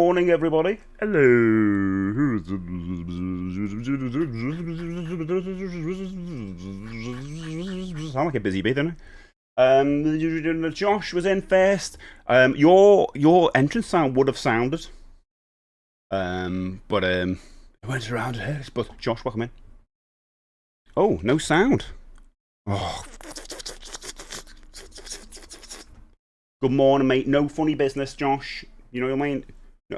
Morning, everybody. Hello. Sound like a busy bee, don't I? Josh was in first. Your entrance sound would have sounded, but it went around here. But Josh, welcome in. Oh, no sound. Oh. Good morning, mate. No funny business, Josh. You know what I mean?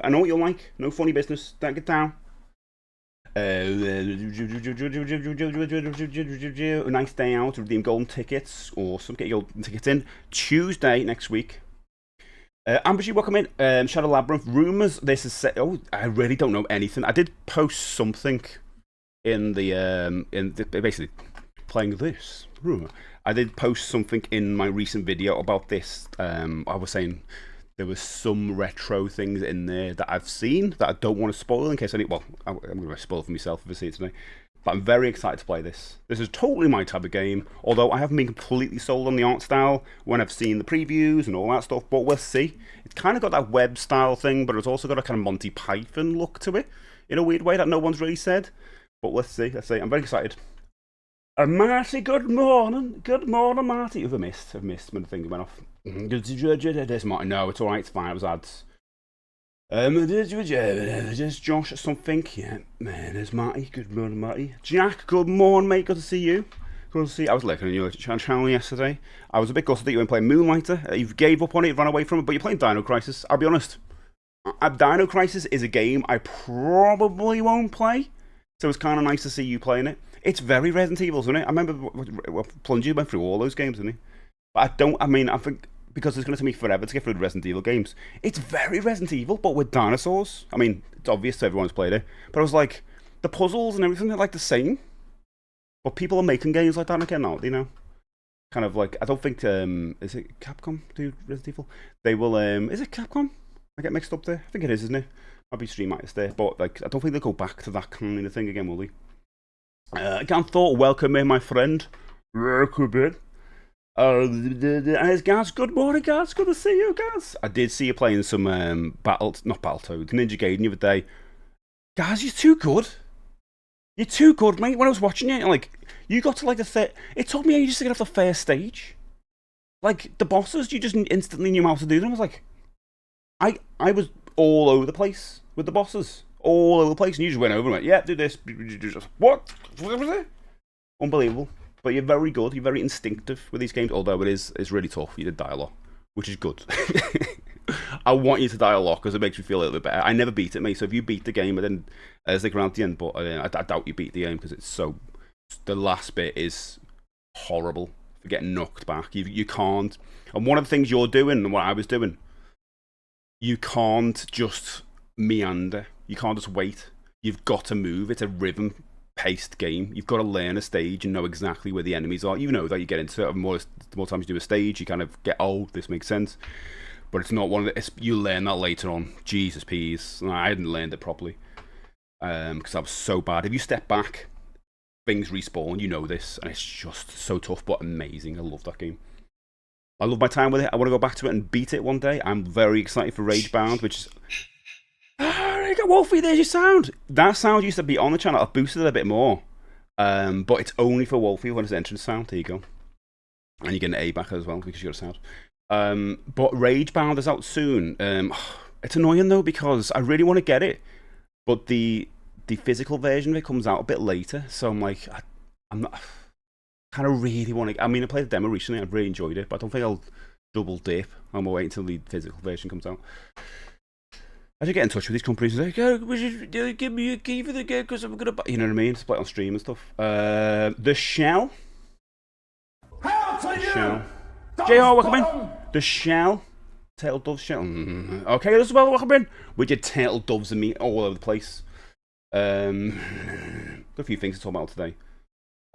I know what you're like. No funny business. Don't get down. Nice day out to redeem golden tickets. Awesome. Get your golden tickets in. Tuesday next week. Amber, welcome in. Shadow Labyrinth. Rumours. This is set. Oh, I really don't know anything. I did post something in the basically playing this rumour. I did post something in my recent video about this. I was saying there was some retro things in there that I've seen that I don't want to spoil in case any. Well, I'm going to spoil for myself if I see it today. But I'm very excited to play this. This is totally my type of game. Although I haven't been completely sold on the art style when I've seen the previews and all that stuff. But we'll see. It's kind of got that web style thing, but it's also got a kind of Monty Python look to it in a weird way that no one's really said. But let's see. Let's see. I'm very excited. Marty, good morning. Good morning, Marty. I've missed when the thing went off. There's Marty. No, it's alright, it's fine. It was ads. There's Josh or something. Yeah, man, there's Marty. Good morning, Marty. Jack, good morning, mate. Good to see you. Good to see you. I was looking at your channel yesterday. I was a bit gutted that you weren't playing Moonlighter. You gave up on it, ran away from it, but you're playing Dino Crisis. I'll be honest. Dino Crisis is a game I probably won't play. So it's kind of nice to see you playing it. It's very Resident Evil, isn't it? I remember Plungy went through all those games, didn't he? But I think, because it's going to take me forever to get through the Resident Evil games, it's very Resident Evil, but with dinosaurs. I mean, it's obvious to everyone who's played it. But I was like, the puzzles and everything, they're like the same. But people are making games like that again now, you know? Kind of like, I don't think, is it Capcom do Resident Evil? They will, is it Capcom? I get mixed up there. I think it is, isn't it? Might be Stream Artist there. But like, I don't think they'll go back to that kind of thing again, will they? Again, thought, welcome in, my friend. Welcome in. And there's Gaz. Good morning, Gaz. Good to see you, Gaz. I did see you playing some not Battletoads, Ninja Gaiden the other day. Gaz, you're too good. You're too good, mate. When I was watching it, like, you got to like the third. It took me ages to get off the first stage. Like, the bosses, you just instantly knew how to do them. I was like, I was all over the place with the bosses. All over the place, and you just went over and went, yeah, do this. What was it? Unbelievable. But you're very good. You're very instinctive with these games, although it's really tough. You did die a lot, which is good. I want you to die a lot because it makes me feel a little bit better. I never beat it, mate. So if you beat the game, then stick around at the end. But I doubt you beat the game because it's so. The last bit is horrible for getting knocked back. You can't. And one of the things you're doing and what I was doing, you can't just meander. You can't just wait. You've got to move. It's a rhythm-paced game. You've got to learn a stage and know exactly where the enemies are. You know that you get into it. The more times you do a stage, you kind of get, oh, this makes sense. But it's not one of the... You learn that later on. Jesus peas. I hadn't learned it properly. Because I was so bad. If you step back, things respawn. You know this. And it's just so tough, but amazing. I love that game. I love my time with it. I want to go back to it and beat it one day. I'm very excited for Ragebound, which is... Wolfie, there's your sound. That sound used to be on the channel. I've boosted it a bit more. But it's only for Wolfie when it's entrance sound. There you go. And you get an A back as well because you got a sound. But Ragebound is out soon. It's annoying though because I really want to get it. But the physical version of it comes out a bit later. So I'm like, I'm not... kind of really want to... I mean, I played the demo recently. I really enjoyed it. But I don't think I'll double dip. I'm going to wait until the physical version comes out. I should get in touch with these companies and say, would you give me a key for the game because I'm going to... You know what I mean? To play it on stream and stuff. The Shell. How to you? Shell. JR, welcome in. The Shell. Turtle Dove Shell. Okay, this is well, welcome in. With your Turtle Doves and me all over the place. Got a few things to talk about today.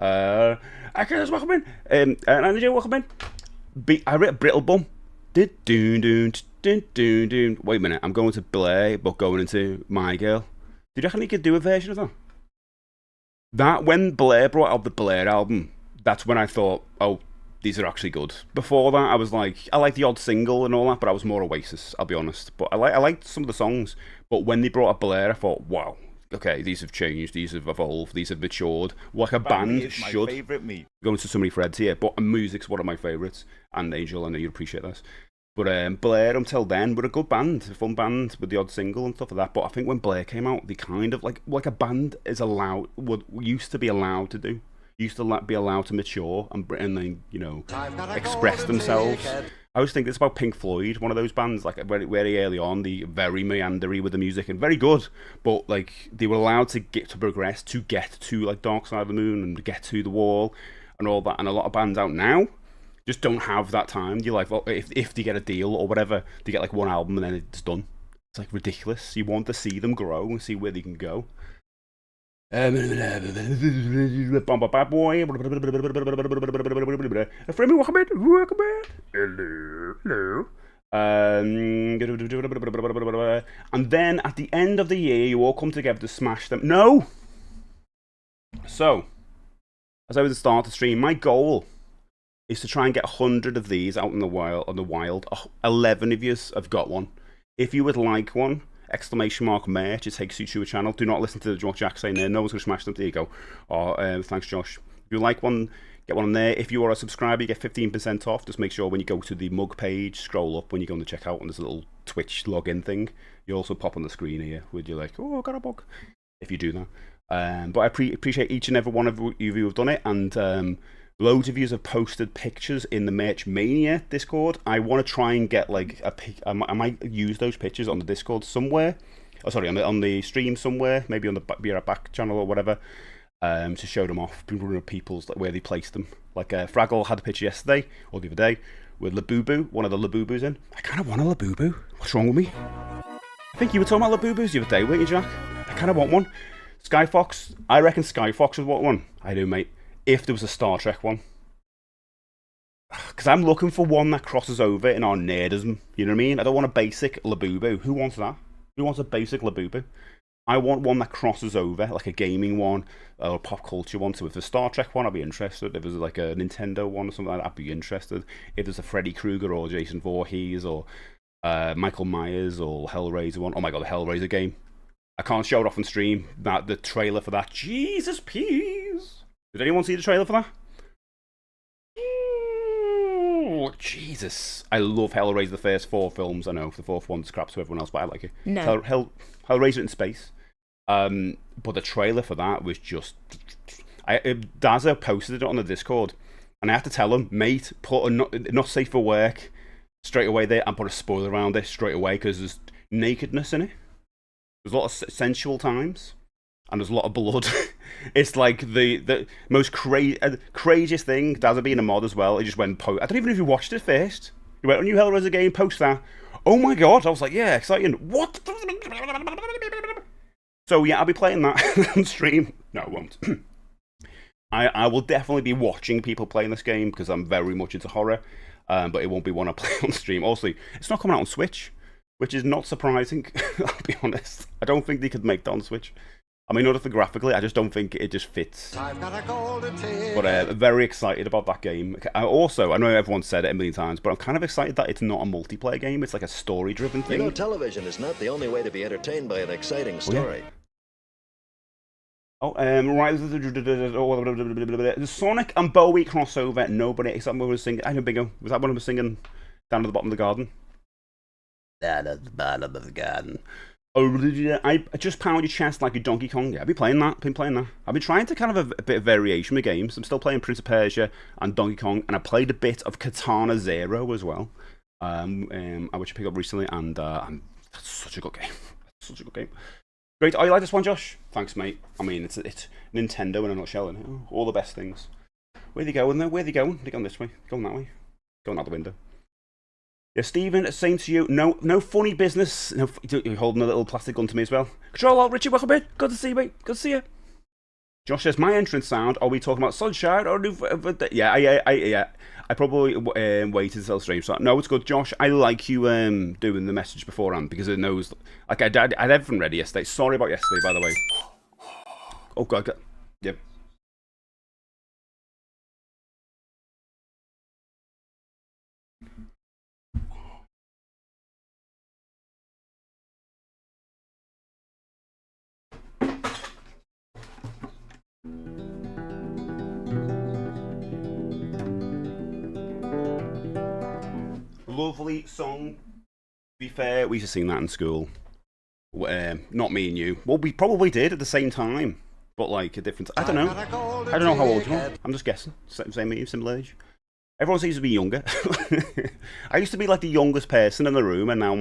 Okay, let's welcome in. And JR, welcome in. I read Brittle Bum. Wait a minute, I'm going to Blair, but going into My Girl. Do you reckon he could do a version of that? That when Blair brought out the Blair album, that's when I thought, oh, these are actually good. Before that, I was like, I like the odd single and all that, but I was more Oasis, I'll be honest. But I liked some of the songs. But when they brought up Blair, I thought, wow, okay, these have changed, these have evolved, these have matured. Like a band should. Going to so many threads here, but music's one of my favourites. And Angel, I know you'd appreciate this. But Blair, until then, were a good band, a fun band with the odd single and stuff like that. But I think when Blair came out, they kind of like a band is allowed, used to be allowed to do. Used to be allowed to mature and then, you know, express themselves. I always think it's about Pink Floyd, one of those bands, like very early on, the very meandery with the music and very good, but like they were allowed to progress to get to like Dark Side of the Moon and get to The Wall and all that. And a lot of bands out now just don't have that time. You're like, well, if they get a deal or whatever, they get like one album and then it's done. It's like ridiculous. You want to see them grow and see where they can go. Bad boy. A friend, welcome back. Hello. And then at the end of the year, you all come together to smash them. No. So, as I was to start the stream, my goal is to try and get 100 of these out in the wild. 11 of you have got one. If you would like one, !merch, it takes you to a channel. Do not listen to what Jack's saying there. No one's going to smash them. There you go. Thanks, Josh. If you like one, get one on there. If you are a subscriber, you get 15% off. Just make sure when you go to the mug page, scroll up when you go on the checkout, and there's a little Twitch login thing. You also pop on the screen here with you like, oh, I got a mug. If you do that. But I appreciate each and every one of you who have done it. And loads of you have posted pictures in the Merch Mania Discord. I want to try and get like I might use those pictures on the Discord somewhere. Oh, sorry, on the stream somewhere. Maybe on the back channel or whatever. To show them off. People's like where they placed them. Like Fraggle had a picture yesterday or the other day with Labubu, one of the Labubus in. I kind of want a Labubu. What's wrong with me? I think you were talking about Labubus the other day, weren't you, Jack? I kind of want one. Skyfox. I reckon Skyfox would want one. I do, mate. If there was a Star Trek one. Because I'm looking for one that crosses over in our nerdism. You know what I mean? I don't want a basic Labubu. Who wants that? Who wants a basic Labubu? I want one that crosses over, like a gaming one, or a pop culture one. So if there's a Star Trek one, I'd be interested. If there's like a Nintendo one or something like that, I'd be interested. If there's a Freddy Krueger or Jason Voorhees or Michael Myers or Hellraiser one. Oh my god, the Hellraiser game. I can't show it off on stream. The trailer for that. Jesus, please. Did anyone see the trailer for that? Oh, Jesus. I love Hellraiser, the first 4 films. I know, the 4th one's crap to everyone else, but I like it. No. Hellraiser in space. But the trailer for that was just... Dazza posted it on the Discord, and I had to tell him, mate, put a not safe for work straight away there, and put a spoiler around it straight away, because there's nakedness in it. There's a lot of sensual times. And there's a lot of blood. It's like the most craziest thing. Dazza being a mod as well. He just went I don't even know if you watched it first. He went, a new Hellraiser game, post that. Oh my god. I was like, yeah, exciting. What? So yeah, I'll be playing that on stream. No, I won't. I will definitely be watching people playing this game because I'm very much into horror. But it won't be one I play on stream. Also, it's not coming out on Switch, which is not surprising. I'll be honest. I don't think they could make that on Switch. I mean, not for graphically, I just don't think it just fits. But very excited about that game. I know everyone's said it a million times, but I'm kind of excited that it's not a multiplayer game. It's like a story-driven thing. You know, television is not the only way to be entertained by an exciting story. Right. The Sonic and Bowie crossover. Nobody. Is that what I was singing? I know, bingo. Was that what I was singing down at the bottom of the garden? Down at the bottom of the garden. I just pound your chest like a Donkey Kong. Yeah, I've been playing that. I've been trying to kind of have a bit of variation with games. I'm still playing Prince of Persia and Donkey Kong, and I played a bit of Katana Zero as well, which I picked up recently, and that's such a good game. Such a good game. Great. Oh, you like this one, Josh? Thanks, mate. I mean, it's Nintendo in a nutshell, isn't it? All the best things. Where are they going, though? Where are they going? They're going this way. Going that way. Going out the window. Yeah, Stephen, saying to you, no funny business. No, you're holding a little plastic gun to me as well. Control Alt, Richard, welcome in. Good to see you, mate. Good to see you. Josh says, my entrance sound. Are we talking about Sunshine or yeah? I probably waited until stream. So no, it's good, Josh. I like you doing the message beforehand because it knows. Like I had everything ready yesterday. Sorry about yesterday, by the way. Oh god, yep. lovely song. To be fair, we used to sing that in school. Not me and you. Well, we probably did at the same time, but like a different. I don't know. I don't know how old you are. I'm just guessing. Same age, similar age. Everyone seems to be younger. I used to be like the youngest person in the room, and now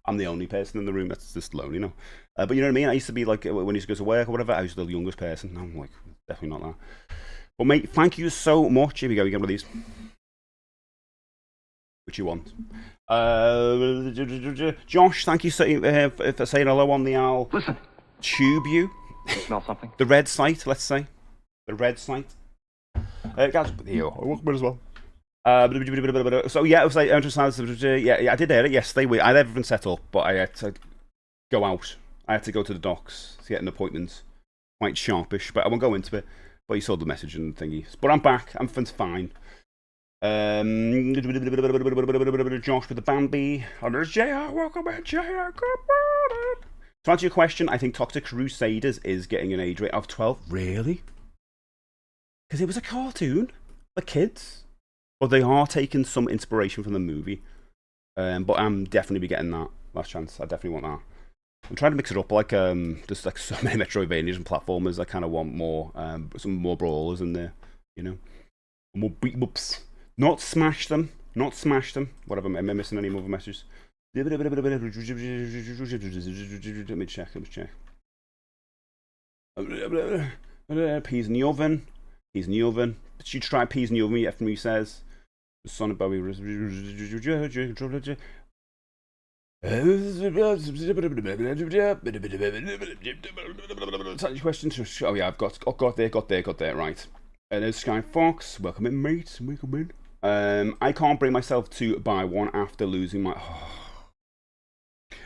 I'm the only person in the room. That's just lonely, you know. But you know what I mean? I used to be like, when I used to go to work or whatever, I was the youngest person. Now I'm like, definitely not that. But mate, thank you so much. Here we go, you get one of these. Which you want. Josh, thank you for saying hello on the I'll tube you. Smell something? The red site, let's say. The red site. Guys, here, welcome as well. So yeah, it was like yeah, I did hear it yesterday. I had everything set up, but I had to go out. I had to go to the docks to get an appointment. Quite sharpish, but I won't go into it. But you saw the message and thingy. But I'm back. I'm fine. Josh with the Bambi. Oh, there's JR. Welcome in, JR. To answer your question, I think Toxic Crusaders is getting an age rate of 12. Really? Because it was a cartoon for kids. But they are taking some inspiration from the movie. But I'm definitely be getting that. Last chance. I definitely want that. I'm trying to mix it up, like there's like so many Metroidvanias and platformers. I kind of want more, some more brawlers in there, you know, more beat 'em ups. Not smash them, Whatever. Am I missing any other messages? Let me check. Peas in the oven. Did you try peas in the oven? After me says the son of Bowie. Question. Oh yeah, I've got there, right. And there's Sky Fox. Welcome in, mate. Welcome in. I can't bring myself to buy one after losing my.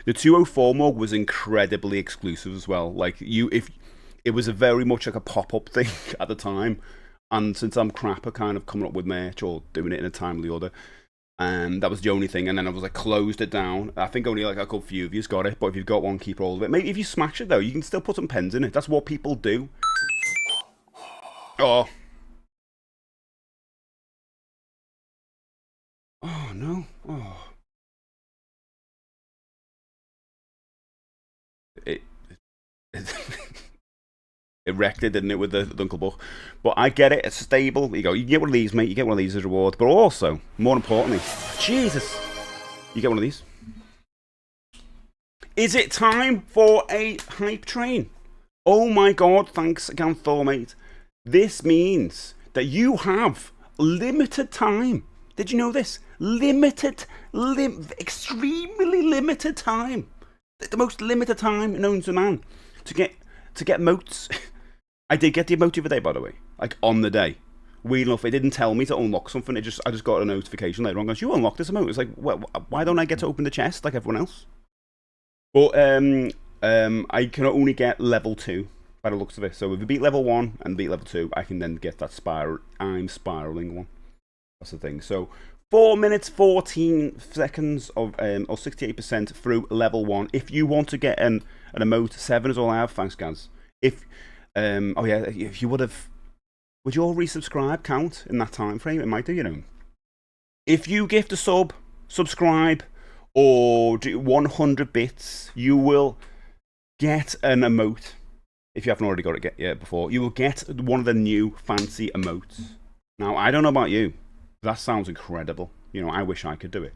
The 204 mug was incredibly exclusive as well. Like if it was a very much like a pop-up thing at the time, and since I'm crap at kind of coming up with merch or doing it in a timely order. That was the only thing, and then I was like closed it down. I think only like a good few of you's got it, but if you've got one, keep all of it. Maybe if you smash it though, you can still put some pens in it. That's what people do. Oh no! Oh, it wrecked it, didn't it, with the Uncle Buck? But I get it. It's stable. You go. You get one of these, mate. You get one of these as a reward. But also, more importantly, Jesus, you get one of these. Is it time for a hype train? Oh my God! Thanks again, Thor, mate. This means that you have limited time. Did you know this? Extremely limited time. The most limited time known to man to get motes. I did get the emote the other day, by the way. Like on the day. Weird enough, it didn't tell me to unlock something. I just got a notification later on. Goes, you unlocked this emote. It's like, well, why don't I get to open the chest like everyone else? But I can only get level 2 by the looks of it. So if I beat level 1 and beat level 2, I can then get that I'm spiraling one. That's the thing. So 4 minutes 14 seconds of or 68% through level 1. If you want to get an emote, 7 is all I have. Thanks, guys. If if you would your resubscribe count in that time frame? It might do, you know. If you gift a subscribe, or do 100 bits, you will get an emote. If you haven't already got it yet before, you will get one of the new fancy emotes. Now, I don't know about you. That sounds incredible. You know, I wish I could do it.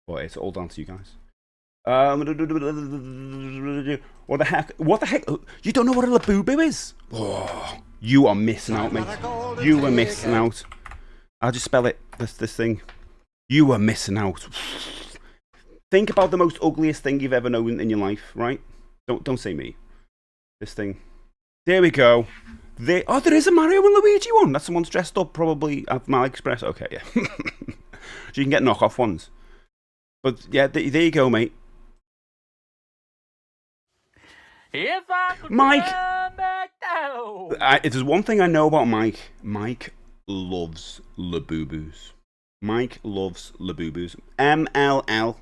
But it's all down to you guys. What the heck? You don't know what a Labubu is? Oh, you are missing out, mate. You are missing out. I'll just spell it, this thing. You are missing out. Think about the most ugliest thing you've ever known in your life, right? Don't say me. This thing. There we go. There is a Mario and Luigi one. That's someone's dressed up, probably at AliExpress. Okay, yeah. So you can get knockoff ones. But yeah, there you go, mate. If I could Mike! come back down. If there's one thing I know about Mike, Mike loves Labubus. Mike loves Labubus. MLL.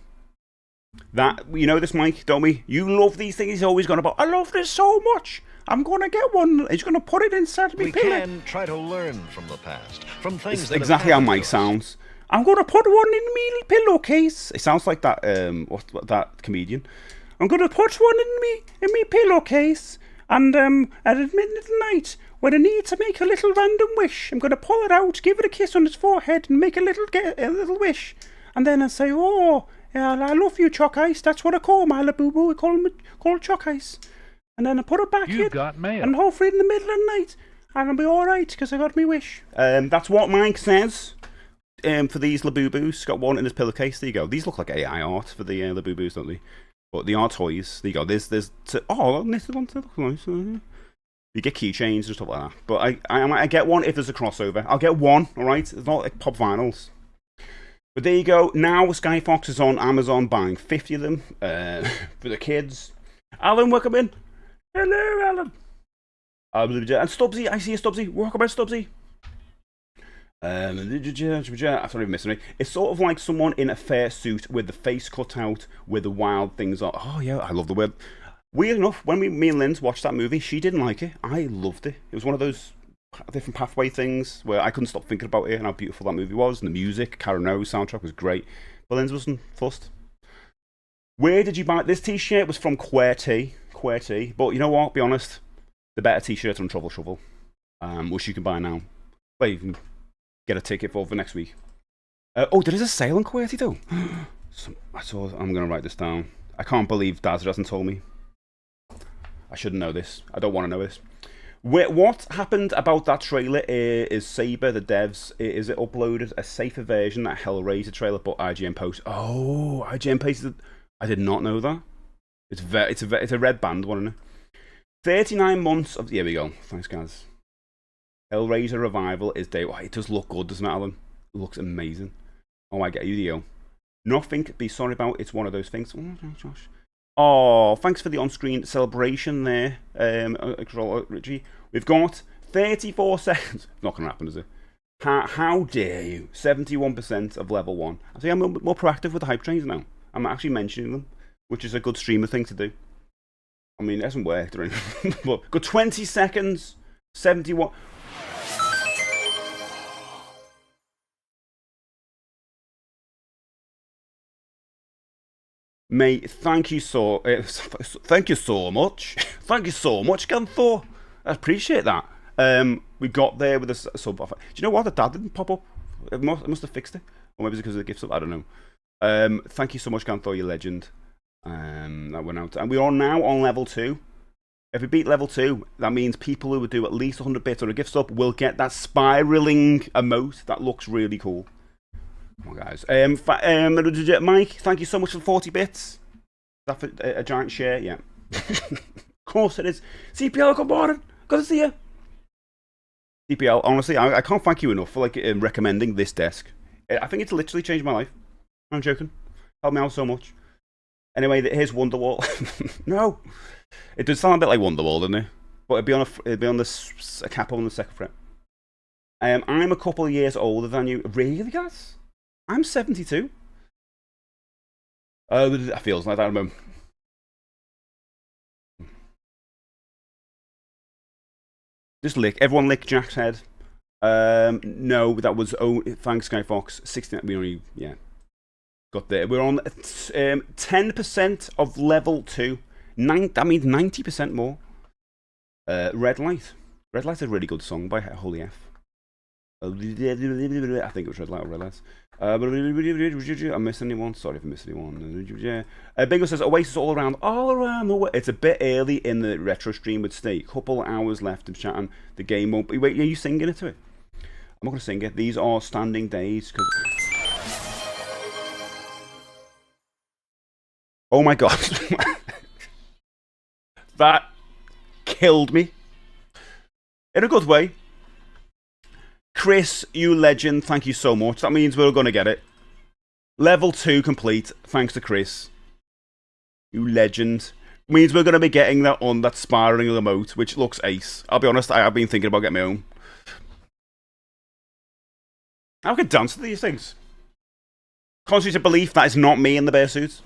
That, you know this, Mike, don't we? You love these things. He's always gone about, I love this so much. I'm going to get one. He's going to put it inside me. We can try to learn from the past, from things It's that exactly have how happened Mike to us. sounds. I'm gonna put one in me pillowcase. It sounds like that that comedian. I'm gonna put one in me pillowcase, and at midnight of the night, when I need to make a little random wish, I'm gonna pull it out, give it a kiss on its forehead, and make a little wish, and then I say, "Oh, I love you, Chalk Ice." That's what I call my Labubu. I call Chalk Ice, and then I put it back in, got mail. and hopefully in the middle of the night, and I'll be all right because I got me wish. That's what Mike says. For these Labubus, got one in his pillowcase. There you go. These look like AI art for the Labubus, don't they? But they are toys. There you go. There's knitted ones that look nice. You get keychains and stuff like that. But I get one if there's a crossover. I'll get one. All right. It's not like pop vinyls. But there you go. Now Sky Fox is on Amazon buying 50 of them for the kids. Alan, welcome in. Hello, Alan. And Stubbsy, I see you, Stubbsy. Welcome in, Stubbsy. Sorry, missing me. It's sort of like someone in a fair suit with the face cut out, with the wild things on. Oh yeah, I love the word. Weird enough, when me and Linz watched that movie, she didn't like it. I loved it. It was one of those different pathway things where I couldn't stop thinking about it and how beautiful that movie was. And the music, Karen O's soundtrack was great, but Linz wasn't fussed. Where did you buy it? This t-shirt was from QWERTY. But you know what? Be honest, the better t-shirt on Trouble Shovel, which you can buy now. Well, you can get a ticket for next week. Oh, there is a sale on QWERTY though. I'm going to write this down. I can't believe Daz hasn't told me. I shouldn't know this. I don't want to know this. What happened about that trailer is Saber, the devs, is it uploaded a safer version, that Hellraiser trailer, but IGN posted. Oh, IGN posted. I did not know that. It's a red band one, isn't it? 39 months of. Here we go. Thanks, guys. Hellraiser Revival is day. Oh, it does look good, doesn't it, Alan? It looks amazing. Oh, I get you, Theo. Nothing to be sorry about. It's one of those things. Oh, Josh. Oh, thanks for the on-screen celebration there, Richie. We've got 34 seconds. Not going to happen, is it? How dare you? 71% of level 1. I think I'm more proactive with the hype trains now. I'm actually mentioning them, which is a good streamer thing to do. I mean, it hasn't worked or anything. But got 20 seconds. 71. Mate, thank you so much. Thank you so much, Ganthor. I appreciate that. We got there with a sub. Do you know what? The dad didn't pop up. It must have fixed it, or maybe it's because of the gift sub. I don't know. Thank you so much, Ganthor, you legend. That went out, and we are now on level 2. If we beat level 2, that means people who would do at least 100 bits or a gift sub will get that spiraling emote. That looks really cool. Come on, guys. Mike, thank you so much for 40 bits. Is that for a giant share? Yeah. Of course it is. CPL, good morning. Good to see you. CPL, honestly, I can't thank you enough for recommending this desk. I think it's literally changed my life. I'm joking. Helped me out so much. Anyway, here's Wonderwall. No. It does sound a bit like Wonderwall, doesn't it? But it'd be on a cap on the second fret. I'm a couple of years older than you. Really, guys? I'm 72. It feels like that. I remember. Just lick. Everyone lick Jack's head. No, that was. Oh, thanks, Sky Fox. 69. We only. Yeah. Got there. We're on 10% of level 2. That means 90% more. Red Light. Red Light is a really good song by Holy F. I think it was Red Light or Red Light. I missed anyone? Sorry if I missed anyone. Bingo says Oasis all around the way. It's a bit early in the retro stream with Stay. Couple hours left of chatting. The game won't be. Wait, are you singing it to it? I'm not going to sing it. These are standing days. Oh my god. That killed me. In a good way. Chris, you legend, thank you so much. That means we're going to get it. Level 2 complete, thanks to Chris. You legend. Means we're going to be getting that on that spiraling remote, which looks ace. I'll be honest, I have been thinking about getting my own. I can dance to these things. Contrary to belief, that is not me in the bear suit.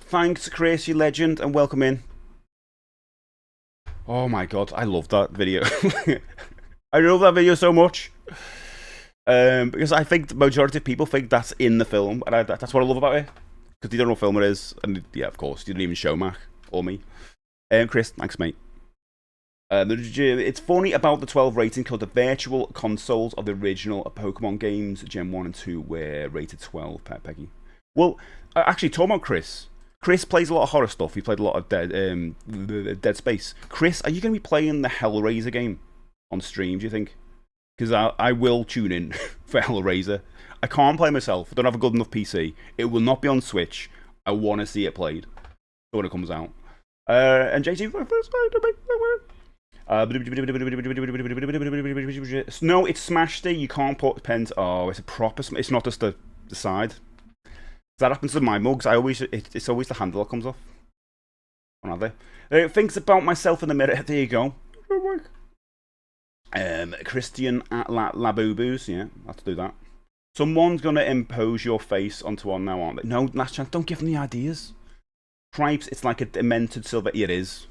Thanks, Chris, you legend, and welcome in. Oh my god, I love that video. I love that video so much. Because I think the majority of people think that's in the film, and that's what I love about it. Because they don't know what film it is, and yeah, of course, you didn't even show Mac or me. Chris, thanks, mate. It's funny about the 12 rating because the virtual consoles of the original Pokemon games, Gen 1 and 2, were rated 12, Peggy. Well, actually, talking about Chris. Chris plays a lot of horror stuff. He played a lot of Dead Space. Chris, are you going to be playing the Hellraiser game on stream, do you think? Because I will tune in for Hellraiser. I can't play myself. I don't have a good enough PC. It will not be on Switch. I want to see it played when it comes out. And JT, no, it's Smash Day. You can't put pens. Oh, it's a proper. It's not just the side. That happens with my mugs. It's always the handle that comes off. What are they? Thinks about myself in the mirror. There you go. Christian at Labubu's. Yeah, I have to do that. Someone's gonna impose your face onto one now, aren't they? No, last chance. Don't give them the ideas. Cripes, it's like a demented silver. It is.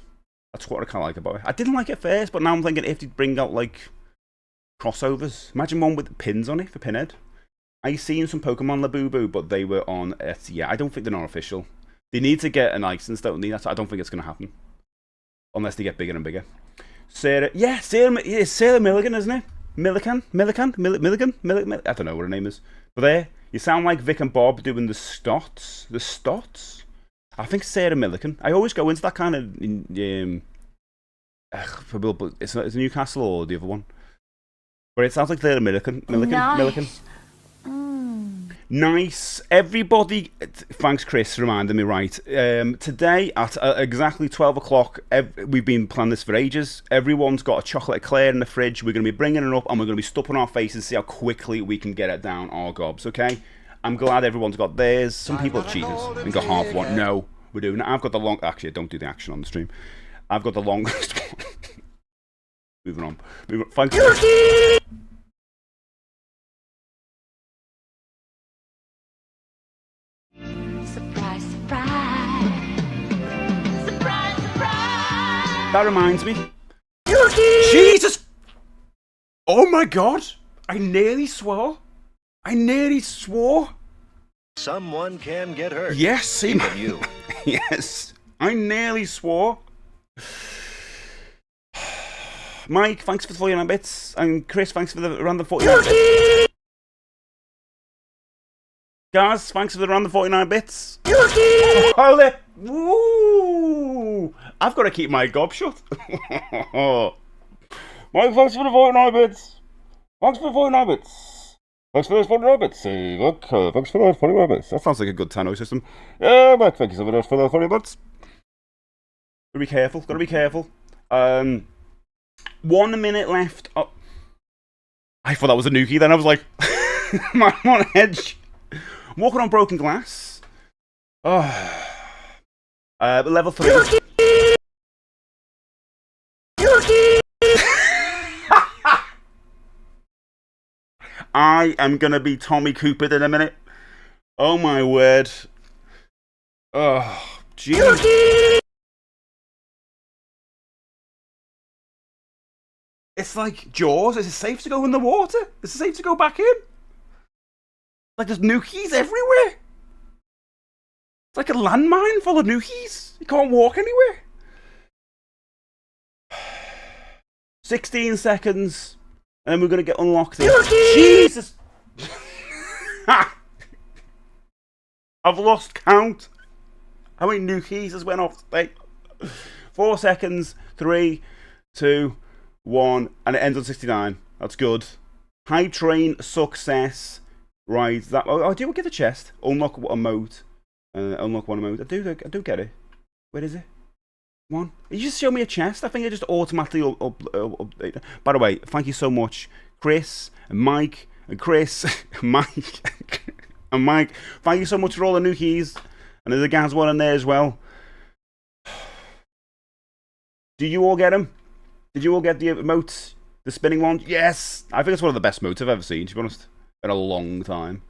That's what I kind of like about it. I didn't like it first, but now I'm thinking if they bring out like crossovers. Imagine one with pins on it for Pinhead. I've seen some Pokemon Labubu, but they were on yeah, I don't think they're not official. They need to get a license, don't they? I don't think it's going to happen. Unless they get bigger and bigger. Sarah, yeah, it's Sarah Milligan, isn't it? Milligan? I don't know what her name is. But there, you sound like Vic and Bob doing the stots. The stots? I think Sarah Milligan. I always go into that kind of... it's Newcastle or the other one. But it sounds like Sarah Milligan. Milligan. Nice. Everybody, thanks Chris, reminding me, right. Today at exactly 12 o'clock, we've been planning this for ages. Everyone's got a chocolate eclair in the fridge. We're going to be bringing it up and we're going to be stuffing our faces and see how quickly we can get it down our gobs, okay? I'm glad everyone's got theirs. Some people are cheaters and got half one. No, we're doing it. I've got the long... Actually, I don't do the action on the stream. I've got the longest one. Moving on. Thanks. That reminds me. Jesus! Oh my god! I nearly swore. Someone can get hurt. Yes, see even you. Yes, I nearly swore. Mike, thanks for the 49 bits. And Chris, thanks for the random 49 bits. Guys, thanks for the random 49 bits. Holy! Woo! I've got to keep my gob shut. Mike, thanks for the 49 bits. Thanks for the 49 bits. Thanks for those 49 bits. Thanks for those 49 bits. That sounds like a good Tano system. Yeah, Mike, thank you so much for those 49 bits. Gotta be careful. 1 minute left. Oh. I thought that was a nukie, then I was like, I'm on edge. I'm walking on broken glass. Oh. Level 3. I am gonna be Tommy Cooper in a minute. Oh my word. Oh, jeez. It's like Jaws. Is it safe to go in the water? Is it safe to go back in? Like there's nukies everywhere. It's like a landmine full of nukies. You can't walk anywhere. 16 seconds. And then we're going to get unlocked here. Jesus! I've lost count. How many nukies has went off today? 4 seconds. 3, 2, 1. And it ends on 69. That's good. High train success. Right. That. Oh, do you get the chest? Unlock a mode. Unlock one mode. I do get it. Where is it? One. You just show me a chest. I think it just automatically update. By the way, thank you so much, Chris and Mike and Chris, Mike and Mike. Thank you so much for all the new keys. And there's a Gaz one in there as well. Did you all get them? Did you all get the emotes? The spinning one? Yes. I think it's one of the best emotes I've ever seen, to be honest, in a long time.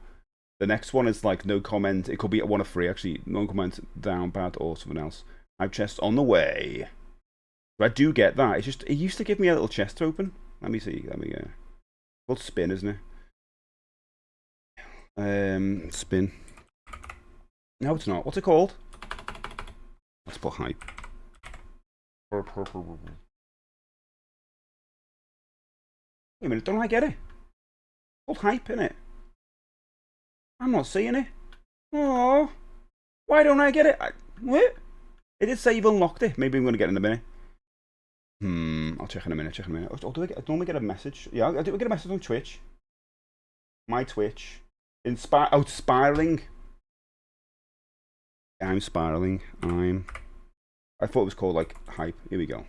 The next one is like no comment. It could be one of 3 actually. No comment, down, bad, or something else. I've chest on the way. But I do get that. It's just, it used to give me a little chest to open. Let me see. Let me go. called spin, isn't it? Spin. No, it's not. What's it called? Let's put hype. Wait a minute, don't I get it? Called hype, innit? I'm not seeing it. Oh, why don't I get it? What? It did say you've unlocked it. Maybe I'm going to get it in a minute. I'll check in a minute. Oh, do I normally get a message? Yeah, I do get a message on Twitch. My Twitch. It's spiraling. I'm spiraling. I thought it was called like hype. Here we go.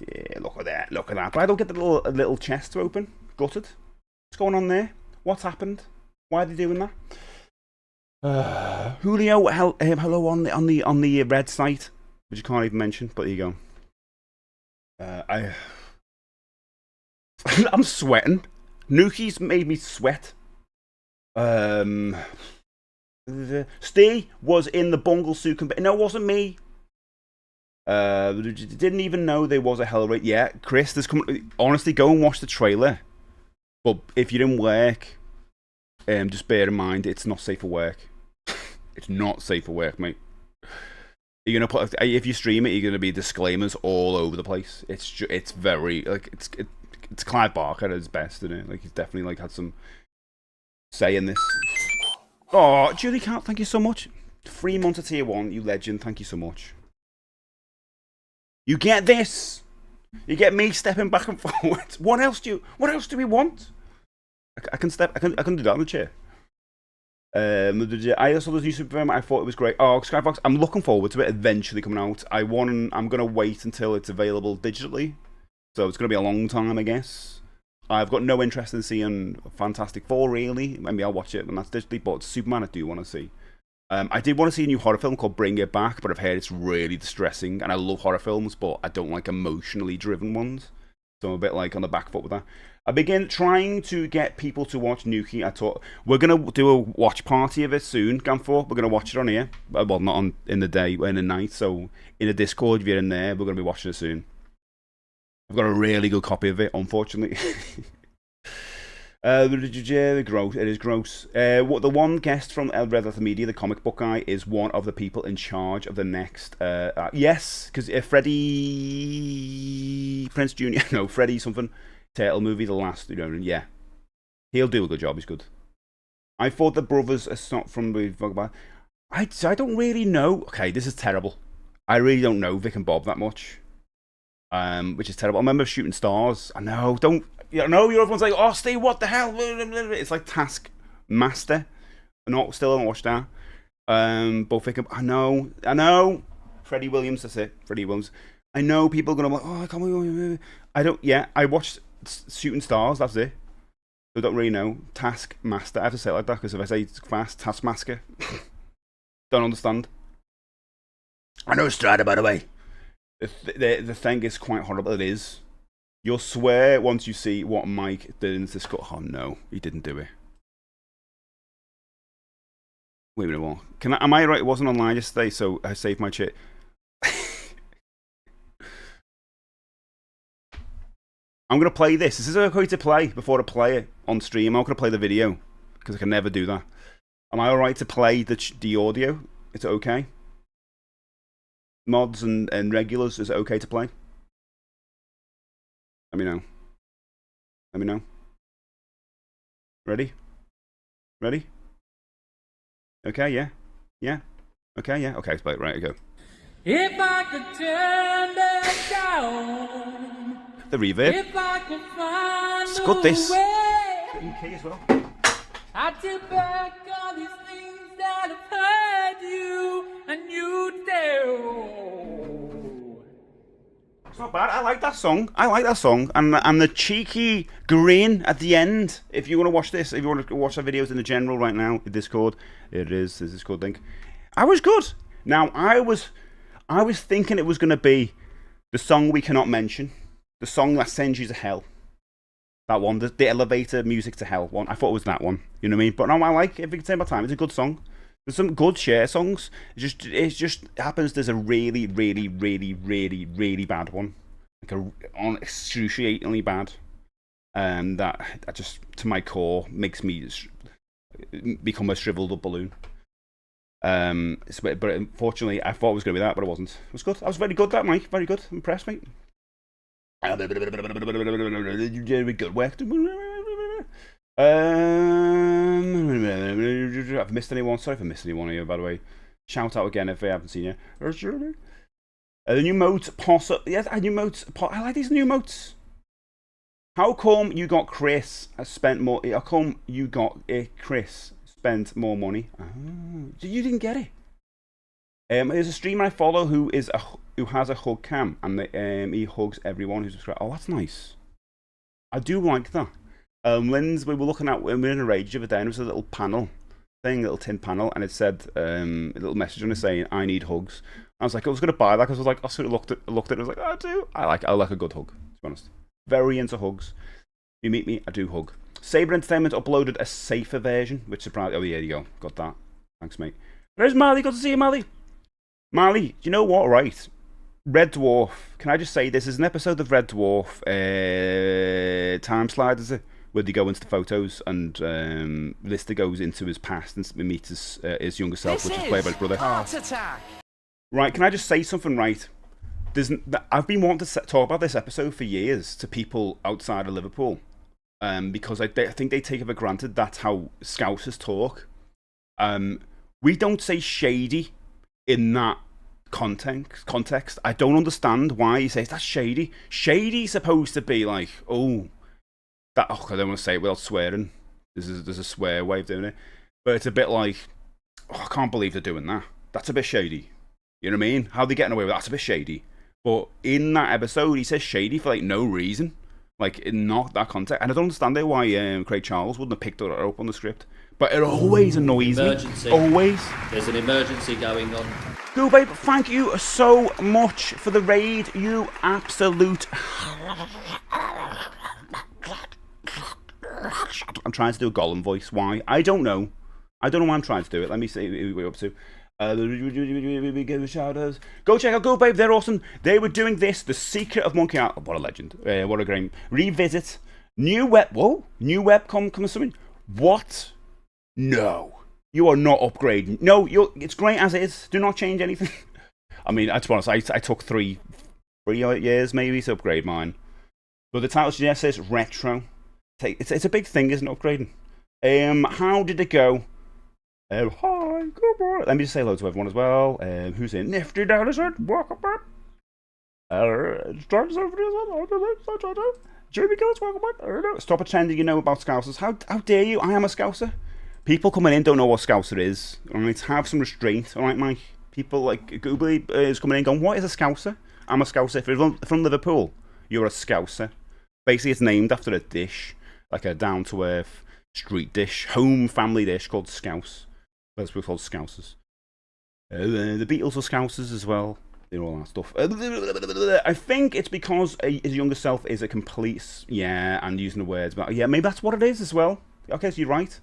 Yeah, look at that. Look at that. But I don't get the little chest to open. Gutted. What's going on there? What's happened? Why are they doing that? Julio, hello on the red site, which you can't even mention. But there you go. I'm sweating. Nuki's made me sweat. Steve was in the bungle suit. No, it wasn't me. Didn't even know there was a hell rate. Yeah, Chris, there's coming. Honestly, go and watch the trailer. But if you're in work, just bear in mind it's not safe for work. It's not safe for work, mate. You're gonna put, if you stream it, you're gonna be disclaimers all over the place. It's very like it's Clive Barker at his best, isn't it? Like he's definitely like had some say in this. Oh, Julie Cat, thank you so much. 3 months of tier 1, you legend. Thank you so much. You get this. You get me stepping back and forward. What else do we want? I can do that on the chair. I also saw this new Superman. I thought it was great. Oh, Skybox, I'm looking forward to it eventually coming out. I'm gonna wait until it's available digitally. So it's gonna be a long time, I guess. I've got no interest in seeing Fantastic Four, really. Maybe I'll watch it when that's digitally, but Superman I do want to see. I did want to see a new horror film called Bring It Back, but I've heard it's really distressing, and I love horror films, but I don't like emotionally driven ones. So I'm a bit like on the back foot with that. I began trying to get people to watch Nuki. I thought we're gonna do a watch party of it soon, Gamfor. We're gonna watch it on here. Well, not on in the day, in the night. So in the Discord, if you're in there, we're gonna be watching it soon. I've got a really good copy of it, unfortunately. Gross. It is gross. What the one guest from El Red Letter Media, the comic book guy, is one of the people in charge of the next. Yes, because Freddie Prince Jr. No, Freddie something Turtle movie, the last. Yeah, he'll do a good job. He's good. I thought the brothers are not from the. I don't really know. Okay, this is terrible. I really don't know Vic and Bob that much. Which is terrible. I remember Shooting Stars. I know. Don't. You know, everyone's like, oh, Steve, what the hell? It's like Taskmaster. Still haven't watched that. But I know. Freddie Williams, that's it. Freddie Williams. I know people are going to be like, oh, I can't believe. I don't, yeah, I watched Shooting Stars, that's it. I don't really know. Taskmaster. I have to say it like that because if I say it's fast, Taskmaster. Don't understand. I know Strider, by the way. The thing is quite horrible. It is. You'll swear once you see what Mike did in this cut. Oh no, he didn't do it. Wait a minute, what? Am I right? It wasn't online yesterday, so I saved my shit. I'm gonna play this. This is okay to play before I play it on stream. I'm not gonna play the video because I can never do that. Am I alright to play the audio? Is it okay? Mods and regulars, is it okay to play? Let me know. Let me know. Ready? Ready? Okay, yeah. Yeah. Okay, yeah. Okay, let's play it. Right, go. If I could turn back down, the reverb. If I could find it's got this. In key as well. I'd take back all these things that have hurt you, and you do. It's not bad. I like that song. And the cheeky grin at the end. If you want to watch this, if you want to watch the videos in the general right now, in Discord, there's this Discord link. I was good. Now I was thinking it was going to be the song we cannot mention, the song that sends you to hell. That one, the elevator music to hell one. I thought it was that one. You know what I mean? But no, I like If We Can Take My Time. It's a good song. There's some good share songs. It just happens there's a really, really, really, really, really bad one. Like excruciatingly bad. That just, to my core, makes me become a shriveled up balloon. But unfortunately, I thought it was going to be that, but it wasn't. It was good. I was very good, that, Mike. Very good. Impressed, mate. Very good work. I've missed anyone. Sorry if I missed anyone here, by the way. Shout out again if I haven't seen you. The new modes, yes, new modes. I like these new modes. How come you got Chris spent more? How come you got Chris spent more money? Oh, you didn't get it. There's a streamer I follow who has a hug cam, and he hugs everyone who's subscribed. Oh, that's nice. I do like that. Lynn's, we were looking at, we were in a rage the other day, and there was a little panel thing, a little tin panel, and it said a little message on it saying, "I need hugs." I was like, I was going to buy that because I was like, I sort of looked at it, and I was like, I do. I like a good hug, to be honest. Very into hugs. If you meet me, I do hug. Saber Entertainment uploaded a safer version, which surprised. Oh, yeah, there you go. Got that. Thanks, mate. There's Marley. Good to see you, Marley. Marley, do you know what? Right. Red Dwarf. Can I just say this is an episode of Red Dwarf Time Slide, is it? Where they go into the photos and Lister goes into his past and meets his younger self, which is played by his brother. Heart attack. Right, can I just say something, right? I've been wanting to talk about this episode for years to people outside of Liverpool because I think they take it for granted that's how Scousers talk. We don't say shady in that context. I don't understand why he says that's shady. Shady's supposed to be like, I don't want to say it without swearing. There's a swear way of doing it. But it's a bit like, I can't believe they're doing that. That's a bit shady. You know what I mean? How are they getting away with that? That's a bit shady. But in that episode, he says shady for like no reason. Like, in not that context. And I don't understand why Craig Charles wouldn't have picked it up on the script. But it always annoys Emergency. me. Always. There's an emergency going on. Go, babe. Thank you so much for the raid. You absolute... I'm trying to do a Gollum voice. Why? I don't know. I don't know why I'm trying to do it. Let me see who we're up to. Shadows. Go check out Go Babe, they're awesome. They were doing this, The Secret of Monkey Island. What a legend. What a great revisit. New webcom coming soon. What? No. You are not upgrading. No, it's great as it is. Do not change anything. I mean, to be honest, I took three years maybe to upgrade mine. But the title says retro. It's a big thing, isn't it, upgrading? How did it go? Hi, good morning. Let me just say hello to everyone as well. Who's in? Nifty Dinosaur, welcome back. Jamie Gillis, welcome back. Stop pretending you know about Scousers. How dare you? I am a Scouser. People coming in don't know what Scouser is. Alright, have some restraint. Alright, Mike. People like Googly is coming in going, what is a Scouser? I'm a Scouser. If you're from Liverpool, you're a Scouser. Basically, it's named after a dish, like a down-to-earth street dish, home family dish called Scouse. That's what we're called Scousers. The Beatles were Scousers as well. You know, all that stuff. I think it's because his younger self is a complete... Yeah, and using the words. But yeah, maybe that's what it is as well. Okay, so you're right.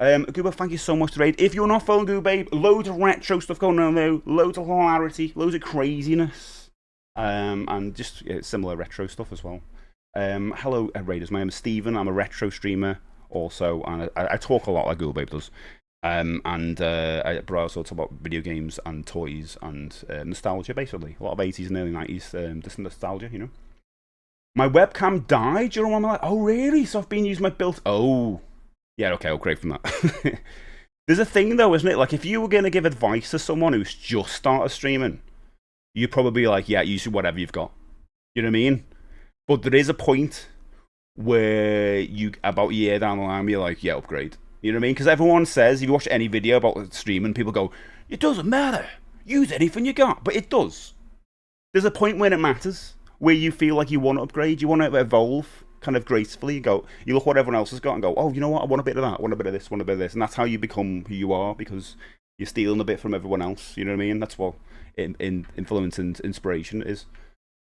Gooba, thank you so much to raid. If you're not following Gooba, loads of retro stuff going on there. Loads of hilarity. Loads of craziness. And just similar retro stuff as well. Hello, raiders. My name is Stephen. I'm a retro streamer also. And I talk a lot like Gooba does. But I also talk about video games and toys and nostalgia, basically. A lot of 80s and early 90s distant nostalgia, you know. My webcam died during one of my life. Oh, really? So I've been using my built... Oh. Yeah, okay, I'll crave from that. There's a thing, though, isn't it? Like, if you were going to give advice to someone who's just started streaming, you'd probably be like, yeah, use whatever you've got. You know what I mean? But there is a point where about a year down the line, you're like, yeah, upgrade. You know what I mean? Because everyone says, if you watch any video about streaming, people go, it doesn't matter. Use anything you got. But it does. There's a point when it matters, where you feel like you want to upgrade, you want to evolve kind of gracefully. You look what everyone else has got and go, oh, you know what? I want a bit of that. I want a bit of this, I want a bit of this. And that's how you become who you are, because you're stealing a bit from everyone else. You know what I mean? That's what influence and inspiration is.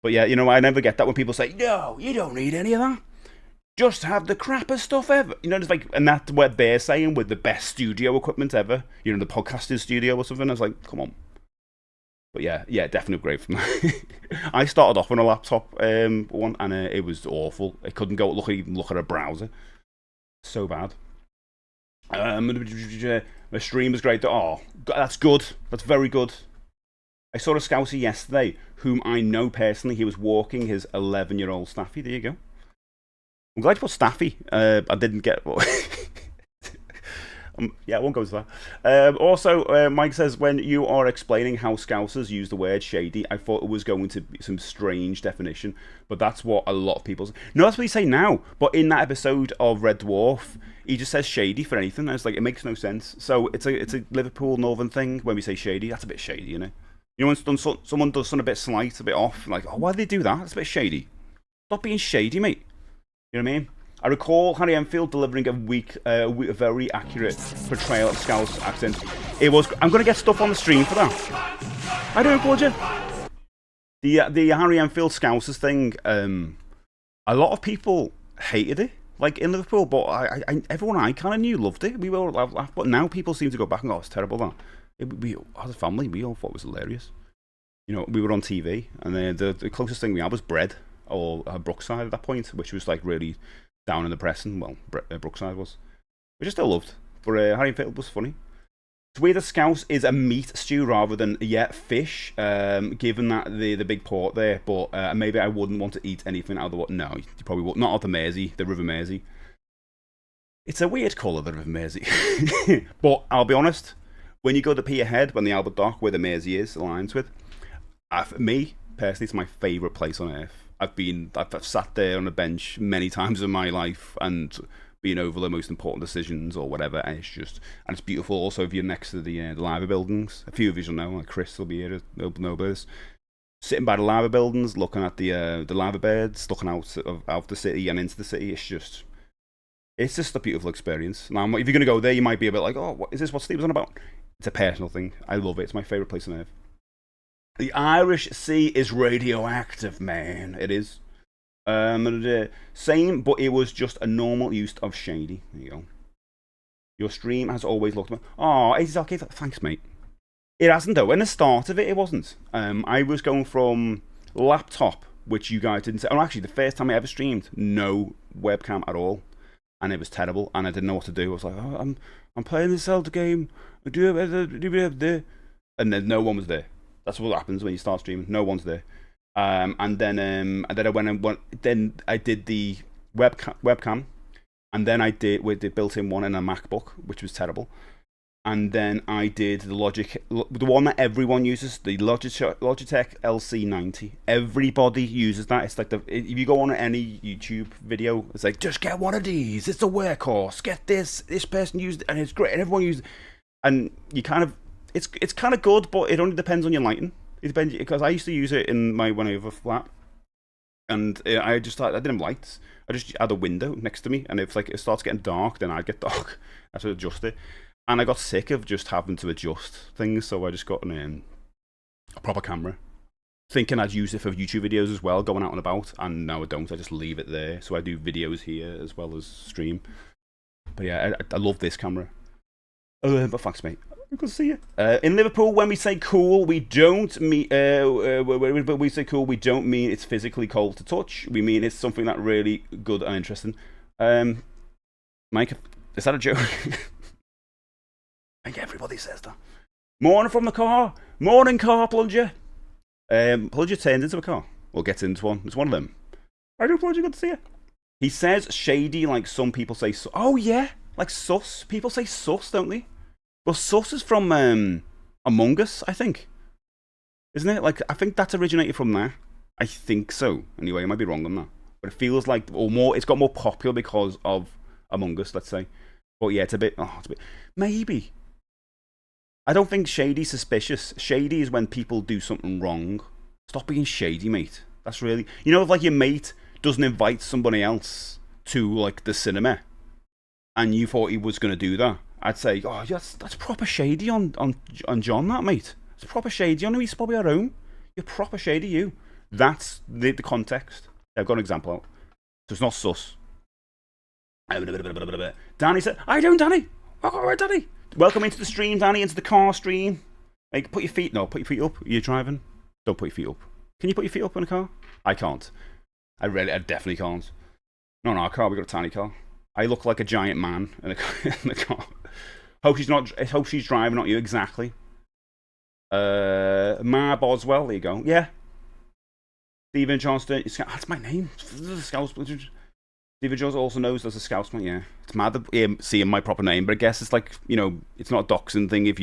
But yeah, you know, I never get that when people say, no, you don't need any of that. Just have the crappiest stuff ever. You know, it's like, and that's what they're saying with the best studio equipment ever. You know, the podcasting studio or something. I was like, come on. But yeah, definitely upgrade from that. I started off on a laptop one, and it was awful. I couldn't go even look at a browser. So bad. My stream was great. Oh, that's good. That's very good. I saw a Scouser yesterday, whom I know personally. He was walking his 11-year-old Staffy. There you go. I'm glad you put Staffy. I didn't get... yeah, I won't go to that. Also, Mike says, when you are explaining how Scousers use the word shady, I thought it was going to be some strange definition, but that's what a lot of people say. No, that's what he say now, but in that episode of Red Dwarf, he just says shady for anything, and it's like, it makes no sense. So it's a Liverpool Northern thing. When we say shady, that's a bit shady, you know? You know, when someone does something a bit slight, a bit off, like, oh, why did they do that? That's a bit shady. Stop being shady, mate. You know what I mean? I recall Harry Enfield delivering a very accurate portrayal of Scouse accent. It was. I'm going to get stuff on the stream for that. I don't applaud you. The Harry Enfield Scousers thing. A lot of people hated it, like in Liverpool, but everyone I kind of knew loved it. We all laughed, but now people seem to go back and go, "It's terrible." That we as a family, we all thought it was hilarious. You know, we were on TV, and the closest thing we had was Bread or Brookside at that point, which was like really down in the pressing. Well, Brookside was, which I still loved. But Harry Enfield was funny. It's weird that Scouse is a meat stew rather than fish. Given that the big port there, but maybe I wouldn't want to eat anything out of the water. No, you probably would not out the Mersey, the River Mersey. It's a weird colour, the River Mersey. But I'll be honest, when you go to Peterhead, when the Albert Dock where the Mersey is, aligns with, for me personally, it's my favourite place on earth. I've sat there on a bench many times in my life and been over the most important decisions or whatever, and it's beautiful. Also, if you're next to the lava buildings, a few of you will know, like Chris will be here, they'll know this. Sitting by the lava buildings, looking at the lava beds, looking out of the city and into the city, it's just a beautiful experience. Now, if you're going to go there, you might be a bit like, oh, is this what Steve was on about? It's a personal thing. I love it. It's my favourite place on earth. The Irish Sea is radioactive, man. It is. Same, but it was just a normal use of shady. There you go. Your stream has always looked... Oh, it's okay. Thanks, mate. It hasn't, though. In the start of it, it wasn't. I was going from laptop, which you guys didn't say. Oh, actually, the first time I ever streamed, no webcam at all. And it was terrible, and I didn't know what to do. I was like, oh, I'm playing this Zelda game. And then no one was there. That's what happens when you start streaming. No one's there. And then I went. Then I did the webcam, and then I did with the built-in one in a MacBook, which was terrible. And then I did the one that everyone uses, the Logitech LC90. Everybody uses that. It's like if you go on any YouTube video, it's like, just get one of these. It's a workhorse. Get this. This person used it, and it's great. And everyone used it. And you kind of. It's kind of good, but it only depends on your lighting. It depends, because I used to use it in my one over flat, and I didn't have lights. I just had a window next to me, and if it starts getting dark, then I'd get dark. I have to adjust it, and I got sick of just having to adjust things, so I just got a proper camera, thinking I'd use it for YouTube videos as well, going out and about, and no, I don't. I just leave it there, so I do videos here as well as stream. But yeah, I love this camera. But thanks, mate. Good to see you. In Liverpool, when we say cool, we don't mean. When we say cool, we don't mean it's physically cold to touch. We mean it's something that really good and interesting. Mike, is that a joke? I think everybody says that. Morning from the car. Morning, car plunger. Plunger turns into a car. Or gets into one. It's one of them. I do, plunger. Good to see you. He says shady, like some people say. Oh yeah, like sus. People say sus, don't they? Well, sus is from Among Us, I think. Isn't it? Like, I think that's originated from there. I think so. Anyway, I might be wrong on that. But it feels like, it's got more popular because of Among Us, let's say. But yeah, it's a bit, maybe. I don't think shady's suspicious. Shady is when people do something wrong. Stop being shady, mate. That's really, if like your mate doesn't invite somebody else to like the cinema, and you thought he was going to do that, I'd say, oh, that's proper shady on John, that, mate. It's proper shady on him. He's probably at home. You're proper shady, you. That's the context. I've got an example out. So it's not sus. Danny said, how you doing, Danny? All right, Danny. Welcome into the stream, Danny, into the car stream. Like, put your feet up. You're driving. Don't put your feet up. Can you put your feet up in a car? I can't. I definitely can't. No, our car, we got a tiny car. I look like a giant man in the car. Hope she's driving, not you, exactly. Ma Boswell, there you go. Yeah. Stephen Johnston, that's my name. Stephen Jones also knows there's a Scousman, yeah. It's mad that seeing my proper name, but I guess it's like, you know, it's not a doxing thing if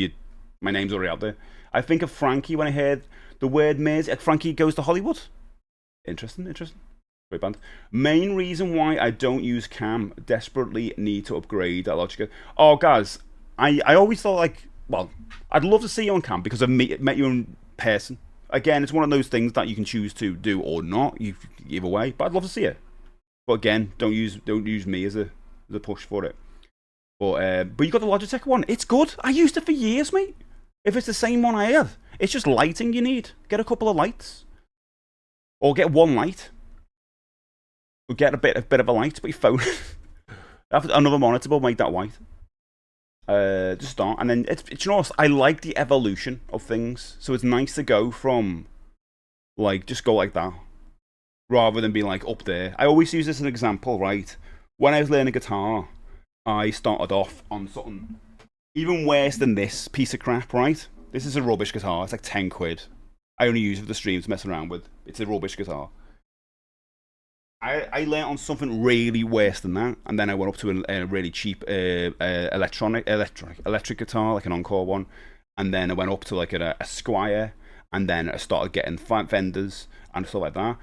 my name's already out there. I think of Frankie when I heard the word Miz. Frankie Goes to Hollywood. Interesting. Great band. Main reason why I don't use cam, desperately need to upgrade that Logic. Oh, guys, I always thought, like, well, I'd love to see you on cam because I've met you in person. Again, it's one of those things that you can choose to do or not, either way, but I'd love to see it. But again, don't use me as a push for it. But you got the Logitech one. It's good. I used it for years, mate. If it's the same one I had, it's just lighting you need. Get a couple of lights, or get one light, or get a bit of a light. Put your phone. Have another monitor, but make that white. Just start, and then it's you know, I like the evolution of things. So it's nice to go from like just go like that, rather than be like up there. I always use this as an example, right? When I was learning guitar, I started off on something even worse than this piece of crap, right? This is a rubbish guitar. It's like 10 quid. I only use it for the stream to mess around with. It's a rubbish guitar. I learned on something really worse than that, and then I went up to a really cheap electric guitar, like an Encore one, and then I went up to like a Squire, and then I started getting Fenders and stuff like that.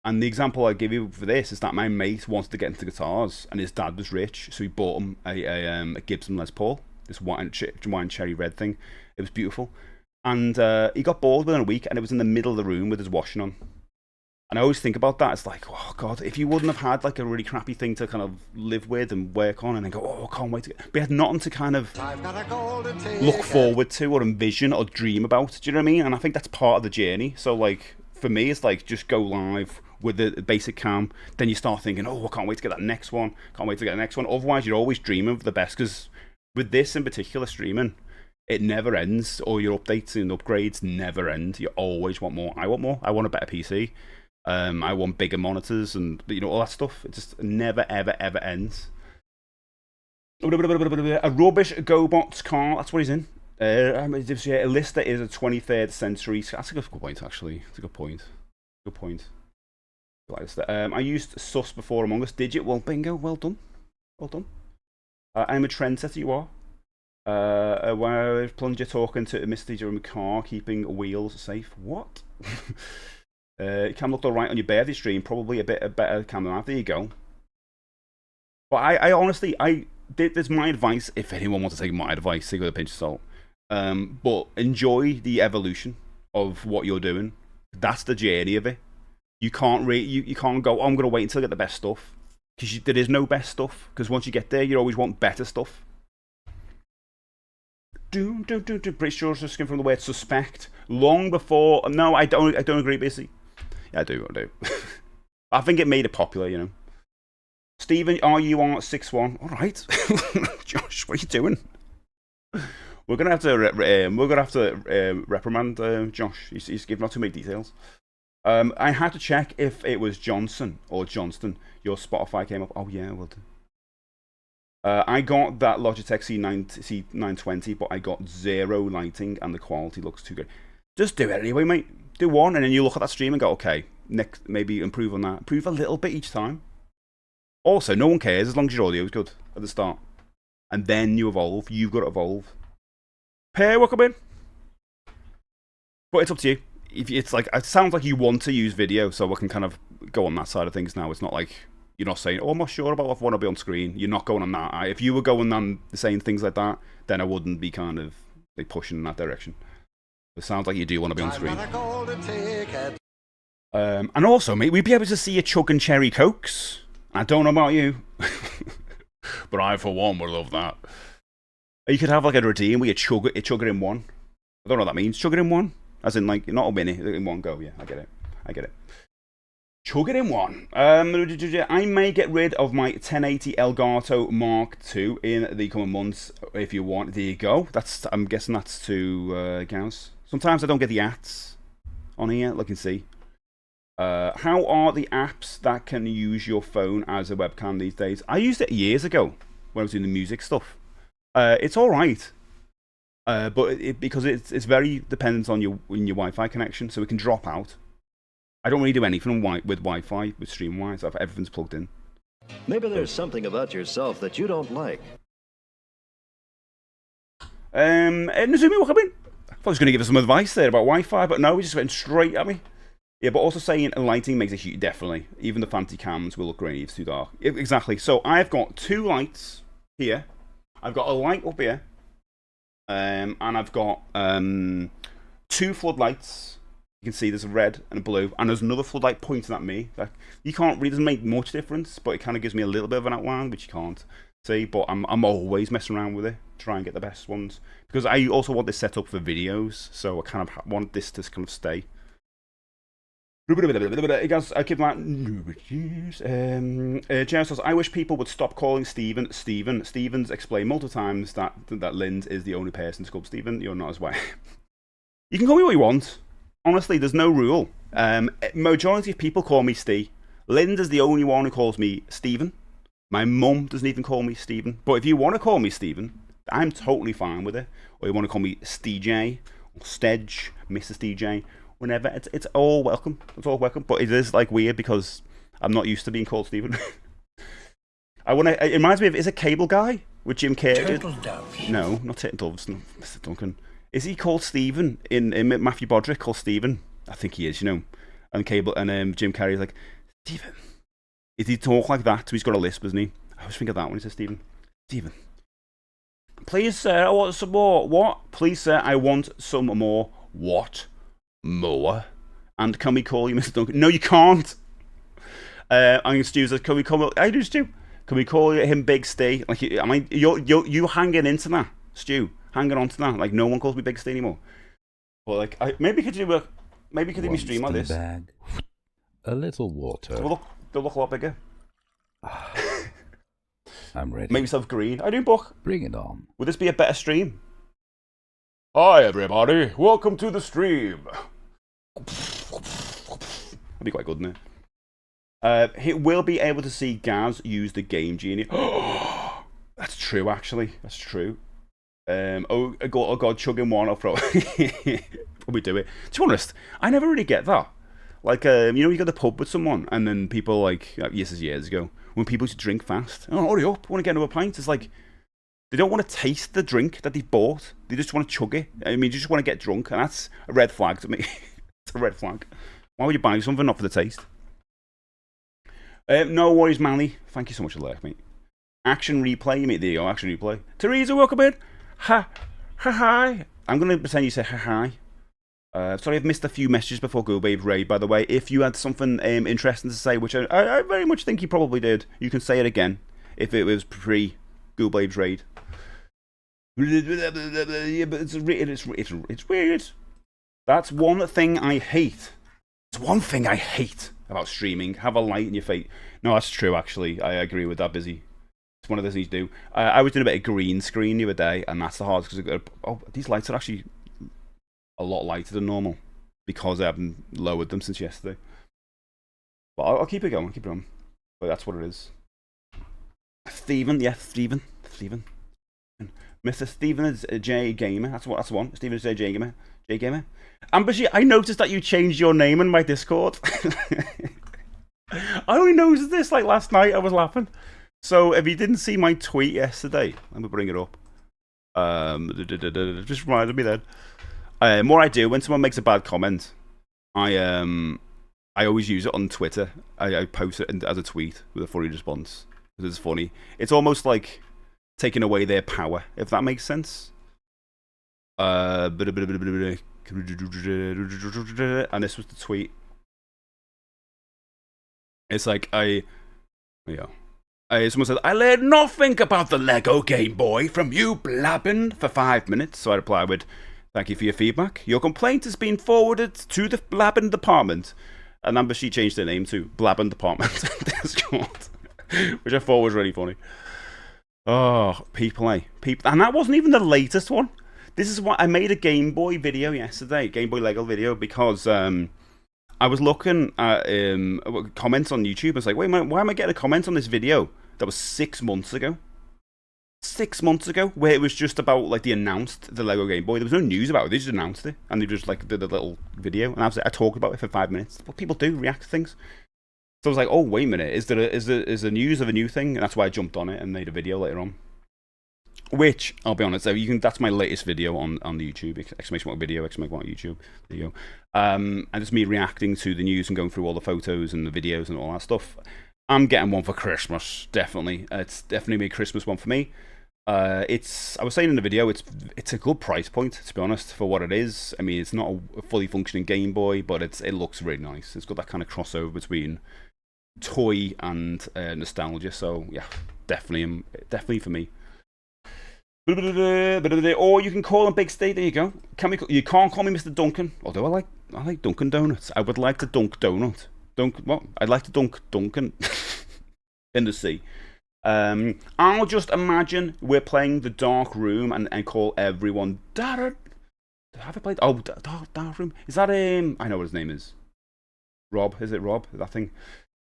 And the example I give you for this is that my mate wanted to get into guitars, and his dad was rich, so he bought him a Gibson Les Paul, this wine cherry red thing. It was beautiful, and he got bored within a week, and it was in the middle of the room with his washing on. And I always think about that. It's like, oh god, if you wouldn't have had like a really crappy thing to kind of live with and work on, and then go, oh, I can't wait to get. But you had nothing to kind of look forward to or envision or dream about. Do you know what I mean? And I think that's part of the journey. So like for me, it's like just go live with the basic cam. Then you start thinking, oh, I can't wait to get that next one. Can't wait to get the next one. Otherwise, you're always dreaming of the best. Because with this in particular, streaming, it never ends. Or your updates and upgrades never end. You always want more. I want more. I want a better PC. I want bigger monitors and you know all that stuff. It just never ever ends. A rubbish GoBots car. That's what he's in. A list that is a 23rd century. That's a good point actually. It's a good point. Good point. I used Sus before Among Us. Did you? Well, bingo. Well done. Well done. I'm a trendsetter. You are. Where Plunger talking to MrSteJ in the car, keeping wheels safe. What? Cam looked alright on your birthday stream. Probably a bit better cam than that. There you go. But I honestly, there's my advice. If anyone wants to take my advice, take it with a pinch of salt. But enjoy the evolution of what you're doing. That's the journey of it. You can't you can't go, oh, I'm going to wait until I get the best stuff. Because there is no best stuff. Because once you get there, you always want better stuff. British George skin from the word suspect. Long before. No, I don't agree, basically. Yeah, I do. I think it made it popular, you know. Stephen, are you on 6-1? All right, Josh, what are you doing? We're gonna have to reprimand Josh. He's giving out too many details. I had to check if it was Johnson or Johnston. Your Spotify came up. Oh yeah, well done. I got that Logitech C920, but I got 0 lighting and the quality looks too good. Just do it anyway, mate. Do one, and then you look at that stream and go, okay, next, maybe improve on that. Improve a little bit each time. Also, no one cares as long as your audio is good at the start. And then you evolve. You've got to evolve. Pair, welcome in. But it's up to you. If it's like, it sounds like you want to use video, so we can kind of go on that side of things now. It's not like you're not saying, oh, I'm not sure about if I want to be on screen. You're not going on that. If you were going on saying things like that, then I wouldn't be kind of like pushing in that direction. It sounds like you do want to be on screen. And also, mate, we'd be able to see you chugging cherry cokes. I don't know about you, but I, for one, would love that. You could have like a redeem where you chug it in one. I don't know what that means. Chug it in one? As in, like, not a minute, in one go. Yeah, I get it. Chug it in one. I may get rid of my 1080 Elgato Mark II in the coming months if you want. There you go. I'm guessing that's to Gauss. Sometimes I don't get the apps on here. Look and see. How are the apps that can use your phone as a webcam these days? I used it years ago when I was doing the music stuff. It's all right, but because it's very dependent on your Wi-Fi connection, so it can drop out. I don't really do anything with Wi-Fi, with stream-wise. Everything's plugged in. Maybe there's something about yourself that you don't like. Nazumi, what I mean? I thought he was going to give us some advice there about Wi-Fi, but no, he just went straight at me. Yeah, but also saying lighting makes a huge, definitely. Even the fancy cams will look great if it's too dark. Exactly. So I've got 2 lights here. I've got a light up here. And I've got 2 floodlights. You can see there's a red and a blue, and there's another floodlight pointing at me. You can't really, doesn't make much difference, but it kind of gives me a little bit of an outline, which you can't see. But I'm always messing around with it, try and get the best ones, because I also want this set up for videos, so I kind of want this to kind of stay. I keep that. Jared says, I wish people would stop calling Stephen Stephen. Stephen's explained multiple times that Lind is the only person to call Stephen. You're not as well. You can call me what you want. Honestly, there's no rule. Majority of people call me Steve. Lind is the only one who calls me Stephen. My mum doesn't even call me Stephen. But if you want to call me Stephen, I'm totally fine with it. Or you want to call me SteJ, or Stej, MrSteJ, whenever. It's all welcome. It's all welcome. But it is like weird because I'm not used to being called Stephen. It reminds me of, is it Cable Guy with Jim Carrey? Turtle doves. No, not Turtle Doves. No, Mr. Duncan. Is he called Stephen in Matthew Broderick called Stephen? I think he is, you know. And Jim Carrey's like, Stephen. Is he talk like that? So he's got a lisp, isn't he? I always think of that when he says Stephen. Stephen. Please, sir, I want some more. What? Please, sir, I want some more. What? More? And can we call you Mr. Duncan? No, you can't. I'm Stu says, can we call I do Stu. Can we call him Big Steve? Like, you hanging into that, Stu. Hanging on to that, like no one calls me Big Steve anymore. But like, maybe could do me stream like this. Bag, a little water. They'll look a lot bigger. I'm ready. Make yourself green. I do, Buck. Bring it on. Would this be a better stream? Hi everybody, welcome to the stream. That'd be quite good, wouldn't it? He will be able to see Gaz use the Game Genie. That's true, actually. That's true. Oh god, chugging one, I'll throw we do it. To be honest, I never really get that. Like, you go to the pub with someone, and then people, like, years ago, when people used to drink fast, oh, hurry up, I want to get another pint. It's like, they don't want to taste the drink that they've bought. They just want to chug it. I mean, you just want to get drunk, and that's a red flag to me. It's a red flag. Why would you buy something not for the taste? No worries, Manly. Thank you so much for the like, mate. Action replay, mate. There you go, action replay. Teresa, welcome in. Hi. I'm going to pretend you say hi. Sorry, I've missed a few messages before Google Babe Raid, by the way. If you had something interesting to say, which I very much think you probably did, you can say it again if it was pre-Google Babe's Raid. Yeah, but it's weird. That's one thing I hate. It's one thing I hate about streaming. Have a light in your face. No, that's true, actually. I agree with that, Busy. It's one of the things you do. I was doing a bit of green screen the other day, and that's the hardest because these lights are actually a lot lighter than normal because I haven't lowered them since yesterday. But I'll keep it going. Keep it on. But that's what it is. Stephen, yes, Stephen. Mr. Stephen is a J Gamer. That's the one. Stephen is a J Gamer. J Gamer. And but I noticed that you changed your name in my Discord. I only noticed this like last night. I was laughing. So if you didn't see my tweet yesterday, let me bring it up. Just reminded me then. What I do when someone makes a bad comment, I always use it on Twitter. I post it as a tweet with a funny response because it's funny. It's almost like taking away their power, if that makes sense. And this was the tweet. It's like someone said, I learned nothing about the Lego Game Boy from you blabbing for 5 minutes. So I replied with, thank you for your feedback. Your complaint has been forwarded to the blabbing department. And then she changed her name to Blabbing Department Discord, which I thought was really funny. Oh, people, eh? People, and that wasn't even the latest one. This is what I made a Game Boy video yesterday, Game Boy Lego video, because I was looking at comments on YouTube. I was like, wait a minute, why am I getting a comment on this video that was 6 months ago? 6 months ago, where it was just about like the Lego Game Boy. There was no news about it. They just announced it, and they just like did a little video. And I talked about it for 5 minutes. What people do, react to things. So I was like, oh wait a minute, is there news of a new thing? And that's why I jumped on it and made a video later on. Which, I'll be honest, that's my latest video on the YouTube, exclamation mark video, exclamation mark YouTube video. And it's me reacting to the news and going through all the photos and the videos and all that stuff. I'm getting one for Christmas, definitely. It's definitely a Christmas one for me. I was saying in the video, it's a good price point, to be honest, for what it is. I mean, it's not a fully functioning Game Boy, but it looks really nice. It's got that kind of crossover between toy and nostalgia, so yeah, definitely for me. Or you can call him Big Stay. There you go. You can't call me Mr. Duncan. Although I like Dunkin' Donuts. I would like to dunk donut. I'd like to dunk Duncan in the sea. I'll just imagine we're playing the Dark Room and call everyone Darren. Have I played? Oh, Dark Room. Is that I know what his name is. Rob. Is it Rob? That thing.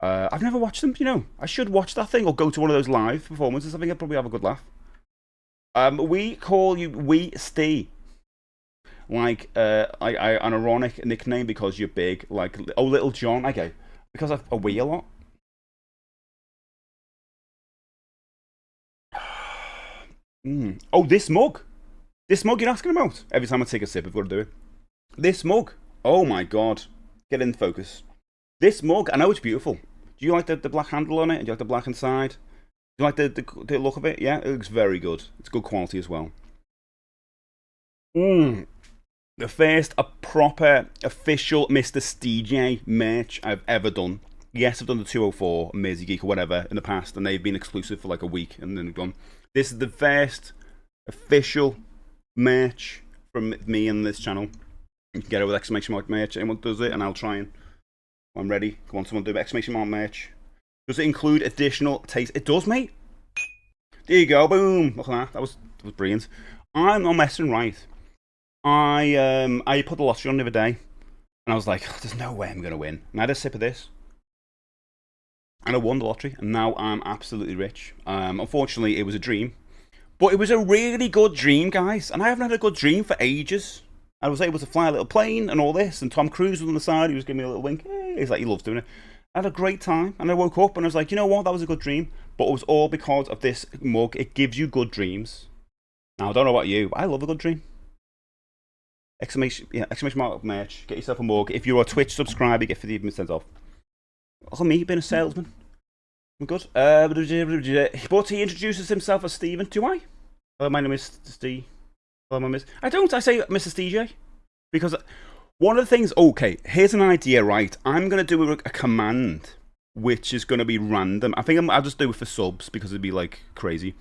I've never watched them. You know, I should watch that thing or go to one of those live performances. I think I'd probably have a good laugh. We call you Stee, like an ironic nickname because you're big, like Little John. Okay, because I weigh a lot. Oh, this mug you're asking about. Every time I take a sip, I've got to do it. This mug. Oh my god, get in focus. This mug. I know it's beautiful. Do you like the black handle on it? Do you like the black inside? Do you like the look of it? Yeah, it looks very good. It's good quality as well. The first proper official MrSteJ merch I've ever done. Yes, I've done the 204, Amazing Geek or whatever in the past, and they've been exclusive for like a week and then gone. This is the first official merch from me and this channel. You can get it with exclamation mark merch. Anyone does it, and I'll try and. I'm ready. Come on, someone do it. Exclamation mark merch. Does it include additional taste? It does, mate. There you go. Boom. Look at that. That was brilliant. I'm not messing right. I put the lottery on the other day, and I was like, there's no way I'm going to win. And I had a sip of this, and I won the lottery, and now I'm absolutely rich. Unfortunately, it was a dream, but it was a really good dream, guys. And I haven't had a good dream for ages. I was able to fly a little plane and all this, and Tom Cruise was on the side. He was giving me a little wink. He's like, he loves doing it. I had a great time, and I woke up and I was like, you know what, that was a good dream. But it was all because of this mug. It gives you good dreams. Now, I don't know about you, but I love a good dream. Exclamation mark merch. Get yourself a mug. If you're a Twitch subscriber, you get 50% off. Look at me being a salesman. I'm good. But he introduces himself as Stephen. Do I? Hello, my name is Steve. Hello, my name is. I don't. I say MrSteJ. Because one of the things. Okay, here's an idea, right? I'm going to do a command which is going to be random. I think I'll just do it for subs because it'd be like crazy.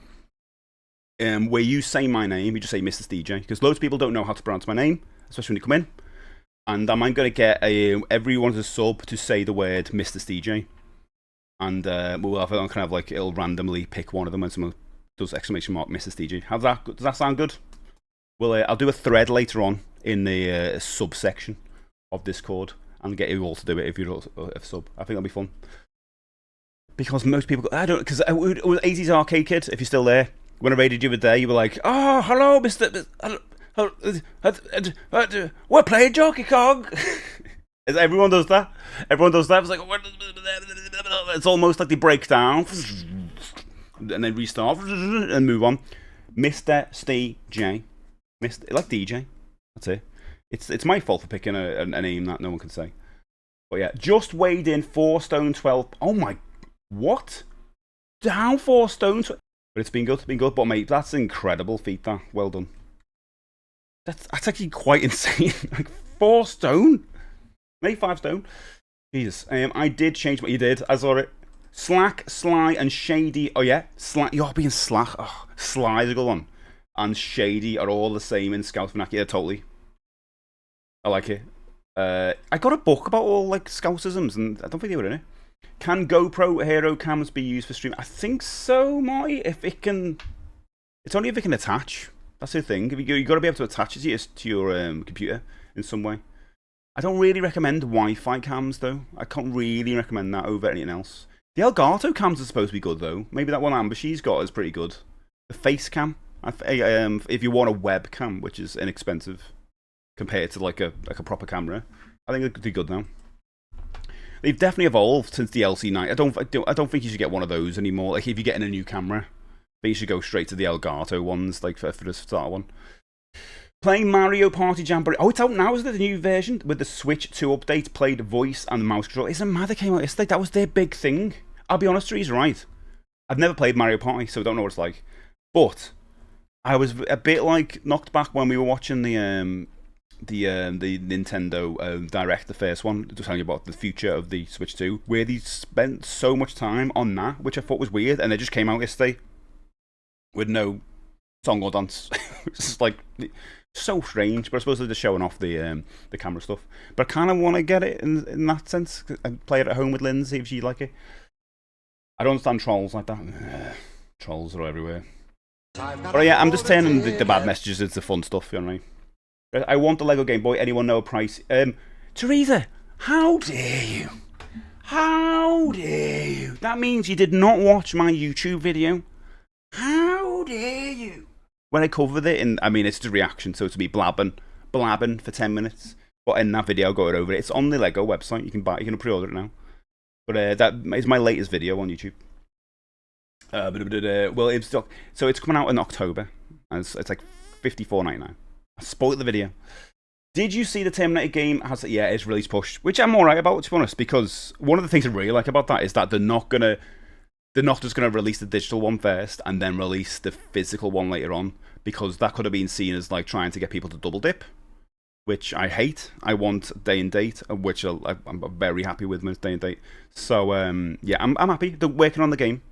Where you say my name, you just say MrSteJ. Because loads of people don't know how to pronounce my name, especially when you come in. And I'm going to get everyone as a sub to say the word MrSteJ. And we'll have kind of like, it'll randomly pick one of them when someone does exclamation mark MrSteJ. Does that sound good? Well, I'll do a thread later on in the subsection of Discord and get you all to do it if you're a sub. I think that'll be fun. Because most people, I don't, because it was 80s Arcade Kid, if you're still there. When I raided you the day, you were like, oh, hello, we're playing Donkey Kong. Everyone does that. Everyone does that. It's like, it's almost like they break down and then restart and move on. MrSteJ. Like DJ. That's it. It's my fault for picking a name that no one can say. But yeah, just weighed in 4 stone 12. Oh my, what? Down 4 stone 12. But it's been good, But mate, that's an incredible feat, that. Well done. That's actually quite insane. Like 4 stone? Maybe 5 stone. Jesus. I did change what you did. I saw it. Slack, Sly, and Shady. Oh yeah, Slack. You're being Slack. Oh, Sly's a good one. And Shady are all the same in Scout Fanatic. Yeah, totally. I like it. I got a book about all like Scousisms, and I don't think they were in it. Can GoPro Hero cams be used for streaming? I think so, Marty. If it can, it's only if it can attach. That's the thing. You got to be able to attach it to your computer in some way. I don't really recommend Wi-Fi cams though. I can't really recommend that over anything else. The Elgato cams are supposed to be good though. Maybe that one Amber she's got is pretty good. The face cam, if you want a webcam, which is inexpensive compared to like a proper camera, I think they're good now. They've definitely evolved since the LC9. I don't think you should get one of those anymore. Like if you're getting a new camera, but you should go straight to the Elgato ones, like for the start one. Playing Mario Party Jamboree. Oh, it's out now, is it? The new version with the Switch 2 update, played voice and the mouse control. Isn't mad it came out yesterday? That was their big thing. I'll be honest, he's right. I've never played Mario Party, so I don't know what it's like. But I was a bit like knocked back when we were watching the Nintendo Direct, the first one, just telling you about the future of the Switch 2, where they spent so much time on that, which I thought was weird, and it just came out yesterday with no song or dance. It's just like so strange, but I suppose they're just showing off the camera stuff. But I kind of want to get it in that sense. And play it at home with Lynn, see if she'd like it. I don't understand trolls like that. Trolls are everywhere. But yeah, I'm just turning the bad messages into fun stuff, you know what I mean? I want the Lego Game Boy. Anyone know a price? Teresa, how dare you? How dare you? That means you did not watch my YouTube video. How dare you? When I covered it, and I mean, it's just a reaction, so it's me blabbing for 10 minutes. But in that video, I'll go over it. It's on the Lego website. You can pre-order it now. But that is my latest video on YouTube. Well, it's so it's coming out in October. And it's like $54.99. I spoiled the video. Did you see the Terminator game has it's release pushed, which I'm alright about, to be honest, because one of the things I really like about that is that they're not just gonna release the digital one first and then release the physical one later on, because that could have been seen as like trying to get people to double dip, which I hate. I want day and date, which I'm very happy with when it's day and date. So yeah, I'm happy. They're working on the game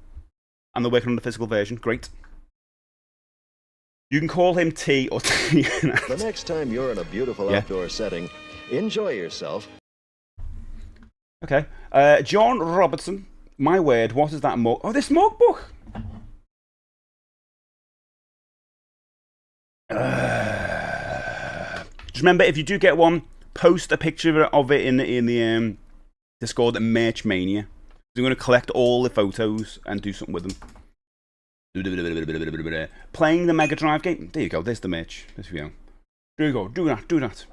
and they're working on the physical version. Great. You can call him T or T. The next time you're in a beautiful outdoor setting, enjoy yourself. Okay. John Robertson. My word, what is that mug? Oh, this mug book. Just remember, if you do get one, post a picture of it in the Discord at Merch Mania. I'm going to collect all the photos and do something with them. Playing the Mega Drive game. There you go. There's the merch. There we go. There you go. Do that.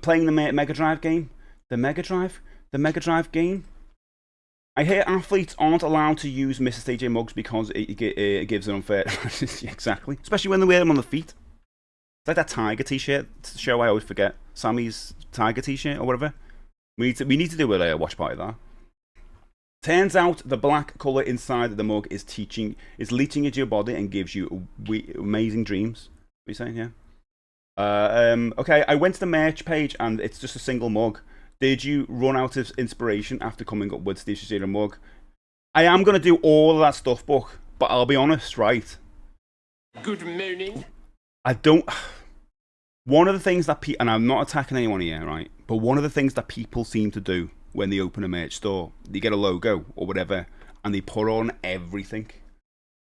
Playing the Mega Drive game. The Mega Drive game. I hear athletes aren't allowed to use MrSteJ mugs because it gives an unfair. Exactly. Especially when they wear them on the feet. It's like that Tiger t-shirt show I always forget. Sammy's Tiger t-shirt or whatever. We need to do a watch party of that. Turns out the black colour inside the mug is leaching into your body and gives you amazing dreams. What are you saying? Yeah. Okay, I went to the merch page and it's just a single mug. Did you run out of inspiration after coming up with Steve Shadow mug? I am going to do all of that stuff, Buck, but I'll be honest, right? Good morning. I don't... One of the things that and I'm not attacking anyone here, right? But one of the things that people seem to do when they open a merch store, they get a logo or whatever, and they put on everything.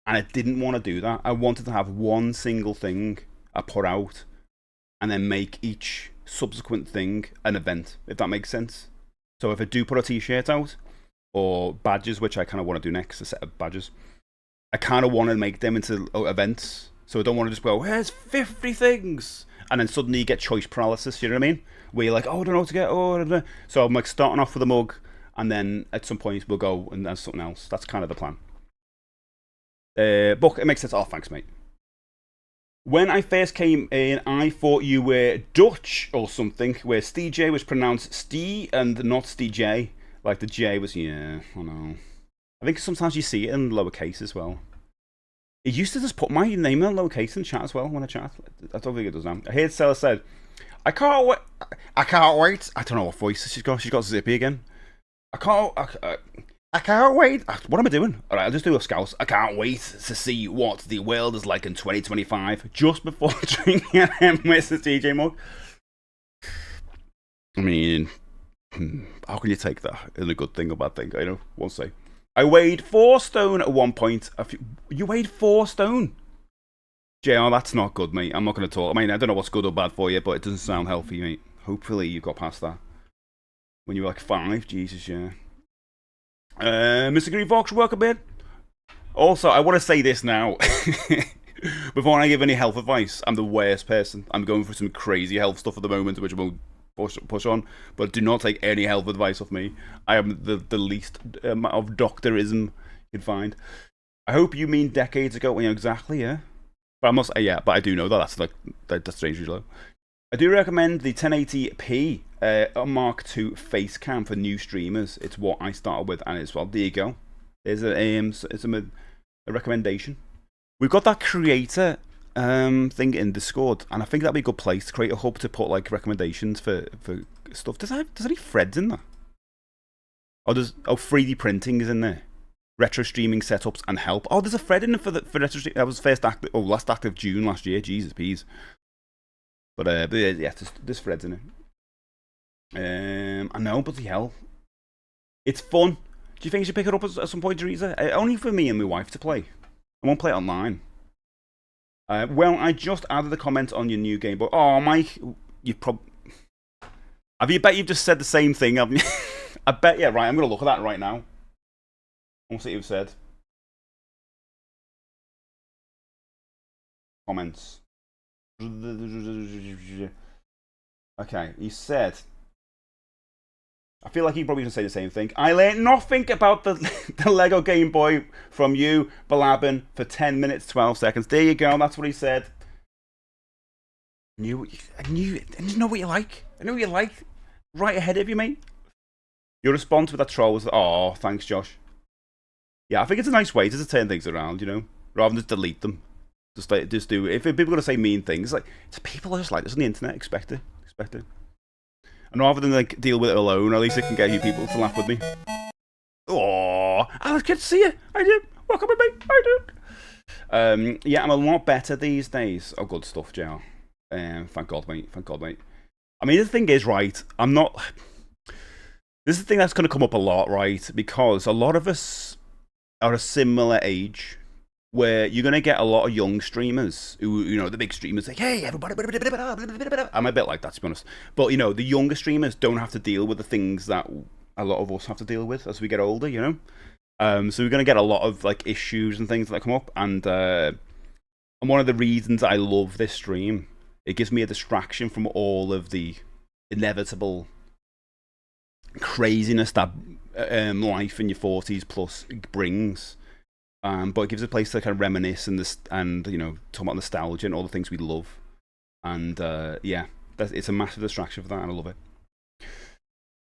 And I didn't want to do that. I wanted to have one single thing I put out, and then make each subsequent thing an event, if that makes sense. So if I do put a t-shirt out, or badges, which I kind of want to do next, a set of badges, I kind of want to make them into events. So I don't want to just go, here's 50 things, and then suddenly you get choice paralysis, you know what I mean? Where you're like, oh, I don't know what to get, oh, blah, blah. So I'm like starting off with a mug, and then at some point we'll go and there's something else. That's kind of the plan. Book, it makes sense. Oh, thanks, mate. When I first came in, I thought you were Dutch or something, where SteJ was pronounced Ste and not SteJ. Like the J was, yeah, I know. I think sometimes you see it in lowercase as well. It used to just put my name in lowercase in chat as well when I chat. I don't think it does now. I heard Stella said, I can't wait. I don't know what voice she's got. She's got Zippy again. I can't wait. What am I doing? All right, I'll just do a scouse. I can't wait to see what the world is like in 2025. Just before drinking a MrSteJ mug. I mean, how can you take that in a good thing or bad thing? I know, we'll see. I weighed 4 stone at one point. You weighed 4 stone? JR, that's not good, mate. I'm not going to talk. I mean, I don't know what's good or bad for you, but it doesn't sound healthy, mate. Hopefully you got past that. When you were like 5, Jesus, yeah. Mr. Green Fox, welcome in. Also, I want to say this now. Before I give any health advice, I'm the worst person. I'm going through some crazy health stuff at the moment, which I won't push on. But do not take any health advice off me. I am the least of doctorism you can find. I hope you mean decades ago. Yeah, exactly, yeah. But I must, yeah, but I do know that that's strangely low. I do recommend the 1080p Mark II face cam for new streamers. It's what I started with, and it's well. There you go. There's a recommendation. We've got that creator thing in Discord, and I think that'd be a good place to create a hub to put like recommendations for stuff. Does any threads in there? Oh, 3D printing is in there. Retro streaming setups and help. Oh, there's a thread in there for retro streaming. That was first active. Oh, last active June last year. Jesus, peas. But yeah, there's threads in it. I know, but the hell, it's fun. Do you think you should pick it up at some point, Teresa? Only for me and my wife to play. I won't play it online. Well, I just added a comment on your new game, but oh, Mike, you bet you've just said the same thing, haven't you? I bet, yeah, right. I'm gonna look at that right now. What's it you've said? Comments. Okay, he said. I feel like he probably doesn't say the same thing. I learned nothing about the Lego Game Boy from you, Balabin, for 10 minutes, 12 seconds. There you go, that's what he said. I just know what you like. I know what you like. Right ahead of you, mate. Your response with that troll was, oh, thanks, Josh. Yeah, I think it's a nice way to turn things around, you know, rather than just delete them. Just do. If people are going to say mean things, like, it's people are just like this on the internet. Expect it. And rather than like deal with it alone, at least it can get you people to laugh with me. Oh, I was good to see you. I did. Welcome with me. I did. Yeah, I'm a lot better these days. Oh, good stuff, JR. Thank God, mate. Thank God, mate. I mean, the thing is, right, I'm not. This is the thing that's going to come up a lot, right? Because a lot of us are a similar age, where you're going to get a lot of young streamers who, you know, the big streamers like, hey, everybody, I'm a bit like that, to be honest. But, you know, the younger streamers don't have to deal with the things that a lot of us have to deal with as we get older, you know? So we're going to get a lot of, like, issues and things that come up. And one of the reasons I love this stream, it gives me a distraction from all of the inevitable craziness that life in your 40s plus brings. But it gives a place to kind of reminisce and you know, talk about nostalgia and all the things we love. And yeah, it's a massive distraction for that, and I love it.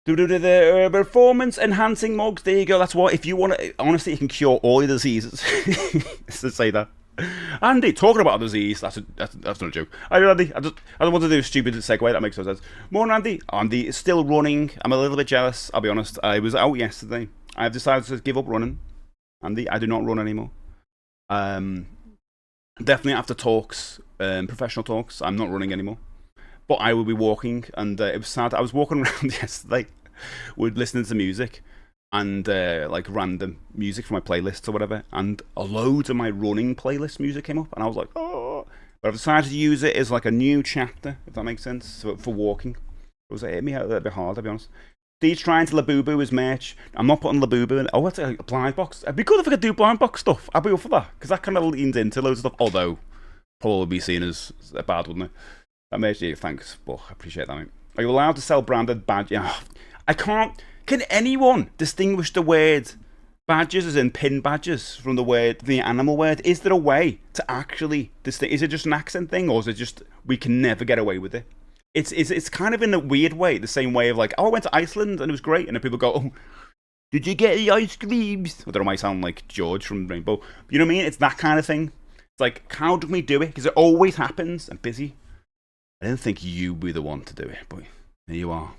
The performance enhancing mugs. There you go. That's what. If you want to, honestly, you can cure all your diseases. To say that. Andy, talking about a disease. That's not a joke. Andy, I don't want to do a stupid segue. That makes no sense. Morning, Andy. Andy is still running. I'm a little bit jealous. I'll be honest. I was out yesterday. I've decided to give up running. Andy, I do not run anymore. Definitely after talks, professional talks, I'm not running anymore. But I will be walking, and it was sad. I was walking around yesterday, with listening to music, and like random music from my playlists or whatever, and a load of my running playlist music came up, and I was like, oh. But I've decided to use it as like a new chapter, if that makes sense, for walking. It hit me a little bit hard, to be honest. Steve's trying to Labubu his merch. I'm not putting Labubu in. Oh, what's a blind box? It'd be good if I could do blind box stuff. I'd be up for that, because that kind of leans into loads of stuff. Although, probably be seen as bad, wouldn't it? That merch, yeah, thanks. But I appreciate that, mate. Are you allowed to sell branded badges? Yeah, I can't. Can anyone distinguish the word badges, as in pin badges, from the animal word? Is there a way to actually distinguish? Is it just an accent thing, or is it just we can never get away with it? It's kind of in a weird way, the same way of like, oh, I went to Iceland and it was great, and then people go, oh, did you get the ice creams? I don't know, I might sound like George from Rainbow. You know what I mean? It's that kind of thing. It's like, how do we do it? Because it always happens. I'm busy. I didn't think you'd be the one to do it, but here you are.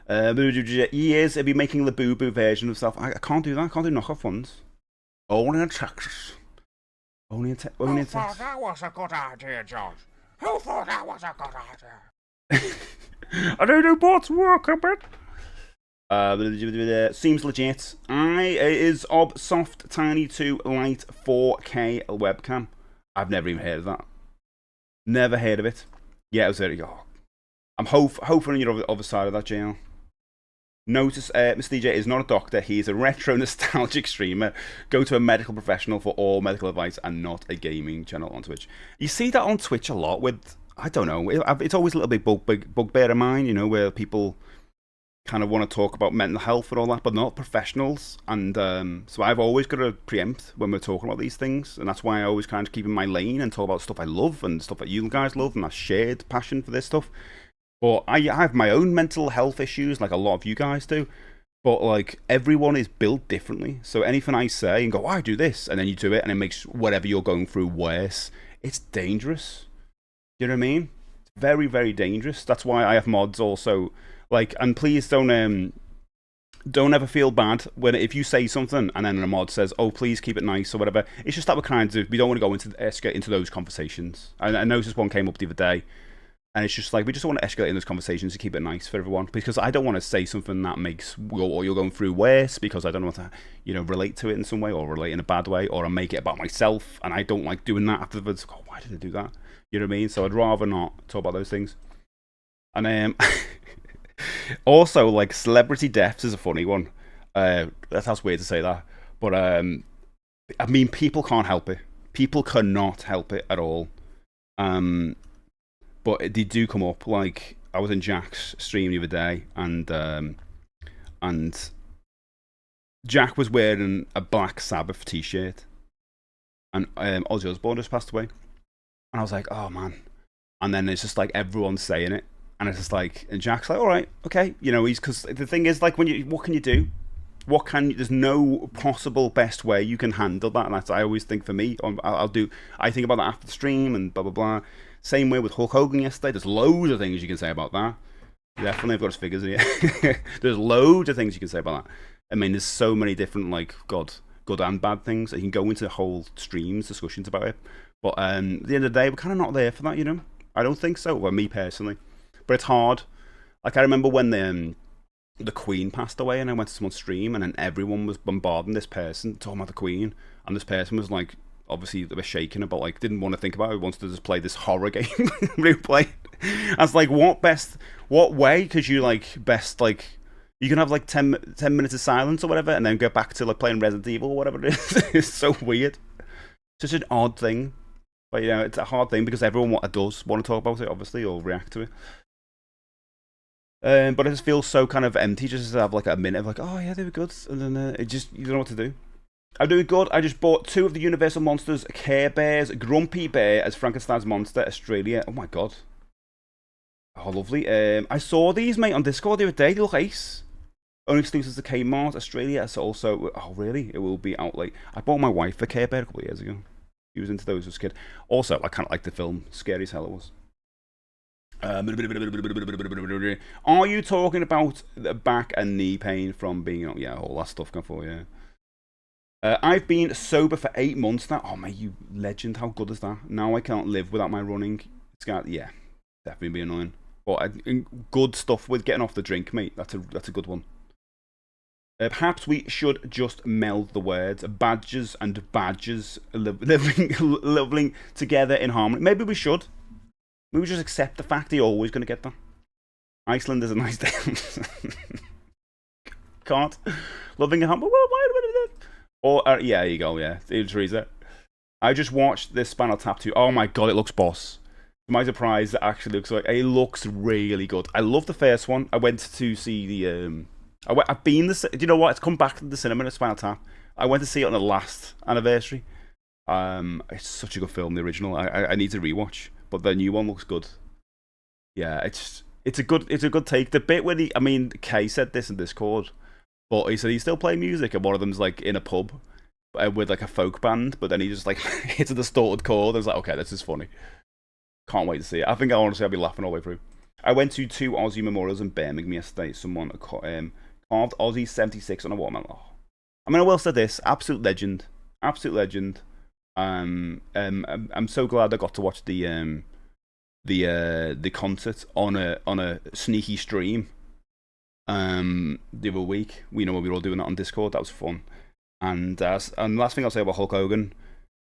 Years of be making the boo-boo version of stuff. I can't do that. I can't do knockoff ones. Only in Texas. Only in Texas. Who thought that was a good idea, George? Who thought that was a good idea? I don't know bots work, I bet. Seems legit. It is Obsoft Tiny 2 Lite 4K webcam. I've never even heard of that. Never heard of it. Yeah, it was there. Oh, I'm hoping you're on the other side of that, JL. Notice MrSteJ is not a doctor. He is a retro nostalgic streamer. Go to a medical professional for all medical advice and not a gaming channel on Twitch. You see that on Twitch a lot with, I don't know, it's always a little bit bugbear of mine, you know, where people kind of want to talk about mental health and all that, but not professionals. And so I've always got to preempt when we're talking about these things, and that's why I always kind of keep in my lane and talk about stuff I love and stuff that you guys love and that shared passion for this stuff. But I have my own mental health issues, like a lot of you guys do. But like everyone is built differently, so anything I say and go, oh, I do this, and then you do it, and it makes whatever you're going through worse. It's dangerous. You know what I mean? It's very, very dangerous. That's why I have mods also. Like, and please don't ever feel bad when if you say something and then a mod says, "Oh, please keep it nice" or whatever. It's just that we don't want to go into those conversations. I noticed one came up the other day. And it's just like, we just want to escalate in those conversations to keep it nice for everyone. Because I don't want to say something that makes what you're going through worse, because I don't want to, you know, relate to it in some way, or relate in a bad way, or make it about myself. And I don't like doing that afterwards. Oh, why did I do that? You know what I mean? So I'd rather not talk about those things. And also, like, celebrity deaths is a funny one. That sounds weird to say that. But, I mean, people can't help it. People cannot help it at all. But they do come up. Like, I was in Jack's stream the other day, and Jack was wearing a Black Sabbath t-shirt, and Ozzy Osbourne just passed away, and I was like, oh man. And then it's just like everyone's saying it, and it's just like, and Jack's like, all right, okay, you know, because the thing is, like, what can you do? There's no possible best way you can handle that, and that's, I always think for me, I think about that after the stream and blah blah blah. Same way with Hulk Hogan yesterday. There's loads of things you can say about that. Definitely, I've got his figures here. There's loads of things you can say about that. I mean, there's so many different, like, good and bad things. You can go into whole streams, discussions about it. But at the end of the day, we're kind of not there for that, you know? I don't think so, well, me personally. But it's hard. Like, I remember when the Queen passed away, and I went to someone's stream, and then everyone was bombarding this person, talking about the Queen, and this person was like, obviously they were shaking about, like, didn't want to think about it, wanted to just play this horror game. Replay. I was like, what way could you, like, best, like, you can have like 10 minutes of silence or whatever, and then go back to like playing Resident Evil or whatever it is. It's so weird. Such an odd thing. But, you know, it's a hard thing because everyone does want to talk about it, obviously, or react to it. But it just feels so kind of empty just to have like a minute of like, oh yeah, they were good, and then it just, you don't know what to do. I'm doing good. I just bought 2 of the Universal Monsters Care Bears. Grumpy Bear as Frankenstein's Monster, Australia. Oh my god. Oh, lovely. I saw these, mate, on Discord the other day. They look ace. Only exclusive to Kmart, Australia. So also, oh really? It will be out late. I bought my wife a Care Bear a couple of years ago. She was into those as a kid. Also, I kind of like the film. Scary as hell it was. Are you talking about the back and knee pain from being, yeah, all that stuff going for, yeah. I've been sober for 8 months now. Oh, mate, you legend. How good is that? Now I can't live without my running. It's got, yeah, definitely be annoying. But good stuff with getting off the drink, mate. That's a good one. Perhaps we should just meld the words. Badgers and badges living together in harmony. Maybe we should. Maybe we just accept the fact you're always going to get that. Iceland is a nice day. Can't. Loving a harmony. Or, yeah, there you go, yeah. Teresa. I just watched this Spinal Tap 2. Oh my god, it looks boss. To my surprise, it actually looks like, it looks really good. I love the first one. I went to see the, do you know what? It's come back to the cinema, the Spinal Tap. I went to see it on the last anniversary. It's such a good film, the original. I need to rewatch, but the new one looks good. Yeah, it's a good take. The bit when Kay said this in Discord, but he said he's still playing music, and one of them's like in a pub with like a folk band, but then he just like hits a distorted chord. I was like, okay, this is funny. Can't wait to see it. I think honestly I'll be laughing all the way through. I went to 2 Aussie memorials in Birmingham yesterday. Someone carved Aussie 76 on a watermelon. Oh. I mean, I will say this: absolute legend, absolute legend. I'm so glad I got to watch the the concert on a sneaky stream the other week. We know we were all doing that on Discord. That was fun. And the last thing I'll say about Hulk Hogan,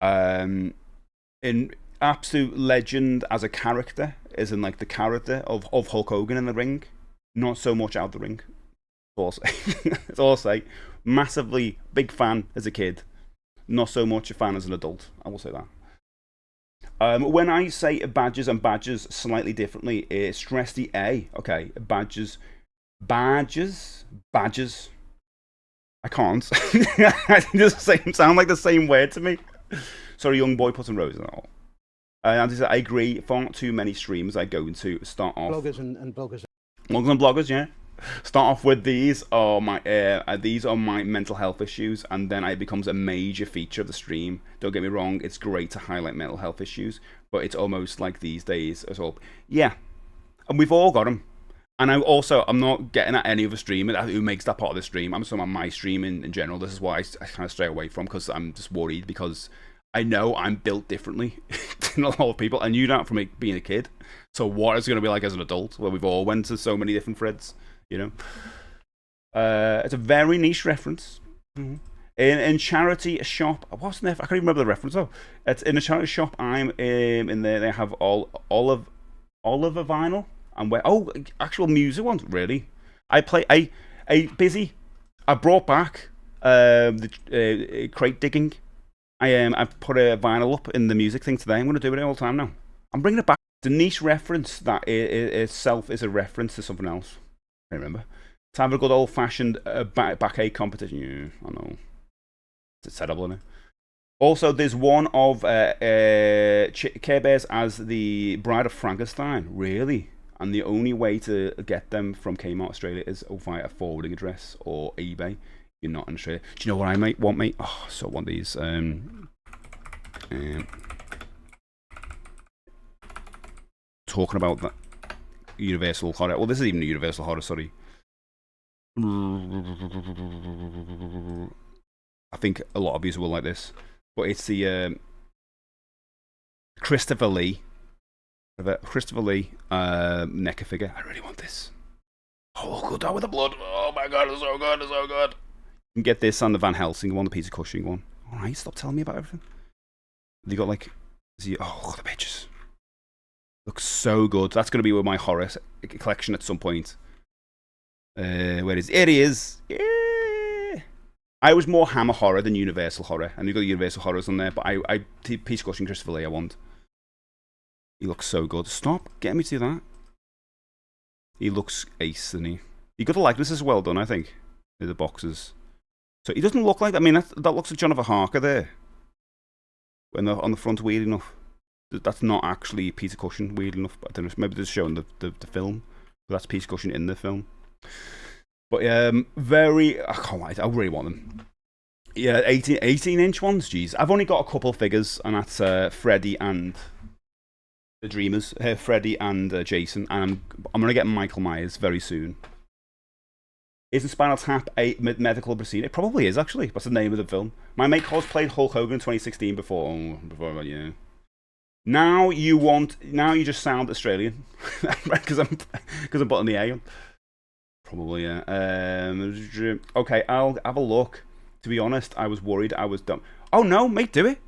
in absolute legend as a character, is in like the character of Hulk Hogan in the ring, not so much out the ring. That's all I'll say. Massively big fan as a kid, not so much a fan as an adult. I will say that. When I say badges and badges slightly differently, stress the A. Okay, badges. I can't. It just sound like the same word to me. Sorry, young boy putting roses on all. And I agree. Far too many streams I go into start off. Bloggers and bloggers. Bloggers and bloggers, yeah. Start off with these are my mental health issues, and then it becomes a major feature of the stream. Don't get me wrong, it's great to highlight mental health issues, but it's almost like these days as well. Yeah, and we've all got them. And I'm not getting at any other streamer who makes that part of the stream. I'm just talking about my stream in general. This is why I kind of stray away from, because I'm just worried, because I know I'm built differently than a lot of people. I knew that from being a kid. So what is it going to be like as an adult, where we've all went to so many different threads, you know? It's a very niche reference. Mm-hmm. In charity shop, what's in there? I can't even remember the reference though. It's in a charity shop. I'm in there. They have all olive vinyl. And actual music ones, really. I brought back the crate digging. I put a vinyl up in the music thing today. I'm going to do it all the time now. I'm bringing it back. The niche reference that itself is a reference to something else. I remember. To have a good old fashioned backache competition. Yeah, I know. It's terrible, isn't it? Also, there's one of Care Bears as the Bride of Frankenstein. Really? And the only way to get them from Kmart Australia is via a forwarding address or eBay. You're not in Australia. Do you know what I want, mate? Oh, so I want these. Talking about that Universal Horror. Well, this is even a Universal Horror, sorry. I think a lot of you will like this. But it's the Christopher Lee NECA figure. I really want this. Oh, go down with the blood. Oh my god, it's so good, it's so good. You can get this on the Van Helsing one, the Peter Cushing one. Alright, stop telling me about everything. They got like, oh, look at the pictures. Looks so good. That's going to be with my horror collection at some point. Where is it? It is. Yeah. I was more Hammer horror than Universal horror, and you've got the Universal horrors on there. But I Peter Cushing, Christopher Lee, I want. He looks so good. Stop getting me to that. He looks ace, doesn't he? You got the likeness as well done, I think. The boxes. So he doesn't look like. I mean, that looks like Jonathan Harker there. When they're on the front, weird enough. That's not actually Peter Cushing, weird enough. But I don't know. Maybe they're showing the film. But that's Peter Cushing in the film. But I can't wait. I really want them. Yeah, 18-inch ones. Jeez, I've only got a couple figures, and that's Freddy and the Dreamers. Freddy and Jason, and I'm gonna get Michael Myers very soon. Isn't Spinal Tap a medical procedure? It probably is, actually. That's the name of the film. My mate cosplayed Hulk Hogan in 2016 before yeah. Now you just sound Australian, because I'm putting the A on. Probably, yeah. Okay, I'll have a look. To be honest, I was worried I was dumb. Oh no, mate, do it.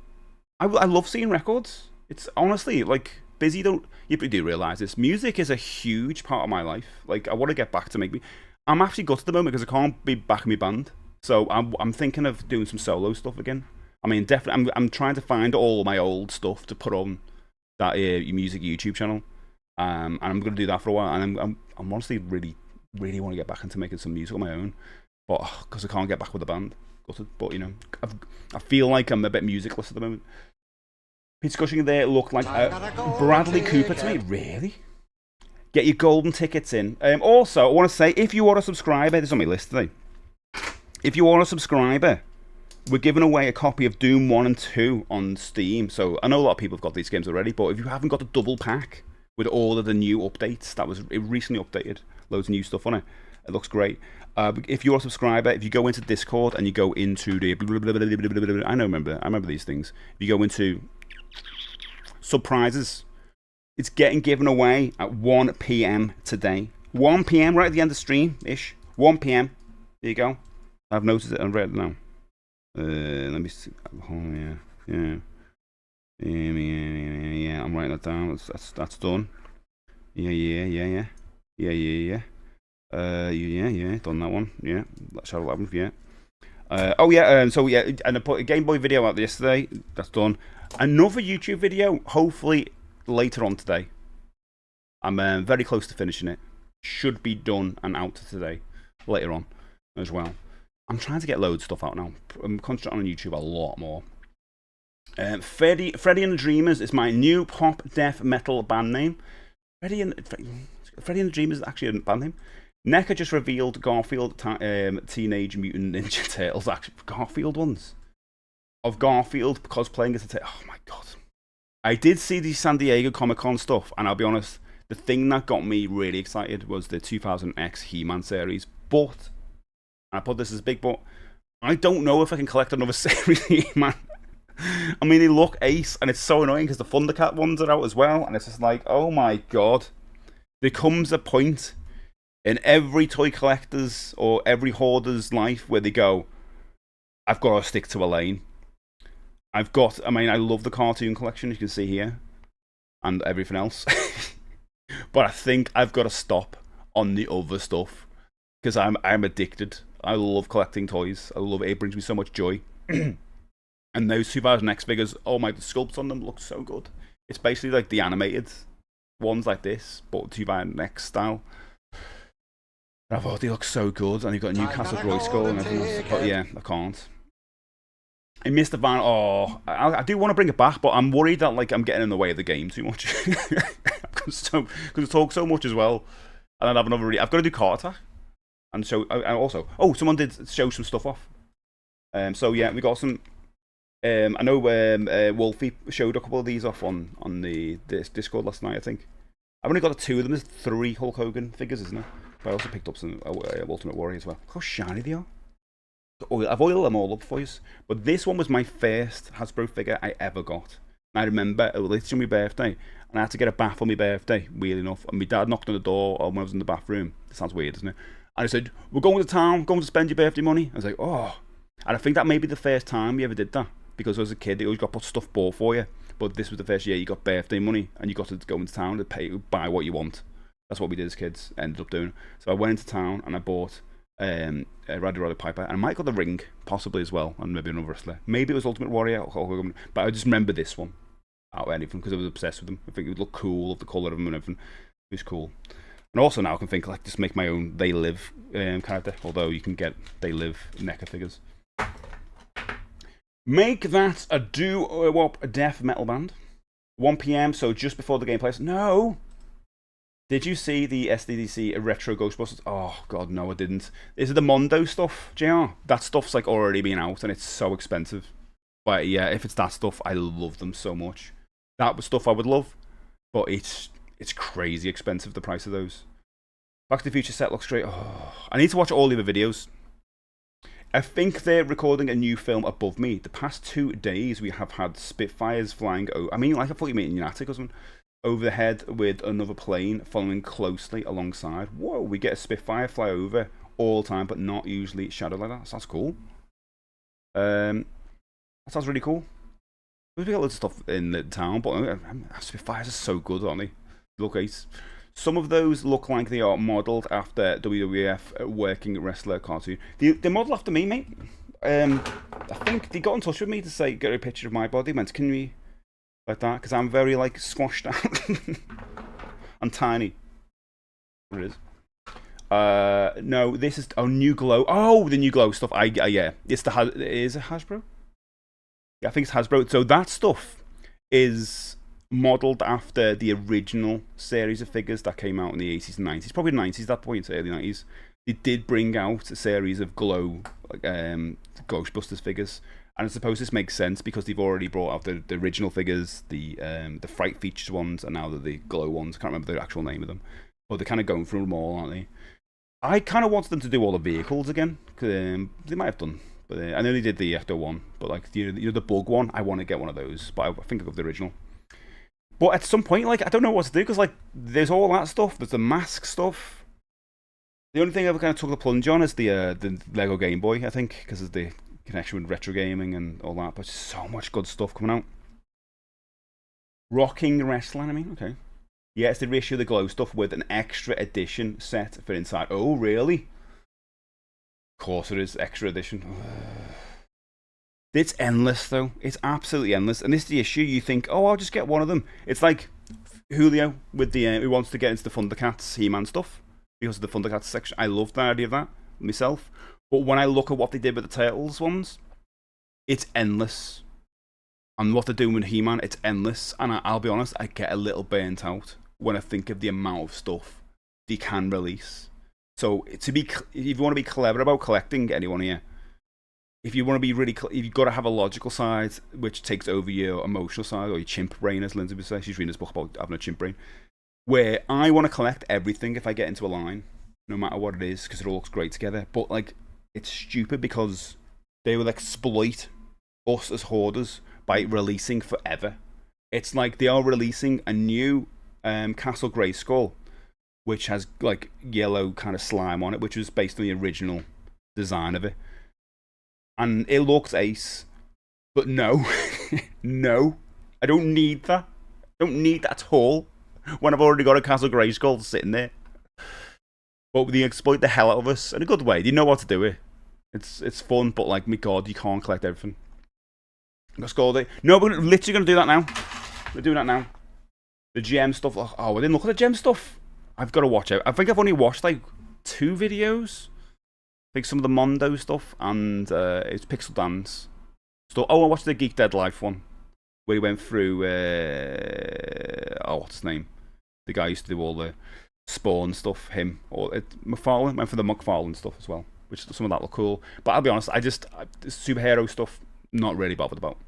I love seeing records. It's honestly like busy. You do realise this? Music is a huge part of my life. Like I want to get back to I'm actually gutted at the moment because I can't be back in my band. So I'm thinking of doing some solo stuff again. I mean, definitely, I'm trying to find all my old stuff to put on that music YouTube channel. And I'm going to do that for a while. And I'm honestly really want to get back into making some music on my own, but because I can't get back with the band. But you know, I feel like I'm a bit musicless at the moment. Peter Cushing there looked like Bradley Cooper to me. Really? Get your golden tickets in. Also, I want to say, if you are a subscriber, this is on my list today. If you are a subscriber, we're giving away a copy of Doom 1 and 2 on Steam. So I know a lot of people have got these games already, but if you haven't got the double pack with all of the new updates, it recently updated, loads of new stuff on it. It looks great. If you're a subscriber, if you go into Discord and you go into the I remember these things. If you go into surprises, It's getting given away at 1 p.m. today. 1 p.m. right at the end of the stream-ish. 1 p.m. There you go. I've noticed it and read it now. Let me see. Oh, yeah. Yeah, I'm writing that down. That's done. Yeah. Done that one. Yeah. Shadow Labyrinth, yeah. So yeah, and I put a Game Boy video out yesterday. That's done. Another YouTube video, hopefully later on today. I'm very close to finishing it. Should be done and out today, later on as well. I'm trying to get loads of stuff out now. I'm concentrating on YouTube a lot more. Freddy and the Dreamers is my new pop death metal band name. Freddy and the Dreamers is actually a band name. NECA just revealed Garfield Teenage Mutant Ninja Turtles. Actually, Garfield ones. Of Garfield cosplaying as a turtle. Oh my god. I did see the San Diego Comic-Con stuff, and I'll be honest, the thing that got me really excited was the 2000X He-Man series. But, and I put this as a big but, I don't know if I can collect another series of He-Man. I mean, they look ace, and it's so annoying because the Thundercat ones are out as well, and it's just like, oh my god. There comes a point in every toy collector's or every hoarder's life where they go, I've got to stick to a lane. I love the cartoon collection, you can see here, and everything else. But I think I've got to stop on the other stuff because I'm addicted. I love collecting toys. I love it. It brings me so much joy. And those 2000X figures, oh my, the sculpts on them look so good. It's basically like the animated ones like this, but 2000X style. I thought they look so good, and you've got a Newcastle Roy skull and everything else. But yeah, I can't. I missed the van. Oh, I do want to bring it back, but I'm worried that like I'm getting in the way of the game too much because it talks so much as well. And then have another. I've got to do Card Attack, and so I also. Oh, someone did show some stuff off. So yeah, we got some. I know Wolfie showed a couple of these off on the Discord last night. I think I've only got 2 of them. There's 3 Hulk Hogan figures, isn't there? But I also picked up some Ultimate Warrior as well. Look how shiny they are. I've oiled them all up for you. But this one was my first Hasbro figure I ever got. And I remember it was literally my birthday, and I had to get a bath on my birthday, weirdly enough. And my dad knocked on the door when I was in the bathroom. It sounds weird, doesn't it? And I said, we're going to town, going to spend your birthday money. I was like, oh. And I think that may be the first time we ever did that. Because as a kid, they always got stuff bought for you. But this was the first year you got birthday money, and you got to go into town to buy what you want. That's what we did as kids, ended up doing. So I went into town and I bought a Roddy Piper, and I might have got the ring, possibly as well, and maybe another wrestler. Maybe it was Ultimate Warrior, but I just remember this one out of anything because I was obsessed with them. I think it would look cool, of the colour of them and everything. It was cool. And also now I can think like just make my own They Live character, although you can get They Live NECA figures. Make that a doo-wop death metal band. 1 p.m, so just before the game plays. No! Did you see the SDDC Retro Ghostbusters? Oh, God, no, I didn't. Is it the Mondo stuff, JR? That stuff's like already been out and it's so expensive. But yeah, if it's that stuff, I love them so much. That was stuff I would love, but it's crazy expensive, the price of those. Back to the Future set looks great. Oh, I need to watch all the other videos. I think they're recording a new film above me. The past 2 days we have had Spitfires flying over. I mean, like I thought you meant in United or something. Over the head with another plane following closely alongside. Whoa, we get a Spitfire fly over all the time, but not usually Shadow like that. Sounds cool. That sounds really cool. We've got loads of stuff in the town, but Spitfires are so good, aren't they? Look, ace. Some of those look like they are modelled after WWF working wrestler cartoon. They're modelled after me, mate. I think they got in touch with me to say, get a picture of my body. Went, can we, like that? Because I'm very, like, squashed out. I'm tiny. There it is. No, this is, New Glow. Oh, the New Glow stuff. Yeah. It's is it Hasbro? Yeah, I think it's Hasbro. So that stuff is modelled after the original series of figures that came out in the 80s and 90s, probably the 90s at that point, early 90s. They did bring out a series of Glow Ghostbusters figures, and I suppose this makes sense because they've already brought out the original figures, the Fright Features ones, and now the Glow ones. I can't remember the actual name of them, but they're kind of going through them all, aren't they? I kind of wanted them to do all the vehicles again. They might have done, but I know they did the Ecto one, but like the bug one, I want to get one of those, but I think I got the original. But at some point, like, I don't know what to do, because, like, there's all that stuff. There's the mask stuff. The only thing I ever kind of took the plunge on is the Lego Game Boy, I think, because of the connection with retro gaming and all that. But so much good stuff coming out. Rocking Wrestling, I mean, okay. Yes, they reissue the glow stuff with an extra edition set for inside. Oh, really? Of course it is, extra edition. It's endless, though. It's absolutely endless. And this is the issue. You think, oh, I'll just get one of them. It's like Julio with the who wants to get into the Thundercats He-Man stuff because of the Thundercats section. I love the idea of that myself. But when I look at what they did with the Turtles ones, it's endless. And what they're doing with He-Man, it's endless. And I'll be honest, I get a little burnt out when I think of the amount of stuff they can release. So if you want to be clever about collecting, anyone here, if you want to be really, you've got to have a logical side which takes over your emotional side, or your chimp brain, as Lindsay would say. She's reading this book about having a chimp brain. Where I want to collect everything if I get into a line, no matter what it is, because it all looks great together. But like, it's stupid because they will exploit us as hoarders by releasing forever. It's like they are releasing a new Castle Grayskull, which has like yellow kind of slime on it, which was based on the original design of it. And it looks ace, but no, no, I don't need that. I don't need that at all when I've already got a Castle Grayskull sitting there. But they exploit the hell out of us in a good way. They know what to do it. It's fun, but like, my God, you can't collect everything. Got scold it. No, we're literally going to do that now. We're doing that now. The gem stuff. Oh, I didn't look at the gem stuff. I've got to watch it. I think I've only watched like 2 videos. I think some of the Mondo stuff and it's Pixel Dance. So, I watched the Geek Dead Life one where he went through. What's his name? The guy who used to do all the Spawn stuff. Him or McFarlane went for the McFarlane stuff as well, which some of that look cool. But I'll be honest, superhero stuff, not really bothered about.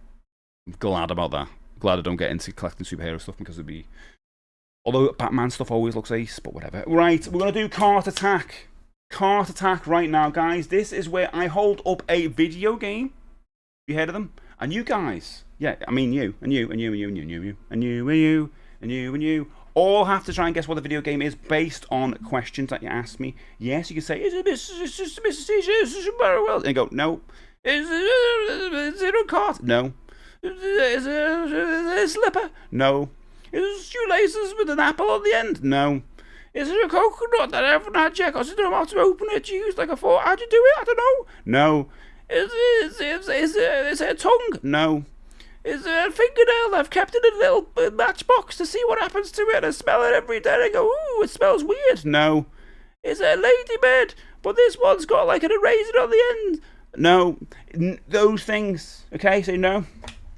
I'm glad about that. Glad I don't get into collecting superhero stuff because it'd be. Although Batman stuff always looks ace, but whatever. Right, we're gonna do Cart Attack. Cart Attack right now, guys. This is where I hold up a video game. You heard of them? And you guys, yeah, I mean you, and you, and you, and you, and you, and you, and you, and you, and you, and you, all have to try and guess what the video game is based on questions that you ask me. Yes, you can say, is it MrSteJ? Is it very well? And you go, no. Is it a cart? No. Is it a slipper? No. Is it shoelaces with an apple on the end? No. Is it a coconut that I haven't had yet? Because I don't know how to open it. You use like a fork. How'd you do it? I don't know. No. Is it a tongue? No. Is it a fingernail I've kept in a little matchbox to see what happens to it? I smell it every day and I go, ooh, it smells weird. No. Is it a ladybird? But this one's got like an eraser on the end. No. Those things. Okay, so no.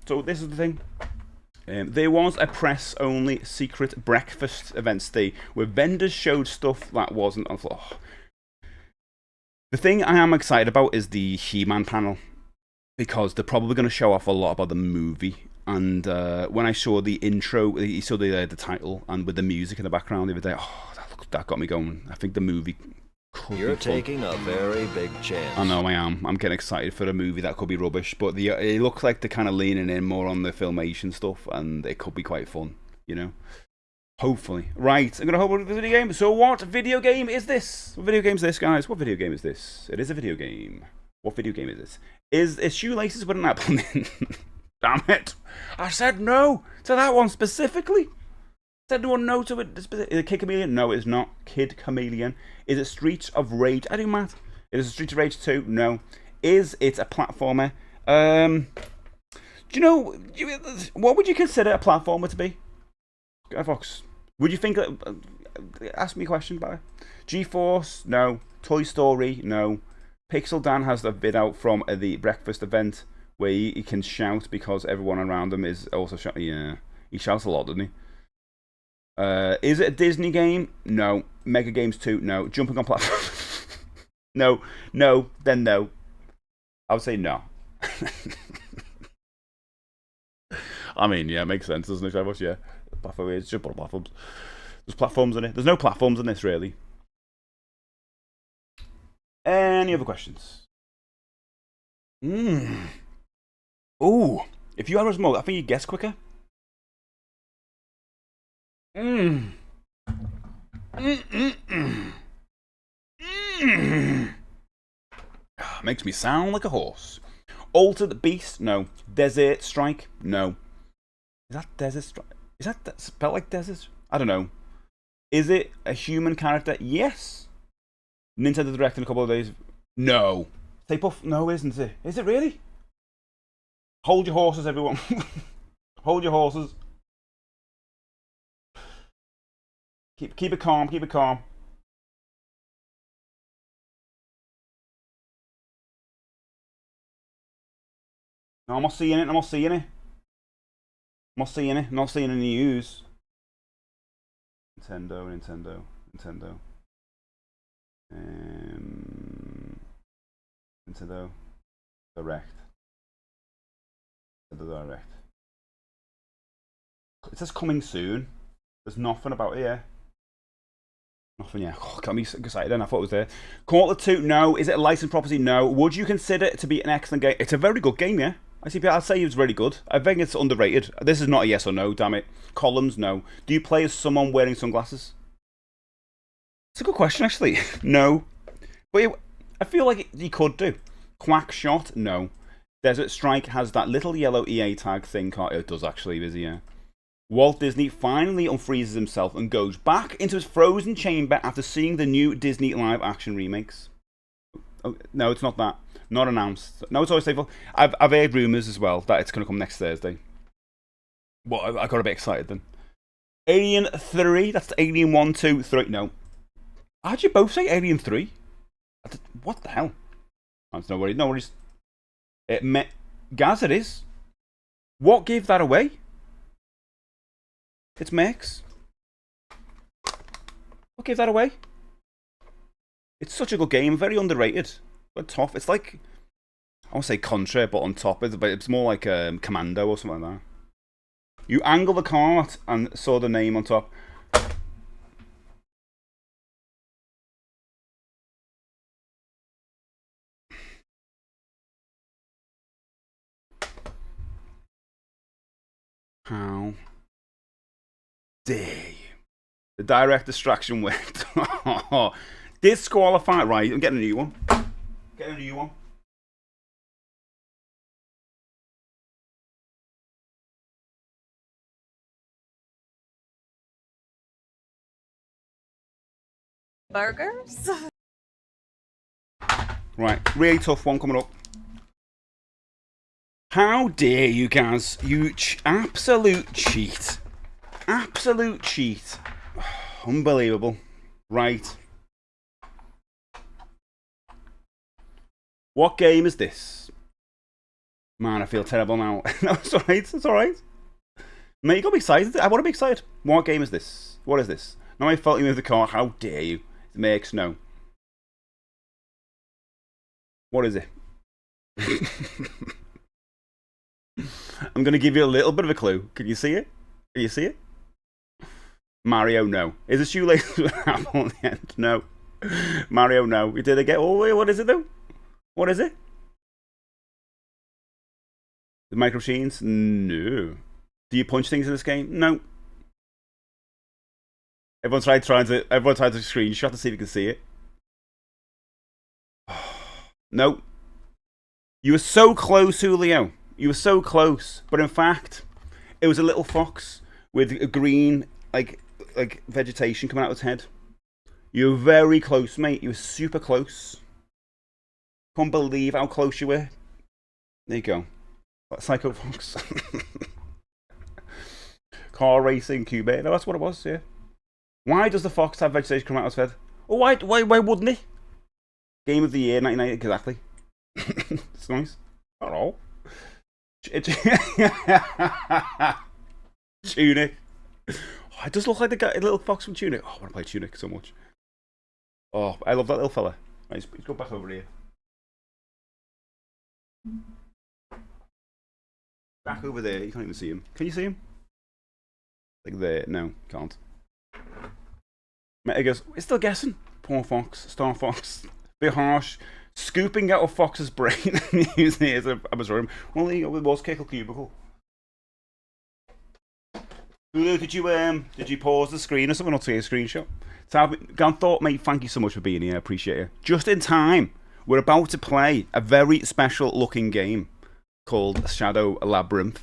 So this is the thing. There was a press-only secret breakfast event today where vendors showed stuff that wasn't on the floor. The thing I am excited about is the He-Man panel, because they're probably going to show off a lot about the movie. And when I saw the intro, you saw the title, and with the music in the background the other day, that got me going. I think the movie could You're be fun. taking a very big chance. I know I am. I'm getting excited for a movie that could be rubbish, but it looks like they're kind of leaning in more on the filmation stuff, and it could be quite fun, you know? Hopefully. Right, I'm going to hold on to the video game. So what video game is this? What video game is this, guys? What video game is this? It is a video game. What video game is this? Is Shoelaces with an apple in? Damn it. I said no to that one specifically. Said no one no to it. Is it Kid Chameleon? No, it's not Kid Chameleon. Is it Streets of Rage? I do math. Is it Streets of Rage 2? No. Is it a platformer? Do you know, what would you consider a platformer to be? Fox. Would you think, ask me a question about it. G-Force? No. Toy Story? No. Pixel Dan has a bit out from the breakfast event where he can shout because everyone around him is also shouting. Yeah, he shouts a lot, doesn't he? Is it a Disney game? No. Mega Games 2? No. Jumping on platforms? No. No. Then no. I would say no. I mean, yeah, it makes sense, doesn't it, Travis? Yeah. Platform is jump on platforms. There's platforms in it. There's no platforms in this, really. Any other questions? Ooh. If you had a remote, I think you'd guess quicker. Mm. Makes me sound like a horse. Alter the Beast? No. Desert Strike? No. Is that Desert Strike? Is that spelled like desert? I don't know. Is it a human character? Yes. Nintendo Direct in a couple of days? No. Stay Puft? No, isn't it? Is it really? Hold your horses, everyone. Hold your horses. Keep it calm, keep it calm. No, I'm not seeing it, I'm not seeing it. I'm not seeing it, I'm not seeing any news. Nintendo. Nintendo Direct. Nintendo Direct. It says coming soon. There's nothing about it yet. Nothing yet. Oh, got me excited then. I thought it was there. Quarter 2, no. Is it a licensed property? No. Would you consider it to be an excellent game? It's a very good game, yeah. I'd say it's really good. I think it's underrated. This is not a yes or no, damn it. Columns, no. Do you play as someone wearing sunglasses? It's a good question, actually. No. But I feel like you could do. Quack Shot? No. Desert Strike has that little yellow EA tag thing. It does actually, busy, yeah. Walt Disney finally unfreezes himself and goes back into his frozen chamber after seeing the new Disney live-action remakes. Oh, no, it's not that. Not announced. No, it's always safe. I've heard rumours as well that it's going to come next Thursday. Well, I got a bit excited then. Alien 3. That's the Alien 1, 2, 3. No. How'd you both say Alien 3? What the hell? That's no worries. No worries. Gaz, it is. What gave that away? It's Max. What gave that away? It's such a good game, very underrated. But tough. It's like, I won't say Contra, but on top of it, but it's more like Commando or something like that. You angle the cart and saw the name on top. How dare you? The direct distraction went. Disqualified. Right, I'm getting a new one. Getting a new one. Burgers? Right, really tough one coming up. How dare you guys? You absolute cheat. Absolute cheat. Unbelievable. Right. What game is this? Man, I feel terrible now. No, it's alright. It's alright. Mate, you got me excited. I want to be excited. What game is this? What is this? Now I felt you move the car. How dare you? It makes no. What is it? I'm going to give you a little bit of a clue. Can you see it? Can you see it? Mario, no. Is a shoelace with an apple on the end? No. Mario, no. You did it again. Oh, wait, what is it though? What is it? The micro machines? No. Do you punch things in this game? No. Everyone tried to screenshot to see if you can see it. No. You were so close, Julio. You were so close. But in fact, it was a little fox with a green, like vegetation coming out of its head. You were very close, mate. You were super close. Can't believe how close you were. There you go. Psycho Fox. Car racing, Cubase. No, that's what it was, yeah. Why does the fox have vegetation come out of its head? Oh, why wouldn't it? Game of the year, 99, exactly. It's nice. Not all. Tunic. Oh, it does look like the guy, little fox from Tunic. Oh, I want to play Tunic so much. Oh, I love that little fella. Right, he's go back over here. Back over there. You can't even see him. Can you see him? Like there. No, can't. Meta goes, we're still guessing. Poor fox. Star Fox. Bit harsh. Scooping out a fox's brain and using it as a absorbent. Well, there you go. It was Kickle Cubicle. Lulu, did you pause the screen or something or take a screenshot? Ganthorpe, mate, thank you so much for being here. I appreciate it. Just in time. We're about to play a very special looking game called Shadow Labyrinth,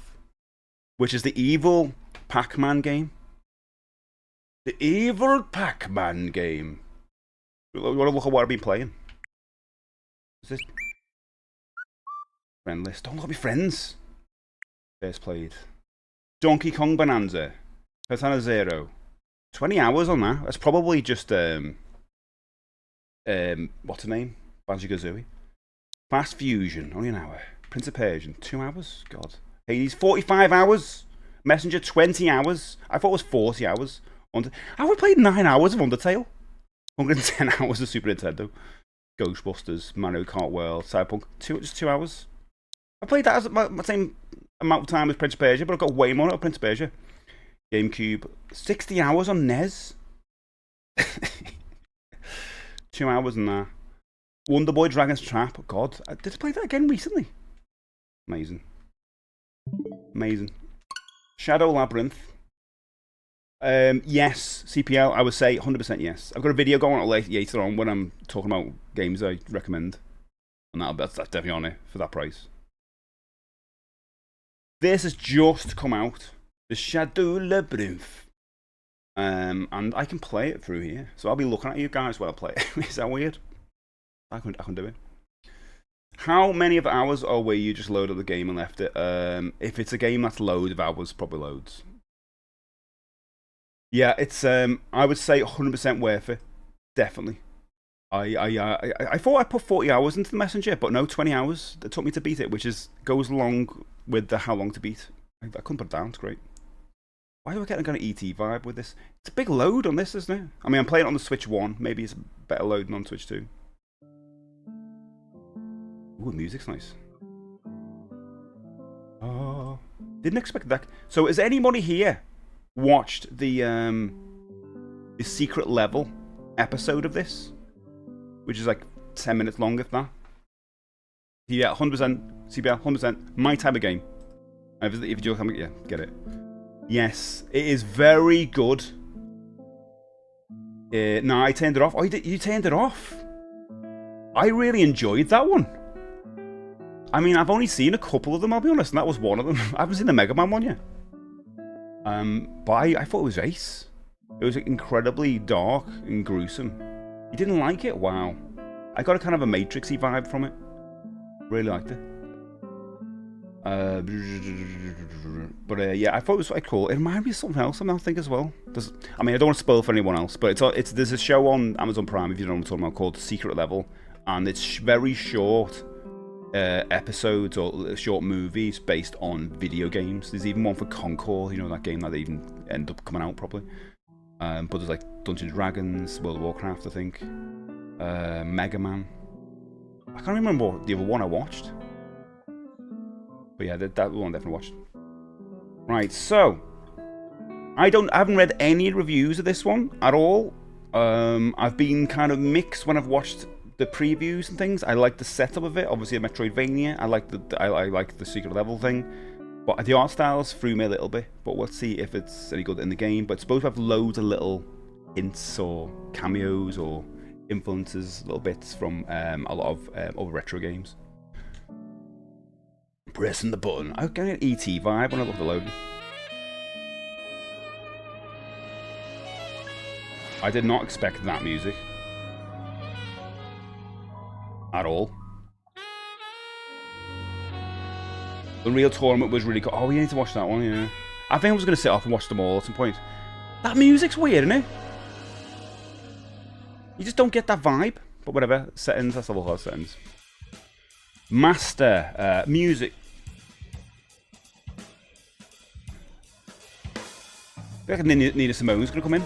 which is the evil Pac-Man game. The evil Pac-Man game. You want to look at what I've been playing? Is this friend list? Don't look at my friends. First played Donkey Kong Bonanza, Persona 0. 20 hours on that. That's probably just what's her name? Banjo-Kazooie. Fast Fusion, only an hour. Prince of Persia, 2 hours. God. Hades, 45 hours. Messenger, 20 hours. I thought it was 40 hours. Have we played 9 hours of Undertale? 110 hours of Super Nintendo. Ghostbusters, Mario Kart World, Cyberpunk, just 2 hours. I played that as my same amount of time as Prince of Persia, but I've got way more out of Prince of Persia. GameCube, 60 hours on NES. 2 hours on that. Wonder Boy Dragon's Trap. God, did I play that again recently? Amazing. Amazing. Shadow Labyrinth. Yes, CPL, I would say 100% yes. I've got a video going on later on when I'm talking about games I recommend. And that's definitely on it for that price. This has just come out. The Shadow Labyrinth. And I can play it through here. So I'll be looking at you guys while I play it. Is that weird? I can do it. How many of the hours are where you just load up the game and left it? If it's a game that's loads of hours, probably loads. Yeah, it's I would say 100% worth it. Definitely. I thought I put 40 hours into the Messenger, but no, 20 hours. It took me to beat it, which goes along with the how long to beat. I couldn't put it down. It's great. Why do I get a kind of ET vibe with this? It's a big load on this, isn't it? I mean, I'm playing it on the Switch 1. Maybe it's a better load than on Switch 2. Ooh, the music's nice. Oh, didn't expect that. So, has anybody here watched the secret level episode of this, which is like 10 minutes long, if that? Yeah, 100%. CBL, 100%. My type of game. If you do, yeah, get it. Yes, it is very good. No, I turned it off. Oh, you turned it off? I really enjoyed that one. I mean, I've only seen a couple of them, I'll be honest, and that was one of them. I haven't seen the Mega Man one yet. But I thought it was ace. It was incredibly dark and gruesome. You didn't like it? Wow. I got a kind of a Matrixy vibe from it. Really liked it. But yeah, I thought it was quite cool. It reminded me of something else I'm now thinking as well. I mean, I don't want to spoil for anyone else, but there's a show on Amazon Prime, if you don't know what I'm talking about, called Secret Level, and it's very short episodes or short movies based on video games. There's even one for Concord, you know, that game that they even end up coming out properly. But there's like Dungeons & Dragons, World of Warcraft, I think, Mega Man. I can't remember what the other one I watched. But yeah, that one I definitely watched. Right, so I haven't read any reviews of this one at all. I've been kind of mixed when I've watched the previews and things. I like the setup of it. Obviously, a Metroidvania. I like the secret level thing. But the art styles threw me a little bit. But we'll see if it's any good in the game. But it's supposed to have loads of little hints or cameos or influences, little bits from a lot of other retro games. Pressing the button. I'm getting an ET vibe when I look at the loading. I did not expect that music. At all. The Real Tournament was really cool. Oh, you need to watch that one, yeah. I think I was going to sit off and watch them all at some point. That music's weird, isn't it? You just don't get that vibe. But whatever. Settings, let's have a look at settings. Master. Music. I reckon Nina Simone's going to come in.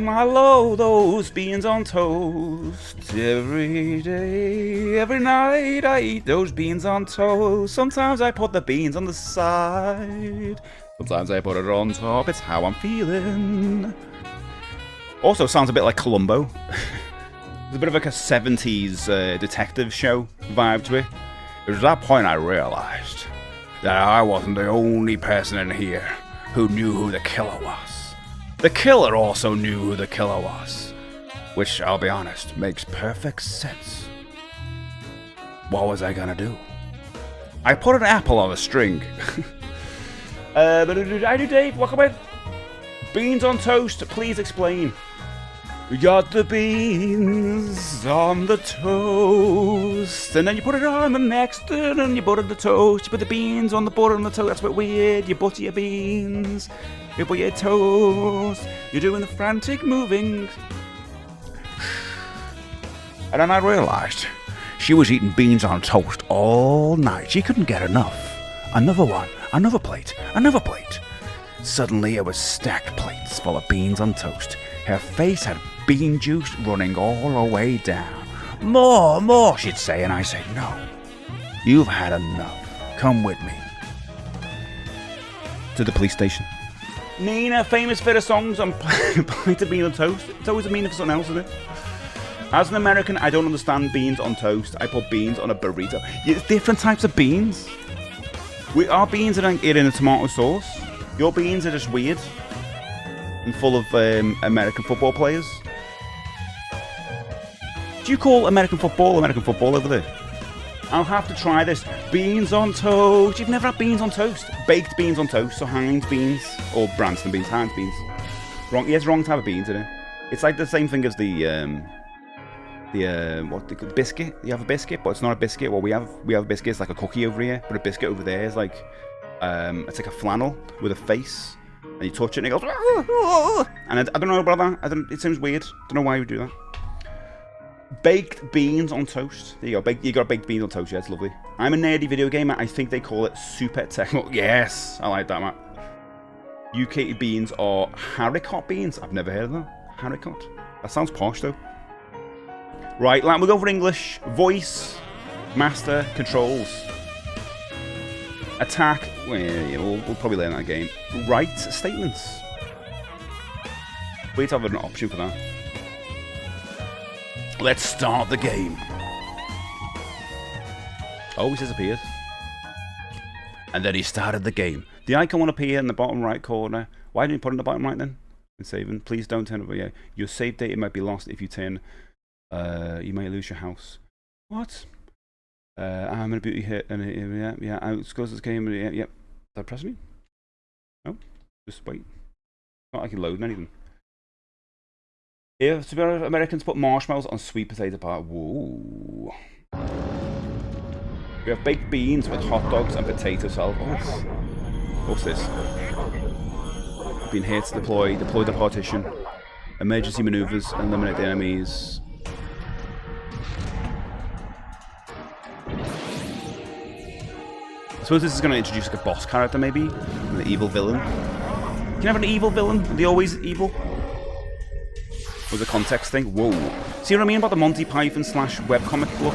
I love those beans on toast. Every day, every night I eat those beans on toast. Sometimes I put the beans on the side. Sometimes I put it on top. It's how I'm feeling. Also sounds a bit like Columbo. There's a bit of like a 70s detective show vibe to it. It was at that point I realised that I wasn't the only person in here who knew who the killer was. The killer also knew who the killer was, which, I'll be honest, makes perfect sense. What was I gonna do? I put an apple on a string. But I do, Dave. Welcome in. Beans on toast. Please explain. We got the beans on the toast, and then you put it on the next, and then you butter the toast. You put the beans on the butter on the toast. That's a bit weird. You butter your beans. You put your toast. You're doing the frantic moving. And then I realised she was eating beans on toast all night. She couldn't get enough. Another one. Another plate. Another plate. Suddenly it was stacked plates full of beans on toast. Her face had bean juice running all the way down. More, more, she'd say, and I said, no. You've had enough. Come with me. To the police station. Nina, famous for her songs on plate of beans on toast. It's always a meaning for something else, isn't it? As an American, I don't understand beans on toast. I put beans on a burrito. It's different types of beans. Our beans are in a tomato sauce. Your beans are just weird and full of American football players. Do you call American football over there? I'll have to try this. Beans on toast. You've never had beans on toast? Baked beans on toast, so Heinz beans or Branston beans. Heinz beans. Wrong. Yes, wrong type of beans, isn't it? It's like the same thing as the what they call biscuit. You have a biscuit, but it's not a biscuit. Well, we have a biscuit. It's like a cookie over here, but a biscuit over there is like it's like a flannel with a face, and you touch it and it goes. And I don't know about that. It seems weird. Don't know why you would do that. Baked beans on toast. There you go. You got baked beans on toast. Yeah, it's lovely. I'm a nerdy video gamer. I think they call it super technical. Yes, I like that, Matt. UK beans are haricot beans. I've never heard of that. Haricot. That sounds posh though. Right, we'll go for English. Voice, master, controls. Attack. Well, yeah, we'll probably learn that again. Write statements. Wait, to have an option for that. Let's start the game. Oh, he's disappeared. And then he started the game. The icon will appear in the bottom right corner. Why didn't you put it in the bottom right then? And saving. Please don't turn it. Your save data might be lost if you turn. You may lose your house. What? I'm in a beauty hit, and yeah. I close this game. Yep. Did I press me? No. Just wait. Not like you're loading anything. If Americans put marshmallows on sweet potato pie. Whoa. We have baked beans with hot dogs and potato salad. What's this? Been here to deploy the partition. Emergency maneuvers, eliminate the enemies. I suppose this is going to introduce like a boss character, maybe? An evil villain. Can you have an evil villain? Are they always evil? Was a context thing? Whoa. See what I mean about the Monty Python / webcomic look?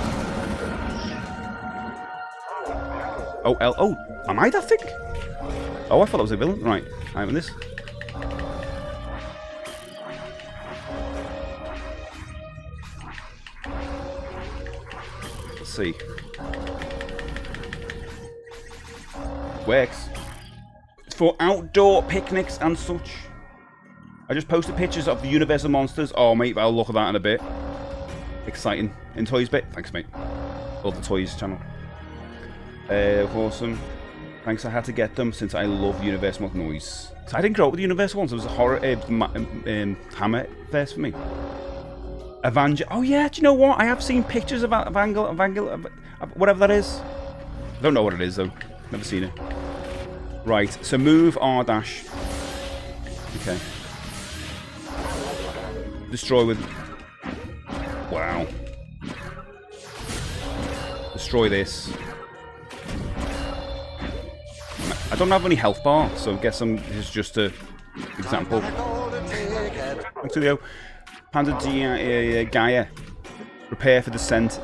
Oh, am I that thick? Oh, I thought that was a villain. Right, I'm in this. Let's see. Works. It's for outdoor picnics and such. I just posted pictures of the Universal Monsters. Oh, mate, I'll look at that in a bit. Exciting. In Toys Bit. Thanks, mate. Love the Toys channel. Awesome. Thanks, I had to get them since I love Universal Noise. So I didn't grow up with the Universal ones. It was a horror Hammer verse for me. Avenger. Oh, yeah, do you know what? I have seen pictures of Evangel, whatever that is. I don't know what it is, though. Never seen it. Right, so move R dash. Okay. Destroy with. Wow. Destroy this. I don't have any health bar, so I guess it's just an example. Thanks, Julio. Panda Gaia. Prepare for descent.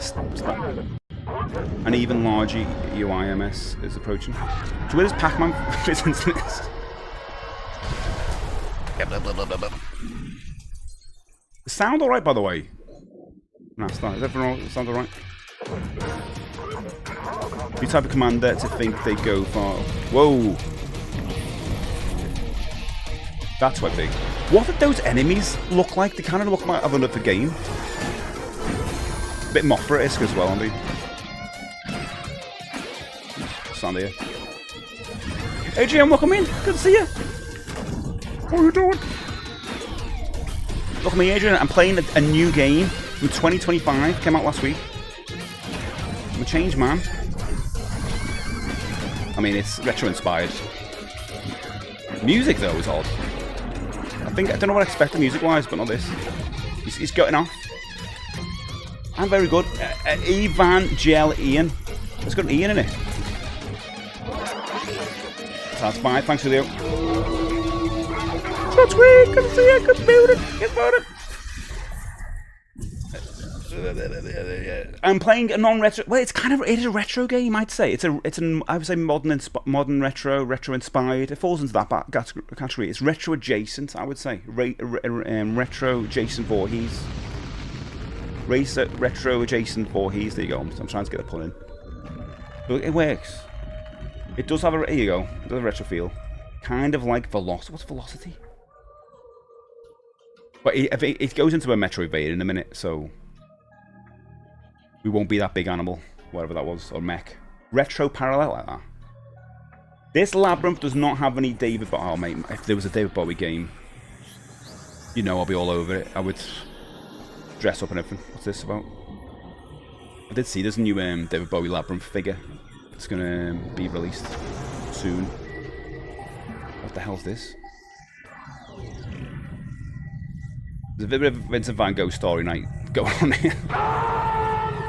An even larger UIMS is approaching. So where does Pac-Man fit into this? Sound alright, by the way? No, it's not. Is everyone sound alright? The type of commander to think they go far. Whoa. That's quite big. What did those enemies look like? They kind of look like another game. A bit Mothra-esque as well, aren't they? Stand here. Adrian, welcome in. Good to see you. What are you doing? Look at me, Adrian. I'm playing a new game from 2025. Came out last week. I'm a changed man. I mean, it's retro-inspired. Music, though, is odd. I don't know what I expected music-wise, but not this. He's getting off. I'm very good. Evangel It's got an E in it. That's fine. Thanks, Julio. That's sweet. Good to see you. Good to be with it. Get about it. I'm playing a non-retro. Well, it is a retro game, I'd say. I would say modern retro inspired. It falls into that category. It's retro adjacent, I would say. Retro adjacent Voorhees. Retro adjacent Voorhees. There you go. I'm trying to get a pun in. But it works. It does have a. Here you go. It does have a retro feel. Kind of like Velocity. What's Velocity? But it goes into a Metroidvania in a minute, so we won't be that big animal, whatever that was, or mech. Retro parallel like that. This Labyrinth does not have any David Bowie. Oh, mate, if there was a David Bowie game, you know I'll be all over it. I would dress up and everything. What's this about? I did see there's a new David Bowie Labyrinth figure. It's going to be released soon. What the hell's this? There's a bit of Vincent Van Gogh story night going on here.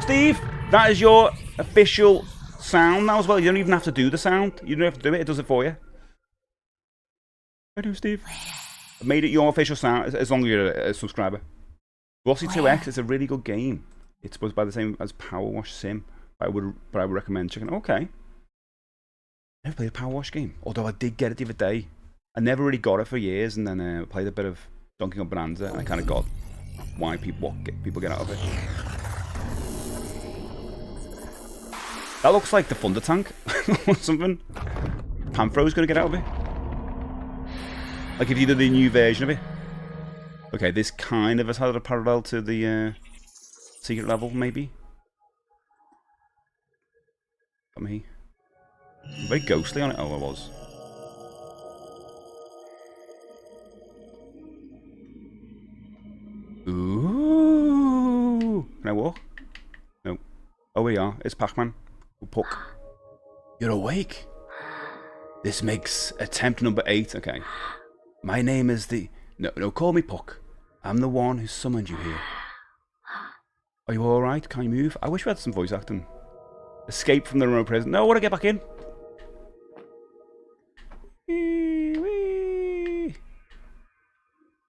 Steve, that is your official sound now as well. You don't even have to do the sound. You don't have to do it. It does it for you. I do, Steve. I've made it your official sound as long as you're a subscriber. Velocity 2X is a really good game. It's supposed by the same as Power Wash Sim. But I would recommend checking. Okay. Never played a Power Wash game. Although I did get it the other day. I never really got it for years, and then played a bit of Donkey Kong Bonanza, and I kind of got why people get out of it. That looks like the Thunder Tank or something. Panthro's gonna get out of it. Like if you did the new version of it. Okay, this kind of has had a parallel to the secret level, maybe. Got me. Very ghostly on it. Oh, I was. Ooh. Can I walk? No. Oh, we are. It's Pac-Man. Puck. You're awake. This makes attempt number 8. Okay. My name is the... No, call me Puck. I'm the one who summoned you here. Are you alright? Can you move? I wish we had some voice acting. Escape from the remote prison. No, I want to get back in.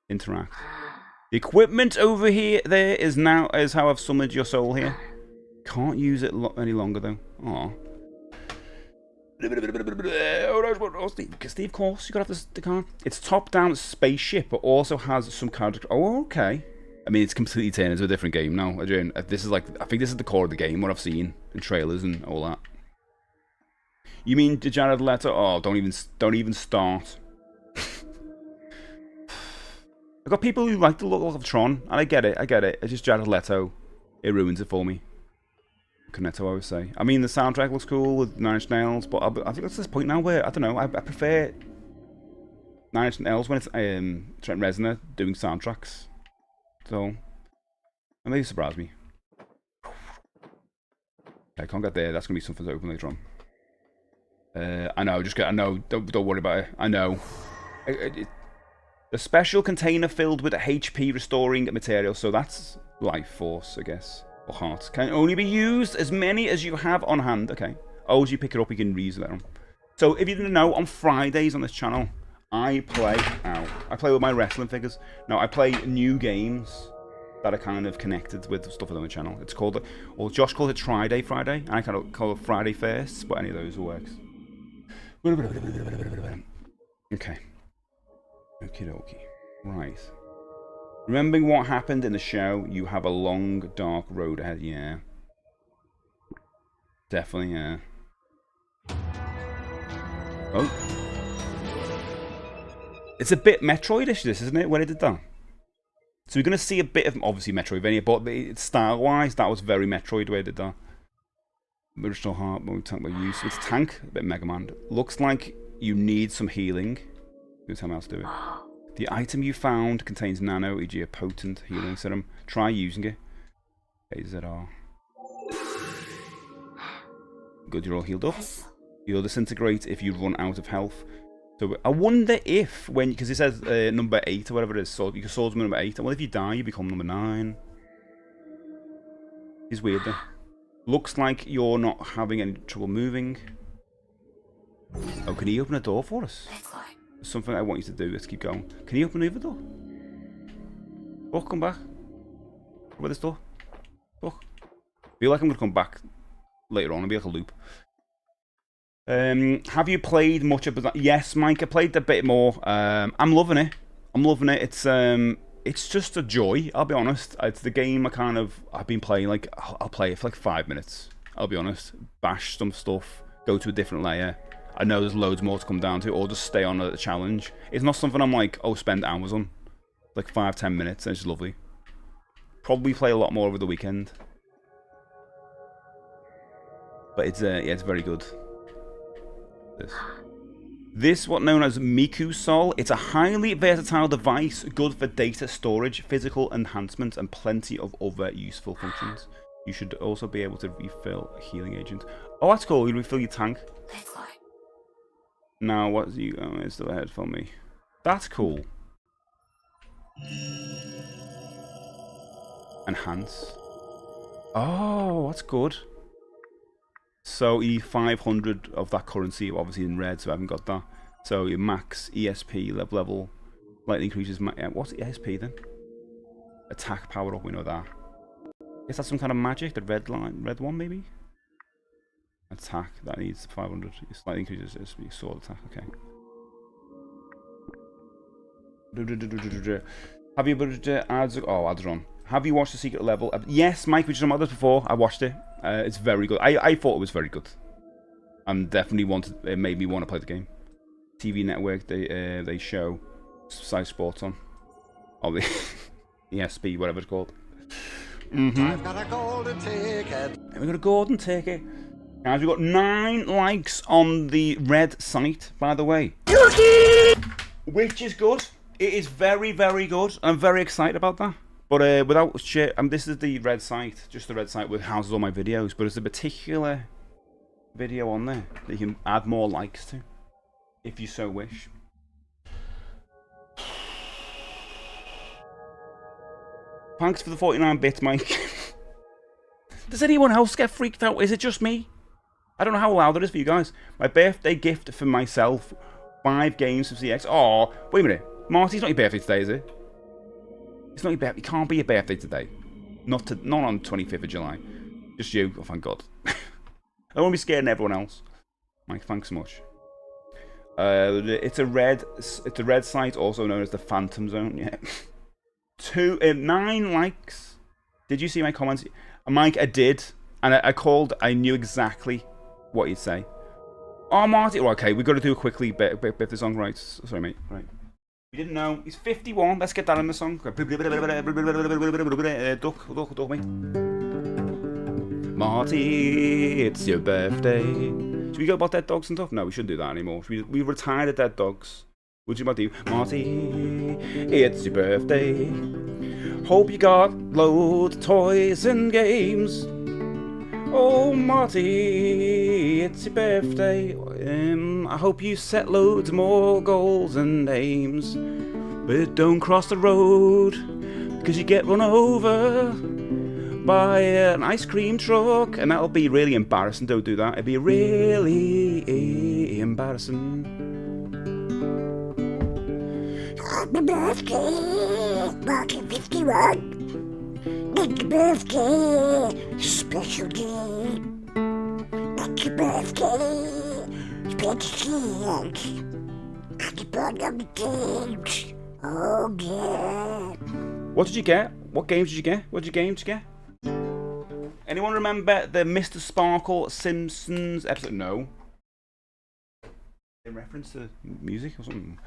Interact. The equipment over here, there is how I've summoned your soul here. Can't use it any longer though. Aww. Oh, Steve, of course, you gotta have the car. It's top-down spaceship, but also has some character. Oh, okay. I mean, it's completely turned into a different game now. This is like, I think this is the core of the game. What I've seen in trailers and all that. You mean the Jared Leto? Oh, don't even start. I've got people who like the look of Tron, and I get it. It's just Jared Leto. It ruins it for me. Cornetto, I would say. I mean, the soundtrack looks cool with Nine Inch Nails, but I think it's this point now where, I don't know, I prefer Nine Inch Nails when it's Trent Reznor doing soundtracks. So, it may surprise me. I can't get there. That's going to be something to open later on. I know, don't worry about it. I know. The special container filled with HP restoring material, so that's life force, I guess, or heart. Can only be used as many as you have on hand. Okay. Oh, as you pick it up, you can reuse it. So if you didn't know, on Fridays on this channel, I play with my wrestling figures. No, I play new games that are kind of connected with stuff on the channel. It's called, well, Josh calls it Tri-Day Friday, and I kind of call it Friday First, but any of those works. Okay. Okie dokie. Right. Remembering what happened in the show, you have a long, dark road ahead. Yeah. Definitely, yeah. Oh. It's a bit Metroidish, this, isn't it, when it did that? So we're going to see a bit of, obviously, Metroidvania, but style-wise, that was very Metroid where it did that. Original heart, tank by use. It's tank, a bit Mega Man. Looks like you need some healing. Who's tell me how to do it? The item you found contains nano, e.g. a potent healing serum. Try using it. AZR. Good, you're all healed up. You'll disintegrate if you run out of health. So I wonder if, because it says number 8 or whatever it is, so you can swordsman number 8. I wonder if you die, you become number 9. It's weird though. Looks like you're not having any trouble moving. Oh, can he open a door for us? There's something I want you to do. Let's keep going. Can he open the other door? Oh, come back. What about this door? Oh. I feel like I'm going to come back later on. It'll be like a loop. Have you played much of that? Yes, Mike, I played a bit more. I'm loving it. I'm loving it. It's just a joy, I'll be honest. It's the game I've been playing, like, I'll play it for like 5 minutes, I'll be honest. Bash some stuff, go to a different layer. I know there's loads more to come down to, or just stay on a challenge. It's not something I'm like, oh, spend hours on. Like 5-10 minutes, and it's just lovely. Probably play a lot more over the weekend. But it's, yeah, it's very good. This, what known as Miku Sol, it's a highly versatile device, good for data storage, physical enhancement, and plenty of other useful functions. You should also be able to refill healing agent. Oh, that's cool. You refill your tank. Now, what's you? Oh, it's still ahead for me. That's cool. Enhance. Oh, that's good. So you need 500 of that currency, obviously in red, so I haven't got that. So your max ESP level slightly increases. What's ESP then? Attack power up, we know that. Is that some kind of magic? The red one maybe? Attack, that needs 500. It slightly increases ESP, sword attack, okay. Have you ads are on. Have you watched the secret level? Yes, Mike, we just talked about this before. I watched it. It's very good. I thought it was very good. And definitely it made me want to play the game. TV network, they show Sci Sports on. Oh, the ESP, whatever it's called. I've got a golden ticket. And we got a golden ticket. Guys, we've got 9 likes on the red site, by the way. Which is good. It is very, very good. I'm very excited about that. But without shit, this is the red site, just the red site which houses all my videos. But there's a particular video on there that you can add more likes to, if you so wish. Thanks for the 49 bits, Mike. Does anyone else get freaked out? Is it just me? I don't know how loud it is for you guys. My birthday gift for myself: 5 games of CX. Oh, wait a minute, Marty, it's not your birthday today, is it? It's not your birthday. It can't be your birthday today. Not on 25th of July. Just you. Oh, thank God. I don't want to be scaring everyone else. Mike, thanks so much. It's a red site, also known as the Phantom Zone. Yeah. 9 likes. Did you see my comments? Mike, I did, and I knew exactly what you'd say. Oh, Marty. Oh, okay, we've got to do a quickly bit the song, right? Sorry, mate. Right. You didn't know. He's 51. Let's get that in the song. Duck, mate. Marty, it's your birthday. Should we go about dead dogs and stuff? No, we shouldn't do that anymore. We retired the dead dogs. What you about to do? Marty, it's your birthday. Hope you got loads of toys and games. Oh, Marty, it's your birthday. I hope you set loads more goals and aims. But don't cross the road, because you get run over by an ice cream truck. And that'll be really embarrassing. Don't do that. It'll be really embarrassing. Happy birthday, Marty 51. Happy birthday, special day. Happy birthday, special day. Happy birthday, oh yeah. What did you get? What games did you get? What games did you get? Anyone remember the Mr. Sparkle Simpsons episode? No. in reference to music or something.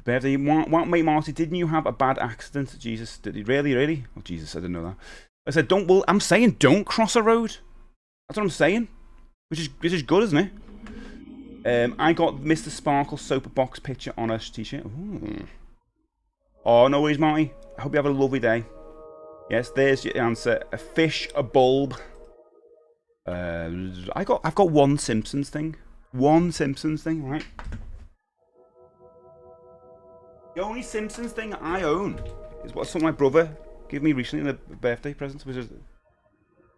Birthday, mate Marty, didn't you have a bad accident? Jesus, did he really? Oh Jesus, I didn't know that. I said, I'm saying don't cross a road. That's what I'm saying. Which is good, isn't it? I got Mr. Sparkle soapbox picture on a t-shirt. Ooh. Oh, no worries, Marty. I hope you have a lovely day. Yes, there's your answer. A fish, a bulb. I've got one Simpsons thing. One Simpsons thing, right? The only Simpsons thing I own is what my brother gave me recently in a birthday present, which is the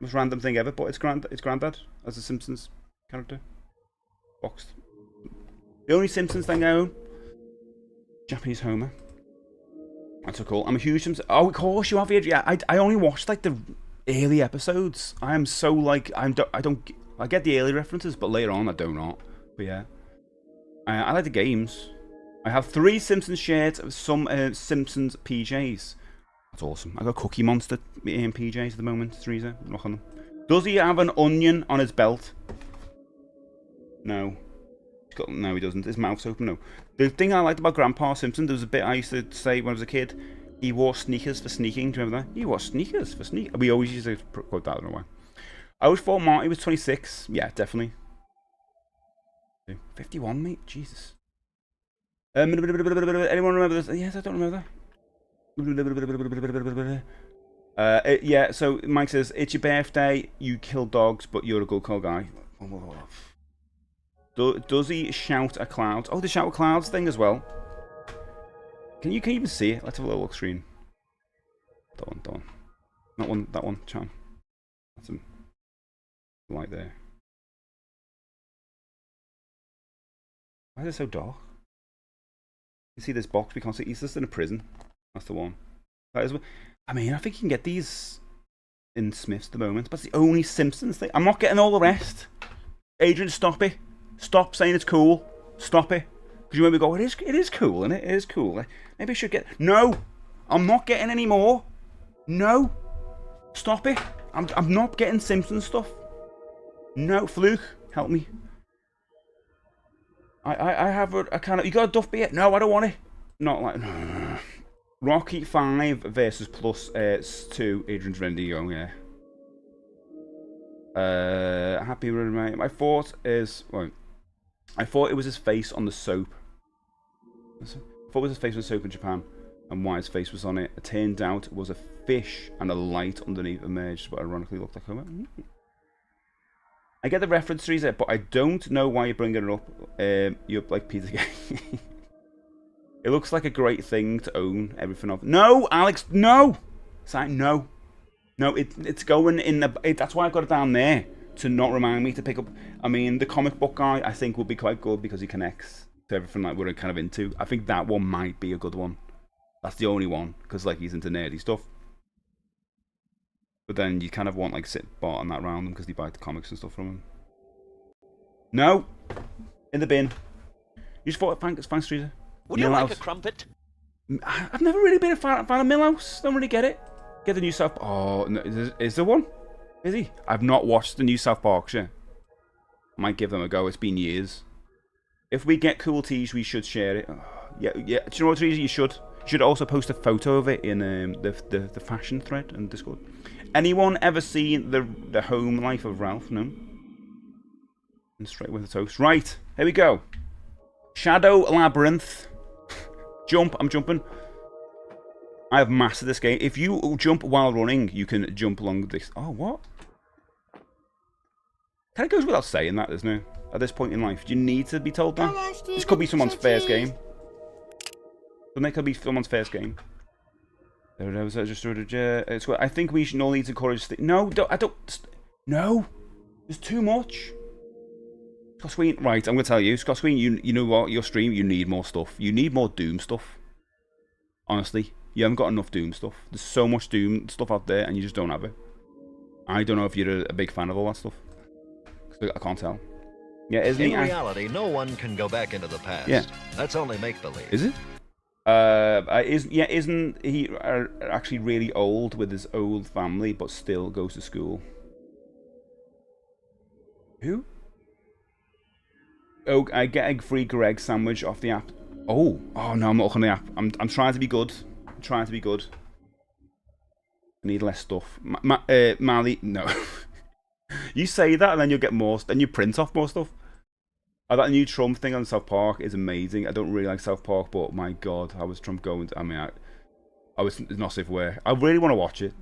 most random thing ever. But it's granddad as a Simpsons character, boxed. The only Simpsons thing I own. Japanese Homer. That's so cool. I'm a huge Simpsons. Oh, of course you have, yeah. I only watched like the early episodes. I am so like I get the early references, but later on I do not. But yeah, I like the games. I have 3 Simpsons shirts, some Simpsons PJs. That's awesome. I got Cookie Monster PJs at the moment. Teresa, look on them. Does he have an onion on his belt? No. No, he doesn't. His mouth's open. No. The thing I liked about Grandpa Simpson, there was a bit I used to say when I was a kid. He wore sneakers for sneaking. Do you remember that? He wore sneakers for sneaking. We always used to quote that. I don't know why. I always thought Marty was 26. Yeah, definitely. 51, mate. Jesus. Anyone remember this? Yes, I don't remember that. Yeah, so Mike says, it's your birthday, you kill dogs, but you're a good call guy. Does he shout at clouds? Oh, the shout at clouds thing as well. Can you even see it? Let's have a little look screen. That one. That one, Chan. That's him. Right there. Why is it so dark? You see this box, we can't see. He's just in a prison. That's the one. That is. I mean, I think you can get these in Smith's at the moment, but it's the only Simpsons thing. I'm not getting all the rest. Adrian, stop it. Stop saying it's cool. Stop it. Because you when we go, it is cool, isn't it? It is cool. Maybe I should get. No, I'm not getting any more. No, stop it. I'm not getting Simpsons stuff. No, Fluke, help me. I have a kind of. You got a Duff beer? No, I don't want it. Not like. No. Rocky 5 versus plus 2. Adrian's ready to go. Yeah. Happy with my thought is. Well, I thought it was his face on the soap. I thought it was his face on the soap in Japan, and why his face was on it. It turned out it was a fish and a light underneath emerged, but ironically looked like Homer. I get the reference to it, but I don't know why you're bringing it up. You're like Peter. It looks like a great thing to own everything of. No, Alex, no. It's like no, it's going in the. That's why I've got it down there to not remind me to pick up. I mean, the comic book guy I think would be quite good because he connects to everything like we're kind of into. I think that one might be a good one. That's the only one because like he's into nerdy stuff. But then you kind of want like sit Bart and that round him because they buy the comics and stuff from him. No, in the bin. You just thought thanks, Teresa. Would you like a crumpet? I've never really been a fan of Millhouse. Don't really get it. Get the new South. Oh, no, is there one? Is he? I've not watched the new South Parkshire. Might give them a go. It's been years. If we get cool teas, we should share it. Oh, yeah. Do you know what, Teresa? You should. You should also post a photo of it in the fashion thread and Discord. Anyone ever seen the home life of Ralph? No. And straight with the toast. Right. Here we go. Shadow Labyrinth. Jump. I'm jumping. I have mastered this game. If you jump while running, you can jump along this. Oh, what? Kind of goes without saying that, doesn't it? At this point in life, do you need to be told that? This could be someone's first game. Doesn't it? Could be someone's first game. I think we should all need to encourage. No, I don't. No, there's too much. Scott Sween, right? I'm gonna tell you, Scott Sween. You know what? Your stream, you need more stuff. You need more Doom stuff. Honestly, you haven't got enough Doom stuff. There's so much Doom stuff out there, and you just don't have it. I don't know if you're a big fan of all that stuff. I can't tell. Yeah, isn't In reality, no one can go back into the past. Yeah. That's only make-believe. Is it? Isn't he actually really old with his old family, but still goes to school? Who? I get a free Greg sandwich off the app. Oh no, I'm not looking at the app. I'm trying to be good. I'm trying to be good. I need less stuff. Mali, no. You say that and then you'll get more. Then you print off more stuff. That new Trump thing on South Park is amazing. I don't really like South Park, but my God, how was Trump going? I mean, I was not safe where. I really want to watch it.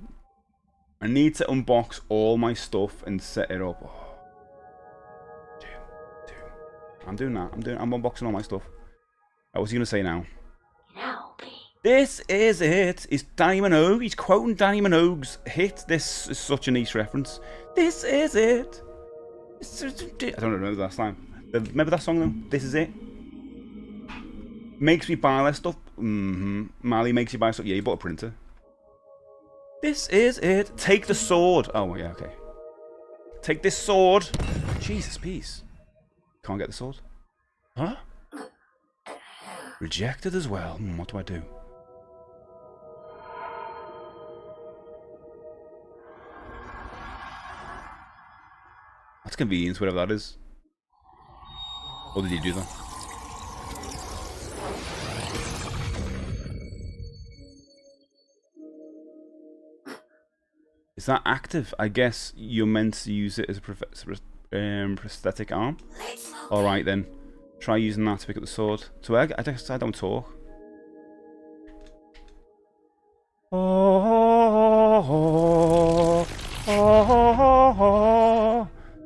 I need to unbox all my stuff and set it up. Oh. I'm doing that. I'm unboxing all my stuff. What was he gonna say now? This is it. It's Danny Minogue. He's quoting Danny Minogue's hit. This is such a niche reference. This is it. I don't remember the last time. Remember that song though? This is it. Makes me buy less stuff. Mali makes you buy stuff. Yeah, you bought a printer. This is it. Take the sword. Oh yeah, okay. Take this sword. Jesus, peace. Can't get the sword. Huh? Rejected as well. What do I do? That's convenience, whatever that is. Or did you do that? Is that active? I guess you're meant to use it as a prosthetic arm. Alright then. Try using that to pick up the sword. So I guess I don't talk.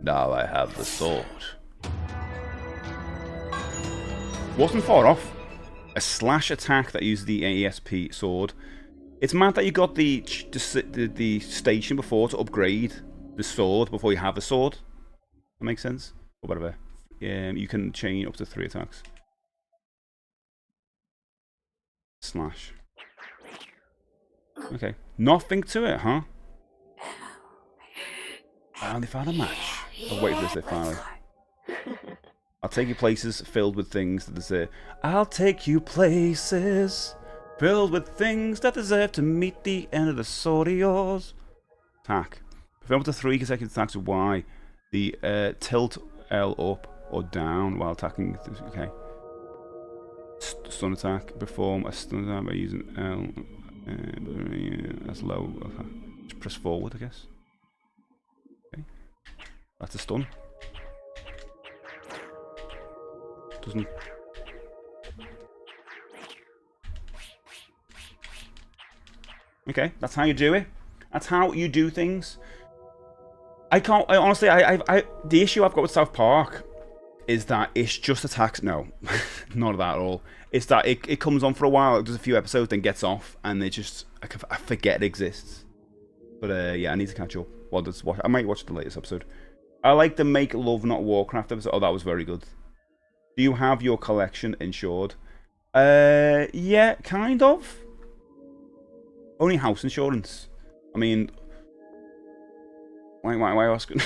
Now I have the sword. Wasn't far off. A slash attack that uses the AESP sword. It's mad that you got the station before to upgrade the sword before you have the sword. That makes sense? Or whatever. You can chain up to 3 attacks. Slash. Okay. Nothing to it, huh? I only found a match. I'll wait for this finally. I'll take you places filled with things that deserve. I'll take you places filled with things that deserve to meet the end of the sword of yours. Attack. Perform up to 3 consecutive attacks with Y. The tilt L up or down while attacking. Okay. Stun attack. Perform a stun attack by using L. That's low. Okay. Just press forward, I guess. Okay. That's a stun. Doesn't. Okay, that's how you do it. That's how you do things. Honestly, the issue I've got with South Park is that it's just attacks. No, not that at all. It's that it comes on for a while, it does a few episodes, then gets off, and I forget it exists. But yeah, I need to catch up. I might watch the latest episode. I like the Make Love Not Warcraft episode. Oh, that was very good. Do you have your collection insured? Yeah, kind of. Only house insurance. I mean, why are you asking?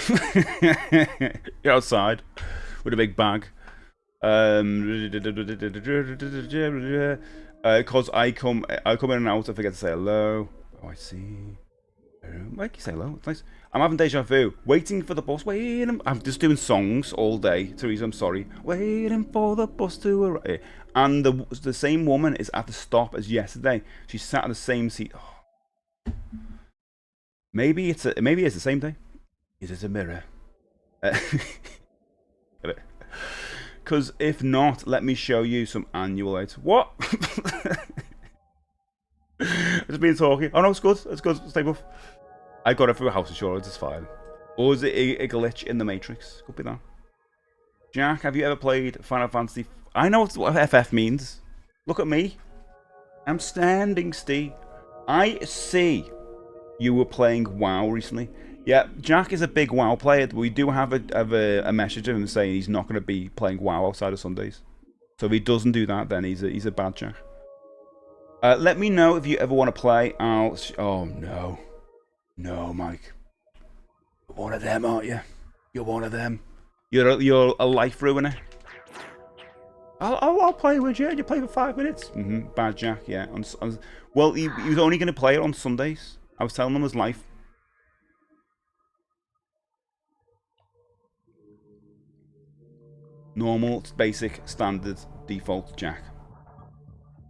You're outside with a big bag. Cause I come in and out. I forget to say hello. Oh, I see. Why can you say hello? It's nice. I'm having deja vu. Waiting for the bus. I'm just doing songs all day. Teresa, I'm sorry. Waiting for the bus to arrive. And the same woman is at the stop as yesterday. She sat in the same seat. Oh. Maybe it's the same day. Is it a mirror? Because if not, let me show you some annual aids. What? Just been talking. Oh no, it's good. It's good. Stay buff. I got it through house insurance. It's fine. Or is it a glitch in the Matrix? Could be that. Jack, have you ever played Final Fantasy? I know what FF means. Look at me. I'm standing still. I see you were playing WoW recently. Yeah, Jack is a big WoW player. We do have a message of him saying he's not going to be playing WoW outside of Sundays. So if he doesn't do that, then he's a bad Jack. Let me know if you ever want to play. Oh no, no, Mike. You're one of them, aren't you? You're one of them. You're a life ruiner. I'll play with you. You play for 5 minutes. Bad Jack. Yeah. Well, he was only going to play it on Sundays. I was telling him his life. Normal, basic, standard, default, Jack.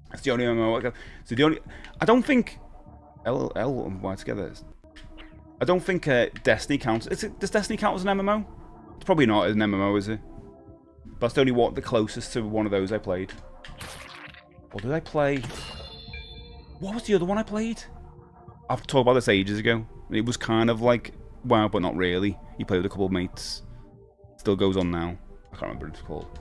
That's the only MMO I got. So the only... I don't think... L and Y together. I don't think Destiny counts. Does Destiny count as an MMO? It's probably not an MMO, is it? But that's the only the closest to one of those I played. Or did I play... What was the other one I played? I've talked about this ages ago. It was kind of like WoW, but not really. You play with a couple of mates. Still goes on now. I can't remember what it's called.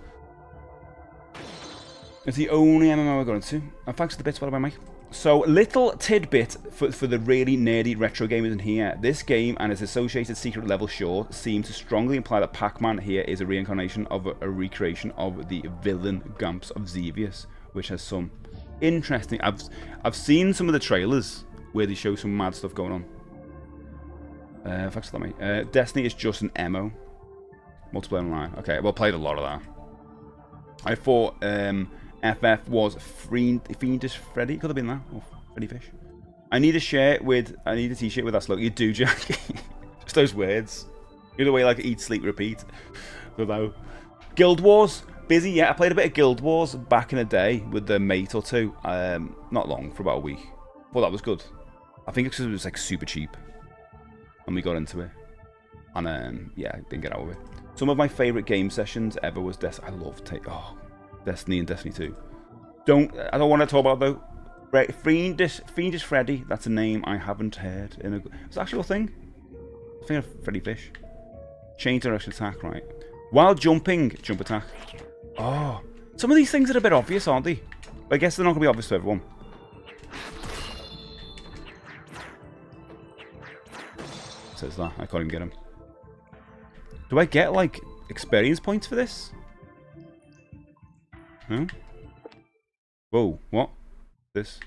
It's the only MMO I got into. And thanks to the bits, by the way, Mike. So, little tidbit for the really nerdy retro gamers in here. This game and its associated secret level short seem to strongly imply that Pac-Man here is a reincarnation of a recreation of the villain Gumps of Xevious, which has some interesting... I've seen some of the trailers where they show some mad stuff going on. Thanks for that, mate. Destiny is just an MO. Multiplayer online. Okay, well, played a lot of that. I thought FF was Fiendish Freddy. Could have been that. Or Freddy Fish. I need a t-shirt with that slogan. You do, Jack. Just those words. You know the way like eat, sleep, repeat. Although Guild Wars. Busy, yeah. I played a bit of Guild Wars back in the day with a mate or two. Not long, for about a week. Well, that was good. I think it's because it was like super cheap. And we got into it. And yeah, I didn't get out of it. Some of my favourite game sessions ever was Destiny. I love Destiny and Destiny 2. I don't want to talk about though. Fiendish Freddy, that's a name I haven't heard. It's an actual thing. I think of Freddy Fish. Change direction attack, right. While jumping, jump attack. Oh, some of these things are a bit obvious, aren't they? But I guess they're not going to be obvious to everyone. Says that, I can't even get him. Do I get, like, experience points for this? Huh? Whoa, what? This?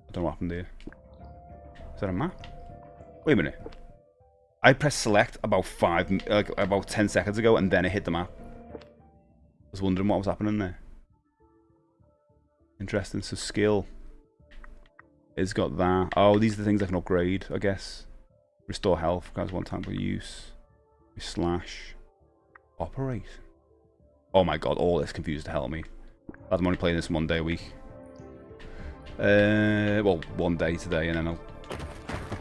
I don't know what happened there. Is that a map? Wait a minute. I pressed select about 10 seconds ago, and then it hit the map. I was wondering what was happening there. Interesting. So skill. It's got that. Oh, these are the things I can upgrade, I guess. Restore health, guys, one time per use. Slash. Operate. Oh my god, all this confused the hell out of me. I'm only playing this 1 day a week. Well, 1 day today, and then I'll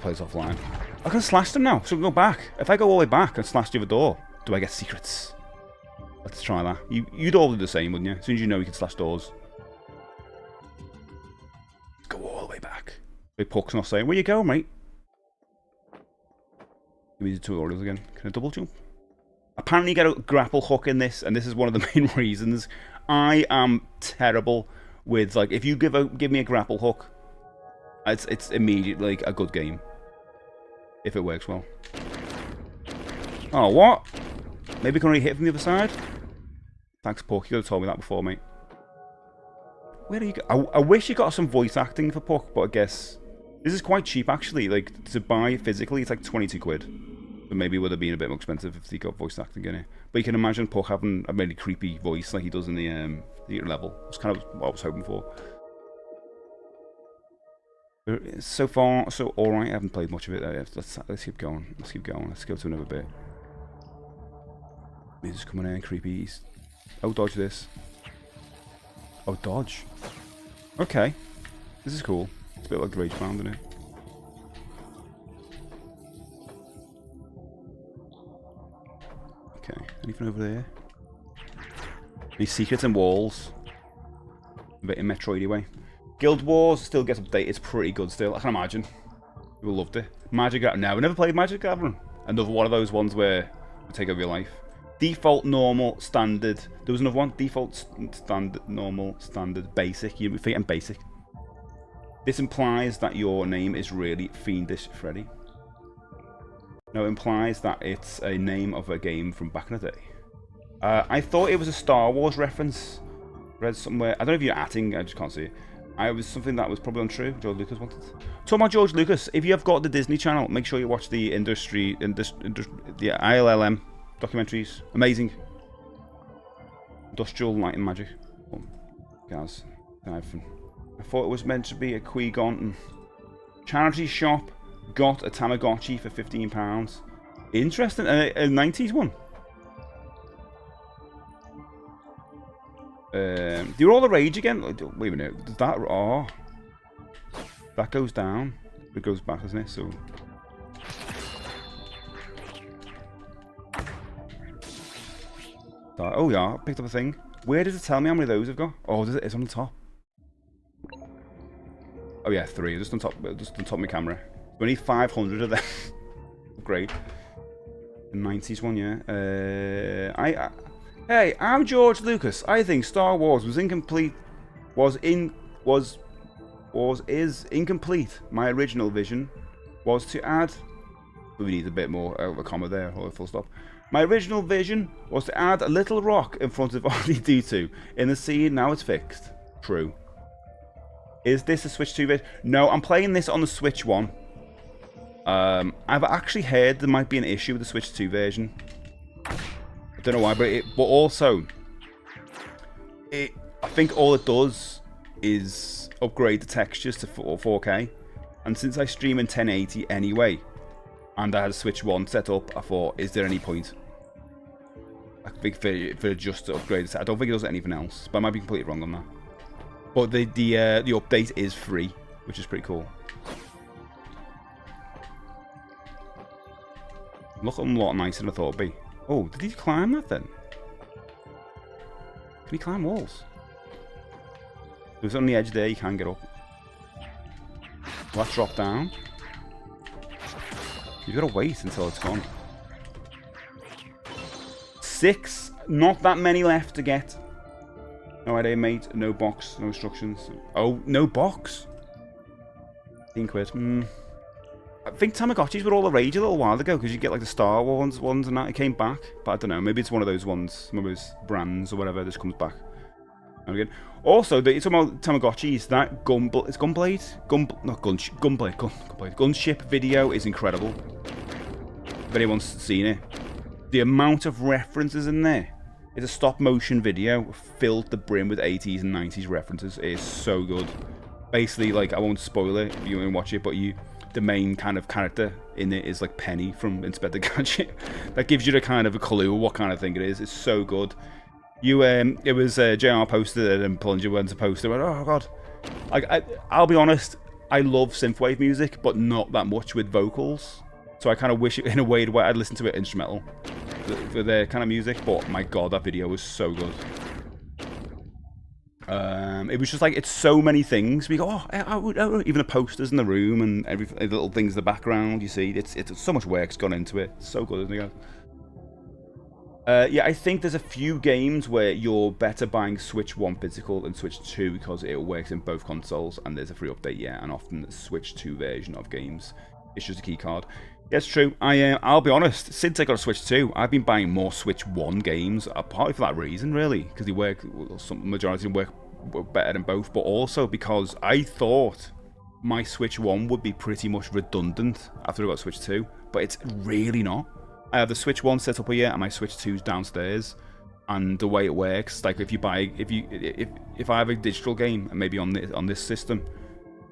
play this offline. I can slash them now, so I can go back. If I go all the way back and slash the other door, do I get secrets? Let's try that. You'd all do the same, wouldn't you? As soon as you know you can slash doors. Let's go all the way back. Big Puck's not saying, where you go, mate? Give me the tutorials again. Can I double jump? Apparently you get a grapple hook in this, and this is one of the main reasons. I am terrible with, like, if you give me a grapple hook, it's immediately like a good game. If it works well. Oh, what? Maybe I can already hit from the other side? Thanks, Puck. You could have told me that before, mate. Where are you go? I wish you got some voice acting for Puck, but I guess... This is quite cheap, actually. Like, to buy physically, it's like 22 quid. But maybe it would have been a bit more expensive if they got voice acting in it. But you can imagine Puck having a really creepy voice like he does in the level. That's kind of what I was hoping for. So far, so alright. I haven't played much of it. Let's keep going. Let's keep going. Let's go to another bit. He's just coming in, creepy. Oh, dodge this. Oh, dodge. Okay. This is cool. It's a bit like Rage Bound, isn't it? Okay. Anything over there? Any secrets and walls? A bit in Metroid way. Guild Wars still gets updated. It's pretty good still. I can imagine. People loved it. Magic Gathering. No, we never played Magic Gathering. Another one of those ones where you take over your life. Default, normal, standard. There was another one. Default, standard, normal, standard, basic. You're forgetting basic. This implies that your name is really Fiendish Freddy. No, it implies that it's a name of a game from back in the day. I thought it was a Star Wars reference. Read somewhere. I don't know if you're atting. I just can't see it. It was something that was probably untrue. George Lucas wanted. Talking about George Lucas, if you have got the Disney Channel, make sure you watch the the ILLM documentaries. Amazing. Industrial Light and Magic. Oh, guys, I thought it was meant to be a Qui-Gon. Charity shop got a Tamagotchi for £15. Interesting. A 90s one. You're all the rage again. Wait a minute. Does that? Oh, that goes down. It goes back, doesn't it? So. Oh yeah, I picked up a thing. Where does it tell me how many of those I've got? Oh, it's on the top. Oh yeah, 3. Just on top of my camera. We need 500 of them. Great. The 90s one, yeah. Hey, I'm George Lucas. I think Star Wars was incomplete. Is incomplete. My original vision was to add. We need a bit more of a comma there, or a full stop. My original vision was to add a little rock in front of R2D2 in the scene. Now it's fixed. True. Is this a Switch 2 version? No, I'm playing this on the Switch 1. I've actually heard there might be an issue with the Switch 2 version. I don't know why, but also, I think all it does is upgrade the textures to 4K. And since I stream in 1080 anyway, and I had a Switch 1 set up, I thought, is there any point? I think for just to upgrade it. I don't think it does anything else, but I might be completely wrong on that. But the update is free, which is pretty cool. Looking a lot nicer than I thought it'd be. Oh, did he climb that then? Can he climb walls? If it's on the edge there, you can get up. Will that drop down? You've got to wait until it's gone. 6. Not that many left to get. No idea, mate. No box. No instructions. Oh, no box? 15 quid. I think Tamagotchis were all the rage a little while ago because you get like the Star Wars ones and that. It came back. But I don't know. Maybe it's one of those ones. One of those brands or whatever. Just comes back. And again. Also, it's about Tamagotchis. That Gunblade? Gunship video is incredible. If anyone's seen it. The amount of references in there. It's a stop motion video filled to the brim with 80s and 90s references. It is so good. Basically, like, I won't spoil it if you want to watch it, but the main kind of character in it is like Penny from Inspector Gadget. That gives you the kind of a clue what kind of thing it is. It's so good. It was JR posted it and Plunger went to post it. Went, oh god. I'll be honest, I love synthwave music, but not that much with vocals. So I kind of wish, in a way, I'd listen to it instrumental for their kind of music. But my god, that video was so good. It was just like, it's so many things. We go, even the posters in the room and every little things in the background. You see, it's so much work's gone into it. It's so good, isn't it, guys? Yeah, I think there's a few games where you're better buying Switch 1 physical than Switch 2 because it works in both consoles and there's a free update, yeah, and often the Switch 2 version of games is just a key card. Yeah, it's true. I'll be honest, since I got a Switch 2, I've been buying more Switch 1 games, partly for that reason, really, because the majority of them work better than both, but also because I thought my Switch 1 would be pretty much redundant after I got Switch 2, but it's really not. I have the Switch 1 set up here and my Switch 2's downstairs, and the way it works, like if I have a digital game and maybe on this system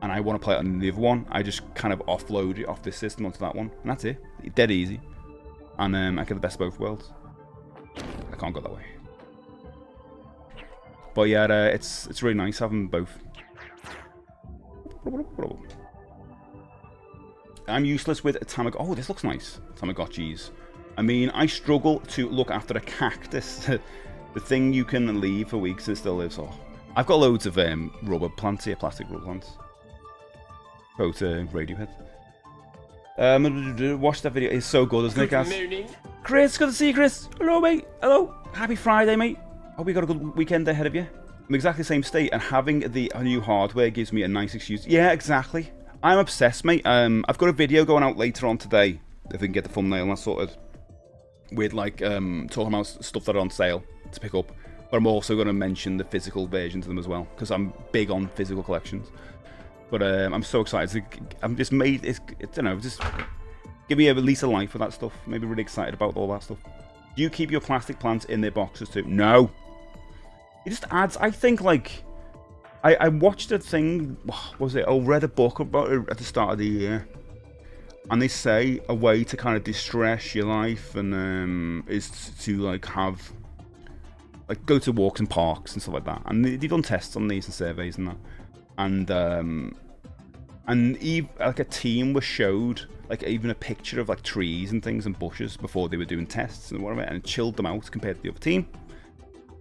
and I want to play it on the other one, I just kind of offload it off this system onto that one, and that's it. It's dead easy, and I get the best of both worlds. I can't go that way, but yeah, it's really nice having both. I'm useless with Oh, this looks nice. Tamagotchis. I mean, I struggle to look after a cactus. The thing you can leave for weeks and it still lives. Oh, I've got loads of rubber plants here, plastic rubber plants. Go to Radiohead. Watch that video. It's so good, isn't it, guys? Chris, good to see you, Chris. Hello, mate. Hello. Happy Friday, mate. Hope you got a good weekend ahead of you. I'm exactly the same state, and having the new hardware gives me a nice excuse. Yeah, exactly. I'm obsessed, mate. I've got a video going out later on today, if we can get the thumbnail and that sorted, with like talking about stuff that are on sale to pick up. But I'm also going to mention the physical versions of them as well, because I'm big on physical collections. But I'm so excited. I'm just made. Just give me at least a life for that stuff. Maybe really excited about all that stuff. Do you keep your plastic plants in their boxes too? No. It just adds. I think like. I watched a thing, what was it? I read a book about it at the start of the year, and they say a way to kind of distress your life and is to like have like go to walks and parks and stuff like that. And they've done tests on these and surveys and that. And like a team was showed like even a picture of like trees and things and bushes before they were doing tests and whatever, and it chilled them out compared to the other team.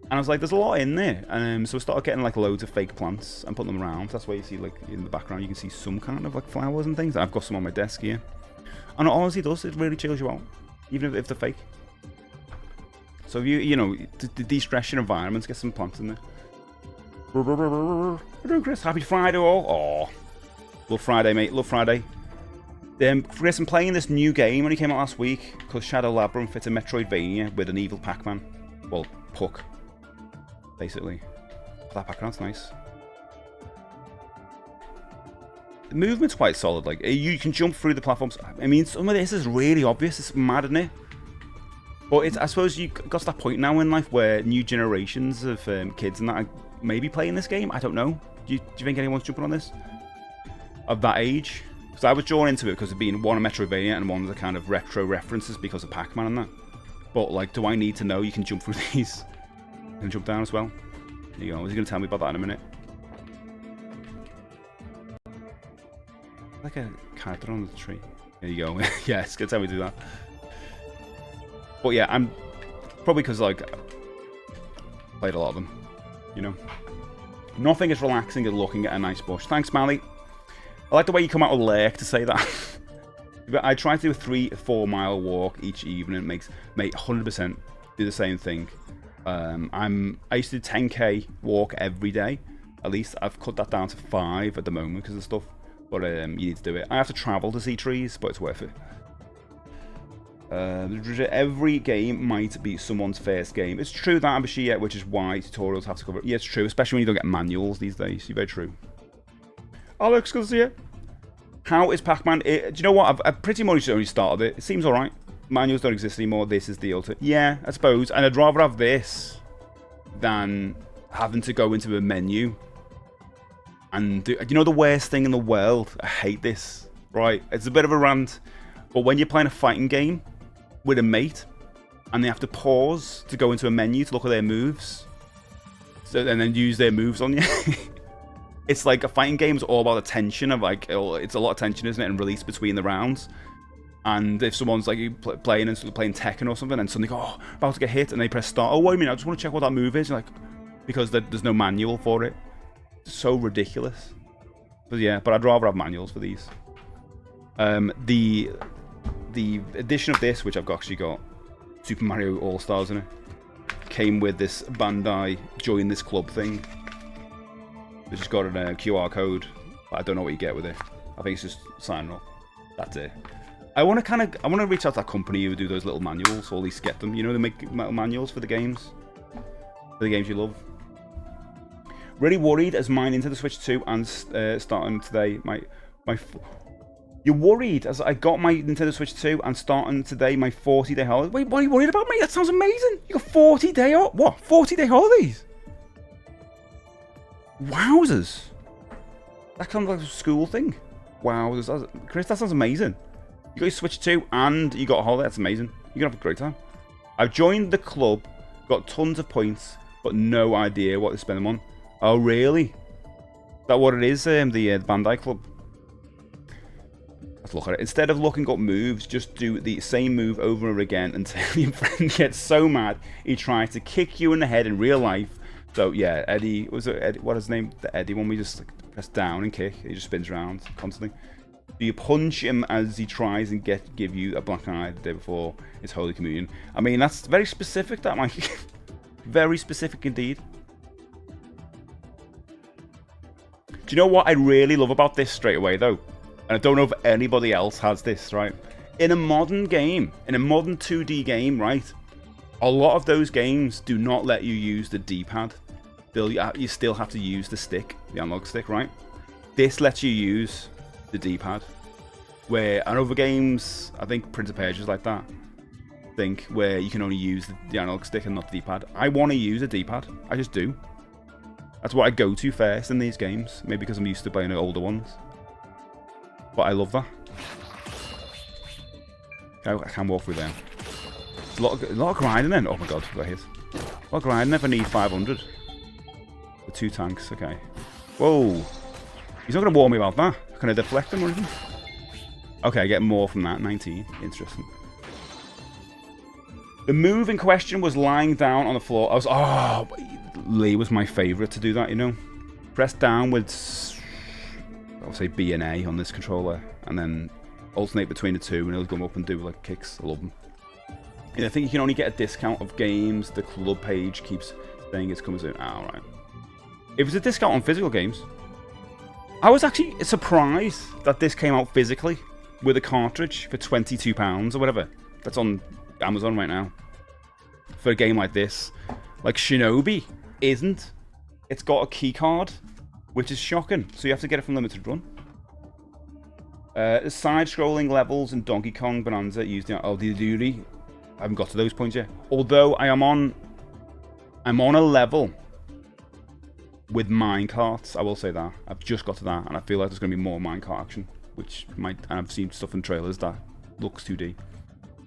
And I was like, there's a lot in there. And so I started getting like loads of fake plants and putting them around. That's why you see like in the background you can see some kind of like flowers and things. I've got some on my desk here. And it honestly does, it really chills you out, even if they're fake. So if you know, to de-stress your environment, get some plants in there. Hello, Chris. Happy Friday all. Oh, love Friday, mate. Love Friday. Chris, I'm playing this new game when it came out last week called Shadow Labyrinth. It's a Metroidvania with an evil Pac-Man. Well, Puck, basically. That background's nice. The movement's quite solid. Like, you can jump through the platforms. I mean, some of this is really obvious. It's mad, isn't it? But I suppose you got to that point now in life where new generations of kids and that are maybe playing this game. I don't know. Do you think anyone's jumping on this? Of that age? Because I was drawn into it because of being one a Metroidvania and one of the kind of retro references because of Pac-Man and that. But, like, do I need to know you can jump through these? You can jump down as well? There you go. He's going to tell me about that in a minute. Like a character on the tree. There you go. Yeah, it's gonna tell me to do that. But yeah, I'm probably because like played a lot of them, you know. Nothing is relaxing as looking at a nice bush. Thanks, Mally. I like the way you come out with Lurk to say that. But I try to do a 3-4 mile walk each evening. It makes 100% do the same thing. I used to do 10k walk every day. At least I've cut that down to 5 at the moment because of stuff. But you need to do it. I have to travel to see trees, but it's worth it. Every game might be someone's first game. It's true that, Abashia, which is why tutorials have to cover it. Yeah, it's true, especially when you don't get manuals these days. You're very true. Alex, good to see you. How is Pac-Man? Do you know what? I've pretty much only started it. It seems alright. Manuals don't exist anymore. This is the ultimate. Yeah, I suppose. And I'd rather have this than having to go into a menu. And do you know the worst thing in the world? I hate this. Right? It's a bit of a rant. But when you're playing a fighting game with a mate and they have to pause to go into a menu to look at their moves, and then use their moves on you. It's like a fighting game is all about the tension of like, it's a lot of tension, isn't it? And release between the rounds. And if someone's like playing Tekken or something and suddenly go, oh, about to get hit, and they press start. Oh, wait a minute, I just want to check what that move is. Like, because there's no manual for it. It's so ridiculous. But yeah, but I'd rather have manuals for these. The edition of this, which I've actually got Super Mario All-Stars in it, came with this Bandai join this club thing. It's just got a QR code, but I don't know what you get with it. I think it's just signing up. That's it. I want to reach out to that company who do those little manuals, or at least get them. You know, they make manuals for the games you love. Really worried as mine into the Switch 2 and starting today. You're worried as I got my Nintendo Switch 2 and starting today my 40-day holiday. Wait, what are you worried about, mate? That sounds amazing. You got 40-day what? 40-day holidays? Wowzers. That sounds like a school thing. Wowzers. Chris, that sounds amazing. You got your Switch 2 and you got a holiday. That's amazing. You're going to have a great time. I've joined the club, got tons of points, but no idea what to spend them on. Oh, really? Is that what it is, the Bandai Club? Let's look at it. Instead of looking up moves, just do the same move over and again until your friend gets so mad he tries to kick you in the head in real life. So yeah, Eddie, was it Eddie? What is his name? The Eddie one. We just like, press down and kick. He just spins around constantly. Do you punch him as he tries and give you a black eye the day before his Holy Communion? I mean, that's very specific, that Mike. Very specific indeed. Do you know what I really love about this straight away though? And I don't know if anybody else has this, right? In a modern game, in a modern 2D game, right? A lot of those games do not let you use the D-pad. You still have to use the stick, the analog stick, right? This lets you use the D-pad. Where in other games, I think Prince of Persia is like that. Where you can only use the analog stick and not the D-pad. I want to use a D-pad. I just do. That's what I go to first in these games. Maybe because I'm used to playing the older ones. But I love that. I can walk through there. There's a lot of grinding then. Oh my god, got hit. Well, I never need 500. The 2 tanks, okay. Whoa. He's not going to warn me about that. Can I deflect him or anything? Okay, I get more from that. 19. Interesting. The move in question was lying down on the floor. Oh, Lee was my favourite to do that, you know. Press down with, I'll say B and A on this controller, and then alternate between the two, and he'll come up and do like kicks. I love them. And I think you can only get a discount of games. The club page keeps saying it's coming soon. Ah, alright. It was a discount on physical games. I was actually surprised that this came out physically with a cartridge for £22 or whatever. That's on Amazon right now. For a game like this. Like Shinobi isn't. It's got a key card, which is shocking. So you have to get it from Limited Run. Side-scrolling levels in Donkey Kong Bonanza used in Aldiduri. I haven't got to those points yet. Although I'm on a level with minecarts, I will say that. I've just got to that, and I feel like there's going to be more minecart action, which might, and I've seen stuff in trailers that looks 2D.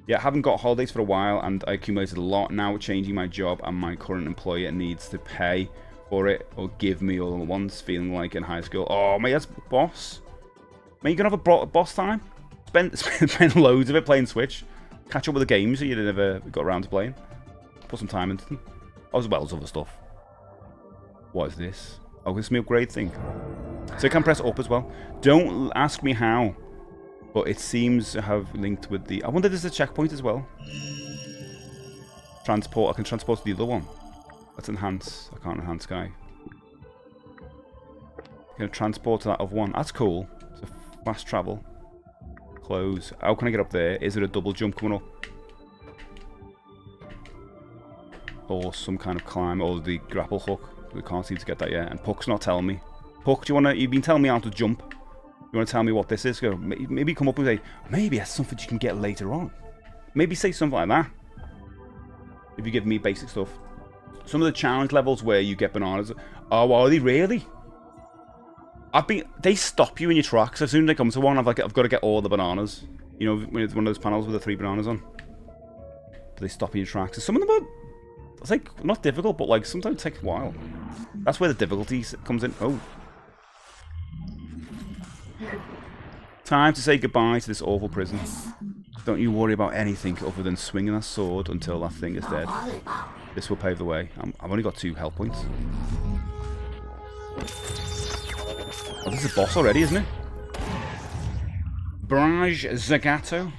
Yeah, I haven't got holidays for a while, and I accumulated a lot. Now changing my job, and my current employer needs to pay for it, or give me all at once, feeling like in high school. Oh, mate, that's boss. Mate, you can have a boss time. Spend loads of it playing Switch. Catch up with the games that you never got around to playing. Put some time into them. As well as other stuff. What is this? Oh, this is my upgrade thing. So you can press up as well. Don't ask me how, but it seems to have linked with the... I wonder if there's a checkpoint as well. Transport. I can transport to the other one. Let's enhance. I can't enhance guy. Can transport to that other one. That's cool. It's a fast travel. Close. How can I get up there? Is there a double jump coming up? Or some kind of climb, or the grapple hook. We can't seem to get that yet. And Puck's not telling me. Puck, do you wanna? You've been telling me how to jump. You wanna tell me what this is? Go. Maybe come up and say, maybe that's something you can get later on. Maybe say something like that. If you give me basic stuff. Some of the challenge levels where you get bananas. Oh, are they really? They stop you in your tracks as soon as they come to one. I've got to get all the bananas. You know, when it's one of those panels with the 3 bananas on. But they stop you in your tracks. And some of them are, it's like, not difficult, but like sometimes it takes a while. That's where the difficulty comes in. Oh. Time to say goodbye to this awful prison. Don't you worry about anything other than swinging that sword until that thing is dead. This will pave the way. I've only got 2 health points. Oh, this is a boss already, isn't it? Barrage Zagato.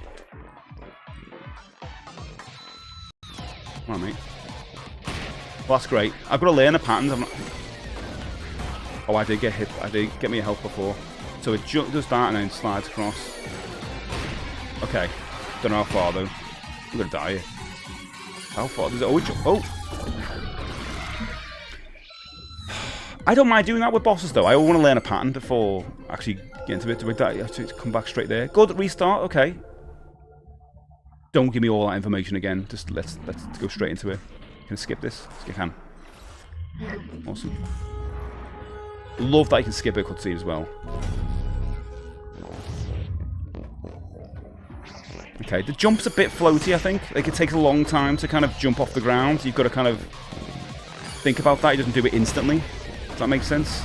Come on, mate. Well, that's great. I've got to learn the patterns. Oh, I did get hit. I did get me a health before. So it does that and then slides across. Okay. Don't know how far though. I'm gonna die here. How far does it? Oh! I don't mind doing that with bosses though. I want to learn a pattern before actually getting to it. You have to come back straight there. Good, restart. Okay. Don't give me all that information again. Just let's go straight into it. Can I skip this? You can. Awesome. Love that you can skip a cutscene as well. Okay, the jump's a bit floaty, I think. Like, it takes a long time to kind of jump off the ground. You've got to kind of think about that. He doesn't do it instantly. Does that make sense?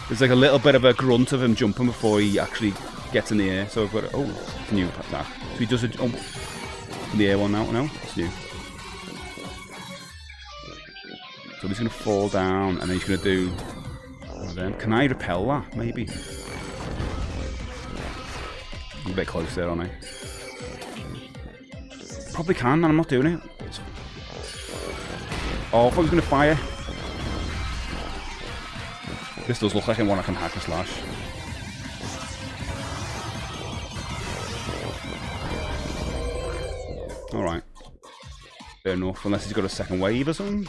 There's like a little bit of a grunt of him jumping before he actually gets in the air. So I've got to, oh, it's new attack. So he does a jump in the air one now. No, it's new. So he's going to fall down and then he's going to do one of them. Can I repel that? Maybe. I'm a bit close there, aren't I? Probably can, and I'm not doing it. Oh, I thought he was going to fire. This does look like one I can hack and slash. Alright. Fair enough, unless he's got a second wave or something.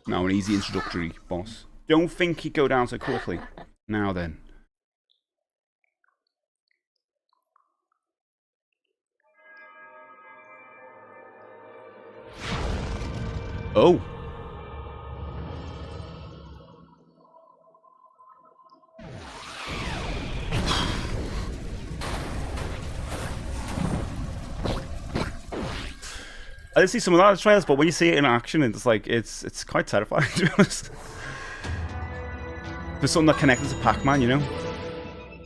Now an easy introductory boss. Don't think he'd go down so quickly. Now then. Oh! I did see some of that in the trailers, but when you see it in action, it's like it's quite terrifying to be honest. There's something that connected to Pac-Man, you know.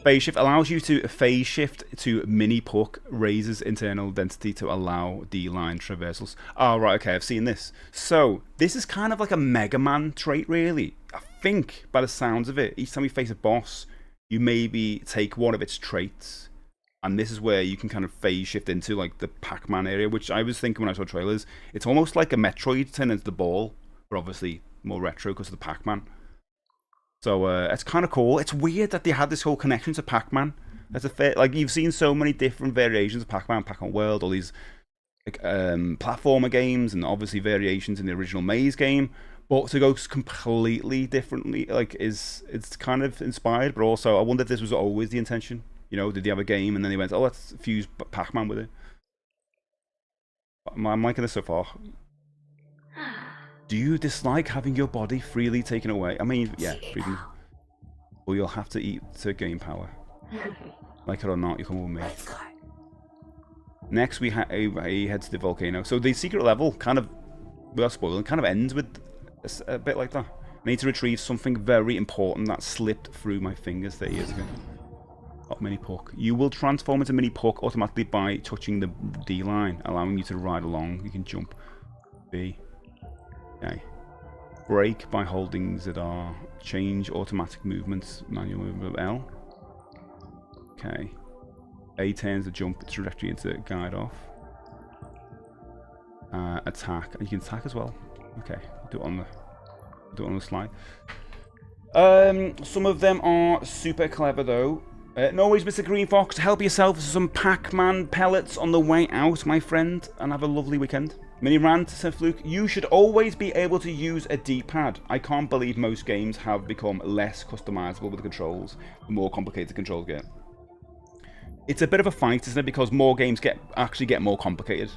Phase shift allows you to phase shift to mini puck, raises internal density to allow D-line traversals. Oh right, okay, I've seen this. So this is kind of like a Mega Man trait, really. I think by the sounds of it, each time you face a boss, you maybe take one of its traits. And this is where you can kind of phase shift into like the Pac-Man area, which I was thinking when I saw trailers. It's almost like a Metroid turned into the ball, but obviously more retro because of the Pac-Man. So it's kind of cool. It's weird that they had this whole connection to Pac-Man. That's a fair, like you've seen so many different variations of Pac-Man, Pac-Man World, all these like, platformer games, and obviously variations in the original Maze game. But to go completely differently, like it's kind of inspired. But also, I wonder if this was always the intention. You know, did they have a game and then they went, oh, let's fuse Pac-Man with it? I'm liking this so far. Do you dislike having your body freely taken away? I mean, yeah, freedom. Or you'll have to eat to gain power. Like it or not, you come with me. Next, he heads to the volcano. So the secret level, kind of, without spoiling, kind of ends with a bit like that. I need to retrieve something very important that slipped through my fingers 30 years ago. Mini Puck. You will transform into Mini Puck automatically by touching the D line, allowing you to ride along. You can jump. B. Okay. Brake by holding ZR. Change automatic movements. Manual movement L. Okay. A turns the jump trajectory into guide off. Attack. And you can attack as well. Okay. Do it on the slide. Some of them are super clever though. No worries, Mr. Green Fox. Help yourself to some Pac-Man pellets on the way out, my friend, and have a lovely weekend. Mini rant, said Fluke. You should always be able to use a D-pad. I can't believe most games have become less customizable with the controls, the more complicated the controls get. It's a bit of a fight, isn't it? Because more games actually get more complicated.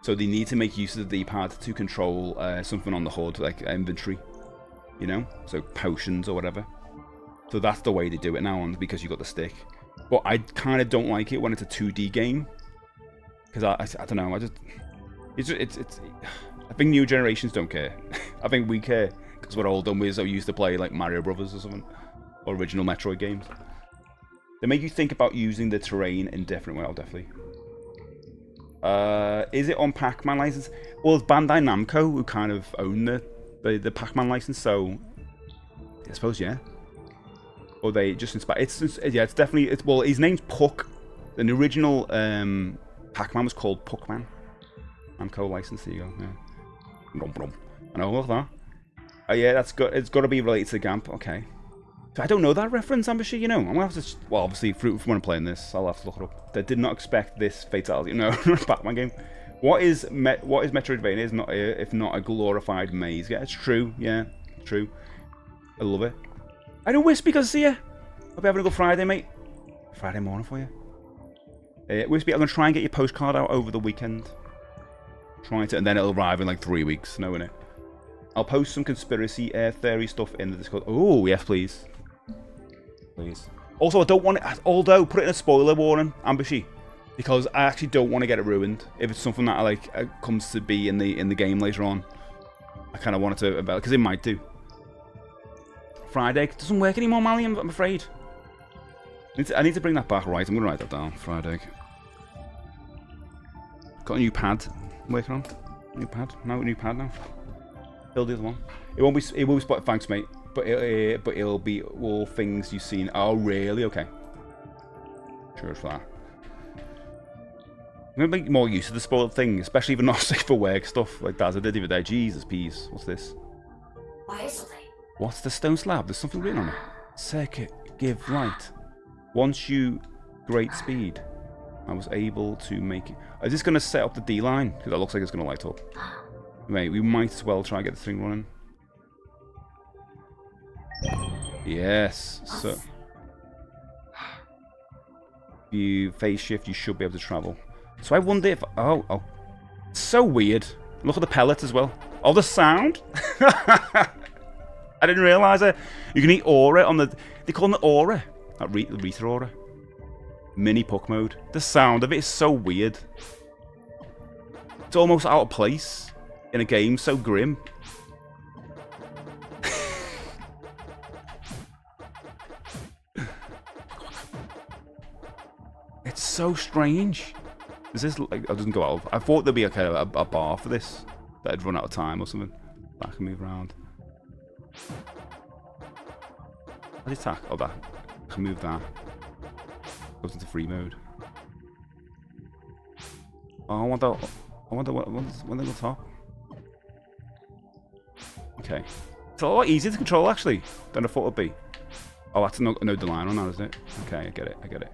So they need to make use of the D-pad to control something on the HUD, like inventory. You know? So potions or whatever. So that's the way they do it now, because you got the stick. But I kind of don't like it when it's a 2D game, because I don't know. I think new generations don't care. I think we care because we're old and we're so used to play like Mario Brothers or something, or original Metroid games. They make you think about using the terrain in different ways. Definitely. Is it on Pac-Man license? Well, it's Bandai Namco who kind of own the Pac-Man license, so I suppose yeah. Or they just inspire. It's definitely. Well, his name's Puck. The original Pac-Man was called Puck-Man. Namco license. There you go. Yeah. I know all that. Oh yeah, it's got to be related to Gamp. Okay. So I don't know that reference, Ambershire. You know, I'm gonna have to. Well, obviously, from when I'm playing this, I'll have to look it up. They did not expect this fatality. No, Pac-Man game. What is Metroidvania? Is not if not a glorified maze? Yeah, it's true. Yeah, true. I love it. I know Wispy, good to see you. Hope you're having a good Friday, mate. Friday morning for you. Wispy, I'm going to try and get your postcard out over the weekend. Try to, and then it'll arrive in like 3 weeks. No, innit? I'll post some conspiracy theory stuff in the Discord. Oh, yes, please. Please. Also, I don't want it, although, put it in a spoiler warning, Ambushy, because I actually don't want to get it ruined. If it's something that like comes to be in the game later on, I kind of want it to, because it might do. Friday doesn't work anymore, Mally, I'm afraid. I need to bring that back. Right, I'm going to write that down. Friday. Got a new pad I'm working on. New pad. No, new pad now. Build the other one. It won't be spot. Thanks, mate. But it'll be all things you've seen. Oh, really? Okay. Cheers for that. I'm going to make more use of the spoiled thing, especially even not safe for work stuff like that. I did the other day. Jesus, peas. What's this? What's the stone slab? There's something written on it. Circuit, give light. Once you great speed, I was able to make it. Is this going to set up the D line? Because that looks like it's going to light up. Mate, we might as well try and get the thing running. Yes. So, if you phase shift, you should be able to travel. So I wonder if. Oh. It's so weird. Look at the pellets as well. Oh, the sound. I didn't realise it. You can eat aura on the. They call it aura. That Rita aura. Mini Puck mode. The sound of it is so weird. It's almost out of place in a game so grim. It's so strange. Is this like, it doesn't go out? I thought there'd be a kind of a bar for this that had run out of time or something. That I can move around. How do you attack? Oh, that. I can move that. Goes into free mode. Oh, I want that. I want the top. Okay. It's a lot easier to control actually than I thought it'd be. Oh, that's no line on that, isn't it? Okay, I get it. I get it.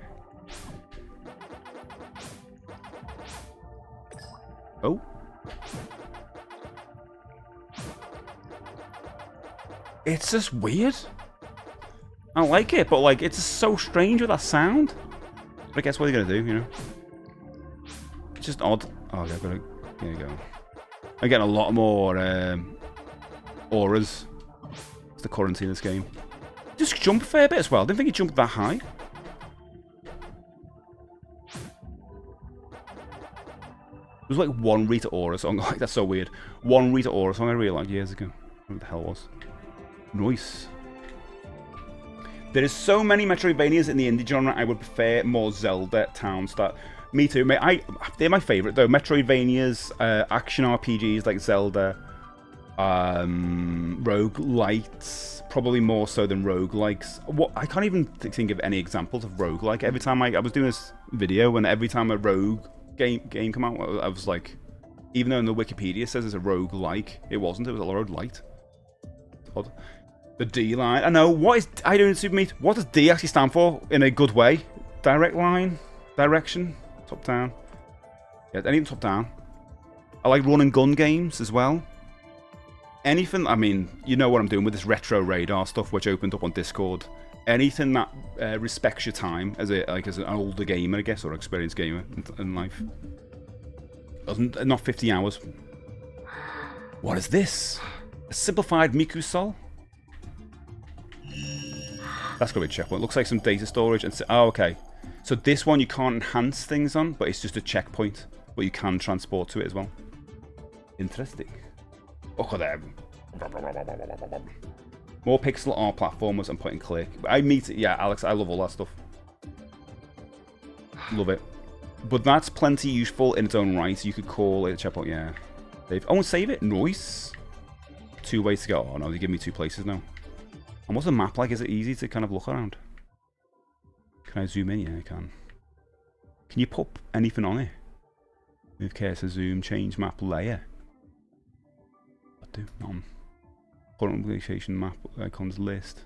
Oh. It's just weird. I don't like it, but like it's just so strange with that sound. But I guess what are you gonna do, you know? It's just odd. Oh, okay, I've got to, there you go. I'm getting a lot more auras. It's the currency in this game. Just jump a fair bit as well. I didn't think he jumped that high. There was like one Rita Ora song. Like, that's so weird. One Rita Ora song I really liked years ago. What the hell it was? Nice. There is so many Metroidvanias in the indie genre. I would prefer more Zelda towns. That me too. They're my favorite though. Metroidvanias, action RPGs like Zelda, roguelites, probably more so than roguelikes. What I can't even think of any examples of roguelike. Every time I was doing this video, and every time a rogue game come out, I was like, even though in the Wikipedia says it's a roguelike, it wasn't. It was a roguelite. Odd. The D line. I know. What is I don't Super Meat? What does D actually stand for in a good way? Direct line, direction, top down. Yeah, anything top down. I like run and gun games as well. Anything. I mean, you know what I'm doing with this retro radar stuff, which opened up on Discord. Anything that respects your time as an older gamer, I guess, or experienced gamer in life. Not 50 hours. What is this? A simplified Miku Soul? That's gonna be a checkpoint. Looks like some data storage. And oh, okay. So this one you can't enhance things on, but it's just a checkpoint. But you can transport to it as well. Interesting. Look at them. More pixel art platformers and point and click. Yeah, Alex, I love all that stuff. Love it. But that's plenty useful in its own right. You could call it a checkpoint, yeah. Oh, and save it. Nice. 2 ways to go. Oh no, they give me 2 places now. And what's the map like? Is it easy to kind of look around? Can I zoom in? Yeah, I can. Can you put anything on it? Move cursor, zoom, change map layer. I do. None. Current location map icons list.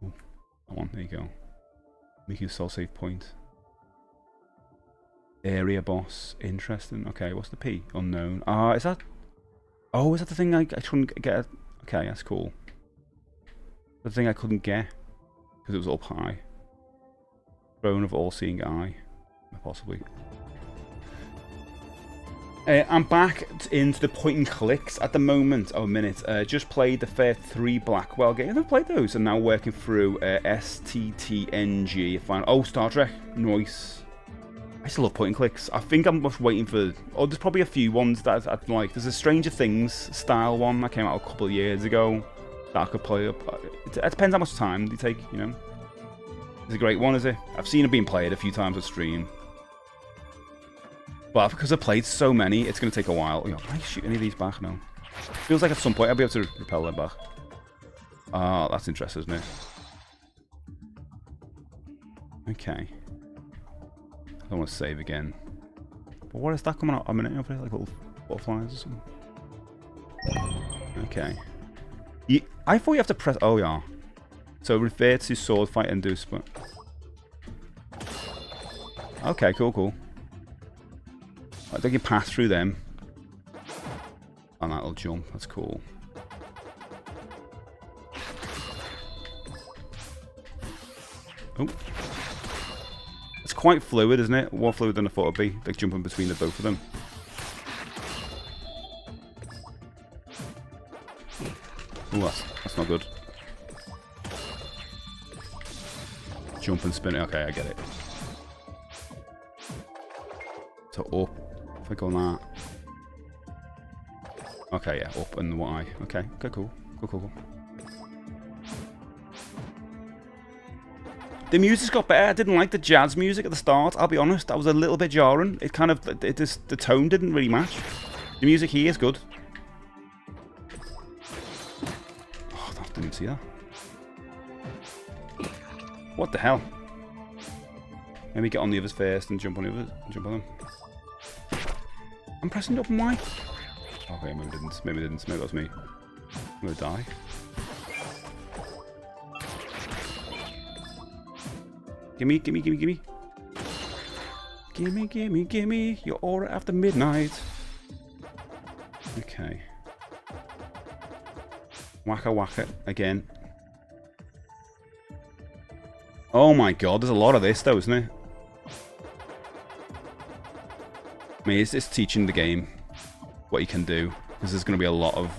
Oh, that one. There you go. Make your soul save point. Area boss. Interesting. Okay, what's the P? Unknown. Is that... Oh, is that the thing I couldn't get? Okay, that's cool. The thing I couldn't get because it was up high. Throne of all-seeing eye, possibly. I'm back into the point and clicks at the moment. Oh, a minute. Just played the first 3 Blackwell games. I've played those, and now working through STTNG. Oh, Star Trek. Nice. I still love point and clicks. I think I'm just waiting for... Oh, there's probably a few ones that I'd like. There's a Stranger Things style one that came out a couple of years ago that I could play up. It depends how much time they take, you know. It's a great one, is it? I've seen it being played a few times on stream. But because I've played so many, it's going to take a while. Can I shoot any of these back now? Feels like at some point I'll be able to repel them back. Ah, that's interesting, isn't it? Okay. I don't want to save again. But what is that coming out a minute over there? Like little butterflies or something? Okay. I thought you have to press... Oh, yeah. So refer to sword fight and do split. Okay, cool. I think you pass through them. And that'll jump. That's cool. Oh. It's quite fluid, isn't it? More fluid than I thought it'd be. Like jumping between the both of them. Oh, that's not good. Jump and spin it. Okay, I get it. So up, If I go on that. Okay, yeah, up and Y. Okay, cool. Cool. The music's got better. I didn't like the jazz music at the start, I'll be honest. That was a little bit jarring. It kind of, the tone didn't really match. The music here is good. Oh, I didn't even see that. What the hell? Maybe get on the others first and jump on the others. Jump on them. I'm pressing up and Y. Okay, maybe didn't. Maybe that was me. I'm gonna die. Gimme. Gimme your order after midnight. Okay. Waka again. Oh my god, there's a lot of this though, isn't it? I mean, it's teaching the game what you can do. Because there's going to be a lot of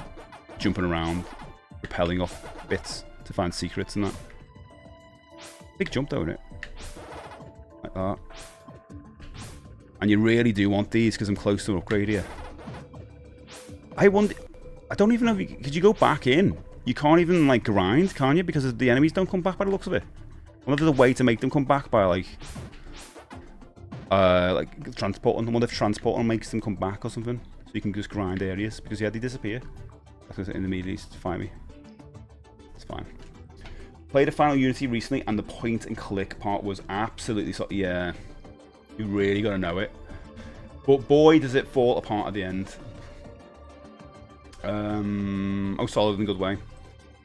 jumping around, rappelling off bits to find secrets and that. Big jump though, isn't it? Like that. And you really do want these because I'm close to an upgrade here. I don't even know if could you go back in? You can't even like grind, can you? Because the enemies don't come back by the looks of it. I wonder if there's a way to make them come back by like transporting. I wonder if transporting makes them come back or something. So you can just grind areas, because yeah, they disappear. That's going to immediately find me. It's fine. Played a Final Unity recently, and the point and click part was absolutely yeah. You really got to know it. But boy, does it fall apart at the end. Solid in a good way.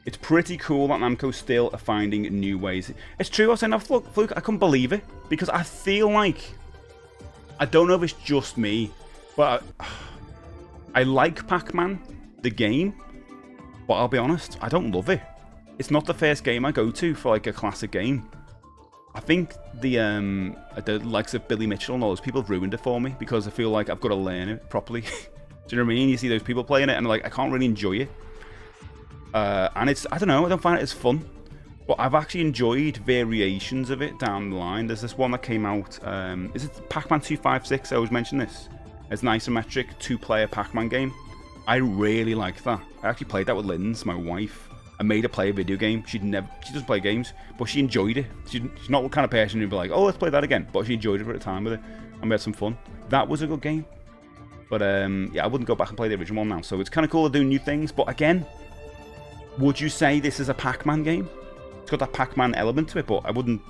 It's pretty cool that Namco still are finding new ways. It's true, I was saying, Fluke, I couldn't believe it, because I feel like, I don't know if it's just me, but I like Pac-Man, the game, but I'll be honest, I don't love it. It's not the first game I go to for like a classic game. I think the likes of Billy Mitchell and all those people have ruined it for me, because I feel like I've got to learn it properly. Do you know what I mean? You see those people playing it and like, I can't really enjoy it. And it's, I don't know, I don't find it as fun. But I've actually enjoyed variations of it down the line. There's this one that came out, is it Pac-Man 256? I always mention this. It's an isometric 2-player Pac-Man game. I really like that. I actually played that with Linz, my wife. I made her play a video game. She doesn't play games, but she enjoyed it. She's not the kind of person who'd be like, oh, let's play that again. But she enjoyed it for the time with it, and we had some fun. That was a good game. But yeah, I wouldn't go back and play the original one now. So it's kind of cool to do new things. But again, would you say this is a Pac-Man game? It's got that Pac-Man element to it, but I wouldn't.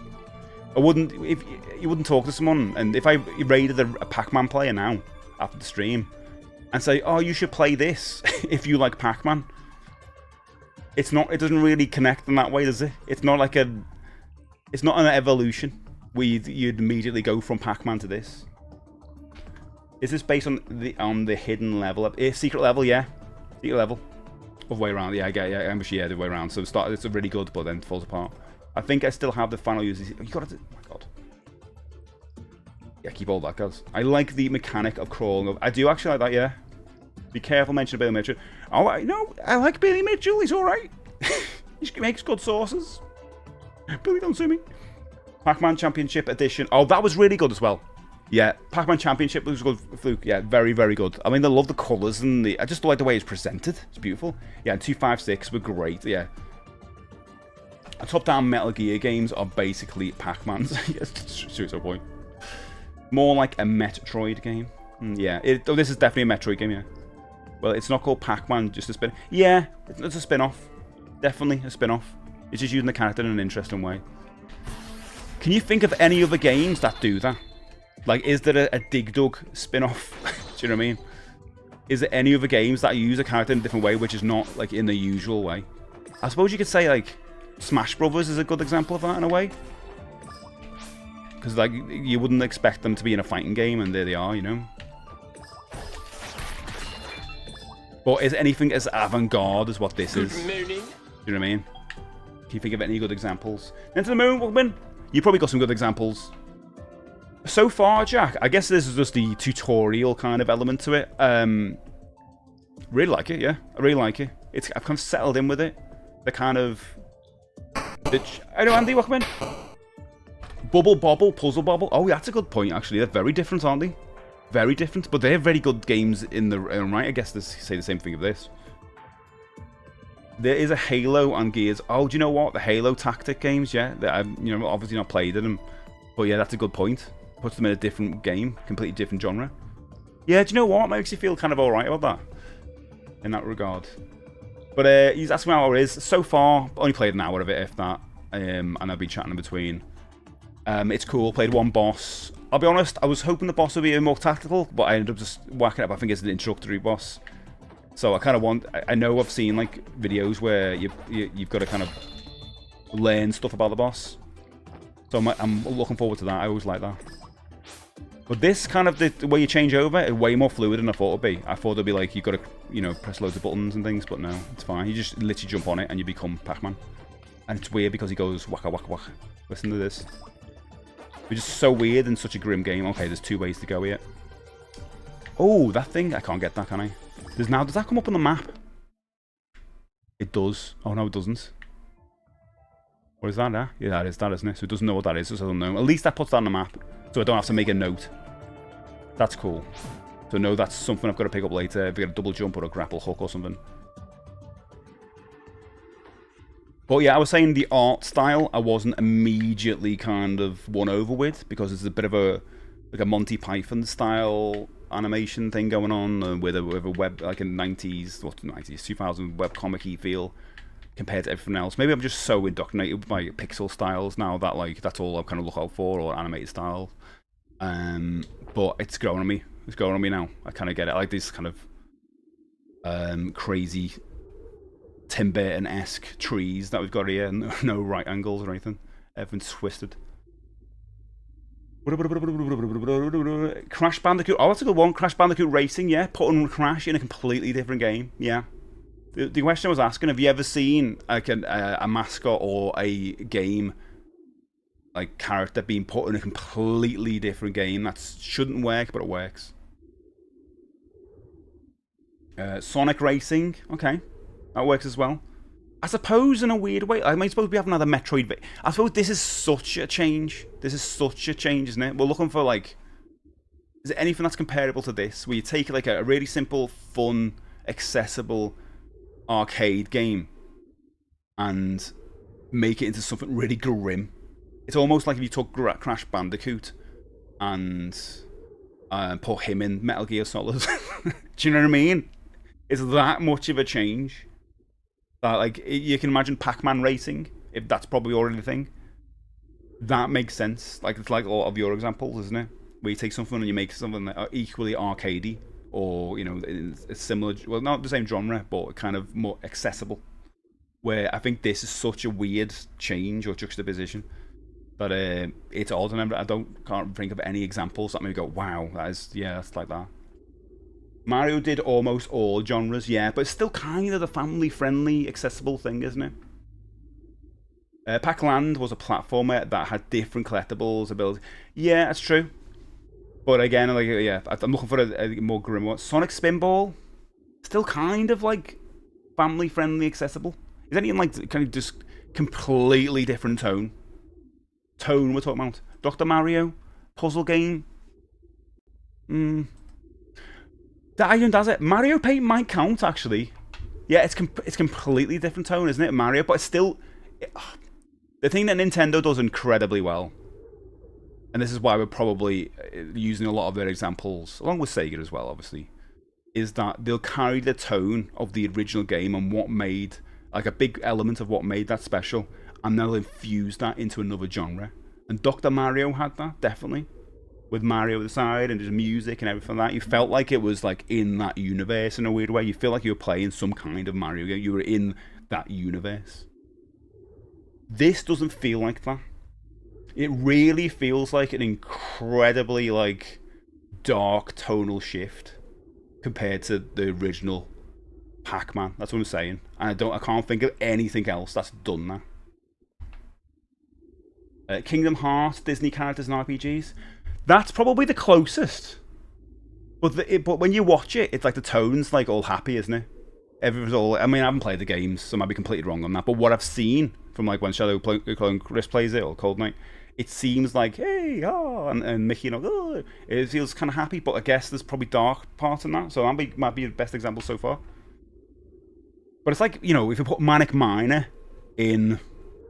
If you wouldn't talk to someone, and if I raided a Pac-Man player now after the stream, and say, oh, you should play this if you like Pac-Man. It doesn't really connect in that way, does it? It's not like it's not an evolution where you'd immediately go from Pac-Man to this. Is this based on the hidden level? Secret level, yeah. Secret level. Other way around, yeah, I get it. Yeah, the other way around. So it's really good, but then it falls apart. I think I still have the final uses. You got to, oh my god. Yeah, keep all that, guys. I like the mechanic of crawling. I do actually like that, yeah. Be careful mentioning Billy Mitchell. Oh, I like Billy Mitchell. He's all right. He makes good sauces. Billy, don't sue me. Pac-Man Championship Edition. Oh, that was really good as well. Yeah, Pac-Man Championship was good. Fluke. Yeah, very, very good. I mean, I love the colours and I just like the way it's presented. It's beautiful. Yeah, and 256 were great. Yeah. Top-down Metal Gear games are basically Pac-Man's. Yes, to a point. More like a Metroid game. Yeah, this is definitely a Metroid game, yeah. Well, it's not called Pac-Man, just a spin. Yeah, it's a spin-off. Definitely a spin-off. It's just using the character in an interesting way. Can you think of any other games that do that? Like, is there a Dig Dug spin-off? Do you know what I mean? Is there any other games that use a character in a different way, which is not, like, in the usual way? I suppose you could say, like, Smash Brothers is a good example of that, in a way. Because, like, you wouldn't expect them to be in a fighting game, and there they are, you know? But is anything as avant-garde as what this is? Do you know what I mean? Can you think of any good examples? Into the Moon, Woman? You probably got some good examples. So far, Jack, I guess this is just the tutorial kind of element to it. Really like it, yeah. I really like it. I've kind of settled in with it. The kind of... I know, Andy, welcome in. Bubble Bobble, Puzzle Bobble. Oh, that's a good point, actually. They're very different, aren't they? Very different, but they're very good games in their own right. I guess they say the same thing of this. There is a Halo and Gears. Oh, do you know what? The Halo tactic games, yeah. I've obviously not played them, but yeah, that's a good point. Puts them in a different game, completely different genre. Yeah, do you know what? Makes you feel kind of alright about that. In that regard. But he's asking me how it is. So far, only played an hour of it, if that. And I've been chatting in between. It's cool. Played one boss. I'll be honest, I was hoping the boss would be more tactical, but I ended up just whacking up. I think it's an introductory boss. So I kind of want... I know I've seen like videos where you've got to kind of learn stuff about the boss. So I'm looking forward to that. I always like that. But this kind of, the way you change over, is way more fluid than I thought it would be. I thought it'd be like, you've got to, press loads of buttons and things, but no, it's fine. You just literally jump on it and you become Pac-Man. And it's weird because he goes waka waka waka. Listen to this. It's just so weird and such a grim game. Okay, there's 2 ways to go here. Oh, that thing, I can't get that, can I? Does that come up on the map? It does. Oh no, it doesn't. What is that there? Yeah, that is, isn't it? So it doesn't know what that is, so it doesn't know. At least that puts that on the map, so I don't have to make a note. That's cool. So no, that's something I've got to pick up later if I get a double jump or a grapple hook or something. But yeah, I was saying the art style I wasn't immediately kind of won over with, because it's a bit of a Monty Python style animation thing going on with a web, like a 2000 web comic-y feel compared to everything else. Maybe I'm just so indoctrinated by pixel styles now that like that's all I kind of look out for, or animated style. But it's growing on me. It's growing on me now. I kind of get it. I like these kind of crazy Tim Burton-esque trees that we've got here. No right angles or anything. Everything's twisted. Crash Bandicoot. Oh, that's a good one. Crash Bandicoot Racing, yeah. Putting Crash in a completely different game, yeah. The question I was asking, have you ever seen like a mascot or a game like character being put in a completely different game that shouldn't work, but it works? Sonic Racing, okay, that works as well. I suppose in a weird way. I suppose we have another Metroid. I suppose this is such a change. This is such a change, isn't it? We're looking for like, is there anything that's comparable to this? Where you take like a really simple, fun, accessible arcade game and make it into something really grim. It's almost like if you took Crash Bandicoot and put him in Metal Gear Solid. Do you know what I mean? It's that much of a change. Like, you can imagine Pac-Man racing, if that's probably already the thing. That makes sense. Like, it's like a lot of your examples, isn't it? Where you take something and you make something that are equally arcadey, or, it's similar, well, not the same genre, but kind of more accessible. Where I think this is such a weird change or juxtaposition that it's odd, and I can't think of any examples that maybe go, wow, that's like that. Mario did almost all genres, yeah, but it's still kind of the family-friendly, accessible thing, isn't it? Pac-Land was a platformer that had different collectibles, abilities. Yeah, that's true. But again, like, yeah, I'm looking for a more grim one. Sonic Spinball, still kind of like family-friendly, accessible. Is anything like kind of just completely different tone? We're talking about. Dr. Mario, puzzle game. That even does it. Mario Paint might count, actually. Yeah, it's completely different tone, isn't it, Mario? But it's still... the thing that Nintendo does incredibly well, and this is why we're probably using a lot of their examples, along with Sega as well, obviously, is that they'll carry the tone of the original game and what made... like a big element of what made that special, and they'll infuse that into another genre. And Dr. Mario had that, definitely. With Mario at the side and just music and everything like that. You felt like it was like in that universe in a weird way. You feel like you were playing some kind of Mario game. You were in that universe. This doesn't feel like that. It really feels like an incredibly like dark tonal shift compared to the original Pac-Man. That's what I'm saying. And I can't think of anything else that's done that. Kingdom Hearts, Disney characters and RPGs. That's probably the closest. But when you watch it, it's like the tone's like all happy, isn't it? Everyone's all... I mean, I haven't played the games, so I might be completely wrong on that. But what I've seen from like when Shadow Clone Chris plays it, or Cold Knight, it seems like, hey, oh, and Mickey, oh, it feels kind of happy, but I guess there's probably dark parts in that, so that might be the best example so far. But it's like, you know, if you put Manic Miner in,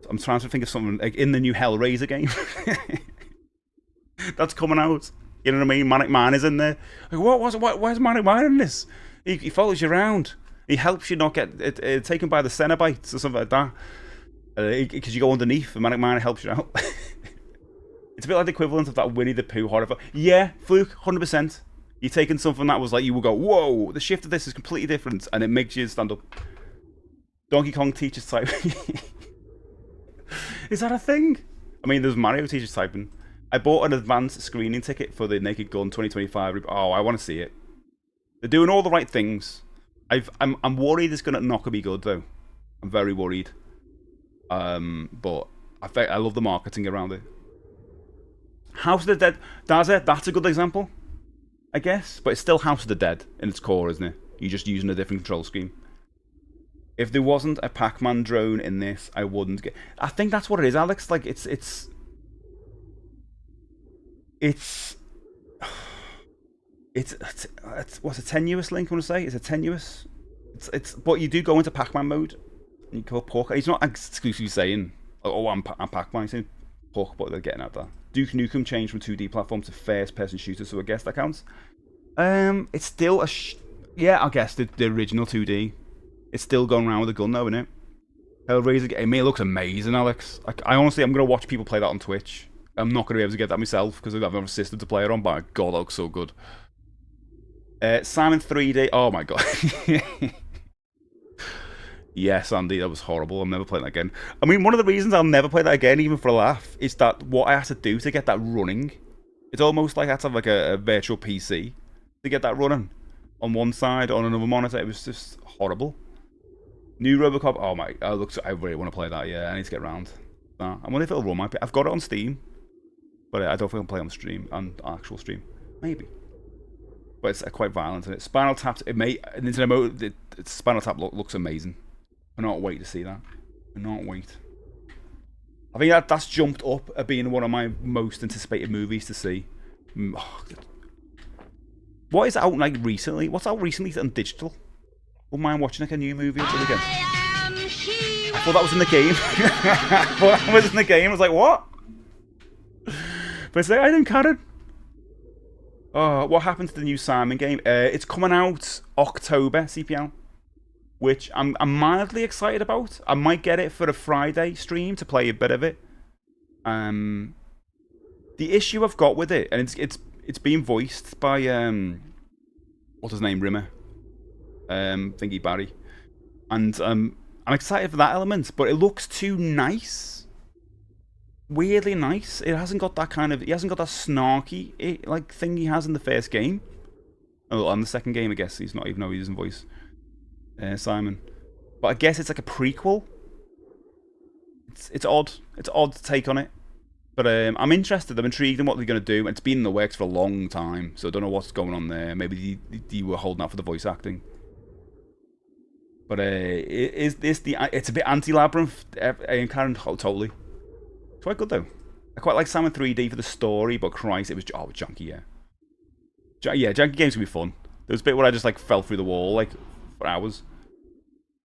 I'm trying to think of something, like in the new Hellraiser game, that's coming out, you know what I mean? Manic Miner's in there. Like, why is Manic Miner in this? He follows you around. He helps you not get taken by the Cenobites or something like that. Because you go underneath, the Manic Miner helps you out. It's a bit like the equivalent of that Winnie the Pooh horror film. Yeah, Fluke, 100%. You're taking something that was like, you will go, whoa, the shift of this is completely different, and it makes you stand up. Donkey Kong teaches typing. Is that a thing? I mean, there's Mario teaches typing. I bought an advanced screening ticket for the Naked Gun 2025. Oh, I want to see it. They're doing all the right things. I'm worried it's not going to be good, though. I'm very worried. But I love the marketing around it. House of the Dead, that's a good example, I guess. But it's still House of the Dead in its core, isn't it? You're just using a different control scheme. If there wasn't a Pac-Man drone in this, I wouldn't get. I think that's what it is, Alex. Like it's what's a tenuous link? I want to say it's a tenuous. But you do go into Pac-Man mode. And you call Pork. He's not exclusively saying, "Oh, I'm Pac-Man." He's saying Pork, but they're getting at that. Duke Nukem changed from 2D platform to first-person shooter, so I guess that counts. It's still yeah, I guess the original 2D. It's still going around with a gun, though, isn't it? Hellraiser game. It looks amazing, Alex. I honestly, I'm gonna watch people play that on Twitch. I'm not gonna be able to get that myself because I've a system to play it on. But God, that looks so good. Simon 3D. Oh my god. Yes, Andy, that was horrible. I'm never playing that again. I mean, one of the reasons I'll never play that again, even for a laugh, is that what I have to do to get that running, it's almost like I have to have like a virtual PC to get that running on one side, on another monitor. It was just horrible. New Robocop. Oh my, I really want to play that. Yeah, I need to get around that. I wonder if it'll run my. I've got it on Steam, but I don't think I'll play on stream, on actual stream. Maybe. But it's quite violent, and Spinal Tap. It may Nintendo mode. Spinal Tap looks amazing. I cannot wait to see that. I cannot wait. I think that's jumped up at being one of my most anticipated movies to see. What is out like recently? What's out recently on digital? Wouldn't mind watching like a new movie until again. I thought that was in the game. I thought that was in the game. I was like, what? But it's like, I didn't cut it. Oh, what happened to the new Simon game? It's coming out October, CPL. Which I'm mildly excited about. I might get it for a Friday stream to play a bit of it. The issue I've got with it, and it's being voiced by what's his name, Rimmer, Thingy Barry, and I'm excited for that element, but it looks too nice, weirdly nice. It hasn't got that kind of, he hasn't got that snarky like thing he has in the first game. Oh, on the second game, I guess he's not even though he doesn't voice. Simon, but I guess it's like a prequel. It's odd. It's odd to take on it, but I'm interested. I'm intrigued in what they're going to do. It's been in the works for a long time, so I don't know what's going on there. Maybe they were holding out for the voice acting. But is this the? It's a bit anti-Labyrinth. Karen, oh, totally. It's quite good though. I quite like Simon 3D for the story, but Christ, it was junky. Yeah, junky games can be fun. There was a bit where I just like fell through the wall like for hours.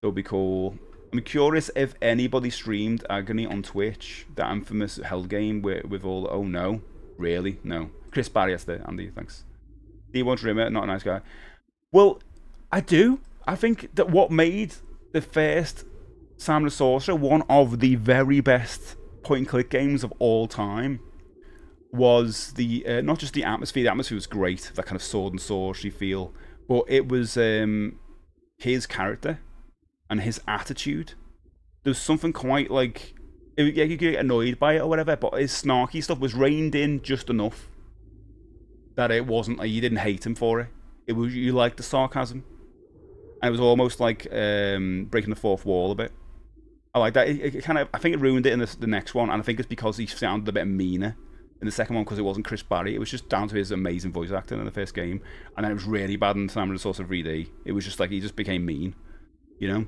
It would be cool. I'm curious if anybody streamed Agony on Twitch, the infamous Hell game with all. Oh no, really? No. Chris Barry, yesterday. Andy, thanks. D1 Rimmer, not a nice guy. Well, I do. I think that what made the first Simon the Sorcerer one of the very best point-and-click games of all time was the not just the atmosphere. The atmosphere was great, that kind of sword and sorcery feel, but it was his character and his attitude. There was something quite like, you could get annoyed by it or whatever, but his snarky stuff was reined in just enough that it wasn't like you didn't hate him for it. It was, you liked the sarcasm, and it was almost like breaking the fourth wall a bit. I like that. It kind of, I think it ruined it in the next one, and I think it's because he sounded a bit meaner in the second one because it wasn't Chris Barry. It was just down to his amazing voice acting in the first game, and then it was really bad in Simon the Sorcerer 3D. It was just like he just became mean, you know.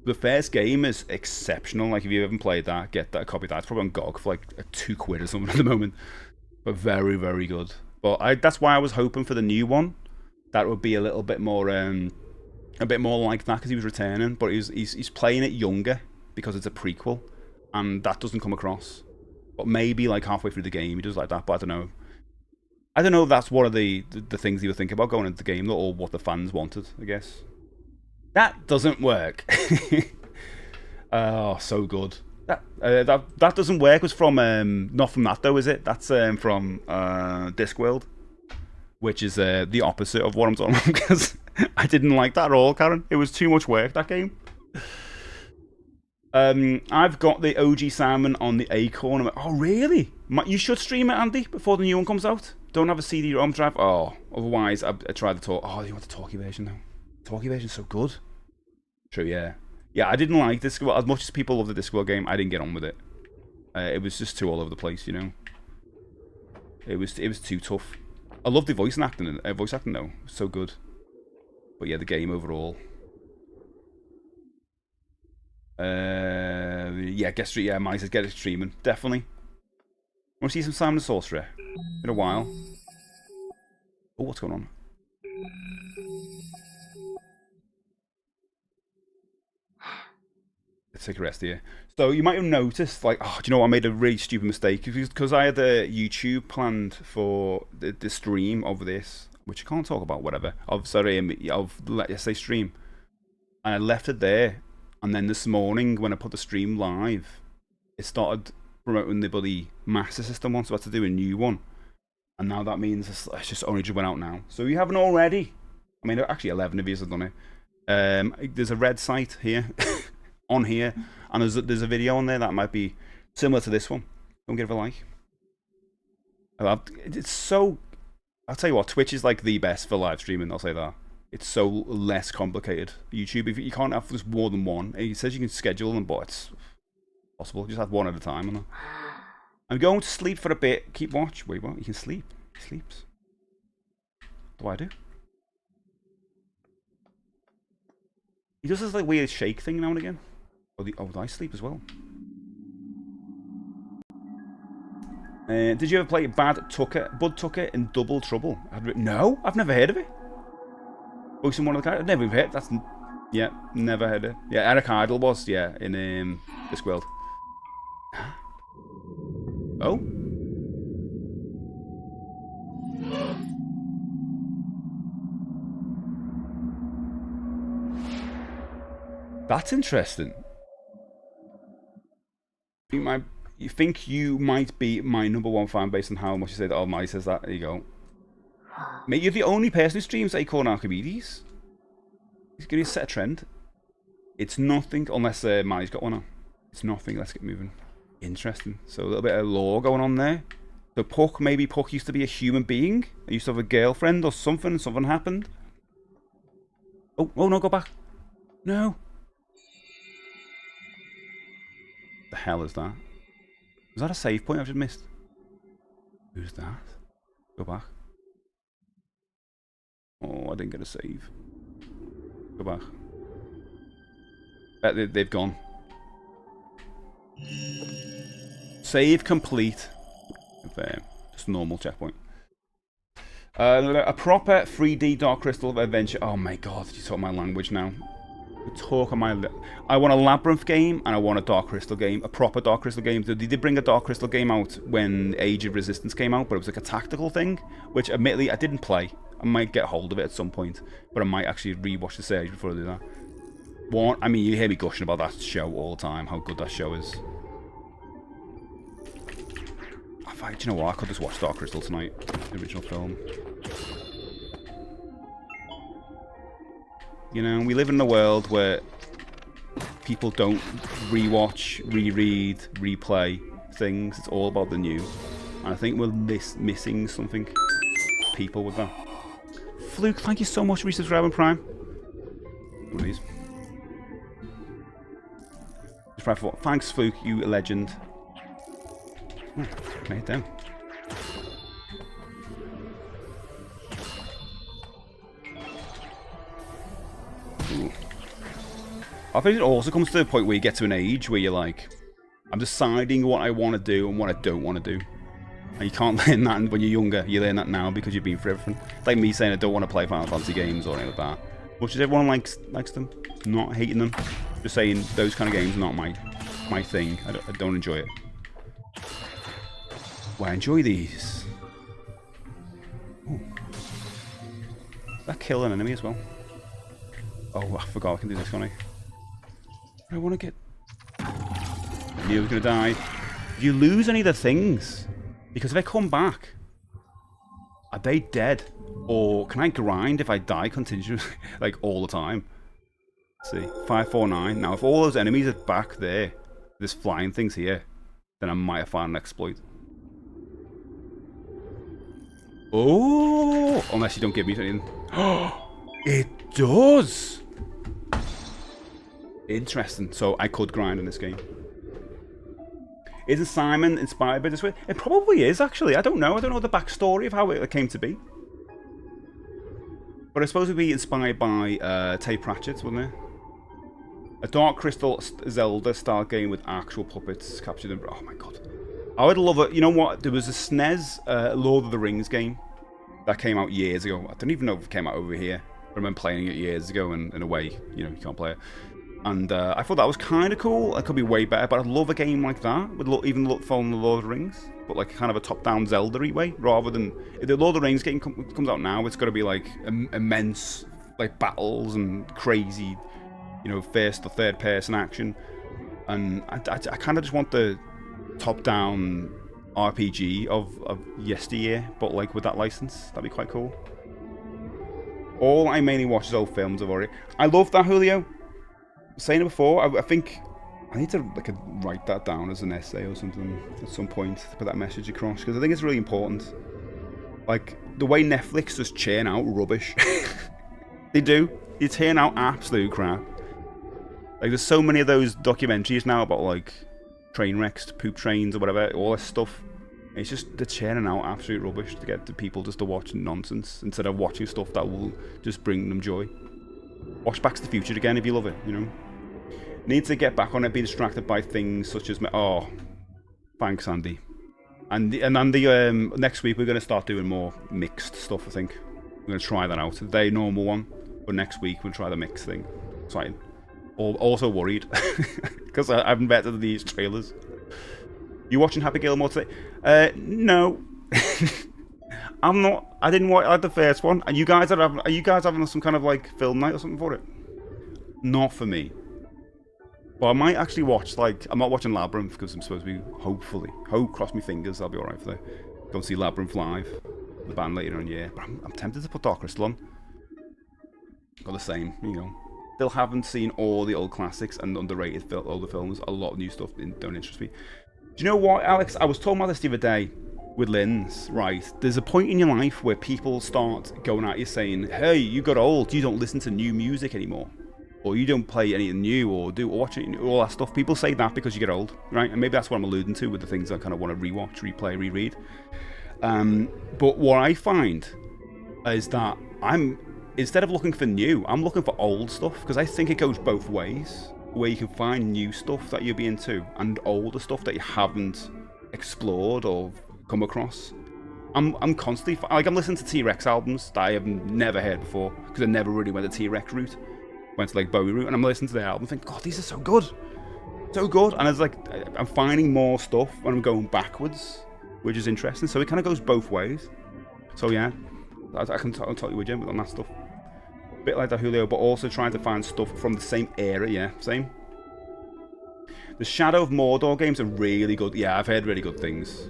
The first game is exceptional. Like, if you haven't played that, get that, copy that. It's probably on GOG for like £2 or something at the moment. But very, very good. But that's why I was hoping for the new one. That would be a little bit more like that, because he was returning. But he's playing it younger because it's a prequel, and that doesn't come across. But maybe like halfway through the game he does like that. But I don't know. I don't know if that's one of the things he was thinking about going into the game, or what the fans wanted, I guess. That doesn't work. Oh, so good. That doesn't work was from not from that though, is it? That's from Discworld, which is the opposite of what I'm talking about, because I didn't like that at all, Karen. It was too much work, that game. I've got the OG Salmon on the Acorn. Oh, really? You should stream it, Andy, before the new one comes out. Don't have a CD-ROM drive. Oh, otherwise I try the talk. Oh, you want the talkie version now? Talkie version's so good. True, yeah. Yeah, I didn't like this. Well, as much as people love the Discworld game, I didn't get on with it. It was just too all over the place, you know. It was too tough. I love the voice acting. Voice acting, though, so good. But yeah, the game overall. Yeah, Mike says get it streaming. Definitely. Want to see some Simon the Sorcerer? Been a while. Oh, what's going on? Let's take a rest here. So you might have noticed, like, oh, do you know what? I made a really stupid mistake because I had a YouTube planned for the stream of this, which I can't talk about. Whatever. Let's say stream, and I left it there. And then this morning, when I put the stream live, it started promoting the bloody Master System one, so I had to do a new one. And now that means it's just only just went out now. So you haven't already. I mean, actually 11 of you have done it. There's a red site here, on here, and there's a video on there that might be similar to this one. Don't give it a like. It's so... I'll tell you what, Twitch is like the best for live streaming, I'll say that. It's so less complicated. YouTube, if you can't have just more than one. It says you can schedule them, but it's possible. Just have one at a time. I'm going to sleep for a bit. Keep watch. Wait, what? You can sleep. He sleeps. What do I do? He does this like weird shake thing now and again. Oh, do I sleep as well? Did you ever play Bud Tucker and Double Trouble? No, I've never heard of it. Voicing one of the characters? Never heard. That's yeah, never heard it. Yeah, Eric Idle was in Discworld. Oh. That's interesting. You think you might be my #1 fan based on how much you say that? Oh, Mike says that. There you go. Mate, you're the only person who streams Acorn Archimedes. He's going to set a trend. It's nothing, unless Marty's got one on. It's nothing. Let's get moving. Interesting. So a little bit of lore going on there. So Puck used to be a human being. He used to have a girlfriend or something, and something happened. Oh no, go back. No. The hell is that? Was that a save point I've just missed? Who's that? Go back. Oh, I didn't get a save. Go back. They've gone. Save complete. Just normal checkpoint. A proper 3D Dark Crystal adventure. Oh my god, you talk my language now. I want a Labyrinth game and I want a Dark Crystal game. A proper Dark Crystal game. They did bring a Dark Crystal game out when Age of Resistance came out, but it was like a tactical thing, which admittedly I didn't play. I might get hold of it at some point, but I might actually rewatch the series before I do that. I mean, you hear me gushing about that show all the time, how good that show is. Do you know what? I could just watch Dark Crystal tonight, the original film. You know, we live in a world where people don't rewatch, reread, replay things. It's all about the new. And I think we're missing something. People with that. Fluke, thank you so much for resubscribing Prime. One of these. Thanks, Fluke, you legend. Made it down. Ooh. I think it also comes to the point where you get to an age where you're like, I'm deciding what I want to do and what I don't want to do. And you can't learn that when you're younger. You learn that now because you've been through everything. It's like me saying I don't want to play Final Fantasy games or anything like that. Much as everyone likes them, not hating them. Just saying those kind of games are not my thing. I don't enjoy it. Well, I enjoy these. Ooh. That kill an enemy as well. Oh, I forgot I can do this, can't I? I want to get... I knew I was going to die. Do you lose any of the things? Because if I come back, are they dead? Or can I grind if I die continuously, like all the time? Let's see, 549. Now, if all those enemies are back there, there's flying things here, then I might have found an exploit. Oh! Unless you don't give me anything. It does! Interesting. So I could grind in this game. Isn't Simon inspired by this way? It probably is, actually. I don't know. I don't know the backstory of how it came to be. But I suppose it would be inspired by Tay Pratchett, wouldn't it? A Dark Crystal Zelda-style game with actual puppets captured in... Oh my god. I would love it. You know what? There was a SNES Lord of the Rings game that came out years ago. I don't even know if it came out over here. I remember playing it years ago, and in a way, you know, you can't play it. And I thought that was kind of cool. It could be way better, but I'd love a game like that. Would even follow the Lord of the Rings, but like kind of a top-down Zelda-y way, rather than if the Lord of the Rings game comes out now. It's got to be like immense, like battles and crazy, you know, first or third-person action. And I kind of just want the top-down RPG of yesteryear, but like with that license. That'd be quite cool. All I mainly watch is old films I've already. I love that, Julio. Saying it before, I think I need to like write that down as an essay or something at some point to put that message across, because I think it's really important. Like the way Netflix just churn out rubbish. They do. They turn out absolute crap. Like there's so many of those documentaries now about like train wrecks, poop trains or whatever, all this stuff. It's just they're churning out absolute rubbish to get the people just to watch nonsense instead of watching stuff that will just bring them joy. Watch Back to the Future again if you love it, you know. Need to get back on it, be distracted by things such as... Oh, thanks, Andy. And Andy, next week we're going to start doing more mixed stuff, I think. We're going to try that out. Today, normal one, but next week we'll try the mixed thing. Exciting. Also worried, because I haven't vetted these trailers. You watching Happy Gilmore today? No. I'm not. I didn't watch the first one. Are you guys having some kind of like film night or something for it? Not for me. But I might actually watch, like, I'm not watching Labyrinth because I'm supposed to be, hopefully, cross my fingers, I'll be alright for that. Go and see Labyrinth live, the band later in the year. But I'm tempted to put Dark Crystal on. Got the same, you know. Still haven't seen all the old classics and underrated older films. A lot of new stuff don't interest me. Do you know what, Alex? I was talking about this the other day with Lynn's, right? There's a point in your life where people start going at you saying, hey, you got old, you don't listen to new music anymore. Or you don't play anything new, or watch it, all that stuff. People say that because you get old, right? And maybe that's what I'm alluding to with the things I kind of want to rewatch, replay, reread. But what I find is that instead of looking for new, I'm looking for old stuff, because I think it goes both ways, where you can find new stuff that you'll be into, and older stuff that you haven't explored or come across. I'm constantly, like, I'm listening to T-Rex albums that I have never heard before, because I never really went the T-Rex route. Went to like Bowie route, and I'm listening to the album and think, God, these are so good. So good. And it's like, I'm finding more stuff when I'm going backwards, which is interesting. So it kind of goes both ways. So yeah, I can totally with you on that stuff. A bit like that, Julio, but also trying to find stuff from the same era, yeah, same. The Shadow of Mordor games are really good. Yeah, I've heard really good things.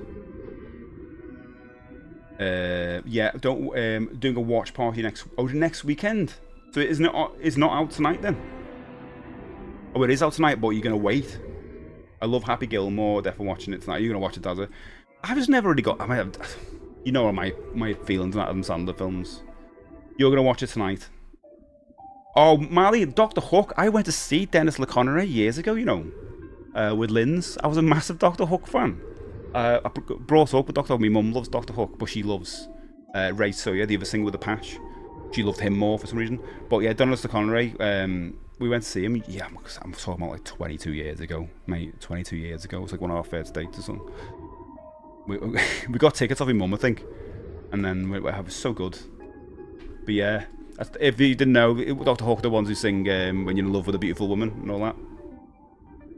Yeah, doing a watch party next weekend. So it's not out tonight then? Oh, it is out tonight, but you're going to wait. I love Happy Gilmore, definitely watching it tonight. You're going to watch it, Dazza. I've just never really got... you know my feelings on Adam Sandler films. You're going to watch it tonight. Oh, Marley, Doctor Hook. I went to see Dennis LeConnery years ago, you know, with Lynn's. I was a massive Doctor Hook fan. I brought up with Doctor Hook. My mum loves Doctor Hook, but she loves Ray Sawyer, the other singer with the patch. She loved him more for some reason. But yeah, Dennis LeConnery, we went to see him. Yeah, I'm talking about like 22 years ago, mate. 22 years ago. It was like one of our first dates or something. We got tickets off my mum, I think, and then it was so good. But yeah, if you didn't know, Dr. Hawk, the ones who sing "When You're in Love with a Beautiful Woman" and all that.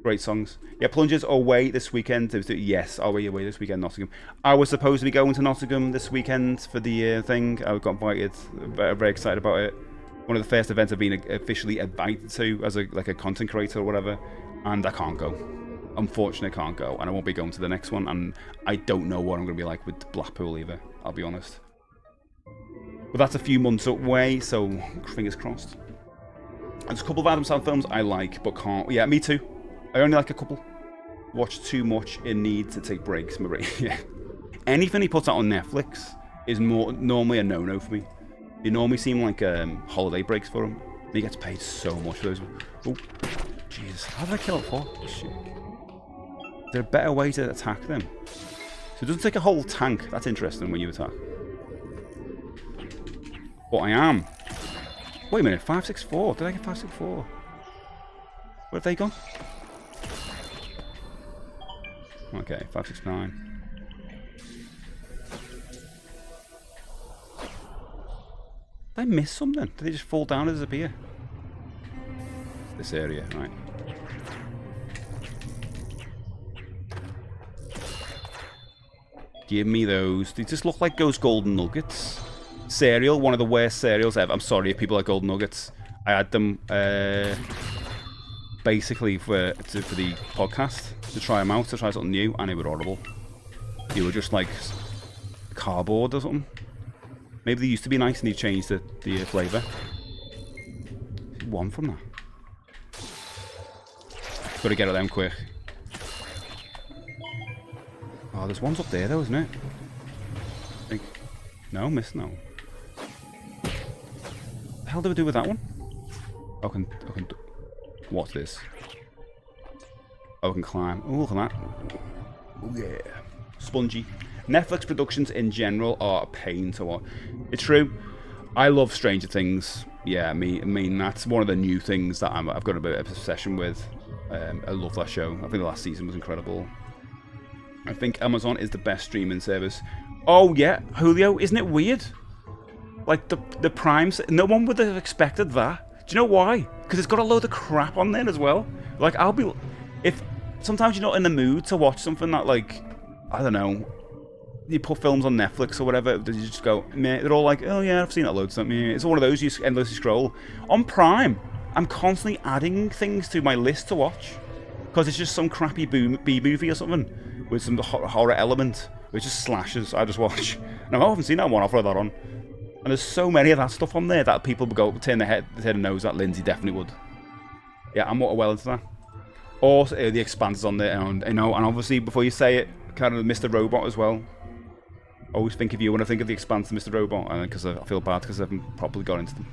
Great songs. Yeah, Plungers away this weekend. Yes, away this weekend, Nottingham. I was supposed to be going to Nottingham this weekend for the thing. I got invited. Very excited about it. One of the first events I've been officially invited to as a content creator or whatever, and I can't go. Unfortunately, I can't go, and I won't be going to the next one. And I don't know what I'm going to be like with Blackpool either. I'll be honest. But that's a few months away, so fingers crossed. There's a couple of Adam Sandler films I like, but can't. Yeah, me too. I only like a couple. Watch too much and need to take breaks. Yeah. Anything he puts out on Netflix is normally a no-no for me. They normally seem like holiday breaks for him. He gets paid so much for those. Oh, jeez. How did I kill it for? Shit. Is there a better way to attack them? So it doesn't take a whole tank. That's interesting when you attack. But I am. Wait a minute, 564. Did I get 564? Where have they gone? Okay, 569. Did I miss something? Did they just fall down and disappear? This area, right. Give me those. They just look like those golden nuggets. Cereal, one of the worst cereals ever. I'm sorry if people like golden nuggets. I had them basically for the podcast to try them out, to try something new, and they were horrible. They were just like cardboard or something. Maybe they used to be nice and they've changed the flavour. One from that. Gotta get at them quick. Oh, there's ones up there though, isn't it? I think. No, miss no. What the hell do we do with that one? I can. What's this? Oh, I can climb. Oh, look at that. Oh yeah. Spongy. Netflix productions in general are a pain to watch. It's true. I love Stranger Things. Yeah, I mean that's one of the new things that I've got a bit of a obsession with. I love that show. I think the last season was incredible. I think Amazon is the best streaming service. Oh yeah, Julio, isn't it weird? Like the Primes, no one would have expected that. Do you know why? Because it's got a load of crap on there as well. Like if sometimes you're not in the mood to watch something that, like, I don't know, you put films on Netflix or whatever, you just go, meh. They're all like, oh yeah, I've seen that loads. It's one of those you endlessly scroll. On Prime, I'm constantly adding things to my list to watch because it's just some crappy B movie or something with some horror element, which just slashes. I just watch. No, I haven't seen that one. I'll throw that on. And there's so many of that stuff on there that people would go turn their head and nose at. Lindsay definitely would. Yeah, I'm well into that. Also, The Expanse is on there, and and obviously before you say it, kind of Mr. Robot as well. Always think of you when I think of The Expanse and Mr. Robot, because I feel bad because I haven't properly got into them.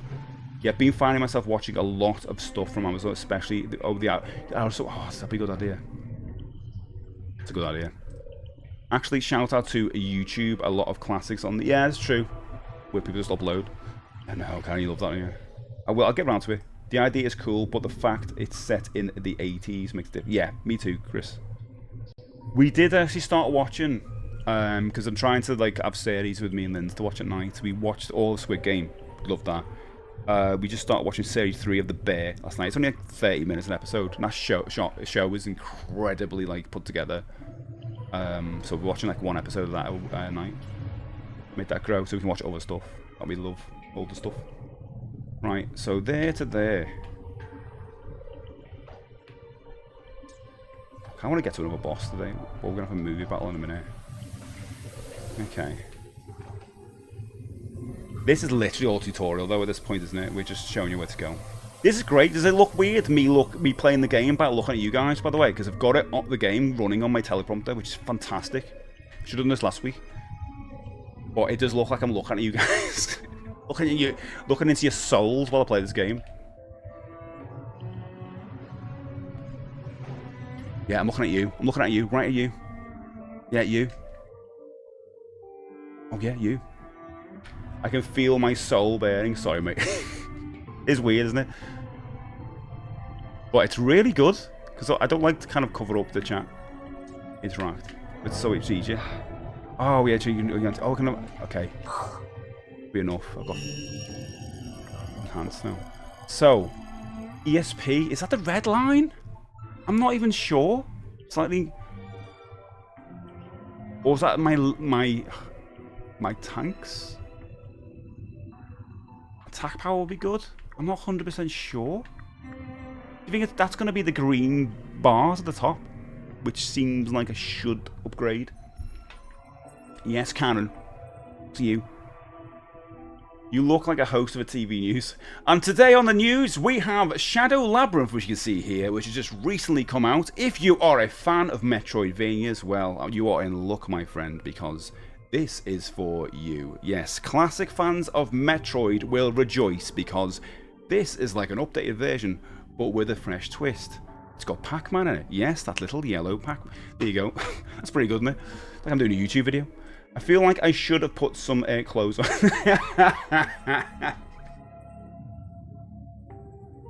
Yeah, been finding myself watching a lot of stuff from Amazon, especially over the hour. That's a good idea. It's a good idea. Actually, shout out to YouTube. A lot of classics on the. Yeah, it's true. Where people just upload. I know, can you love that? Yeah. I'll get around to it. The idea is cool, but the fact it's set in the 80s makes it. Yeah, me too, Chris. We did actually start watching, because I'm trying to have series with me and Linz to watch at night. We watched all of Squid Game. Love that. We just started watching series 3 of The Bear last night. It's only like 30 minutes an episode, and that show is incredibly put together. So we're watching one episode of that at night. Make that grow so we can watch other stuff that we love, older stuff. Right, so there to there. I want to get to another boss today, but we're going to have a movie battle in a minute. Okay. This is literally all tutorial though at this point, isn't it? We're just showing you where to go. This is great. Does it look weird, me playing the game by looking at you guys, by the way? Because I've got it the game running on my teleprompter, which is fantastic. Should have done this last week. But it does look like I'm looking at you guys. looking into your souls while I play this game. Yeah, I'm looking at you. I'm looking at you. Right at you. Yeah, you. Oh yeah, you. I can feel my soul bearing. Sorry, mate. It's weird, isn't it? But it's really good, because I don't like to kind of cover up the chat. Interact. It's so much easier. Oh, yeah, so you can oh, can I, okay. Be enough. I've got enhanced now. So, ESP, is that the red line? I'm not even sure. Slightly. Or was that my tanks? Attack power will be good. I'm not 100% sure. Do you think that's going to be the green bars at the top? Which seems like a should upgrade. Yes, Karen. It's you. You look like a host of a TV news. And today on the news, we have Shadow Labyrinth, which you can see here, which has just recently come out. If you are a fan of Metroidvanias, well, you are in luck, my friend, because this is for you. Yes, classic fans of Metroid will rejoice, because this is like an updated version, but with a fresh twist. It's got Pac-Man in it. Yes, that little yellow Pac-Man. There you go. That's pretty good, isn't it? Like I'm doing a YouTube video. I feel like I should have put some clothes on.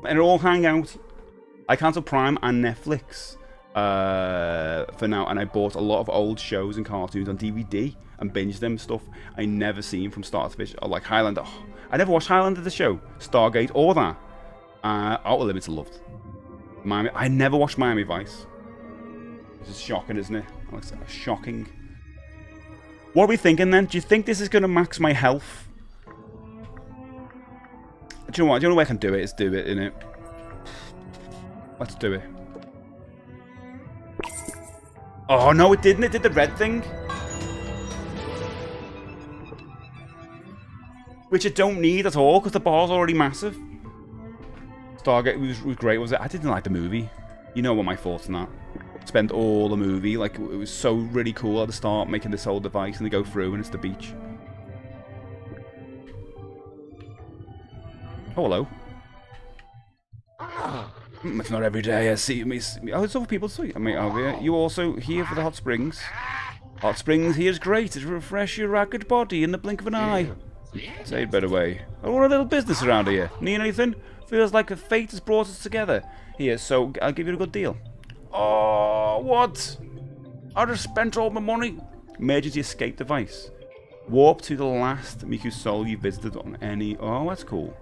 And it all hang out. I cancelled Prime and Netflix for now, and I bought a lot of old shows and cartoons on DVD and binged them stuff I never seen from start to finish. Like Highlander. Oh, I never watched Highlander, the show, Stargate, or that. Outer Limits I loved. Miami. I never watched Miami Vice. This is shocking, isn't it? It's shocking. What are we thinking then? Do you think this is going to max my health? Do you know what? The only way I can do it is do it, innit? Let's do it. Oh no, it didn't. It did the red thing. Which I don't need at all, because the bar's already massive. Stargate was great, was it? I didn't like the movie. You know what my thoughts on that. Spent all the movie, like, it was so really cool at the start, making this whole device, and they go through, and it's the beach. Oh, hello. It's not every day I see me. Oh, it's other people too. I mean, oh, you also here for the hot springs. Hot springs here's great to refresh your ragged body in the blink of an eye. Say it better way. I run a little business around here. Need anything? Feels like a fate has brought us together. Here, so I'll give you a good deal. Oh, what? I just spent all my money. Emergency escape device. Warp to the last Miku soul you visited on any... Oh, that's cool.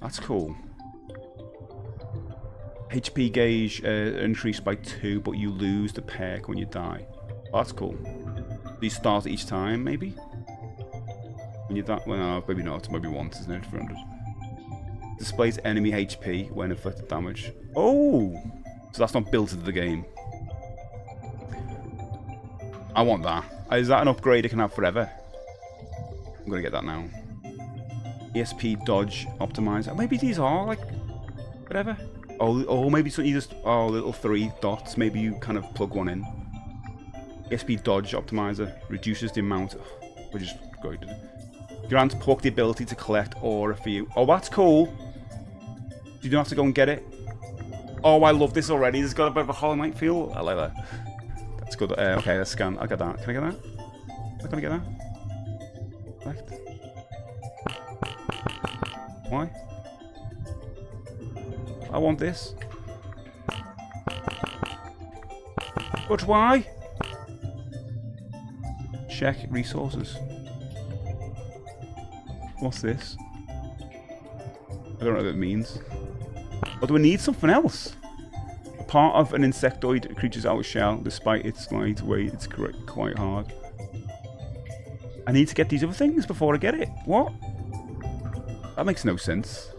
That's cool. HP gauge increased by 2, but you lose the perk when you die. Oh, that's cool. These start each time, maybe? When you die... Well, no, maybe not. Maybe once, isn't it? 400. Displays enemy HP when inflicted damage. Oh! So that's not built into the game. I want that. Is that an upgrade I can have forever? I'm gonna get that now. ESP dodge optimizer. Maybe these are like... whatever. Oh, maybe so you just... Oh, little 3 dots. Maybe you kind of plug one in. ESP dodge optimizer. Reduces the amount... Which is great. Grants Puck the ability to collect aura for you. Oh, that's cool. You don't have to go and get it. Oh, I love this already. It's got a bit of a Hollow Knight feel. I like that. That's good. Okay, let's scan. I'll get that. Can I get that? Am I gonna get that? Left. Why? I want this. But why? Check resources. What's this? I don't know what that means. Or do we need something else? Part of an insectoid creature's outer shell, despite its light weight, it's quite hard. I need to get these other things before I get it. What? That makes no sense.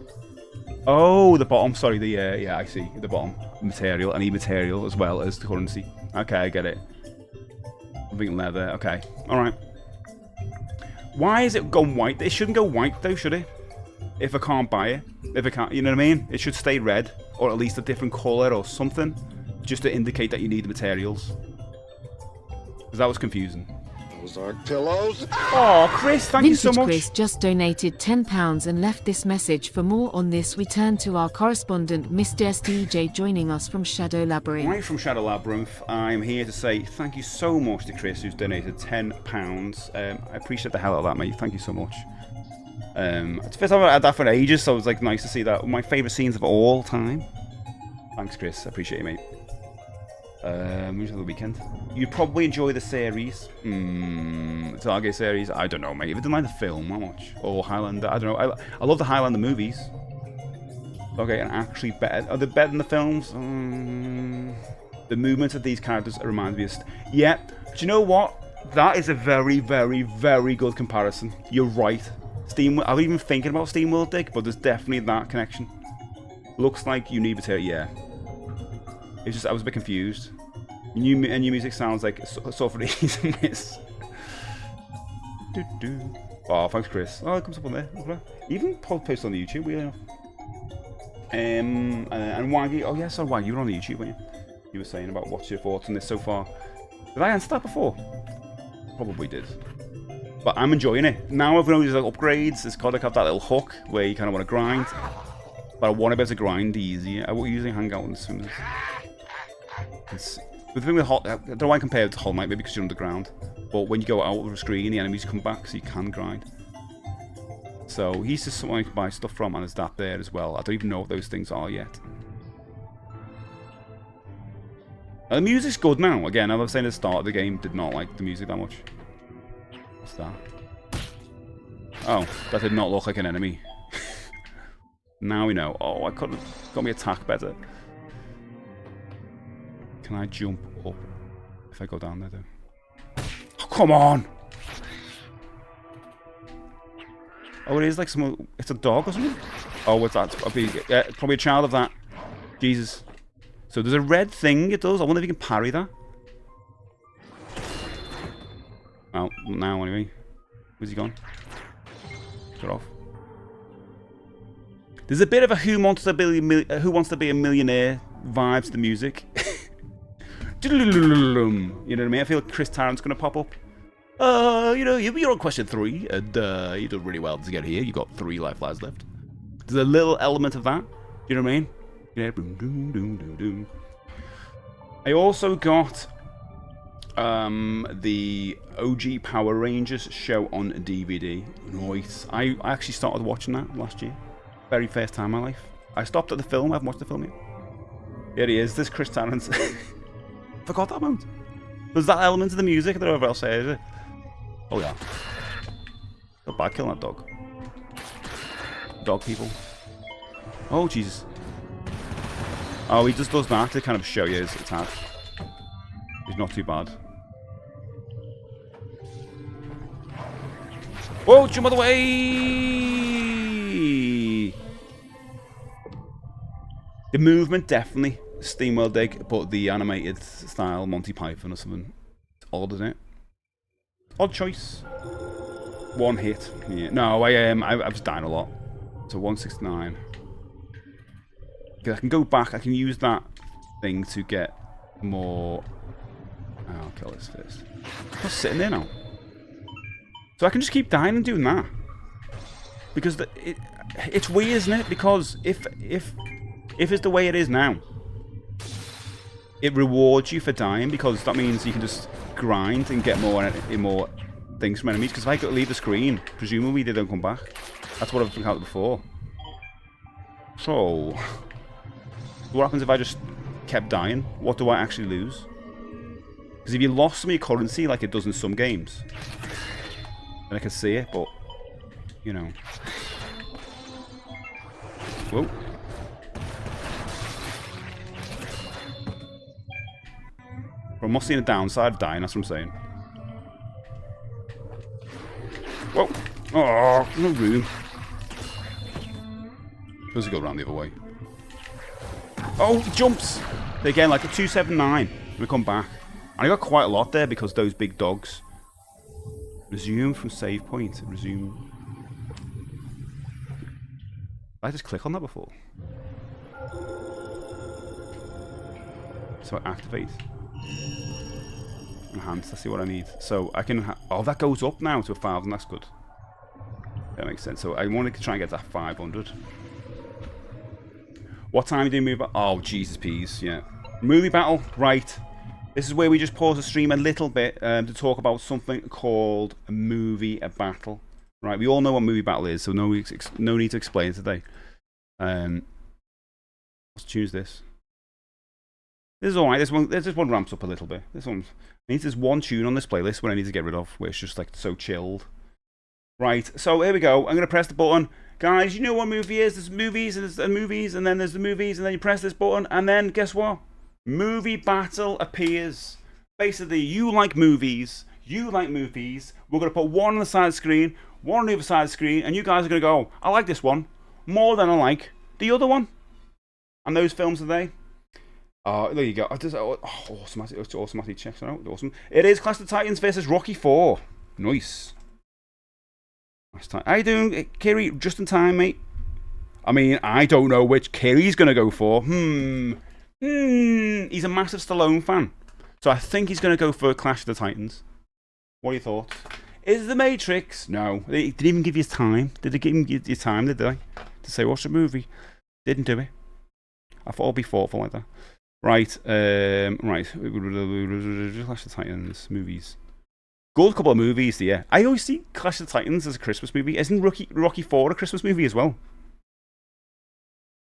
Oh, the bottom. Sorry, the yeah, I see. The bottom. Material. I need material as well as the currency. Okay, I get it. Something leather. Okay. Alright. Why is it gone white? It shouldn't go white though, should it? If I can't buy it. If I can't, you know what I mean? It should stay red. Or at least a different colour or something. Just to indicate that you need the materials. Because that was confusing. Those aren't pillows. Oh, Chris, thank you so much. Chris just donated £10 and left this message. For more on this, we turn to our correspondent, MrSteJ, joining us from Shadow Labyrinth. Right from Shadow Labyrinth, I'm here to say thank you so much to Chris, who's donated £10. I appreciate the hell out of that, mate. Thank you so much. It's the first time I've had that for ages, so it was like nice to see that. My favourite scenes of all time. Thanks, Chris. I appreciate you, mate. Who's the weekend? You'd probably enjoy the series. Target series. I don't know, mate. If you didn't like the film, how much? Or Highlander. I don't know. I love the Highlander movies. Okay, and actually better. Are they better than the films? The movements of these characters remind me of. Yeah. Do you know what? That is a very, very, very good comparison. You're right. Steam. I was even thinking about SteamWorld Dig, but there's definitely that connection. Looks like you need to. Yeah. It's just I was a bit confused. New music sounds like sort of easy miss. Oh, thanks, Chris. Oh, it comes up on there. Even post on the YouTube. Yeah. And Waggy. Oh yeah, so Waggy, you were on the YouTube, weren't you? You were saying about what's your thoughts on this so far. Did I answer that before? Probably did. But I'm enjoying it. Now I've noticed like upgrades. It's got to have that little hook where you kind of want to grind. But I want to be able to grind easier. I will usually hang out in the swimmers. The thing with I don't know why I compare it to Hollow Knight, maybe because you're underground. But when you go out of the screen, the enemies come back, so you can grind. So he's just someone to buy stuff from, and there's that there as well. I don't even know what those things are yet. The music's good now. Again, I was saying at the start of the game, did not like the music that much. What's that? Oh, that did not look like an enemy. Now we know. Oh, I couldn't got me attack better. Can I jump up if I go down there though? Oh, come on! Oh, it is like some. It's a dog or something. Oh, what's that? Probably a child of that. Jesus. So there's a red thing it does. I wonder if you can parry that. Well, now anyway. Where's he gone? Get off. There's a bit of a Who Wants to Be a Millionaire vibe to the music. You know what I mean? I feel like Chris Tarrant's gonna pop up. You know, you're on question 3, and you did really well to get here. You got 3 life lives left. There's a little element of that. You know what I mean? Yeah. I also got the OG Power Rangers show on DVD. Nice. I actually started watching that last year. Very first time in my life. I stopped at the film. I haven't watched the film yet. Here he is. This Chris Tarrant. Forgot that moment. There's that element of the music that everyone else says, is it? Oh yeah. Got bad killing that dog. Dog people. Oh Jesus. Oh, he just does that to kind of show you his attack. He's not too bad. Whoa, jump out of the way! The movement, definitely. SteamWorld Dig, but the animated style, Monty Python or something. It's odd, isn't it? Odd choice. One hit. Yeah. No, I was dying a lot. So 169. I can go back. I can use that thing to get more. Oh, I'll kill this first. I'm just sitting there now. So I can just keep dying and doing that. Because it's weird, isn't it? Because if it's the way it is now, it rewards you for dying, because that means you can just grind and get more things from enemies. Because if I go leave the screen, presumably they don't come back. That's what I've encountered before. So, what happens if I just kept dying? What do I actually lose? Because if you lost some of your currency, like it does in some games, then I can see it, but, you know. Whoa. I'm not seeing a downside of dying, that's what I'm saying. Whoa! Oh, no room. Supposed to go around the other way. Oh, he jumps! Again, like a 279. We come back. And I got quite a lot there because those big dogs. Resume from save point. Resume. I just click on that before. So I activate. Enhance, let's see what I need. So I can, oh, that goes up now to 1,000, that's good. That makes sense. So I want to try and get that 500. What time do you move? Oh, Jesus peas, yeah. Movie battle, right. This is where we just pause the stream a little bit to talk about something called a movie battle. Right, we all know what movie battle is, so no need to explain it today. Let's choose this. This is alright. This one ramps up a little bit. There's one tune on this playlist where I need to get rid of, where it's just like so chilled. Right, so here we go. I'm gonna press the button. Guys, you know what movie is? There's movies, and there's the movies, and then there's the movies, and then you press this button, and then guess what? Movie battle appears. Basically, you like movies. We're gonna put one on the side of the screen, one on the other side of the screen, and you guys are gonna go, I like this one more than I like the other one. And those films are they? There you go. Automatic checks out. Awesome. It is Clash of the Titans versus Rocky 4. Nice. How you doing, Kiri? Just in time, mate. I mean, I don't know which Kiri's gonna go for. He's a massive Stallone fan, so I think he's gonna go for Clash of the Titans. What are your thoughts? Is The Matrix? No. They didn't even give you time. Did they give him your time, did they? To say, watch the movie. Didn't do it. I thought I'd be thoughtful like that. Right. Right. Clash of the Titans movies. Good couple of movies, yeah. I always see Clash of the Titans as a Christmas movie. Isn't Rocky 4 a Christmas movie as well? I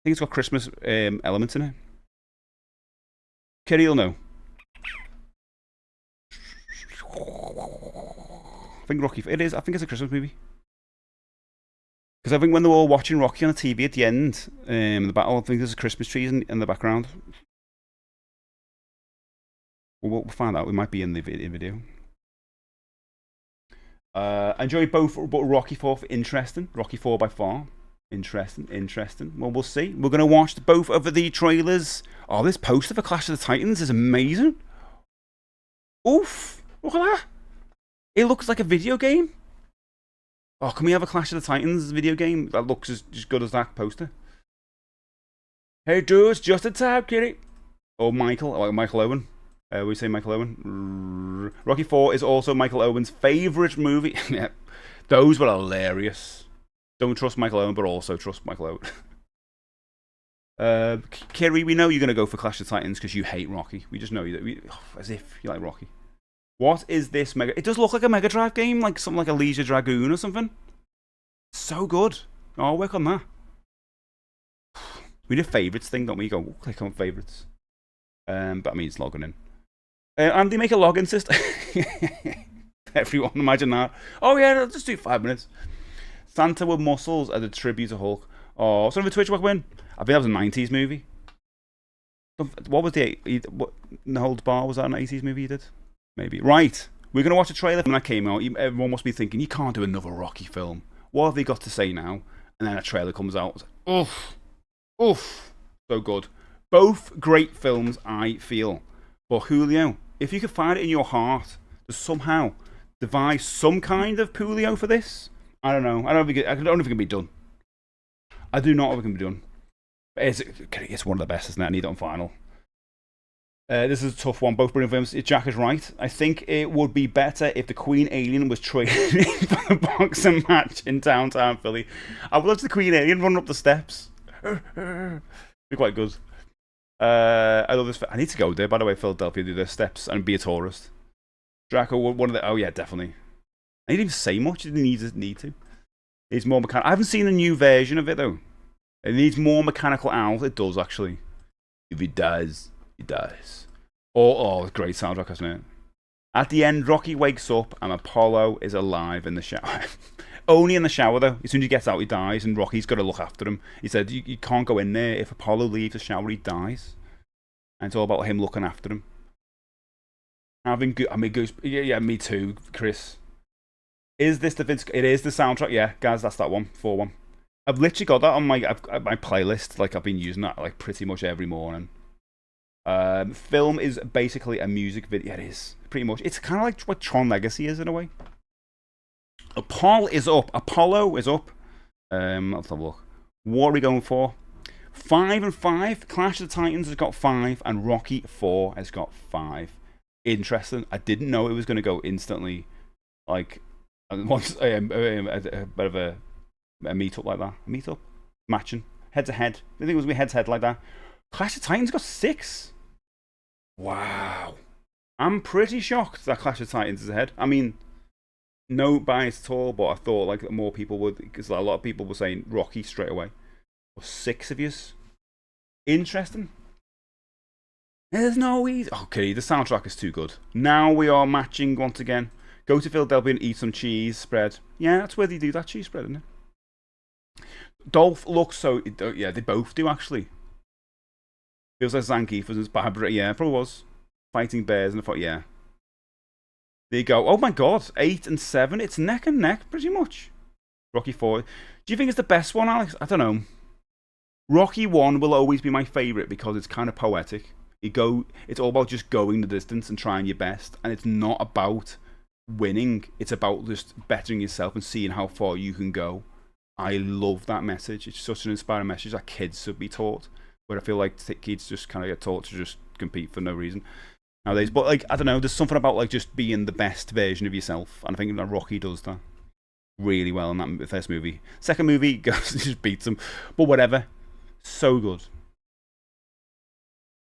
think it's got Christmas elements in it. Kerry will know. I think it is. I think it's a Christmas movie. Because I think when they're all watching Rocky on the TV at the end, the battle, I think there's a Christmas tree in the background. We'll find out. We might be in the video. Enjoy both, but Rocky 4 for interesting. Rocky 4 by far. Interesting. Well, we'll see. We're going to watch both of the trailers. Oh, this poster for Clash of the Titans is amazing. Oof. Look at that. It looks like a video game. Oh, can we have a Clash of the Titans video game that looks as good as that poster? Hey, dudes, just in time, Kitty. Oh, Michael Owen. We say Michael Owen. Rocky 4 is also Michael Owen's favourite movie. Yeah, those were hilarious. Don't trust Michael Owen, but also trust Michael Owen. Kerry, we know you're going to go for Clash of the Titans because you hate Rocky. We just know you. As if you like Rocky. What is this Mega? It does look like a Mega Drive game, like something like a Leisure Dragoon or something. So good. I'll work on that. We did favourites thing, don't we? Go click on favourites. But I mean, it's logging in. Andy, make a login system. Everyone, imagine that. Oh yeah, let's just do 5 minutes. Santa with muscles as a tribute to Hulk. Oh, something for Twitch win. I think that was a 90s movie. What was No Holds Bar? Was that an 80s movie you did? Maybe. Right. We're going to watch a trailer when that came out. Everyone must be thinking, you can't do another Rocky film. What have they got to say now? And then a trailer comes out. Oof. So good. Both great films, I feel. But Julio, if you could find it in your heart to somehow devise some kind of Julio for this, I don't know. I don't know if it can be done. I do not know if it can be done. But it's one of the best, isn't it? I need it on final. This is a tough one. Both brilliant films. Jack is right. I think it would be better if the Queen Alien was training for the boxing match in downtown Philly. I would love the Queen Alien running up the steps. Be quite good. I love this. I need to go there, by the way, Philadelphia, do their steps and be a tourist. Draco, one of the. Oh, yeah, definitely. I didn't even say much. It didn't need to. It's more mechanical. I haven't seen a new version of it, though. It needs more mechanical out. It does, actually. If it does, it does. Oh, great soundtrack, isn't it? At the end, Rocky wakes up and Apollo is alive in the shower. Only in the shower, though. As soon as he gets out, he dies, and Rocky's got to look after him. He said, you can't go in there. If Apollo leaves the shower, he dies. And it's all about him looking after him. Yeah, me too, Chris. Is this the Vince? It is the soundtrack, yeah, guys. That's that one, 4-1. I've literally got that on my playlist. Like I've been using that like pretty much every morning. Film is basically a music video. It is pretty much. It's kind of like what Tron Legacy is in a way. Apollo is up. Let's have a look. What are we going for? 5 and 5. Clash of the Titans has got 5, and Rocky 4 has got 5. Interesting. I didn't know it was going to go instantly. Like once a bit of a meet-up like that. Meet-up? Matching. Head-to-head. I think it was going to be head-to-head like that. Clash of Titans got 6. Wow. I'm pretty shocked that Clash of Titans is ahead. I mean, No bias at all, but I thought like more people would, because a lot of people were saying Rocky straight away. Or 6 of yous. Interesting. There's no easy. Okay, the soundtrack is too good. Now we are matching once again. Go to Philadelphia and eat some cheese spread. Yeah, that's where they do that cheese spread, isn't it? Dolph looks so. Yeah, they both do actually. Feels like Zangief was Barbara. Yeah, probably was. Fighting bears, and I thought, yeah. There you go. Oh my god, 8 and 7. It's neck and neck, pretty much. Rocky 4. Do you think it's the best one, Alex? I don't know. Rocky 1 will always be my favourite because it's kind of poetic. It's all about just going the distance and trying your best, and it's not about winning. It's about just bettering yourself and seeing how far you can go. I love that message. It's such an inspiring message that kids should be taught. But I feel like kids just kind of get taught to just compete for no reason nowadays. But like, I don't know, there's something about like just being the best version of yourself, and I think that Rocky does that really well in that first movie. Second movie goes just beats him, but whatever. So good.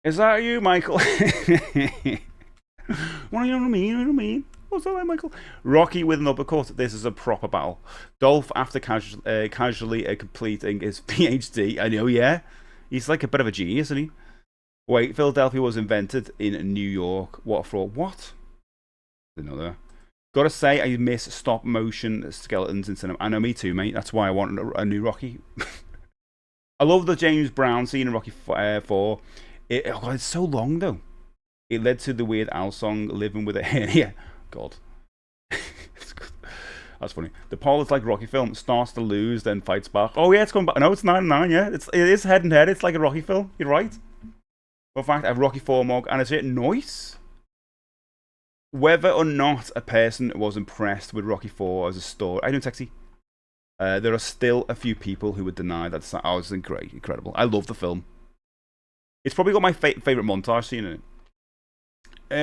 Is that you, Michael? What do you mean? What's that like, Michael? Rocky with an uppercut. This is a proper battle. Dolph, after casually completing his PhD, I know, yeah. He's like a bit of a genius, isn't he? Wait, Philadelphia was invented in New York. What a fraud. What? Didn't know that. Gotta say, I miss stop motion skeletons in cinema. I know, me too, mate. That's why I want a new Rocky. I love the James Brown scene in Rocky 4. It's so long, though. It led to the Weird Al song, Living with a Hernia. God. That's funny. The Paul is like Rocky film. Starts to lose, then fights back. Oh, yeah, it's coming back. No, it's 9-9, yeah. It is head and head. It's like a Rocky film. You're right. In fact, I have Rocky 4 mug, and it's it nice. Whether or not a person was impressed with Rocky 4 as a story, I don't sexy. There are still a few people who would deny that. I was incredible. I love the film. It's probably got my favorite montage scene in it.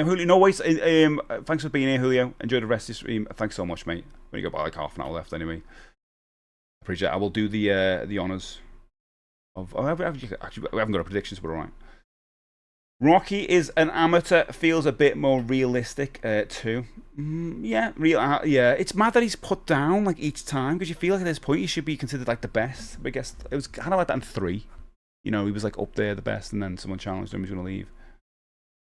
Julio, no worries. Thanks for being here, Julio. Enjoy the rest of the stream. Thanks so much, mate. We got about like half an hour left anyway. Appreciate it. I will do the honours of. Actually, we haven't got a predictions, but all right. Rocky is an amateur. Feels a bit more realistic too. Yeah, yeah. It's mad that he's put down like each time, because you feel like at this point he should be considered like the best. But I guess it was kind of like that in 3. You know, he was like up there, the best, and then someone challenged him. He's gonna leave.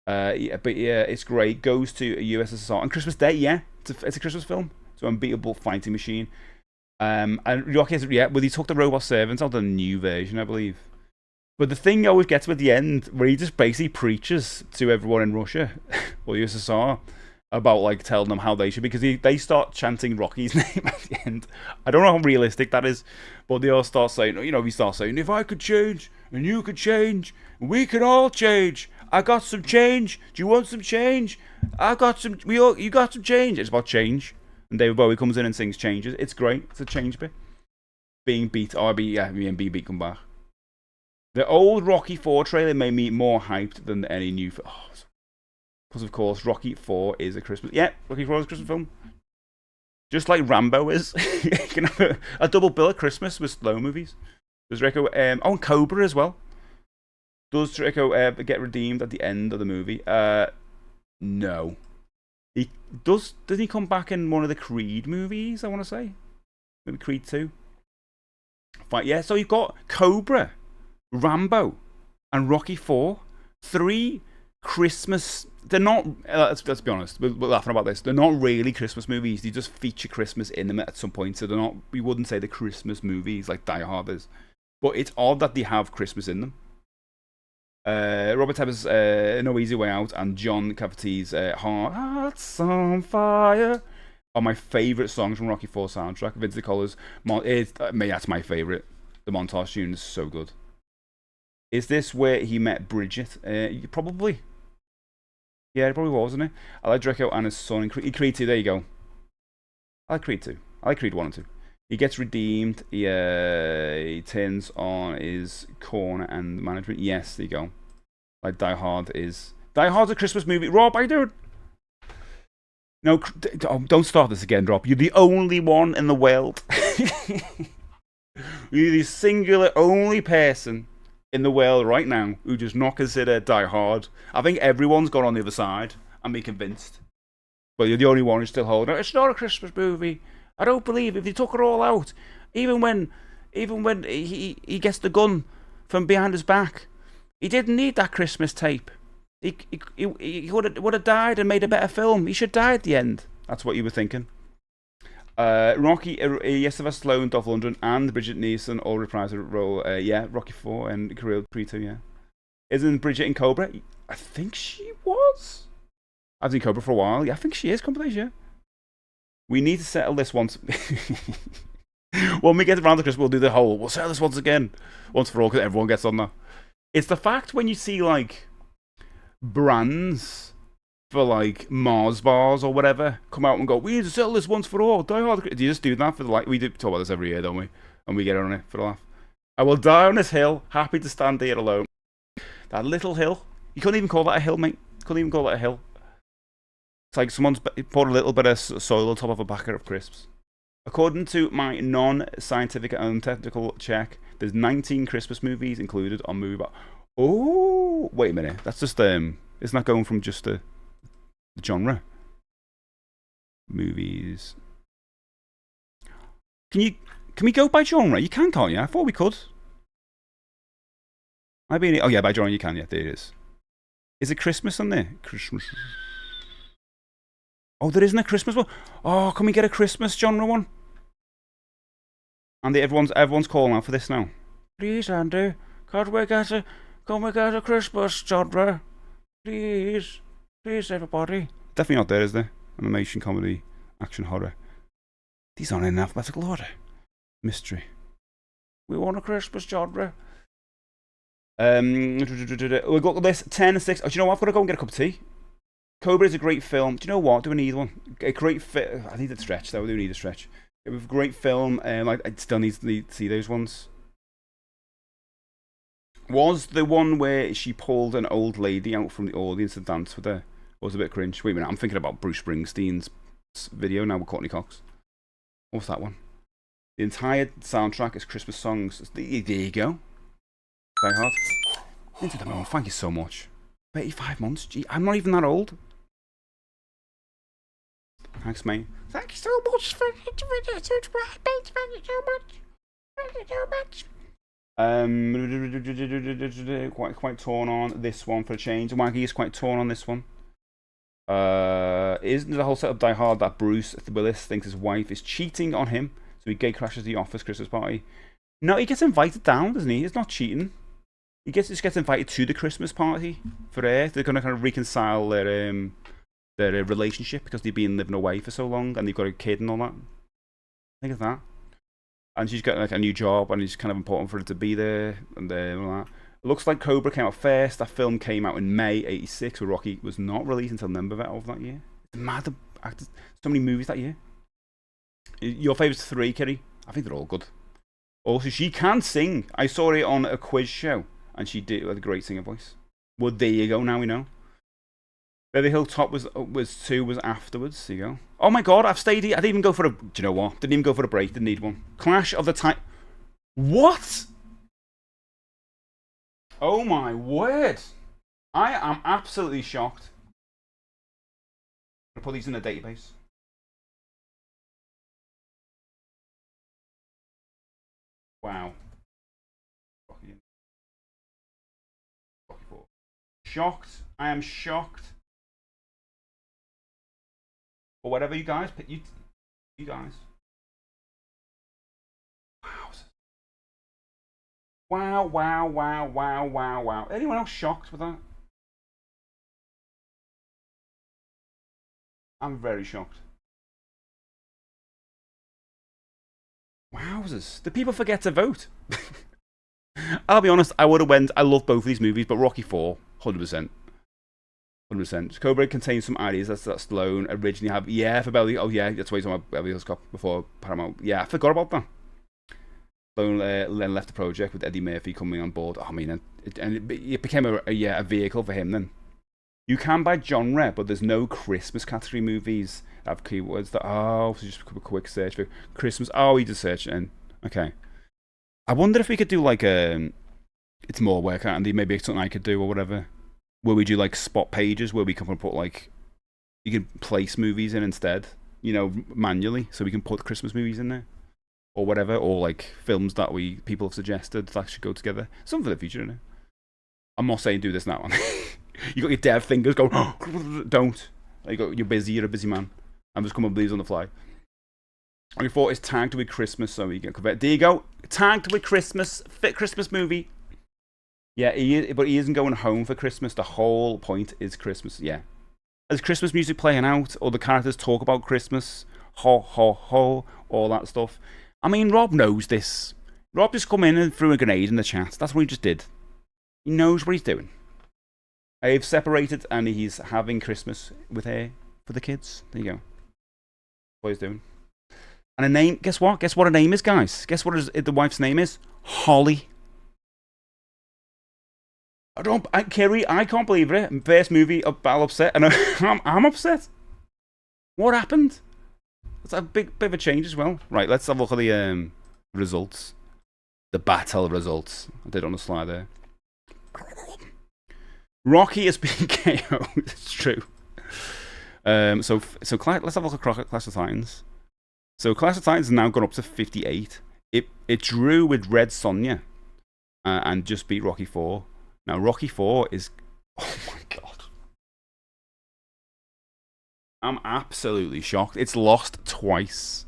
Yeah, but yeah, it's great. Goes to USSR on Christmas Day. Yeah, it's a Christmas film. It's an unbeatable fighting machine. And Rocky has, yeah, well, he took the robot servants out, the new version, I believe. But the thing always gets with the end, where he just basically preaches to everyone in Russia or USSR about like telling them how they should be, because they start chanting Rocky's name at the end. I don't know how realistic that is, but they all start saying, you know, we start saying, if I could change and you could change, we could all change. I got some change. Do you want some change? I got some. You got some change. It's about change. And David Bowie comes in and sings changes. It's great. It's a change bit. Being beat. Being beat come back. The old Rocky 4 trailer made me more hyped than any new. Because of course, Rocky 4 is a Christmas. Yeah, Rocky 4 is a Christmas film. Just like Rambo is. You can have a double bill at Christmas with slow movies. There's Rico. And Cobra as well. Does Rico get redeemed at the end of the movie? No. He does. Doesn't he come back in one of the Creed movies? I want to say, maybe Creed 2. But yeah, so you've got Cobra, Rambo, and Rocky 4. 3 Christmas. They're not. Let's be honest. We're laughing about this. They're not really Christmas movies. They just feature Christmas in them at some point. So they're not. We wouldn't say they're Christmas movies like Die Hard is. But it's odd that they have Christmas in them. Robert Tebber's No Easy Way Out and John Cafferty's Hearts on Fire are my favourite songs from Rocky 4 soundtrack. Vince DiCola's that's my favourite. The montage tune is so good. Is this where he met Bridget? Probably. Yeah, it probably was, wasn't it? I like Draco and his son in Creed 2. There you go. I like Creed 2. I like Creed 1 and 2. He gets redeemed. He turns on his corner and management. Yes, there you go. Like Die Hard is. Die Hard's a Christmas movie. Rob, I do. No, don't start this again, Rob. You're the only one in the world. You're the singular only person in the world right now who does not consider Die Hard. I think everyone's gone on the other side and be convinced. But you're the only one who's still holding it. It's not a Christmas movie. I don't believe if they took it all out, even when he gets the gun from behind his back, he didn't need that Christmas tape. He would have died and made a better film. He should die at the end. That's what you were thinking. Rocky, Sylvester Stallone, Dolph Lundgren, and Bridget Nielsen all reprised the role. Rocky 4 and Kirill Prito, yeah. Isn't Bridget in Cobra? I think she was. I've seen Cobra for a while. Yeah, I think she is complete, yeah. We need to settle this once. When we get around to Christmas, we'll do the whole, we'll settle this once again. Once for all, because everyone gets on that. It's the fact when you see, like, brands for, like, Mars bars or whatever come out and go, we need to settle this once for all. Die Hard. Do you just do that for the, like, we do talk about this every year, don't we? And we get on it for the laugh. I will die on this hill, happy to stand here alone. That little hill. You couldn't even call that a hill, mate. Couldn't even call that a hill. It's like someone's poured a little bit of soil on top of a packet of crisps. According to my non-scientific and technical check, there's 19 Christmas movies included on MovieBot. Oh, wait a minute. That's just isn't that going from just the genre? Movies. Can we go by genre? You can, can't you? I thought we could. Oh yeah, by genre you can. Yeah, there it is. Is it Christmas on there? Christmas. Oh, there isn't a Christmas one. Oh, can we get a Christmas genre one? Andy, everyone's calling out for this now. Please, Andy, can we get a Christmas genre? Please, everybody. Definitely not there, is there? Animation, comedy, action, horror. These aren't in alphabetical order. Mystery. We want a Christmas genre. We've got this 10-6. Oh, do you know what? I've got to go and get a cup of tea. Cobra is a great film. Do you know what? Do we need one? A great fit. I need a stretch, though. We do need a stretch. It was a great film. I still need to see those ones. Was the one where she pulled an old lady out from the audience to dance with her? Was a bit cringe. Wait a minute. I'm thinking about Bruce Springsteen's video now with Courtney Cox. What's that one? The entire soundtrack is Christmas songs. There you go. Die Hard. Into the moon. Thank you so much. 35 months. Gee, I'm not even that old. Thanks, mate. Thank you so much for it. Thank you so much. Quite torn on this one for a change. Waggy is quite torn on this one. Isn't the whole setup Die Hard that Bruce Willis thinks his wife is cheating on him, so he gate crashes the office Christmas party? No, he gets invited down, doesn't he? It's not cheating. He just gets invited to the Christmas party for her. They're going to kind of reconcile their relationship because they've been living away for so long and they've got a kid and all that. Think of that. And she's got like a new job and it's kind of important for her to be there and all that. It looks like Cobra came out first. That film came out in May '86, where Rocky was not released until November of that year. It's mad. So many movies that year. Your favourites 3, Kerry? I think they're all good. Also, she can sing. I saw it on a quiz show. And she did with a great singer voice. Well, there you go. Now we know. Beverly Hills Top was afterwards. There you go. Oh my God, I've stayed here. I didn't even go for a. Do you know what? Didn't even go for a break. Didn't need one. Clash of the Time. What? Oh my word! I am absolutely shocked. I'm gonna put these in a database. Wow. Shocked. I am shocked. Or whatever you guys pick. You guys. Wow. Wow. Anyone else shocked with that? I'm very shocked. Wowzers. Do people forget to vote? I'll be honest, I would have went. I love both of these movies, but Rocky 4, 100%. 100%. Cobra contains some ideas that Stallone originally had. Yeah, for Beverly. Oh, yeah, that's why he's on Beverly Hills Cop before Paramount. Yeah, I forgot about that. Stallone then left the project with Eddie Murphy coming on board. Oh, I mean, it became a vehicle for him then. You can buy genre, but there's no Christmas category movies that have keywords that. Oh, so just a quick search for Christmas. Oh, he just searched it in. Okay. I wonder if we could do like it's more work, Andy. Maybe it's something I could do or whatever. Where we do like spot pages where we can put like you can place movies in instead, you know, manually, so we can put Christmas movies in there or whatever, or like films that people have suggested that should go together. Something for the future, innit? I'm not saying do this now. You got your dev fingers going. Don't. You're busy. You're a busy man. I'm just coming up with these on the fly. I thought it's tagged with Christmas, so you can convert. There you go. Tagged with Christmas. Fit Christmas movie. Yeah, but he isn't going home for Christmas. The whole point is Christmas. Yeah. There's Christmas music playing out, or the characters talk about Christmas. Ho, ho, ho. All that stuff. I mean, Rob knows this. Rob just come in and threw a grenade in the chat. That's what he just did. He knows what he's doing. They've separated and he's having Christmas with her for the kids. There you go. What he's doing. And a name, guess what? Guess what her name is, guys? Guess what the wife's name is? Holly. Kerry, I can't believe it. First movie, I'm upset. And I'm upset. What happened? It's a bit of a change as well. Right, let's have a look at the results. The battle results. I did it on the slide there. Rocky has been KO'd. It's true. So let's have a look at Clash of Titans. So Clash of Titans has now gone up to 58. It drew with Red Sonja and just beat Rocky 4. Now Rocky 4 is, oh my god, I'm absolutely shocked. It's lost twice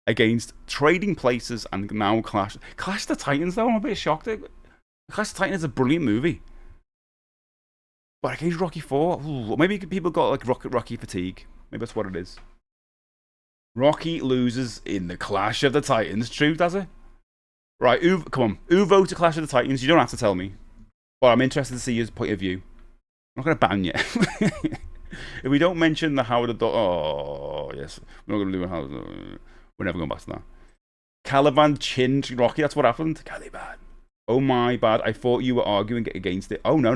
against Trading Places and now Clash of the Titans. Though I'm a bit shocked. Clash of Titans is a brilliant movie. But against Rocky 4, maybe people got like Rocky fatigue. Maybe that's what it is. Rocky loses in the Clash of the Titans. True, does it? Right, come on. Who voted to Clash of the Titans? You don't have to tell me. But I'm interested to see your point of view. I'm not going to ban you. If we don't mention the Howard the Duck... Oh, yes. We're not going to do a Howard... We're never going back to that. Caliban chinned Rocky. That's what happened. Caliban. Oh my bad. I thought you were arguing against it. Oh, no.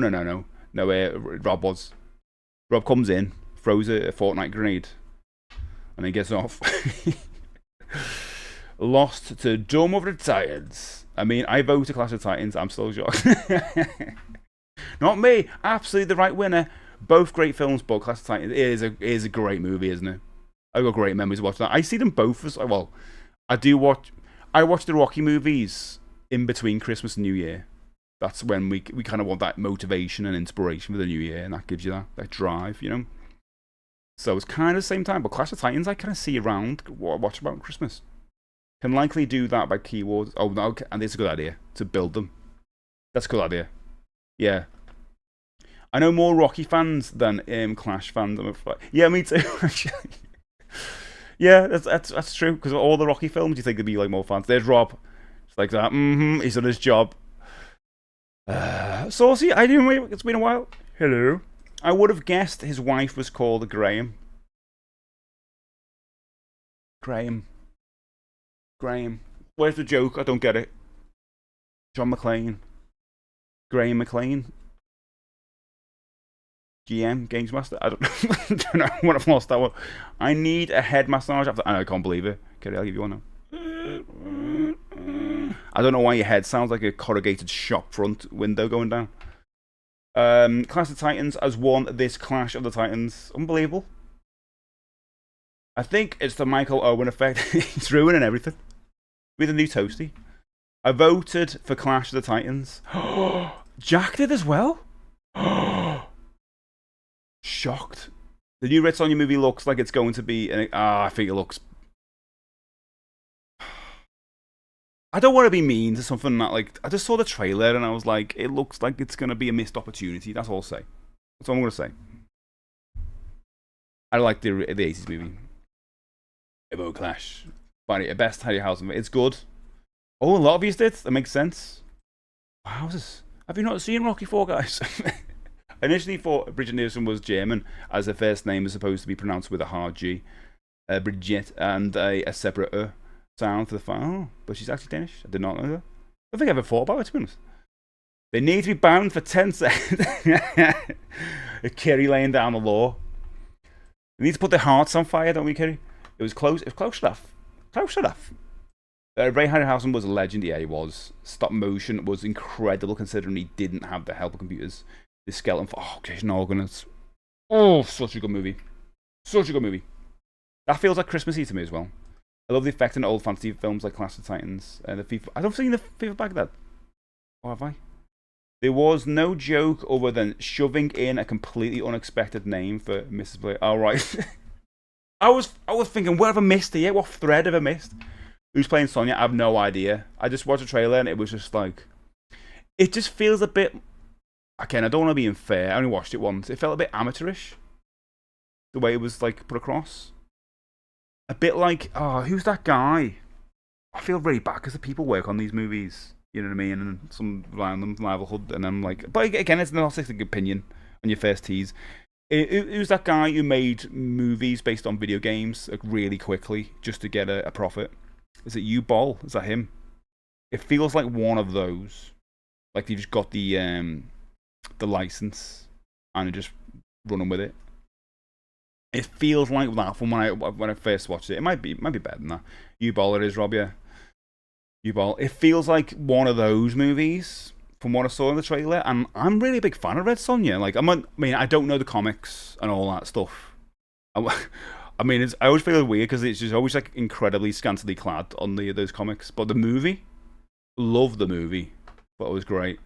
No, Rob was. Rob comes in, throws a Fortnite grenade, and then gets off. Lost to Dome of the Titans. I mean, I voted Clash of Titans. I'm still shocked. Not me. Absolutely the right winner. Both great films, but Clash of Titans is a great movie, isn't it? I've got great memories of watching that. I see them both as well. I watch the Rocky movies in between Christmas and New Year. That's when we kind of want that motivation and inspiration for the new year, and that gives you that drive, you know. So it's kind of the same time, but Clash of Titans I kind of see around watch about Christmas. Can likely do that by keywords. Oh no, and it's a good idea to build them. That's a good idea. Yeah. I know more Rocky fans than Clash fans. Yeah, me too. Actually. Yeah, that's true. Because all the Rocky films, you think there'd be like more fans. There's Rob. It's like that. He's done his job. Saucy, it's been a while. Hello. I would have guessed his wife was called Graham. Graham. Where's the joke? I don't get it. John McClane. Graham McClane. GM, Games Master. I don't know what I've lost that one. I need a head massage after. I can't believe it. Okay, I'll give you one now. I don't know why your head sounds like a corrugated shop front window going down. Clash of Titans has won this Clash of the Titans. Unbelievable. I think it's the Michael Owen effect. He's ruining everything. With a new toasty. I voted for Clash of the Titans. Jack did as well? Shocked. The new Red Sonja movie looks like it's going to be... I think it looks... I don't want to be mean to something that, like... I just saw the trailer and I was like, it looks like it's going to be a missed opportunity. That's all I'll say. That's all I'm going to say. I like the 80s movie. Evo Clash. But best Harryhausen. It's good. Oh, a lot of you did. That makes sense. Wowzers. Have you not seen Rocky 4, guys? I initially thought Bridget Nielsen was German, as her first name is supposed to be pronounced with a hard G. Bridget, and a separate sound to the final. But she's actually Danish. I did not know that. I don't think I ever thought about it, to be honest. They need to be bound for 10 seconds. Kerry laying down the law. They need to put their hearts on fire, don't we, Kerry? It was close. It was close enough. Close enough. Ray Harryhausen was a legend. Yeah, he was. Stop motion was incredible, considering he didn't have the help of computers. The skeleton for occasional organs. Oh, such a good movie. Such a good movie. That feels like Christmassy to me as well. I love the effect in old fantasy films like Clash of Titans and the FIFA. I don't think the FIFA Baghdad. Or have I? There was no joke other than shoving in a completely unexpected name for Mrs. Blair. All right. I was thinking, what have I missed here? What thread have I missed? Who's playing Sonya? I have no idea. I just watched a trailer and it was just like, it just feels a bit. Again, I don't want to be unfair. I only watched it once. It felt a bit amateurish. The way it was like put across. A bit like, oh, who's that guy? I feel really bad because the people work on these movies. You know what I mean? And some random livelihood, and I'm like, but again, it's an artistic opinion on your first tease. Who's that guy who made movies based on video games like really quickly just to get a profit? Is it U-Ball? Is that him? It feels like one of those. Like they just got the license and are just running with it. It feels like that from when I first watched it. It might be better than that. U-Ball it is, Rob, yeah. U-Ball. It feels like one of those movies from what I saw in the trailer, and I'm really a big fan of Red Sonja. Like, I mean, I don't know the comics and all that stuff. I mean, I always feel weird because it's just always like incredibly scantily clad on those comics. But the movie, love the movie, but it was great.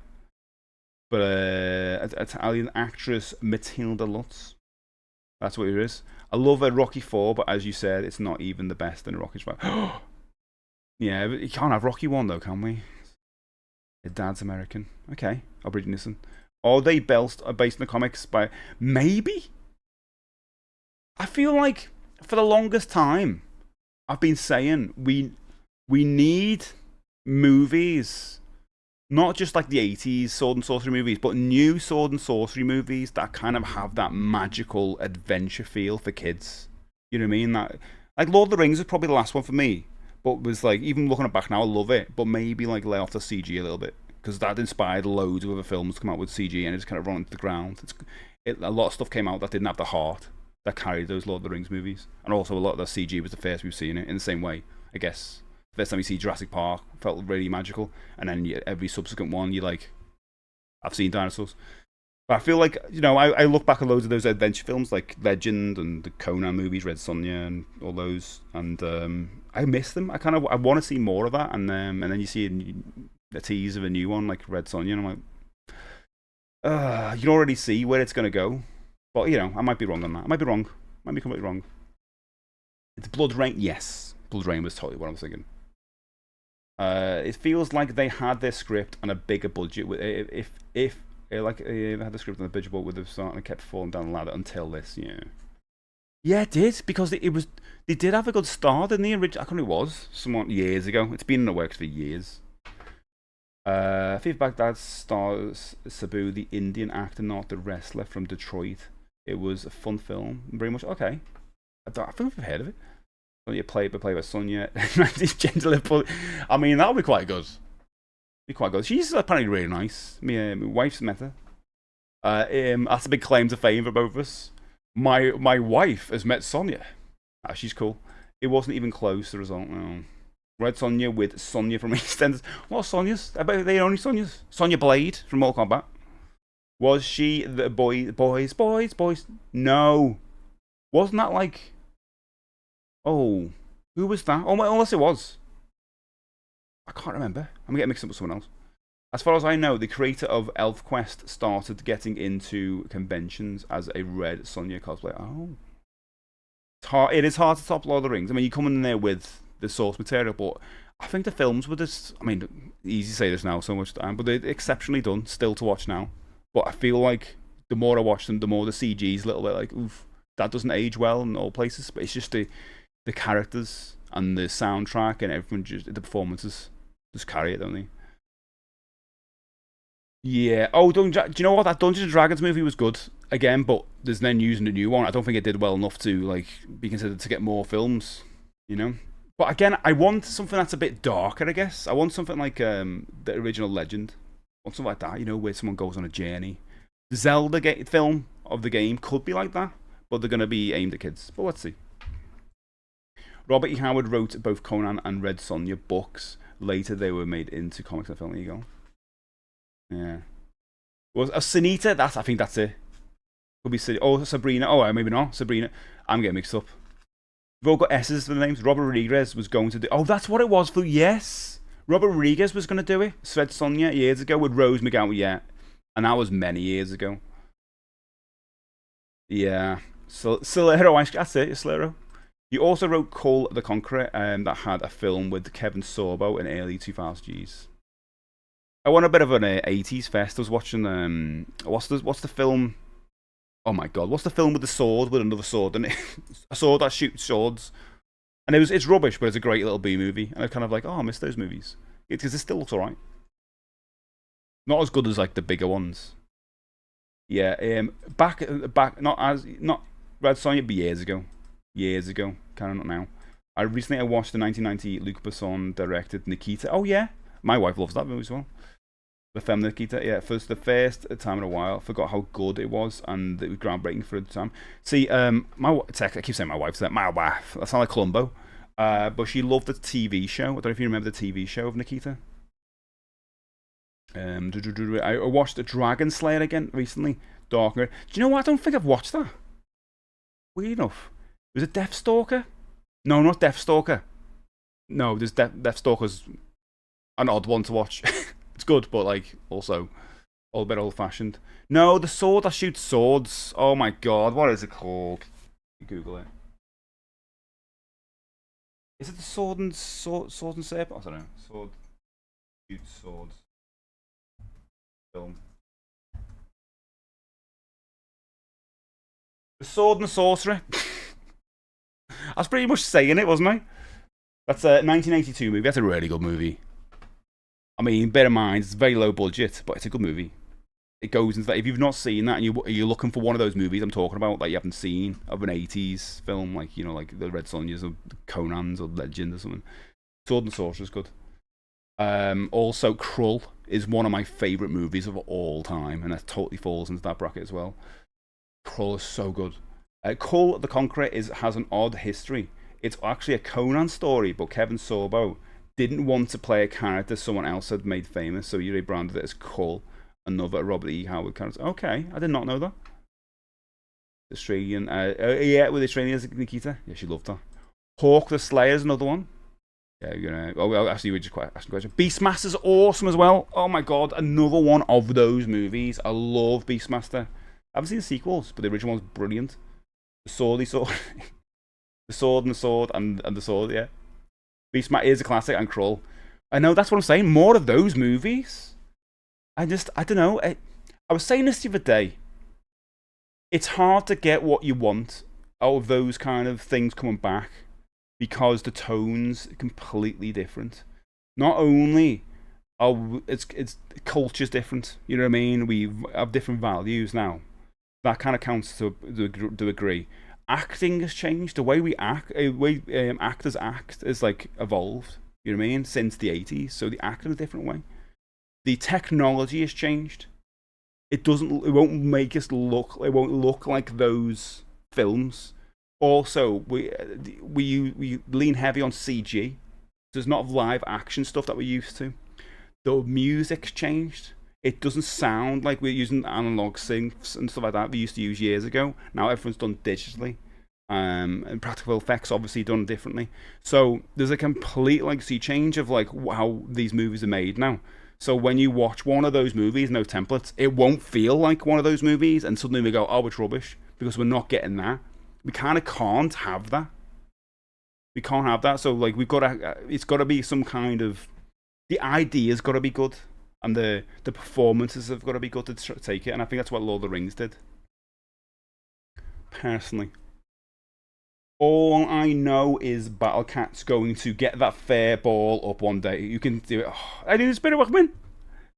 But Italian actress Matilda Lutz, that's what it is. I love Rocky 4, but as you said, it's not even the best in Rocky 5. Yeah, but you can't have Rocky 1 though, can we? His dad's American. Okay, I'll bring listen. Are they based in the comics by maybe? I feel like for the longest time I've been saying we need movies, not just like the 80s sword and sorcery movies, but new sword and sorcery movies that kind of have that magical adventure feel for kids. You know what I mean? That, like, Lord of the Rings is probably the last one for me. But was like, even looking back now, I love it. But maybe like lay off the CG a little bit, because that inspired loads of other films to come out with CG, and it's kind of run into the ground. A lot of stuff came out that didn't have the heart that carried those Lord of the Rings movies, and also a lot of the CG was the first we've seen it in the same way. I guess the first time you see Jurassic Park felt really magical, and then every subsequent one you like, I've seen dinosaurs. But I feel like, you know, I look back at loads of those adventure films like Legend and the Conan movies, Red Sonja and all those, and I miss them. I want to see more of that, and then you see a tease of a new one like Red Sonja, and I'm like, you can already see where it's going to go. But, you know, I might be wrong on that. I might be wrong. Might be completely wrong. It's Blood Rain. Yes, Blood Rain was totally what I was thinking. It feels like they had their script and a bigger budget. If they had the script and the budget, but with the start and it kept falling down the ladder until this, yeah. Yeah, it did, because they did have a good start in the original. I can't remember who it was, somewhat years ago. It's been in the works for years. FIFA Baghdad stars Sabu, the Indian actor, not the wrestler from Detroit. It was a fun film, very much. Okay, I think I've heard of it. Sonya played by Sonya. I mean, that'll be quite good. Be quite good. She's apparently really nice. My wife's met her. That's a big claim to fame for both of us. My wife has met Sonya. She's cool. It wasn't even close, the result. No. Red Sonja with Sonya from EastEnders. What Sonyas? I bet they're only Sonyas. Sonya Blade from Mortal Kombat. Was she the boys? No. Wasn't that like... Oh, who was that? Oh, unless it was. I can't remember. I'm getting mixed up with someone else. As far as I know, the creator of ElfQuest started getting into conventions as a Red Sonja cosplayer. Oh. It is hard to top Lord of the Rings. I mean, you come in there with the source material, but I think the films were just... I mean, easy to say this now so much time, but they're exceptionally done, still to watch now. But I feel like the more I watch them, the more the CG's a little bit like, oof, that doesn't age well in all places. But it's just the characters and the soundtrack and everything, just the performances just carry it, don't they? Yeah. Oh, do you know what? That Dungeons and Dragons movie was good again, but there's then using a new one. I don't think it did well enough to like be considered to get more films, you know. But again, I want something that's a bit darker, I guess. I want something like the original Legend, or something like that, you know, where someone goes on a journey. The Zelda film of the game could be like that, but they're going to be aimed at kids. But let's see. Robert E. Howard wrote both Conan and Red Sonja books. Later, they were made into comics and film. There you go. Yeah. Was Sunita? I think that's it. Could be Sabrina. Oh, maybe not. Sabrina. I'm getting mixed up. We've all got S's for the names. Robert Rodriguez was going to do... Oh, that's what it was for... Yes! Robert Rodriguez was going to do it. Sved Sonia years ago with Rose McGowan, yeah. And that was many years ago. Yeah. Solero, that's it, Solero. He also wrote Call the Conqueror, that had a film with Kevin Sorbo in early 2000s. I won a bit of an 80s fest. I was watching... What's the film... Oh my god, what's the film with the sword, with another sword in it? A sword that shoots swords. And it's rubbish, but it's a great little B movie. And I kind of like, oh, I miss those movies. Because it still looks alright. Not as good as like the bigger ones. Yeah, back, not Red Sonja, but years ago. Years ago, kind of not now. I watched the 1990 Luc Besson directed Nikita. Oh yeah, my wife loves that movie as well. The Femme Nikita, yeah, for the first time in a while. Forgot how good it was, and it was groundbreaking for the time. See, I keep saying my wife, my wife. I sound like Columbo. But she loved the TV show. I don't know if you remember the TV show of Nikita. I watched Dragon Slayer again recently. Darker. Do you know what? I don't think I've watched that. Weird enough. Was it Deathstalker? No, not Deathstalker. No, there's Deathstalker's an odd one to watch. It's good, but like also a bit old-fashioned. No, the sword that shoots swords. Oh my god, what is it called? Google it. Is it the sword and serpent? I don't know. Sword shoots swords. Film. The Sword and the Sorcerer. I was pretty much saying it, wasn't I? That's a 1982 movie. That's a really good movie. I mean, bear in mind, it's very low budget, but it's a good movie. It goes into that. If you've not seen that and you're looking for one of those movies I'm talking about that you haven't seen, of an 80s film, like, you know, like the Red Sonjas or Conan's or Legend or something, Sword and Sorcerer is good. Also, Krull is one of my favourite movies of all time, and that totally falls into that bracket as well. Krull is so good. Krull the Conqueror has an odd history. It's actually a Conan story, but Kevin Sorbo didn't want to play a character someone else had made famous, so he rebranded it as Krull, another Robert E. Howard character. Okay, I did not know that. Australian, yeah, with Australian Nikita. Yeah, she loved that. Hawk the Slayer is another one. Yeah, you know. Oh, well, actually, we just quite asking a question. Beastmaster's awesome as well. Oh my god, another one of those movies. I love Beastmaster. I haven't seen the sequels, but the original one's brilliant. The Swordy Sword, the Sword and the Sword, and the Sword. Yeah. Beastmaster is a classic, and Krull. I know, that's what I'm saying. More of those movies. I don't know. I was saying this the other day. It's hard to get what you want out of those kind of things coming back because the tone's completely different. Not only it's culture's different. You know what I mean? We have different values now. That kind of counts to a degree. Acting has changed. The way we act, actors act is like evolved. You know what I mean? Since the 80s, so they act in a different way. The technology has changed. It won't make us look. It won't look like those films. Also, we lean heavy on CG. There's not live action stuff that we're used to. The music's changed. It doesn't sound like we're using analog synths and stuff like that we used to use years ago. Now everyone's done digitally. And practical effects obviously done differently. So there's a complete sea change of like how these movies are made now. So when you watch one of those movies, no templates, it won't feel like one of those movies, and suddenly we go, oh, it's rubbish, because we're not getting that. We kind of can't have that. We can't have that. So like it's got to be some kind of, the idea's got to be good. And the performances have got to be good to take it. And I think that's what Lord of the Rings did. Personally. All I know is Battle Cat's going to get that fair ball up one day. You can do it. Oh, I knew the Spirit Workman.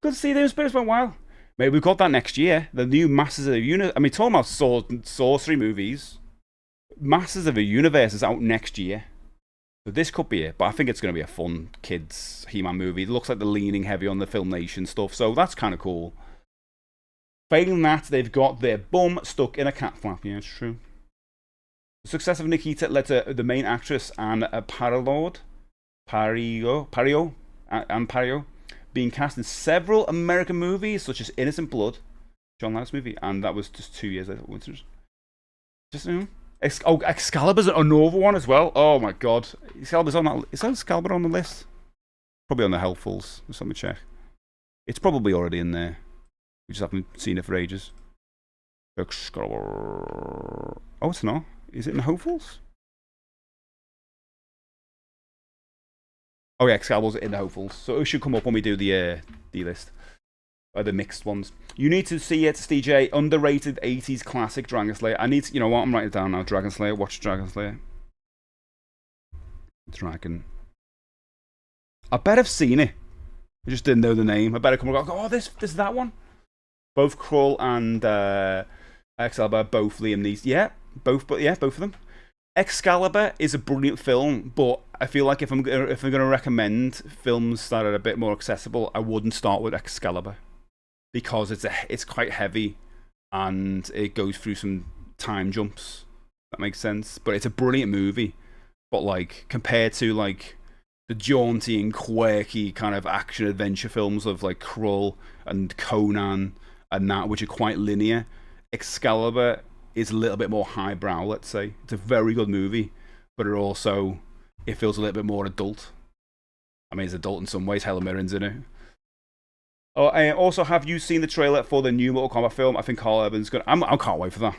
Good to see the Spirits for a while. Maybe we've got that next year. The new Masters of the Universe. I mean, talking about sword and sorcery movies. Masters of the Universe is out next year. So this could be it, but I think it's going to be a fun kids He-Man movie. It looks like they're leaning heavy on the Film Nation stuff, so that's kind of cool. Failing that, they've got their bum stuck in a cat flap. Yeah, it's true. The success of Nikita led to the main actress and Pario being cast in several American movies such as Innocent Blood, John Lasseter's movie, and that was just 2 years later. Just Excalibur's another one as well. Oh my god, Excalibur's on that. Is that Excalibur on the list? Probably on the helpfuls. Let's let me check. It's probably already in there. We just haven't seen it for ages. Excalibur. Oh, it's not. Is it in the hopefuls? Oh yeah, Excalibur's in the hopefuls, so it should come up when we do the list. The mixed ones. You need to see it, MrSteJ. Underrated 80s classic Dragon Slayer. I need to, you know what? I'm writing it down now. Dragon Slayer. Watch Dragon Slayer. Dragon. I bet I've seen it. I just didn't know the name. I better come and go, oh, this is that one. Both Krull and Excalibur, both Liam Neeson. Yeah, both of them. Excalibur is a brilliant film, but I feel like if I'm going to recommend films that are a bit more accessible, I wouldn't start with Excalibur. Because it's quite heavy and it goes through some time jumps. That makes sense. But it's a brilliant movie. But like compared to like the jaunty and quirky kind of action adventure films of like Krull and Conan and that, which are quite linear, Excalibur is a little bit more highbrow, let's say. It's a very good movie, but it feels a little bit more adult. I mean, it's adult in some ways. Helen Mirren's in it. Oh, also, have you seen the trailer for the new Mortal Kombat film? I think Carl Urban's good. I can't wait for that.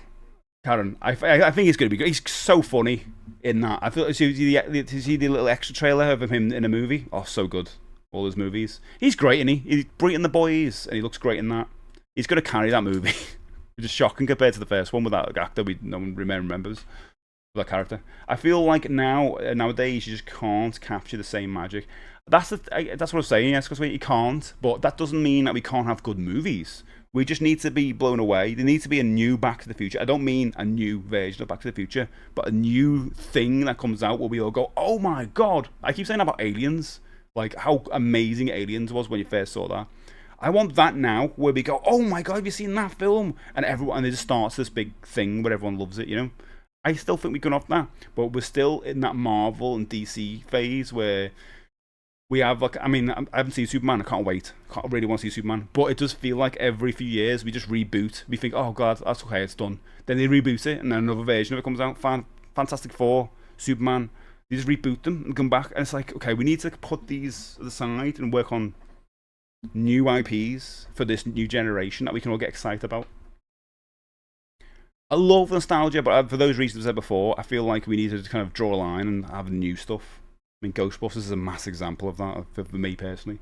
Karen, I think he's going to be good. He's so funny in that. I feel see the little extra trailer of him in a movie. Oh, so good. All his movies. He's great, isn't he? He's brilliant in The Boys, and he looks great in that. He's going to carry that movie. It's just shocking compared to the first one with that actor no one remembers. That character. I feel like nowadays you just can't capture the same magic. That's what I'm saying, yes, because you can't. But that doesn't mean that we can't have good movies. We just need to be blown away. There needs to be a new Back to the Future. I don't mean a new version of Back to the Future, but a new thing that comes out where we all go, oh my god. I keep saying about Aliens, like how amazing Aliens was when you first saw that. I want that now, where we go, oh my god, have you seen that film? And it just starts this big thing where everyone loves it, you know? I still think we can off that, but we're still in that Marvel and DC phase where we have, like, I mean, I haven't seen Superman, I can't wait. I really want to see Superman, but it does feel like every few years we just reboot. We think, oh god, that's okay, it's done. Then they reboot it, and then another version of it comes out. Fantastic Four, Superman, they just reboot them and come back, and it's like, okay, we need to put these aside and work on new IPs for this new generation that we can all get excited about. I love nostalgia, but for those reasons I said before, I feel like we need to kind of draw a line and have new stuff. I mean, Ghostbusters is a mass example of that for me personally.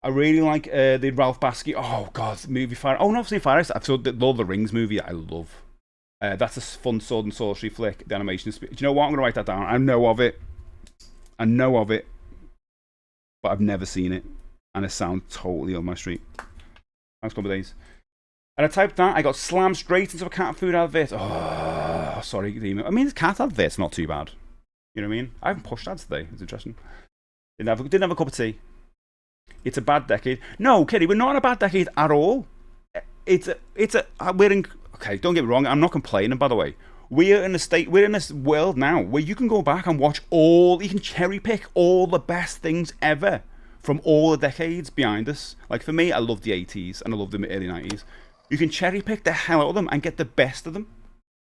I really like the Ralph Bakshi. Oh god, the movie Fire. Oh, not obviously Fire. I've saw the Lord of the Rings movie that I love. That's a fun sword and sorcery flick. The animation is. Do you know what? I'm gonna write that down. I know of it, but I've never seen it, and it sounds totally on my street. Thanks, couple of days. And I typed that, I got slammed straight into a cat food advert. Oh, sorry. I mean, this cat advert's not too bad. You know what I mean? I haven't pushed ads today. It's interesting. Didn't have a cup of tea. It's a bad decade. No, Kitty, we're not in a bad decade at all. We're in. Okay, don't get me wrong. I'm not complaining, by the way. We're in this world now where you can go back and watch you can cherry pick all the best things ever from all the decades behind us. Like for me, I love the 80s and I love the early 90s. You can cherry pick the hell out of them and get the best of them.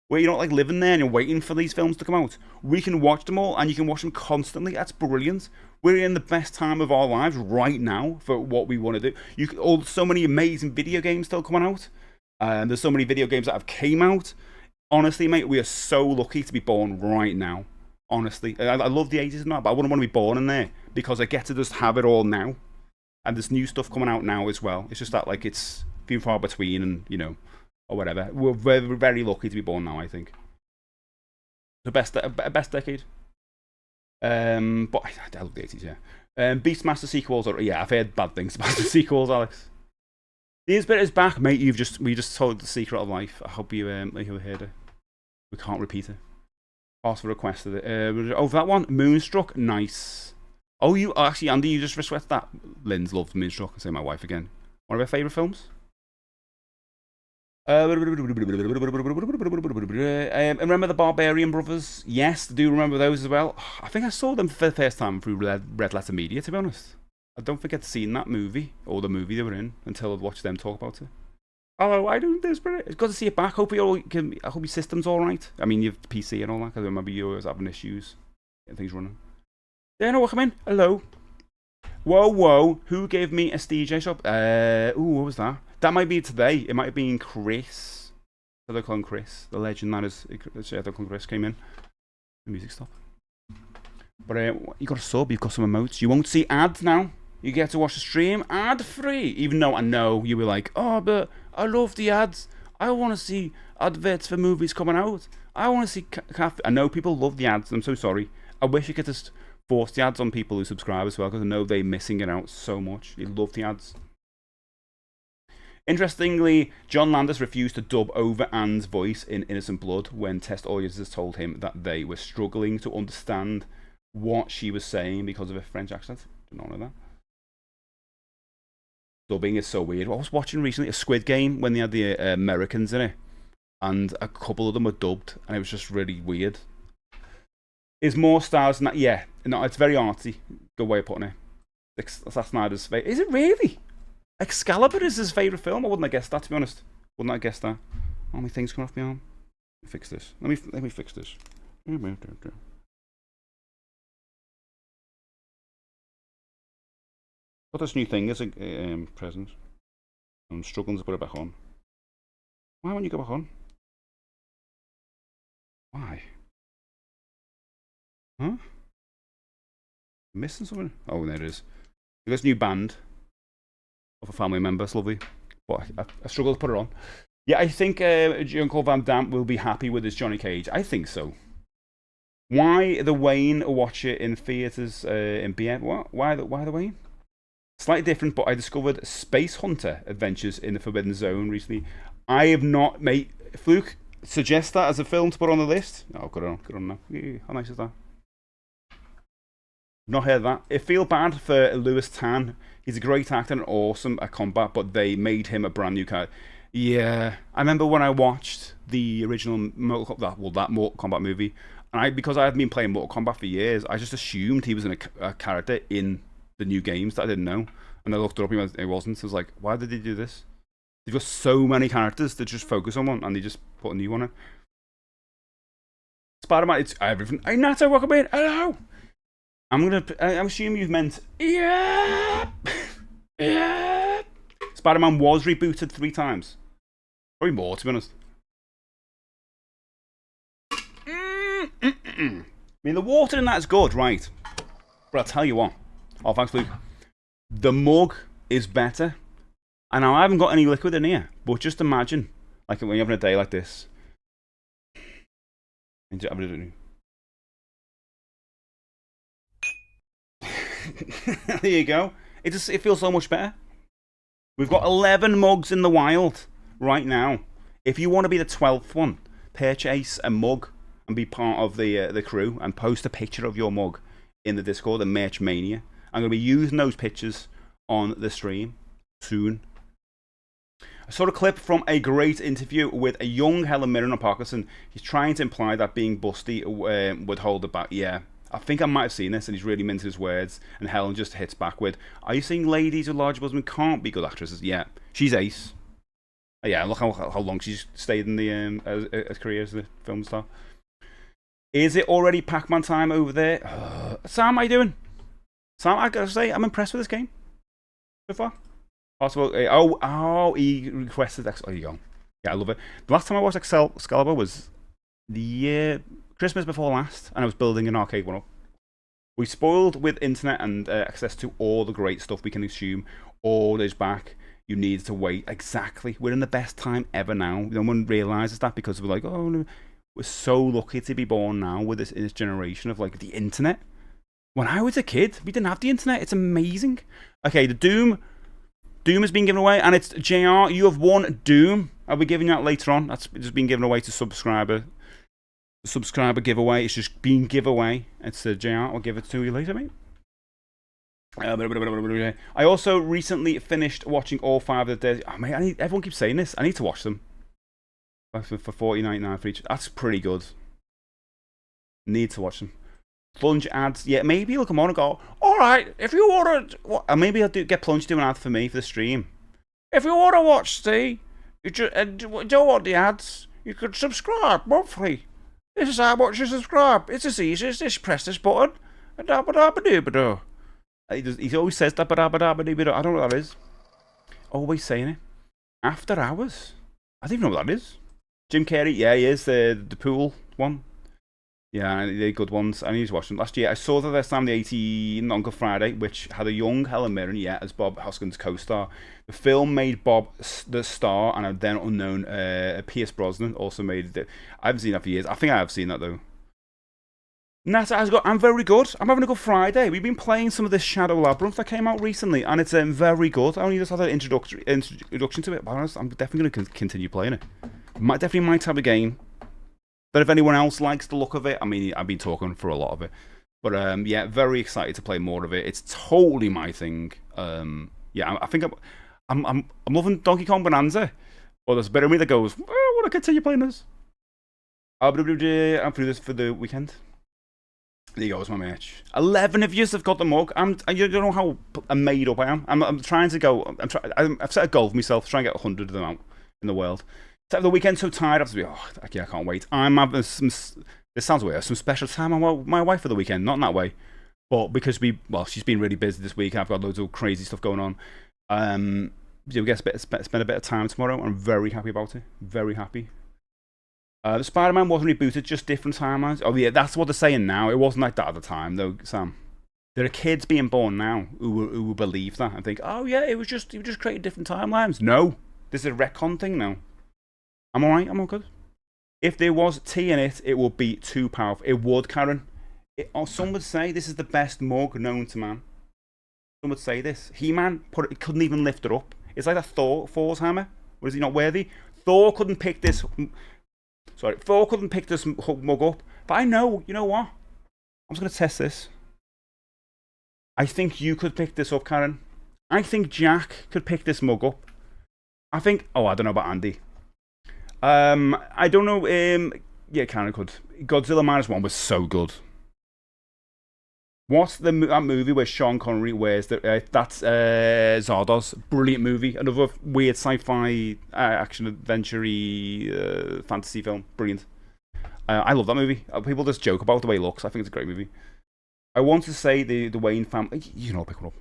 Where you're not like living there and you're waiting for these films to come out. We can watch them all and you can watch them constantly. That's brilliant. We're in the best time of our lives right now for what we want to do. So many amazing video games still coming out. There's so many video games that have came out. Honestly, mate, we are so lucky to be born right now. Honestly. I love the 80s and that, but I wouldn't want to be born in there because I get to just have it all now. And there's new stuff coming out now as well. It's just that like it's few far between and, you know, or whatever. We're very, very lucky to be born now, I think. The best decade. But I love the 80s, yeah. Beastmaster sequels, yeah, I've heard bad things about the sequels, Alex. The Inspire is back, mate. We just told the secret of life. I hope you heard it. We can't repeat it. Ask for request of it. For that one, Moonstruck, nice. Oh, actually, Andy, you just requested that. Lynn's loved Moonstruck. I say my wife again. One of her favourite films. Remember the Barbarian Brothers? Yes, I do remember those as well. I think I saw them for the first time through Red Letter Media, to be honest. I don't think I'd seen that movie, or the movie they were in, until I'd watched them talk about it. Oh, I don't desperate. It's good to see you back. I hope your system's all right. I mean, you've PC and all that. Because I remember you was having issues getting things running. Yeah, no, welcome in. Hello. Whoa. Who gave me a SteJ shop? What was that? That might be today. It might have been Chris. Shadow Clone Chris, the legend that is Shadow Clone Chris came in. The music stopped. But you got a sub. You've got some emotes. You won't see ads now. You get to watch the stream ad-free. Even though I know you were like, oh, but I love the ads. I want to see adverts for movies coming out. I want to see I know people love the ads. I'm so sorry. I wish you could just force the ads on people who subscribe as well, because I know they're missing it out so much. You love the ads. Interestingly, John Landis refused to dub over Anne's voice in Innocent Blood when test audiences told him that they were struggling to understand what she was saying because of her French accent. Did not know that. Dubbing is so weird. I was watching recently a Squid Game when they had the Americans in it, and a couple of them were dubbed, and it was just really weird. Is more stars than that? Yeah, no, it's very artsy. Good way of putting it. That's Snyder's favourite. Is it really? Excalibur is his favourite film? I wouldn't have guessed that, to be honest. Wouldn't have guessed that. How many things coming off my arm? Fix this. Let me fix this. Got this new thing as a present. I'm struggling to put it back on. Why won't you go back on? Why? Huh? Missing something? Oh, there it is. This new band of a family member. It's lovely. But I struggle to put it on. Yeah, I think Uncle Van Damme will be happy with his Johnny Cage. I think so. Why the Wayne watch it in theatres in BM? What? Why the Wayne? Slightly different, but I discovered Space Hunter Adventures in the Forbidden Zone recently. I have not, mate. Fluke, suggest that as a film to put on the list. Oh, good on now. Yeah, how nice is that? Not heard that. I feel bad for Louis Tan. He's a great actor and awesome at combat, but they made him a brand new character. Yeah, I remember when I watched the original Mortal Kombat movie, and because I hadn't been playing Mortal Kombat for years, I just assumed he was a character in the new games that I didn't know, and I looked it up and it wasn't. So I was like, why did they do this? They've got so many characters to just focus on one, and they just put a new one in. Spider-Man, it's everything. Hey Nato, welcome in. Hello. I'm assuming you've meant yeah. Spider-Man was rebooted 3 times, probably more, to be honest. I mean, the water in that is good, right? But I'll tell you what. Oh, thanks, Luke. The mug is better. And now I haven't got any liquid in here, but just imagine, like when you're having a day like this. There you go. It feels so much better. We've got 11 mugs in the wild right now. If you want to be the 12th one, purchase a mug and be part of the crew and post a picture of your mug in the Discord, the Merch Mania. I'm going to be using those pictures on the stream soon. I saw a clip from a great interview with a young Helen Mirren on Parkinson. He's trying to imply that being busty would hold it back. Yeah, I think I might have seen this, and he's really minted his words, and Helen just hits back with, are you saying ladies with large bosoms can't be good actresses? Yeah, she's ace. Yeah, look how long she's stayed in the as career as the film star. Is it already Pac-Man time over there? Sam, how you doing? Sam, I gotta say, I'm impressed with this game so far. Possible. He requested. Oh, you go. Yeah, I love it. The last time I watched Excalibur was the year Christmas before last, and I was building an arcade one up. We spoiled with internet and access to all the great stuff we can consume. All is back. You need to wait. Exactly. We're in the best time ever now. No one realizes that because we're like, oh, no. We're so lucky to be born now with this generation of like the internet. When I was a kid, we didn't have the internet. It's amazing. Okay, the Doom has been given away, and it's JR. You have won Doom. I'll be giving that later on. That's just been given away to subscriber. The subscriber giveaway. It's just being giveaway. It's JR. I'll give it to you later, mate. I also recently finished watching all 5 of the days. Oh, mate, everyone keeps saying this. I need to watch them. For $49.99 for each. That's pretty good. Need to watch them. Plunge ads. Yeah, maybe he'll come on and go, alright, if you want to... Maybe I'll get Plunge to do an ad for me for the stream. If you want to watch, see, and don't want the ads? You could subscribe monthly. This is how much you subscribe. It's as easy as this. Press this button. And he always says that. I don't know what that is. Always saying it. After Hours. I don't even know what that is. Jim Carrey, yeah, he is the pool one. Yeah, they're good ones. I need to watch them. Last year, I saw the first time the 18 on Good Friday, which had a young Helen Mirren, yeah, as Bob Hoskins' co-star. The film made Bob the star, and a then unknown Pierce Brosnan also made it. I haven't seen that for years. I think I have seen that though. And I'm very good. I'm having a good Friday. We've been playing some of this Shadow Labyrinth that came out recently, and it's very good. I only just had an introduction to it, but I'm definitely going to continue playing it. Definitely might have a game. But if anyone else likes the look of it, I mean, I've been talking for a lot of it. But yeah, very excited to play more of it. It's totally my thing. Yeah, I think I'm loving Donkey Kong Bonanza. But there's a bit of me that goes, oh, I want to continue playing this. I'm through this for the weekend. There you go, it's my match. 11 of you have got the mug. You don't know how made up I am. I'm trying to go. I've set a goal for myself to try and get 100 of them out in the world. The weekend so tired, I have to be, I can't wait. I'm having some, this sounds weird, some special time with my wife for the weekend. Not in that way, but because she's been really busy this week. I've got loads of crazy stuff going on. We get to spend a bit of time tomorrow. I'm very happy about it. Very happy. The Spider-Man wasn't rebooted, just different timelines. Oh yeah, that's what they're saying now. It wasn't like that at the time, though, Sam. There are kids being born now who will believe that and think, oh yeah, he just created different timelines. No, this is a retcon thing now. I'm alright, I'm all good. If there was tea in it, it would be too powerful. It would, Karen. Some would say this is the best mug known to man. Some would say this. He-Man couldn't even lift it up. It's like a Thor's hammer. Or is he not worthy? Thor couldn't pick this. Thor couldn't pick this mug up. But I know, you know what? I'm just going to test this. I think you could pick this up, Karen. I think Jack could pick this mug up. I think. Oh, I don't know about Andy. I don't know. Yeah, Karen could. Godzilla -1 was so good. What's that movie where Sean Connery wears that's Zardoz? Brilliant movie. Another weird sci-fi action adventure fantasy film. Brilliant. I love that movie. People just joke about the way it looks. I think it's a great movie. I want to say the Wayne family. You know, pick one up.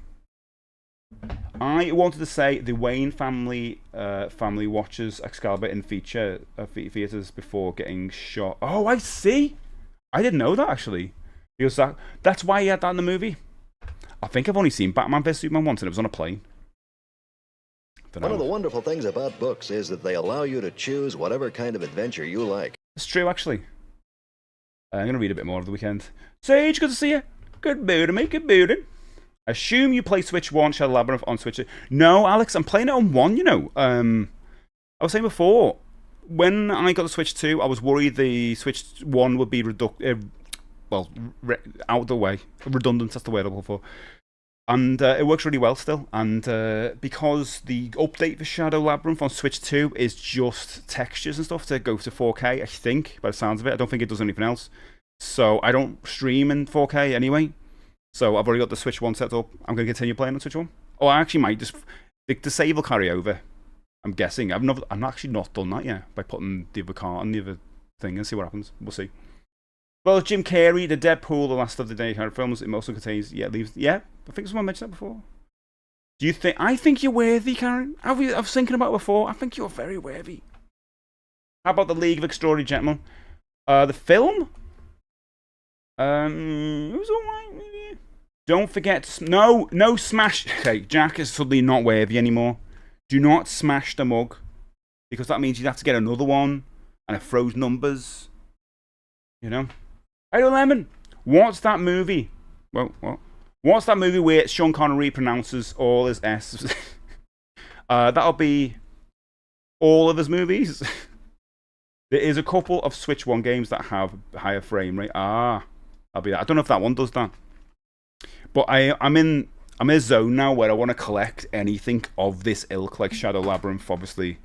I wanted to say the Wayne family watches Excalibur in theaters before getting shot. Oh, I see. I didn't know that actually. Because that's why he had that in the movie. I think I've only seen Batman vs Superman once, and it was on a plane. One of the wonderful things about books is that they allow you to choose whatever kind of adventure you like. It's true, actually. I'm going to read a bit more over the weekend. Sage, good to see you. Good morning, mate. Good morning. Assume you play Switch 1, Shadow Labyrinth on Switch 2. No, Alex, I'm playing it on 1, you know. I was saying before, when I got the Switch 2, I was worried the Switch 1 would be out of the way. Redundant, that's the word I'm looking for. And it works really well still. And because the update for Shadow Labyrinth on Switch 2 is just textures and stuff to go to 4K, I think, by the sounds of it. I don't think it does anything else. So I don't stream in 4K anyway. So I've already got the Switch 1 set up. I'm going to continue playing on Switch 1. Oh, I actually might just... The save will carry over. I'm guessing. I'm actually not done that yet by putting the other card on the other thing and see what happens. We'll see. Well, Jim Carrey, the Deadpool, the last of the day kind of films, it also contains... Yeah, I think someone mentioned that before. Do you think... I think you're worthy, Karen. I was thinking about it before. I think you're very worthy. How about the League of Extraordinary Gentlemen? The film? It was alright, maybe. Don't forget... No smash... Okay, Jack is suddenly not worthy anymore. Do not smash the mug. Because that means you'd have to get another one. And it throws numbers. You know? Hey, Lemon, what's that movie? Well, what? What's that movie where Sean Connery pronounces all his S's? That'll be all of his movies. There is a couple of Switch 1 games that have higher frame rate. I'll be that. I don't know if that one does that. But I'm in a zone now where I want to collect anything of this ilk, like Shadow Labyrinth, obviously.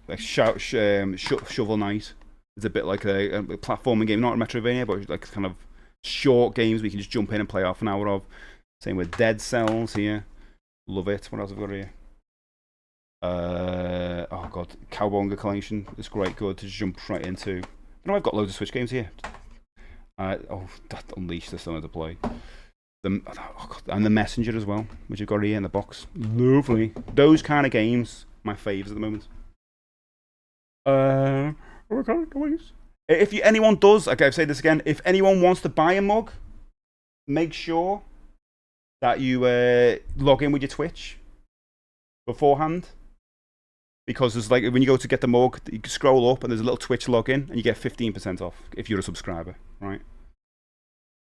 Like Shovel Knight. It's a bit like a platforming game, not a Metroidvania, but like kind of short games we can just jump in and play half an hour of. Same with Dead Cells here. Love it. What else have we got here? Oh god, Cowabunga Collection is great, good to jump right into. You know, I've got loads of Switch games here. That Unleashed is something to play. Oh god, and The Messenger as well, which you've got here in the box. Lovely. Those kind of games, my faves at the moment. If anyone does, okay, I'll say this again. If anyone wants to buy a mug, make sure that you log in with your Twitch beforehand. Because there's like, when you go to get the mug, you can scroll up and there's a little Twitch login and you get 15% off if you're a subscriber, right?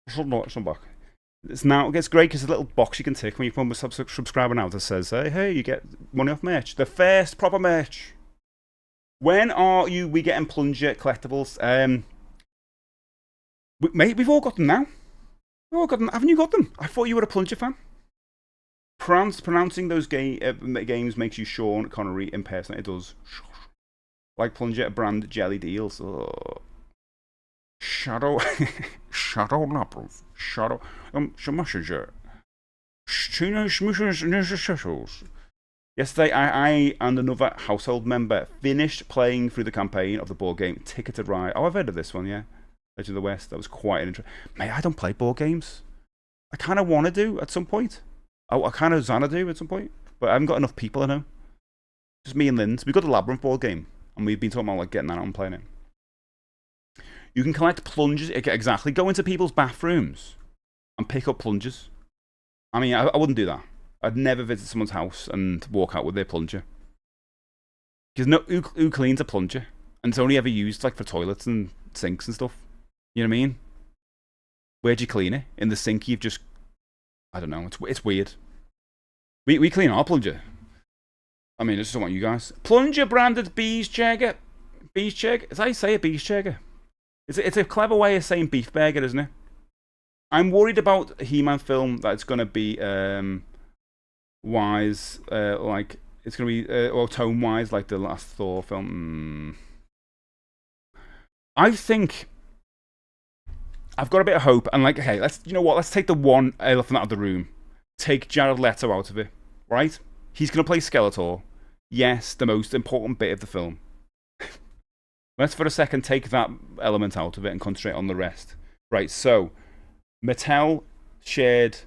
It's now, it gets great because there's a little box you can tick when you become a subscriber now that says, hey, you get money off merch. The first proper merch. When are we getting Plunger collectibles? Mate, we've all got them now. We've all got them. Haven't you got them? I thought you were a Plunger fan. Pronouncing those games makes you Sean Connery impersonate. It does. Like Plunger brand jelly deals. Oh. Shadow Labyrinth. MrSteJ. Yesterday, I and another household member finished playing through the campaign of the board game Ticketed Ride. Oh, I've heard of this one, yeah. Edge of the West. That was quite an interesting. Mate, I don't play board games. I kind of want to do at some point. I kind of Xana do at some point, but I haven't got enough people, I know. Just me and Linz. We've got the Labyrinth board game, and we've been talking about like getting that out and playing it. You can collect plungers. Exactly. Go into people's bathrooms and pick up plungers. I mean, I wouldn't do that. I'd never visit someone's house and walk out with their plunger. Because who cleans a plunger? And it's only ever used like for toilets and sinks and stuff. You know what I mean? Where'd you clean it? In the sink, you've just... I don't know. It's weird. We clean our plunger. I mean, I just don't want you guys. Plunger branded MrSteJ. MrSteJ? Is that how you say it? MrSteJ? It's a clever way of saying beef burger, isn't it? I'm worried about a He-Man film that it's going to be wise, like it's going to be or tone-wise like the last Thor film. I think I've got a bit of hope, and like, okay, let's take the one elephant out of the room. Take Jared Leto out of it, right? He's going to play Skeletor. Yes, the most important bit of the film. Let's for a second take that element out of it and concentrate on the rest. Right, so Mattel shared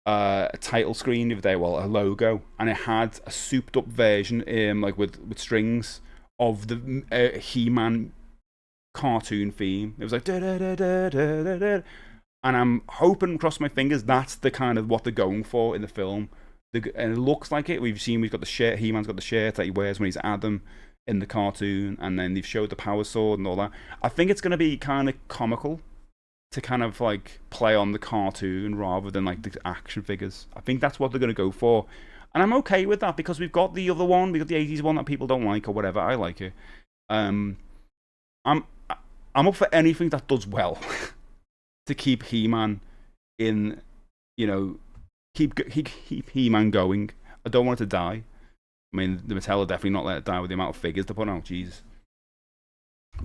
a title screen the other day, well, a logo, and it had a souped up version like with strings of the He-Man cartoon theme. It was like da da da da da da da. And I'm hoping, cross my fingers, that's the kind of what they're going for in the film. And it looks like it. We've got the shirt. He-Man's got the shirt that he wears when he's Adam in the cartoon, and then they've showed the power sword and all that. I think it's going to be kind of comical to kind of like play on the cartoon rather than like the action figures. I think that's what they're going to go for, and I'm okay with that because we've got the other one, we've got the 80s one that people don't like or whatever. I like it. I'm up for anything that does well to keep He-Man in, you know, keep He-Man going. I don't want it to die. I mean, the Mattel will definitely not let it die with the amount of figures they put out. Jeez.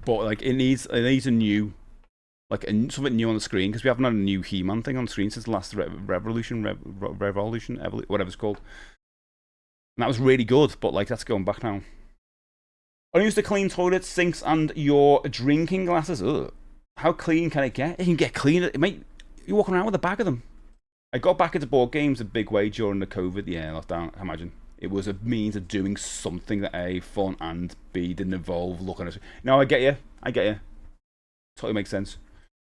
But like, it needs a new, like something new on the screen, because we haven't had a new He-Man thing on the screen since the last Revolution, whatever it's called. And that was really good, but like that's going back now. I used to clean toilets, sinks, and your drinking glasses. Ugh. How clean can it get? It can get clean. Mate, you're walking around with a bag of them. I got back into board games a big way during the COVID lockdown, I imagine. It was a means of doing something that A, fun, and B, didn't involve looking at it. No, I get you. Totally makes sense.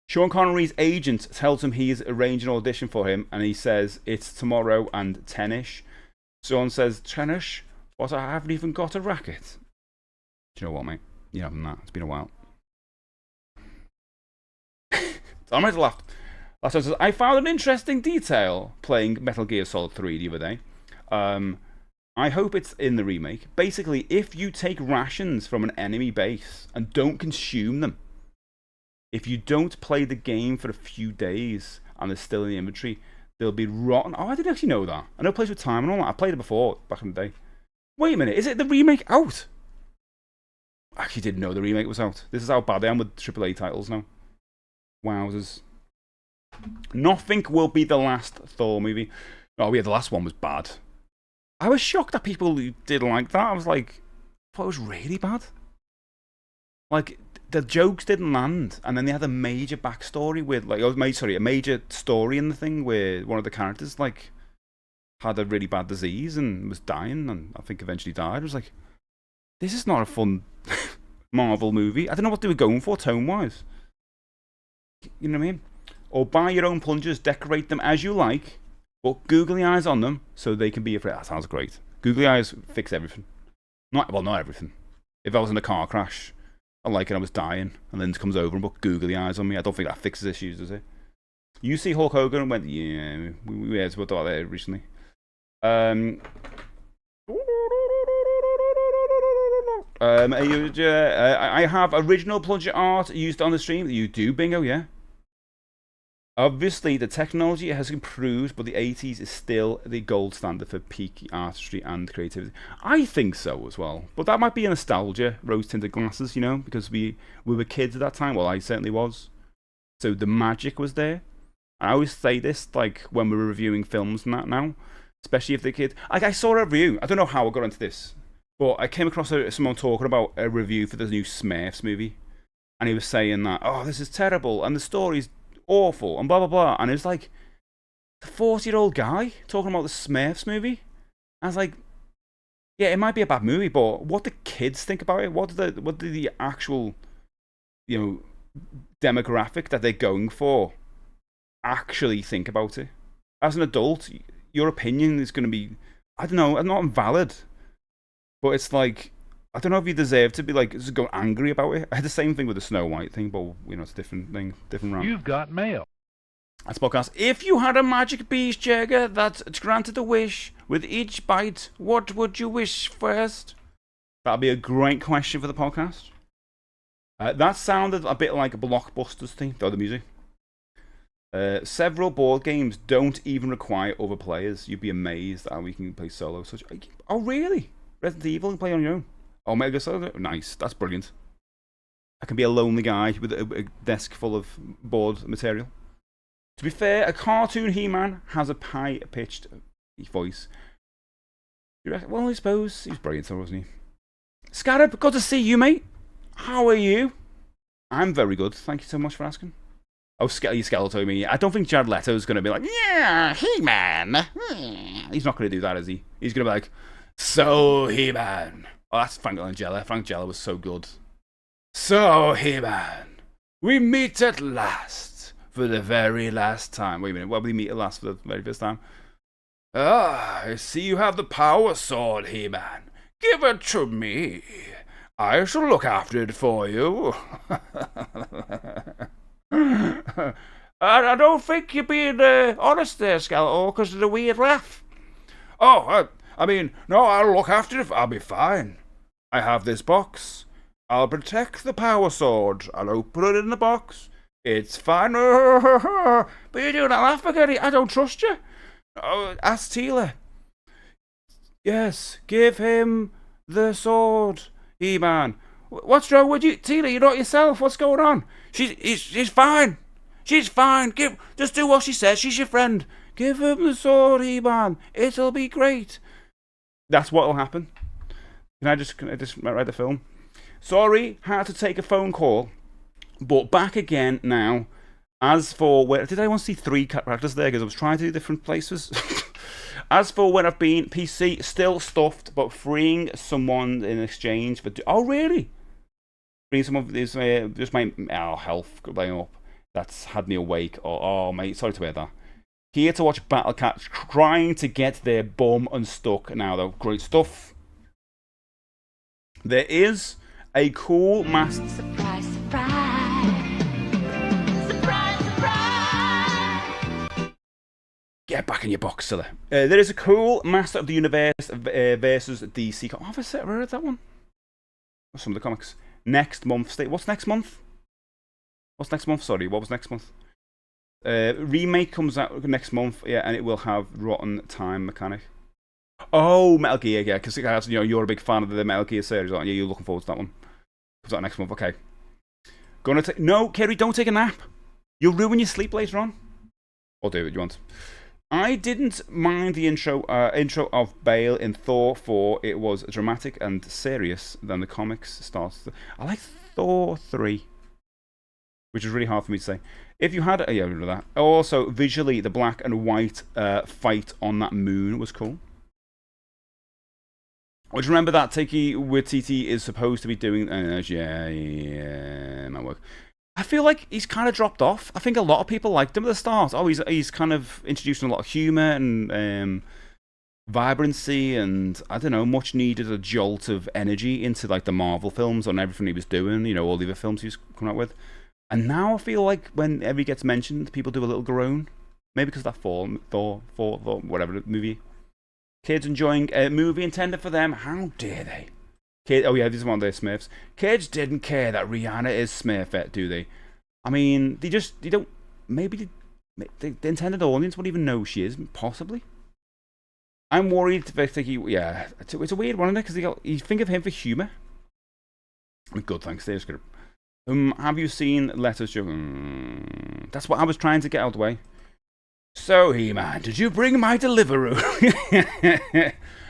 Sean Connery's agent tells him he's arranged an audition for him, and he says it's tomorrow and 10ish. Sean says, 10ish? What, I haven't even got a racket. Do you know what, mate? You haven't that. It's been a while. I'm ready to laugh. Last one says, I found an interesting detail playing Metal Gear Solid 3 the other day. I hope it's in the remake. Basically, if you take rations from an enemy base and don't consume them, if you don't play the game for a few days and they're still in the inventory, they'll be rotten. Oh, I didn't actually know that. I know it plays with time and all that. I played it before, back in the day. Wait a minute, is it the remake out? I actually didn't know the remake was out. This is how bad I am with AAA titles now. Wowzers. Nothing will be the last Thor movie. Oh yeah, the last one was bad. I was shocked that people didn't like that. I was like, I thought it was really bad. Like, the jokes didn't land, and then they had a major backstory with, like, a major story in the thing where one of the characters, like, had a really bad disease and was dying, and I think eventually died. I was like, this is not a fun Marvel movie. I don't know what they were going for tone-wise. You know what I mean? Or buy your own plungers, decorate them as you like, but googly eyes on them so they can be afraid. That sounds great. Googly eyes fix everything. Not everything. If I was in a car crash, I was dying, and Linz comes over and put googly eyes on me, I don't think that fixes issues, does it? You see Hulk Hogan and went, yeah, we had about that recently. I have original plunger art used on the stream. You do, bingo, yeah. Obviously, the technology has improved, but the 80s is still the gold standard for peak artistry and creativity. I think so as well. But that might be a nostalgia, rose-tinted glasses, you know, because we were kids at that time. Well, I certainly was. So the magic was there. I always say this, like, when we're reviewing films and that now, especially if the kid... Like, I saw a review. I don't know how I got into this, but I came across someone talking about a review for the new Smurfs movie. And he was saying that, oh, this is terrible, and the story's awful, and blah, blah, blah. And it was like, the 40-year-old guy talking about the Smurfs movie. I was like, yeah, it might be a bad movie, but what do kids think about it? What do the actual, you know, demographic that they're going for actually think about it? As an adult, your opinion is going to be, I don't know, not invalid, but it's like, I don't know if you deserve to be like, just go angry about it. I had the same thing with the Snow White thing, but you know, it's a different thing, different round. You've got mail. That's podcast. If you had a magic beast, Jagger, that granted a wish with each bite, what would you wish first? That'd be a great question for the podcast. That sounded a bit like a Blockbusters thing, though, the music. Several board games don't even require other players. You'd be amazed at how we can play solo. Oh, really? Resident Evil, you can play on your own. Oh, Mega Solo? Nice. That's brilliant. I can be a lonely guy with a desk full of board material. To be fair, a cartoon He-Man has a high-pitched voice. Well, I suppose he was brilliant, though, wasn't he? Scarab, good to see you, mate. How are you? I'm very good. Thank you so much for asking. Oh, Skeletor, me. I don't think Jared Leto's going to be like, yeah, He-Man. He's not going to do that, is he? He's going to be like, so He-Man. Oh, that's Frank Langella. Frank Langella was so good. So, He-Man, we meet at last for the very last time. Wait a minute, what did we meet at last for the very first time? Ah, I see you have the power sword, He-Man. Give it to me. I shall look after it for you. I don't think you're being honest there, Skeletor, because of the weird laugh. Oh, I mean, no, I'll look after it. I'll be fine. I have this box. I'll protect the power sword. I'll open it in the box. It's fine. But you're doing that laugh again. I don't trust you. Oh, ask Teela. Yes, give him the sword, He-Man. What's wrong with you, Teela? You're not yourself. What's going on? She's fine. She's fine. Just do what she says. She's your friend. Give him the sword, He-Man. It'll be great. That's what'll happen. Can I just write the film? Sorry, had to take a phone call, but back again now. As for where did I want to see 3 characters there? Because I was trying to do different places. As for when I've been, PC still stuffed, but freeing someone in exchange for. Oh really? Freeing someone is just my health going up. That's had me awake. Oh mate, sorry to hear that. Here to watch Battle Cat trying to get their bum unstuck now though. Great stuff. There is a cool master. Surprise, surprise. Surprise, surprise. Get back in your box, silly. There is a cool Master of the Universe versus DC. Oh, have I read that one? Some of the comics. Next month. What's next month? What's next month? Sorry, what was next month? Remake comes out next month, yeah, and it will have Rotten Time Mechanic. Oh, Metal Gear, yeah, because you know you're a big fan of the Metal Gear series, aren't you? You're looking forward to that one. Comes out next month, okay. No, Kerry, don't take a nap. You'll ruin your sleep later on. Or do what you want. I didn't mind the intro of Bale in Thor 4. It was dramatic and serious than the comics starts. I like Thor 3, which is really hard for me to say. If you had... yeah, I remember that. Also, visually, the black and white fight on that moon was cool. Which, remember that Taiki Waititi is supposed to be doing... yeah, my work. I feel like he's kind of dropped off. I think a lot of people liked him at the start. Oh, he's kind of introducing a lot of humour and vibrancy and, I don't know, much needed a jolt of energy into like the Marvel films and everything he was doing, you know, all the other films he was coming out with. And now I feel like whenever he gets mentioned, people do a little groan. Maybe because of that Thor, whatever movie. Kids enjoying a movie intended for them. How dare they? Oh yeah, this is one of their Smurfs. Kids didn't care that Rihanna is Smurfette, do they? I mean, they don't. Maybe the intended audience won't even know who she is. Possibly. I'm worried. Yeah, it's a weird one, isn't it? Because you think of him for humour. Good, thanks. There's good. Have you seen Letters Joe? That's what I was trying to get out of the way. So, He-Man, did you bring my Deliveroo?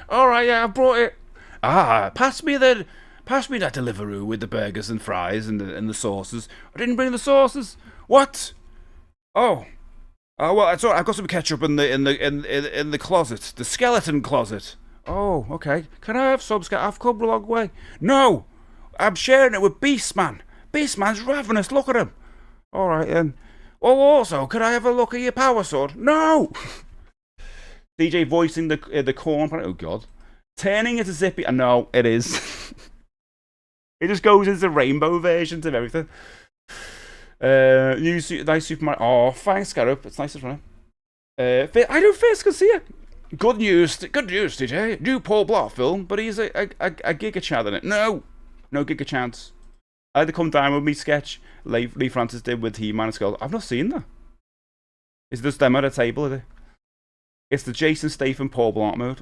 All right, yeah, I brought it. Pass me that Deliveroo with the burgers and fries and the sauces. I didn't bring the sauces. What? Oh, well, it's all right. I've got some ketchup in the closet, the skeleton closet. Oh, okay. Can I have some? I've come a long way. No, I'm sharing it with Beastman. Beastman's ravenous. Look at him. All right then. Oh, also, could I have a look at your power sword? No. DJ voicing the corn. Oh God. Turning it to Zippy. No, it is. It just goes into rainbow versions of everything. Nice Super Mario. Oh, thanks, Scarab. It's nice to run. I don't first can see it. Good news, DJ. New Paul Blart film, but he's a Giga Chad in it. No Giga Chads. I had to come down with me sketch Lee Francis did with He-Man and Skull. I've not seen that. Is this them at a table, is it? It's the Jason Statham Paul Blart mode.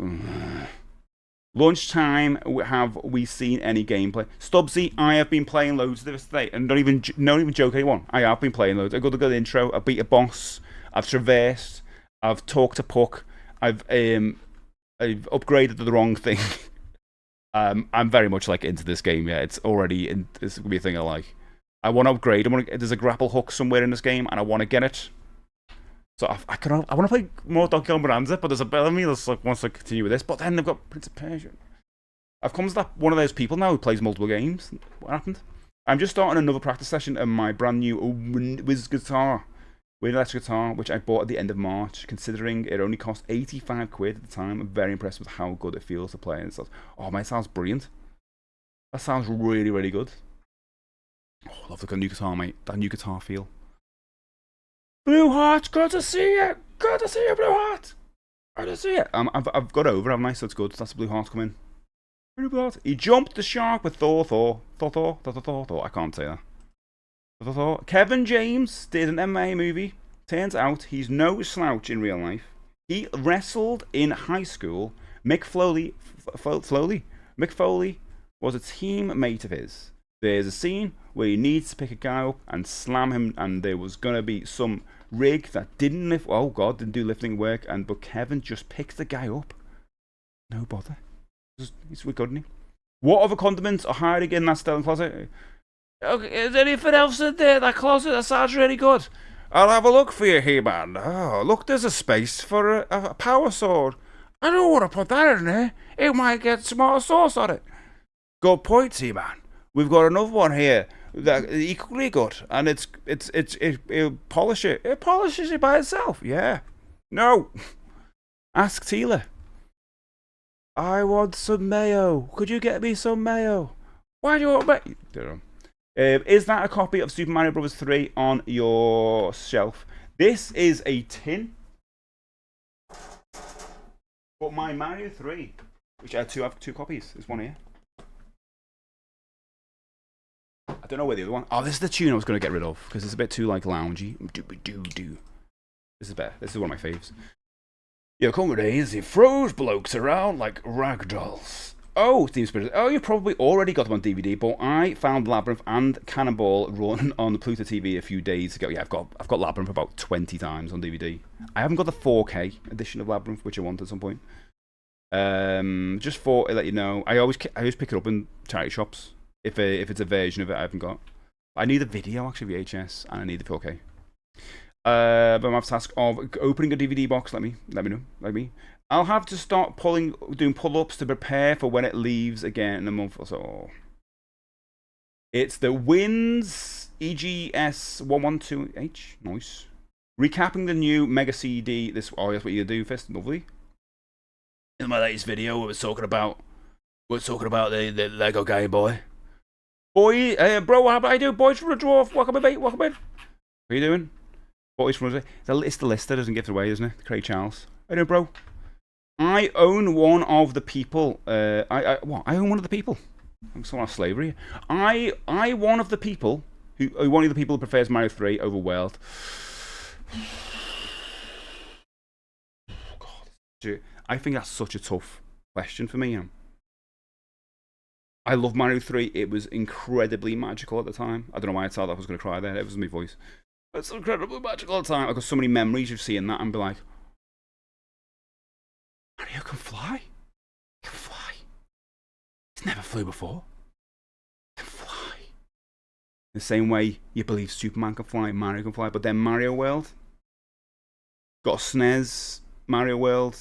Lunchtime, have we seen any gameplay? Stubbsy, I have been playing loads of this today, and don't even joke anyone. I have been playing loads. I got a good intro. I beat a boss. I've traversed. I've talked to Puck. I've upgraded to the wrong thing. I'm very much like into this game. Yeah, it's already it's gonna be a thing I like. I want to upgrade. There's a grapple hook somewhere in this game, and I want to get it. So I want to play more Donkey Kong Bonanza, but there's a bit of me that's like wants to continue with this. But then they've got Prince of Persia. I've come to that one of those people now who plays multiple games. What happened? I'm just starting another practice session on my brand new Wind electric guitar, which I bought at the end of March. Considering it only cost 85 quid at the time, I'm very impressed with how good it feels to play. And it sounds, oh man, it sounds brilliant. That sounds really, really good. Oh, I love the new guitar, mate. That new guitar feel. Blue Heart, good to see you. Good to see you, Blue Heart. Good to see you. I've got over, haven't I? So it's good. That's Blue Heart coming. Blue Heart. He jumped the shark with Thor. I can't say that. Kevin James did an MMA movie. Turns out he's no slouch in real life. He wrestled in high school. Mick Foley was a teammate of his. There's a scene where he needs to pick a guy up and slam him, and there was going to be some rig that didn't do lifting work, but Kevin just picks the guy up. No bother. He's good, isn't he? What other condiments are hiding in that Stellan closet? Okay, is there anything else in there, that closet? That sounds really good. I'll have a look for you, He-Man. Oh, look, there's a space for a power sword. I don't want to put that in there. It might get some more sauce on it. Good point, He-Man. We've got another one here that equally good, and it'll polish it. It polishes it by itself. Yeah. No. Ask Tila. I want some mayo. Could you get me some mayo? Why do you want mayo? Is that a copy of Super Mario Bros. 3 on your shelf? This is a tin. But my Mario 3, which I have two copies. There's one here. I don't know where the other one. Oh, this is the tune I was going to get rid of because it's a bit too like loungy. This is better. This is one of my faves. Your comedy is he throws blokes around like ragdolls. Oh, Steam Spirit. Oh, you probably already got them on DVD, but I found Labyrinth and Cannonball run on the Pluto TV a few days ago. Yeah, I've got Labyrinth about 20 times on DVD. I haven't got the 4K edition of Labyrinth, which I want at some point. Just for to let you know, I always pick it up in charity shops if it's a version of it I haven't got. I need the video, actually, VHS, and I need the 4K. But I'm have the task of opening a DVD box. Let me know. I'll have to start doing pull-ups to prepare for when it leaves again in a month or so. It's the Wins EGS 112H. Nice. Recapping the new Mega CD. That's what you do, Fist. Lovely. In my latest video, we were talking about the Lego Game Boy. Bro, how about I do? Boys from the dwarf. Welcome in, mate. Welcome in. What are you doing? Boys from the it's the list that doesn't give it away, isn't it? Craig Charles. I know, bro. I own one of the people. I own one of the people. I'm so on slavery. I one of the people one of the people who prefers Mario 3 over World. God, I think that's such a tough question for me. I love Mario 3. It was incredibly magical at the time. I don't know why I thought I was going to cry there. It was my voice. It's incredibly magical at the time. I've got so many memories of seeing that and be like, Mario can fly. He can fly. He's never flew before. He can fly. The same way you believe Superman can fly, Mario can fly, but then Mario World got a SNES, Mario World.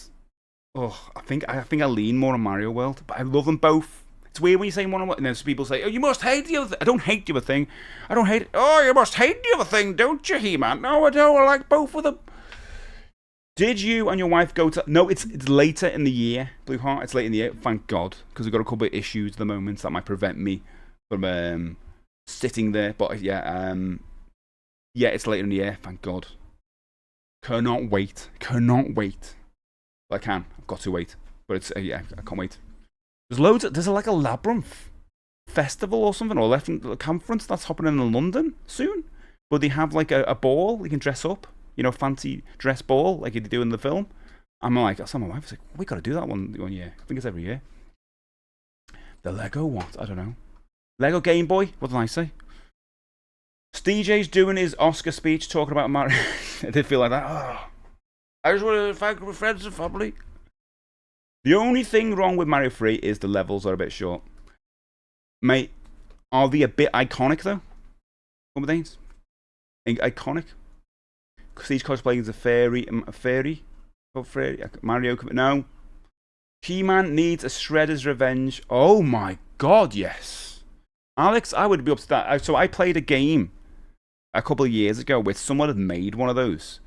Oh, I think I lean more on Mario World, but I love them both. It's weird when you say one on one, and then people say, "Oh, you must hate the other thing." I don't hate the other thing. I don't hate it. Oh, you must hate the other thing, don't you, He-Man? No, I don't. I like both of them. Did you and your wife go to... No, it's later in the year, Blue Heart. It's late in the year, thank God, because we've got a couple of issues at the moment that might prevent me from sitting there. But yeah, it's later in the year, thank God. Cannot wait. Cannot wait. Well, I can. I've got to wait. But it's, yeah, I can't wait. There's loads... There's like a Labyrinth festival or something, or a conference that's happening in London soon. But they have like a ball you can dress up. You know, fancy dress ball like you do in the film. I'm like, I saw my wife. I was like, we got to do that one year. I think it's every year. The Lego what? I don't know. Lego Game Boy. What did I say? SteJ's doing his Oscar speech talking about Mario. I did feel like that. Oh, I just want to thank my friends and family. The only thing wrong with Mario 3 is the levels are a bit short. Mate, are they a bit iconic though? What were they? Iconic? Because he's cosplaying as a fairy. Mario. No. He-Man needs a Shredder's Revenge. Oh my God, yes. Alex, I would be up to that. So I played a game a couple of years ago where someone had made one of those.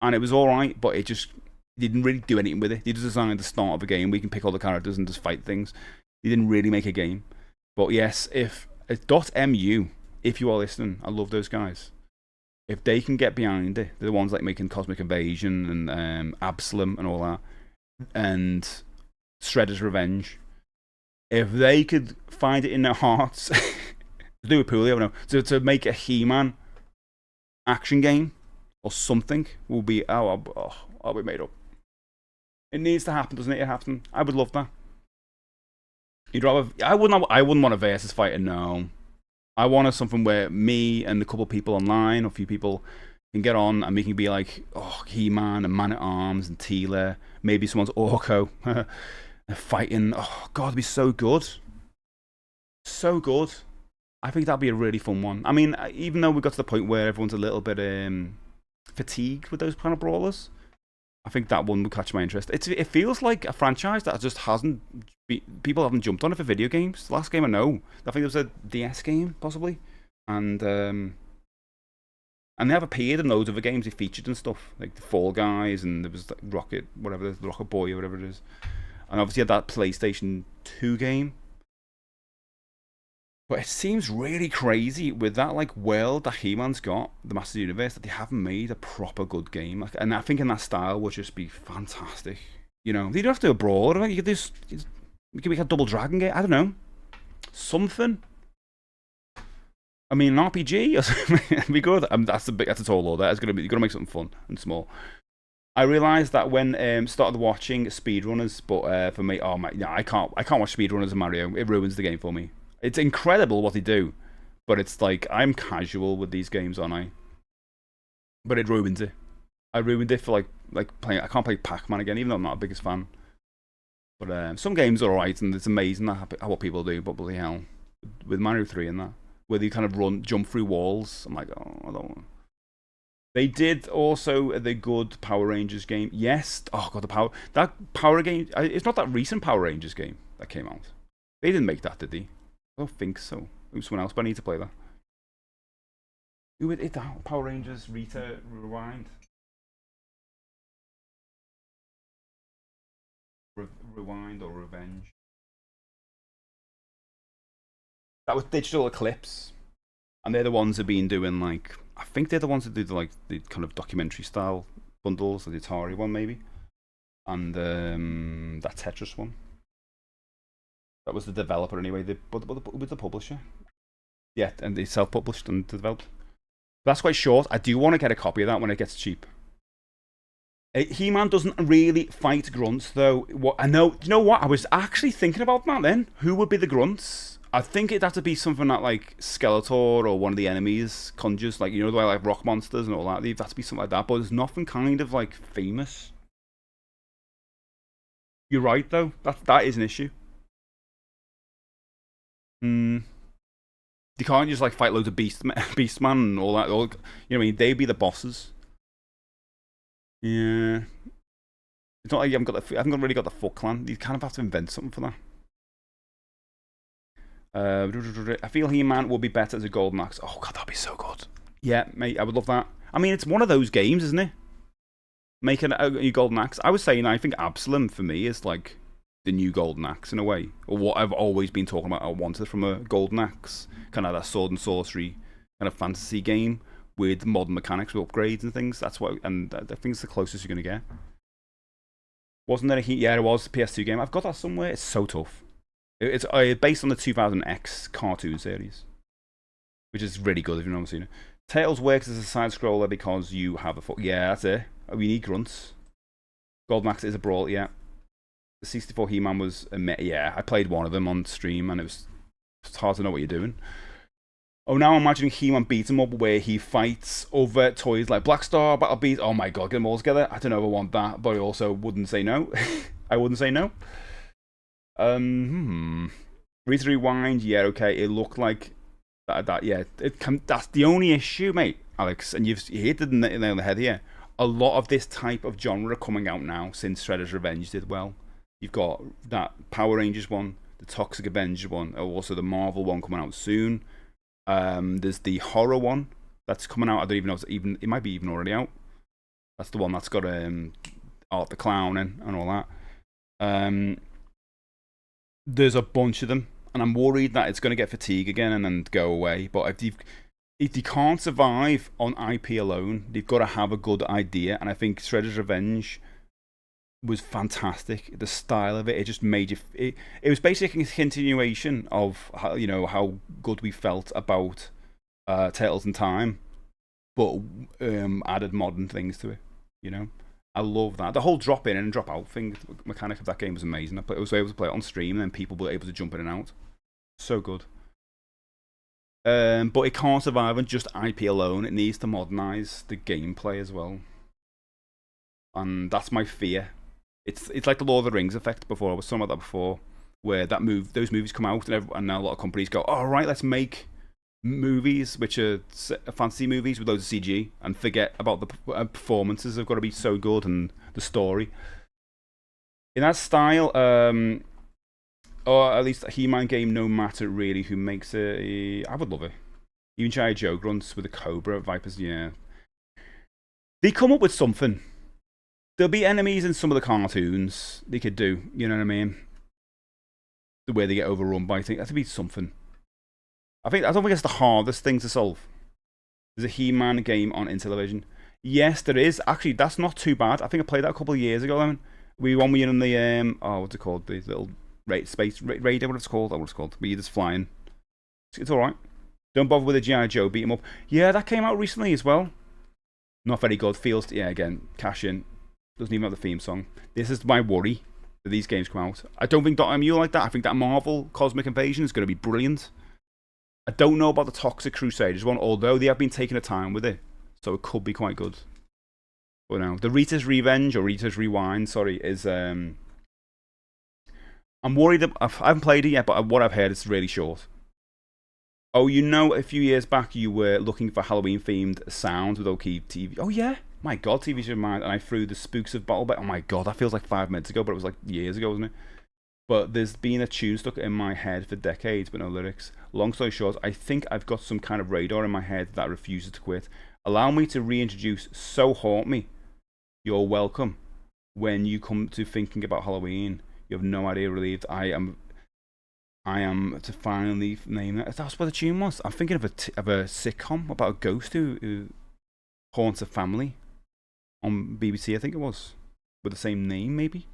And it was alright, but it just didn't really do anything with it. They just designed the start of a game where you can pick all the characters and just fight things. They didn't really make a game. But yes, if .mu, if you are listening, I love those guys. If they can get behind it, they're the ones like making Cosmic Invasion and Absalom and all that, and Shredder's Revenge. If they could find it in their hearts to do it poorly, I don't know, to make a He-Man action game or something, will be I'll be made up. It needs to happen, doesn't it? Happen. I would love that. You'd rather I wouldn't want a versus fighter. No. I wanted something where me and a couple of people online, or a few people, can get on and we can be like, oh, He-Man and Man-at-Arms and Teela. Maybe someone's Orko. Fighting. Oh, God, it'd be so good. So good. I think that'd be a really fun one. I mean, even though we got to the point where everyone's a little bit fatigued with those kind of brawlers, I think that one would catch my interest. It feels like a franchise that just hasn't... People haven't jumped on it for video games. The last game I know, I think there was a DS game, possibly. And they have appeared in loads of other games they featured and stuff. Like the Fall Guys, and there was like Rocket Boy, or whatever it is. And obviously had that PlayStation 2 game. But it seems really crazy with that like world that He-Man's got, the Masters Universe, that they haven't made a proper good game. Like, and I think in that style would just be fantastic. You know, you don't have to do a brawler. You could just... We could make a Double Dragon game. I don't know. Something. I mean, an RPG or something. It'd be good. That's a tall order. It's gonna make something fun and small. I realised that when started watching speedrunners, but for me, oh my, no, I can't watch speedrunners of Mario. It ruins the game for me. It's incredible what they do, but it's like I'm casual with these games, aren't I? But it ruins it. I ruined it for like playing. I can't play Pac-Man again, even though I'm not the biggest fan. But some games are alright, and it's amazing what people do. But bloody hell, with Mario 3 and that, where they kind of jump through walls, I'm like, oh, I don't want. They did also the good Power Rangers game. Yes. Oh god, that Power game. It's not that recent Power Rangers game that came out. They didn't make that, did they? I don't think so. It was someone else, but I need to play that. Who would it? Power Rangers Rewind. Rewind or Revenge. That was Digital Eclipse, and they're the ones who've been doing like. I think they're the ones that do the kind of documentary style bundles, the Atari one maybe, and that Tetris one. That was the developer anyway. But with the publisher, yeah, and they self-published and developed. That's quite short. I do want to get a copy of that when it gets cheap. He-Man doesn't really fight grunts though. What I know, you know what? I was actually thinking about that then. Who would be the grunts? I think it'd have to be something that like Skeletor or one of the enemies conjures, like you know the way like rock monsters and all that. It'd have to be something like that. But there's nothing kind of like famous. You're right though. That is an issue. You can't just like fight loads of Beastman and all that. You know what I mean? They'd be the bosses. Yeah. It's not like I haven't really got the Foot Clan. You kind of have to invent something for that. I feel He-Man would be better as a Golden Axe. Oh god, that'd be so good. Yeah, mate, I would love that. I mean, it's one of those games, isn't it? Making a new Golden Axe. I was saying, I think Absalom for me is like the new Golden Axe in a way, or what I've always been talking about. I wanted from a Golden Axe, kind of that sword and sorcery kind of fantasy game with modern mechanics, with upgrades and things. That's what, and I think it's the closest you're gonna get. Wasn't there a Heat? Yeah, it was the PS2 game. I've got that somewhere. It's so tough. It's based on the 2000X cartoon series, which is really good if you've never seen it. Tails works as a side scroller because you have a foot. Yeah, that's it. We need grunts. Golden Axe is a brawl. Yeah. The 64 He-Man was yeah. I played one of them on stream, and it's hard to know what you're doing. Oh, now I'm imagining He-Man beat 'em up where he fights over toys like Black Star, Battle Beast. Oh my god, get them all together. I don't know if I want that, but I also wouldn't say no. I wouldn't say no. Retro Rewind, yeah, okay. It looked like that yeah. That's the only issue, mate, Alex, and you've hit the nail on the head here. A lot of this type of genre coming out now since Shredder's Revenge did well. You've got that Power Rangers one, the Toxic Avenger one, also the Marvel one coming out soon. There's the horror one that's coming out. I don't even know if it might be even already out. That's the one that's got Art the Clown and all that. There's a bunch of them, and I'm worried that it's going to get fatigue again and then go away. But if you can't survive on IP alone, they've got to have a good idea. And I think Shredder's Revenge was fantastic. The style of it just made you. It was basically a continuation of how good we felt about Turtles in Time, but added modern things to it. You know. I love that. The whole drop in and drop out thing, mechanic of that game was amazing. I was able to play it on stream, and then people were able to jump in and out. So good. But it can't survive on just IP alone. It needs to modernize the gameplay as well. And that's my fear. It's like the Lord of the Rings effect before. I was talking about that before, where those movies come out, and now a lot of companies go, all right, let's make movies which are fantasy movies with loads of CG and forget about the performances have got to be so good and the story in that style. Or at least a He-Man game, no matter really who makes it. I would love it. Even G.I. Joe grunts with the Cobra Vipers. Yeah, they come up with something. There'll be enemies in some of the cartoons they could do. You know what I mean? The way they get overrun by things. That'd be something. I don't think it's the hardest thing to solve. There's a He-Man game on Intellivision. Yes, there is. Actually, that's not too bad. I think I played that a couple of years ago. We won in the what's it called? The little space radar. What it's called? What it's called? But you're just flying. It's all right. Don't bother with a G.I. Joe. Beat 'em up. Yeah, that came out recently as well. Not very good. Feels again cash in. Doesn't even have the theme song. This is my worry that these games come out. I don't think .mu like that. I think that Marvel Cosmic Invasion is going to be brilliant. I don't know about the Toxic Crusaders one, although they have been taking a time with it, so it could be quite good. But no, the Rita's Revenge, or Rita's Rewind, sorry, is I'm worried that I haven't played it yet, but what I've heard is really short. Oh, you know, a few years back you were looking for Halloween-themed sounds with OK TV. Oh yeah, my God, TV's your mind, and I threw the Spooks of Battle. Oh my God, that feels like 5 minutes ago, but it was like years ago, wasn't it? But there's been a tune stuck in my head for decades, but no lyrics. Long story short, I think I've got some kind of radar in my head that refuses to quit. Allow me to reintroduce So Haunt Me. You're welcome. When you come to thinking about Halloween, you have no idea relieved I am to finally name that. That's what the tune was. I'm thinking of a sitcom about a ghost who haunts a family on BBC, I think it was, with the same name, maybe.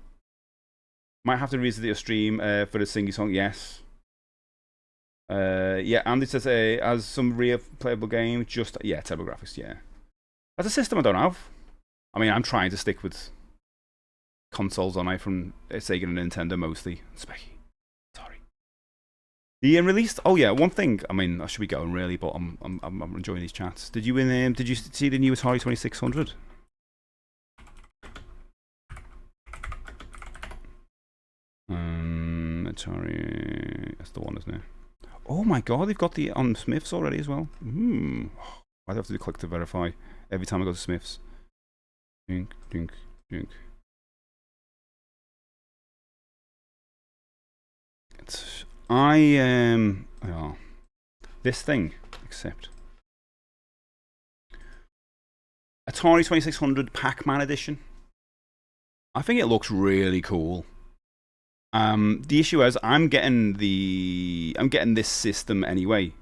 Might have to revisit your stream for the singy song. Yes. Yeah, Andy says as some real playable game, just yeah, TurboGrafx. Yeah, that's a system I don't have. I mean, I'm trying to stick with consoles on from Sega and Nintendo mostly. Specky. Sorry. The released. Oh yeah, one thing. I mean, I should be going really, but I'm enjoying these chats. Did you see the new Atari 2600? Atari. That's the one, isn't it? Oh my God, they've got the on Smiths already as well. I'd have to click to verify every time I go to Smiths. Dink, dink, dink. This thing, except Atari 2600 Pac-Man edition. I think it looks really cool. The issue is I'm getting this system anyway,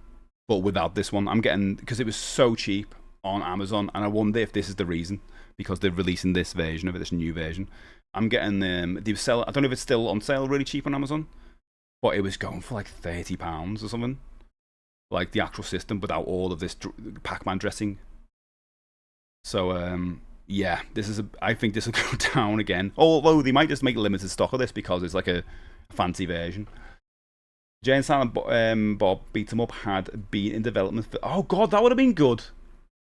but without this one. I'm getting, because it was so cheap on Amazon, and I wonder if this is the reason, because they're releasing this version of it, this new version. I'm getting they sell. I don't know if it's still on sale really cheap on Amazon, but it was going for like £30 or something, like the actual system without all of this Pac-Man dressing. So yeah, I think this will go down again. Although they might just make limited stock of this because it's like a fancy version. Jay and Silent Bob Beat 'em Up had been in development for. Oh God, that would have been good.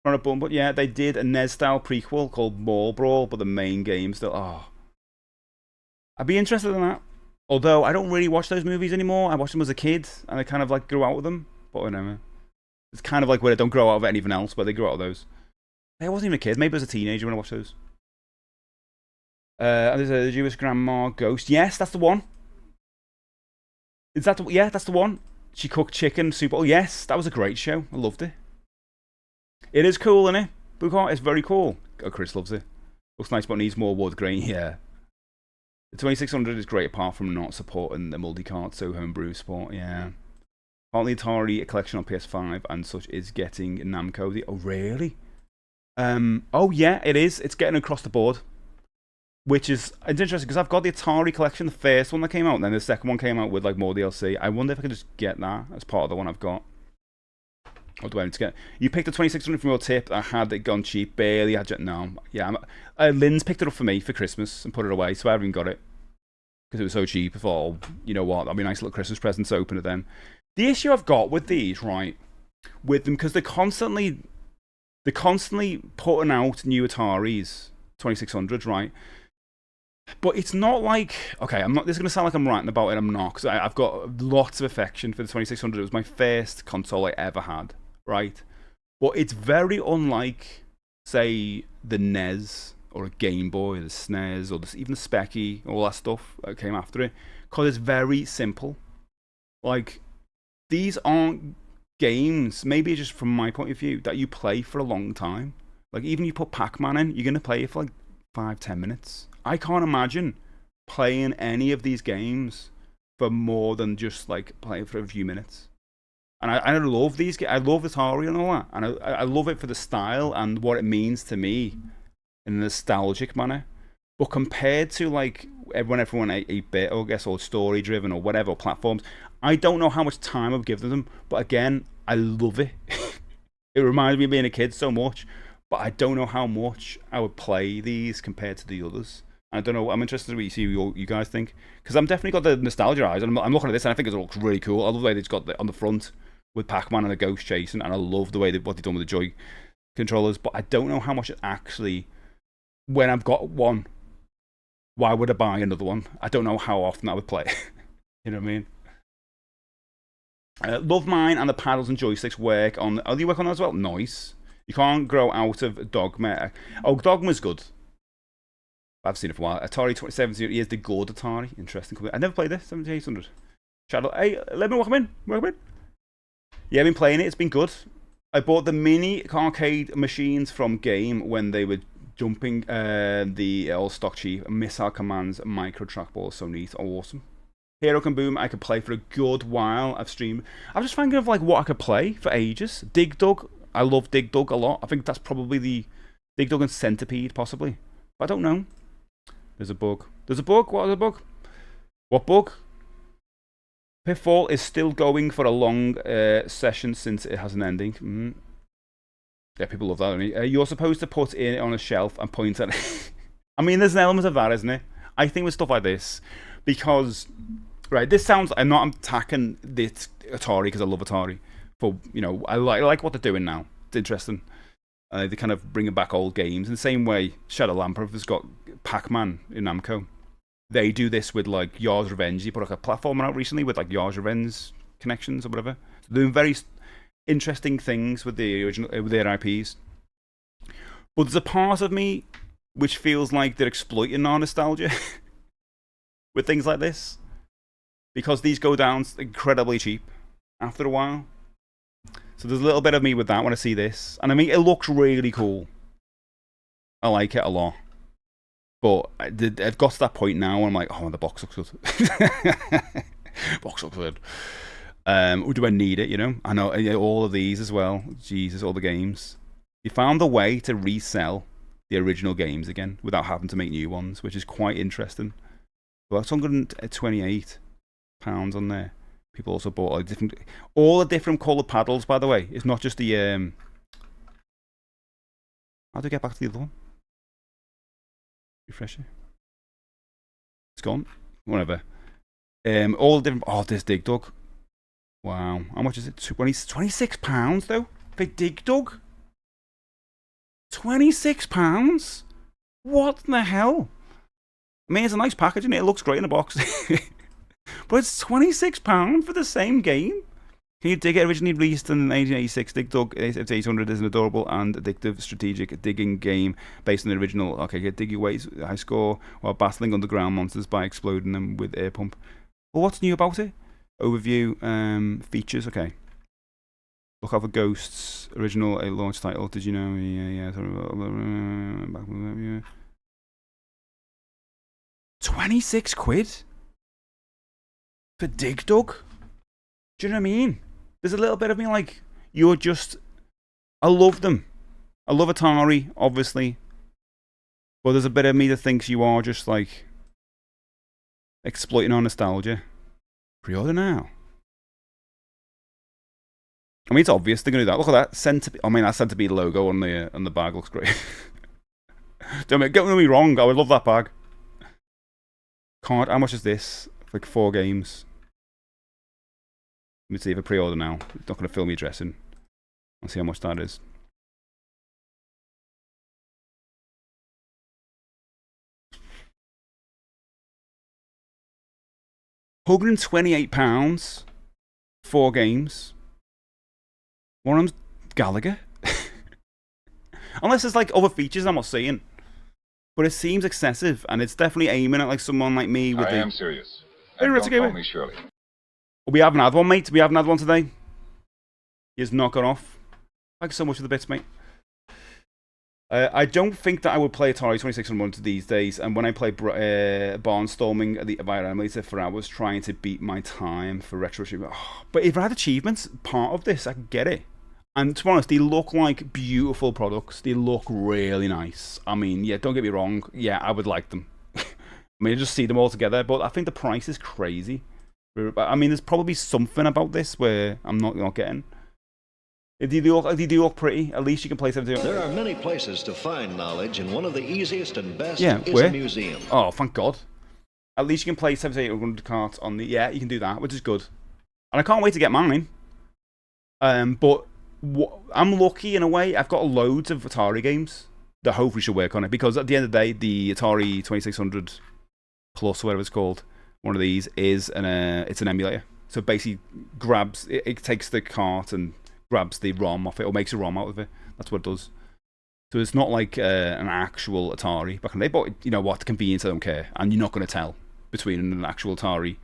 On a bum, but yeah, they did a NES style prequel called Mall Brawl, but the main game still. Oh, I'd be interested in that. Although I don't really watch those movies anymore. I watched them as a kid, and I kind of like grew out with them. But whatever. It's kind of like where I don't grow out of anything else, but they grew out of those. I wasn't even a kid. Maybe I was a teenager when I watched those. And there's a Jewish grandma ghost. Yes, that's the one. Is that the? Yeah, that's the one. She cooked chicken soup. Oh yes, that was a great show. I loved it. It is cool, isn't it? It's very cool. Oh, Chris loves it. Looks nice, but needs more wood grain. Yeah. The 2600 is great, apart from not supporting the multi-cart, so homebrew support. Yeah. Partly Atari collection on PS5 and such is getting Namco. Oh really? Oh yeah, it is. It's getting across the board, which is it's interesting because I've got the Atari collection, the first one that came out, and then the second one came out with like more DLC. I wonder if I could just get that as part of the one I've got. What do I need to get? You picked the 2600 from your tip. I had it gone cheap, barely had it. No, yeah. Lynn's picked it up for me for Christmas and put it away, so I haven't even got it because it was so cheap. I thought, oh, you know what? That'll be a nice little Christmas present to open it then. The issue I've got with these, right, with them, because they're constantly putting out new Ataris 2600s, right? But it's not like, okay, I'm not. This is gonna sound like I'm ranting about it. I'm not, because I've got lots of affection for the 2600. It was my first console I ever had, right? But it's very unlike, say, the NES or a Game Boy, the SNES, or even the Specky, all that stuff that came after it, because it's very simple. Like, these aren't games, maybe just from my point of view, that you play for a long time. Like, even you put Pac-Man in, you're gonna play it for like 5-10 minutes. I can't imagine playing any of these games for more than just like playing for a few minutes. And I love these games. I love Atari and all that, and I love it for the style and what it means to me in a nostalgic manner. But compared to like when everyone 8-bit or I guess or story driven or whatever platforms, I don't know how much time I've given them. But again, I love it. It reminds me of being a kid so much. but I don't know how much I would play these compared to the others. I don't know. I'm interested to see what you guys think, because I'm definitely got the nostalgia eyes. And I'm looking at this and I think it looks really cool. I love the way it's got on the front with Pac-Man and a ghost chasing, and I love the way what they've done with the Joy controllers. But I don't know how much it actually. When I've got one, why would I buy another one? I don't know how often I would play. You know what I mean? Love mine and the paddles and joysticks work on. Oh, do you work on that as well? Nice. You can't grow out of Dogma. Oh, Dogma's good. I've seen it for a while. Atari 2070 is the good Atari. Interesting. I never played this. 7800. Shadow. Hey, let me welcome in. Welcome in. Yeah, I've been playing it. It's been good. I bought the mini arcade machines from Game when they were jumping the old stock cheap missile commands micro trackball. So neat. Awesome. Hero Can Boom. I could play for a good while. I've streamed. I'm just thinking of like what I could play for ages. Dig Dug. I love Dig Dug a lot. I think that's probably the Dig Dug and Centipede, possibly. But I don't know. There's a bug. There's a bug? What is a bug? What bug? Pitfall is still going for a long session since it has an ending. Yeah, people love that, don't they? You're supposed to put it on a shelf and point at it. I mean, there's an element of that, isn't it? I think with stuff like this, because, right, this sounds, I'm not attacking this Atari because I love Atari. For, you know, I like what they're doing now. It's interesting. They kind of bringing back old games. In the same way, Shadow Labyrinth has got Pac-Man in Namco. They do this with like Yars Revenge. They put like a platformer out recently with like Yars Revenge connections or whatever. So they're doing very interesting things with the original with their IPs. But there's a part of me which feels like they're exploiting our nostalgia with things like this, because these go down incredibly cheap after a while. So there's a little bit of me with that when I see this. And I mean, it looks really cool. I like it a lot. But I've got to that point now where I'm like, oh, the box looks good. Box looks good. Do I need it, you know? I know all of these as well. Jesus, all the games. They found a way to resell the original games again without having to make new ones, which is quite interesting. Well, that's £128 on there. People also bought all the different coloured paddles, by the way. It's not just the how do I get back to the other one? Refresh it. It's gone. Whatever. All the different. Oh, this Dig Dug. Wow. How much is it? £26 though for Dig Dug. £26. What the hell? I mean, it's a nice package, and it looks great in a box. But it's £26 for the same game. Can you dig it? Originally released in 1986, Dig Dug 800 is an adorable and addictive strategic digging game based on the original. Okay, get dig your ways, high score, while battling underground monsters by exploding them with air pump. Well, what's new about it? Overview, features, okay. Look out for ghosts, original launch title, did you know? Yeah. 26 quid? For Dig Dug? Do you know what I mean? There's a little bit of me like, you're just... I love them. I love Atari, obviously. But there's a bit of me that thinks you are just like... exploiting our nostalgia. Pre-order now. I mean, it's obvious they're going to do that. Look at that. Centipede. I mean, that Centipede logo on the bag looks great. Don't get me wrong, I would love that bag. Card, how much is this? Like 4 games. Let me see if I pre-order now. It's not going to fill me dressing. I'll see how much that is. £128. 4 games. One of them's Gallagher. Unless there's like other features I'm not seeing. But it seems excessive, and it's definitely aiming at like someone like me with I am serious. Hey, And don't call me Shirley. We haven't had one, mate. We haven't had one today. He has not got off. Thanks so much for the bits, mate. I don't think that I would play Atari 2600 these days, and when I play barnstorming at the via emulator for hours trying to beat my time for retro achievement. Oh, but if I had achievements, part of this, I could get it. And to be honest, they look like beautiful products. They look really nice. I mean, yeah, don't get me wrong. Yeah, I would like them. I mean, I just see them all together, but I think the price is crazy. I mean, there's probably something about this where I'm not getting. They do look pretty. At least you can play 78. There are many places to find knowledge, and one of the easiest and best is where? a museum. Oh, thank God. At least you can play 7800 carts on the... Yeah, you can do that, which is good. And I can't wait to get mine. But I'm lucky in a way. I've got loads of Atari games that hopefully should work on it. Because at the end of the day, the Atari 2600 Plus, whatever it's called, one of these, is it's an emulator. So it basically grabs... It takes the cart and grabs the ROM off it, or makes a ROM out of it. That's what it does. So it's not like an actual Atari back in the day. But you know what? The convenience, I don't care. And you're not going to tell between an actual Atari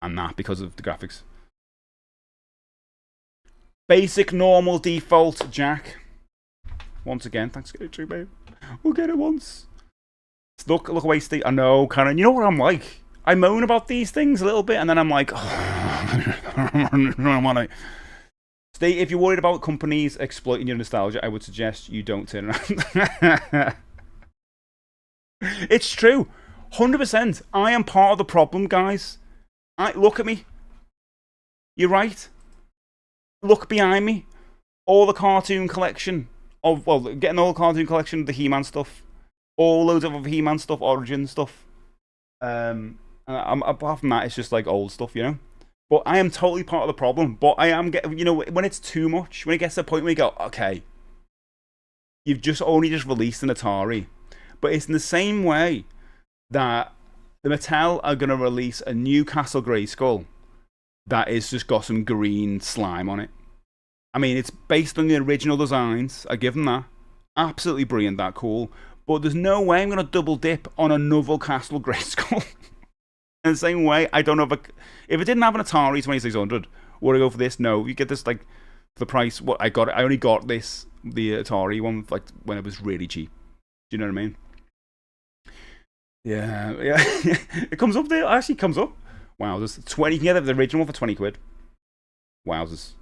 and that because of the graphics. Basic, normal, default, Jack. Once again, thanks for getting it too, babe. We'll get it once. Look away, Steve. I know, Karen. You know what I'm like? I moan about these things a little bit, and then I'm like, oh, Steve, if you're worried about companies exploiting your nostalgia, I would suggest you don't turn around. It's true. 100%. I am part of the problem, guys. Look at me. You're right. Look behind me. All the cartoon collection getting all the cartoon collection of the He-Man stuff. All loads of other He-Man stuff, Origin stuff. Apart from that, it's just like old stuff, you know? But I am totally part of the problem. But I am getting, you know, when it's too much, when it gets to the point where you go, okay, you've only just released an Atari. But it's in the same way that the Mattel are going to release a new Castle Grayskull that is just got some green slime on it. I mean, it's based on the original designs. I give them that. Absolutely brilliant, that cool. But there's no way I'm going to double dip on another Castle Grayskull. In the same way, I don't know if it didn't have an Atari 2600, would I go for this? No, you get this like for the price. What I only got the Atari one like when it was really cheap. Do you know what I mean? Yeah. It comes up there. It actually comes up. Wow, there's 20. You can get the original one for 20 quid. Wowzers.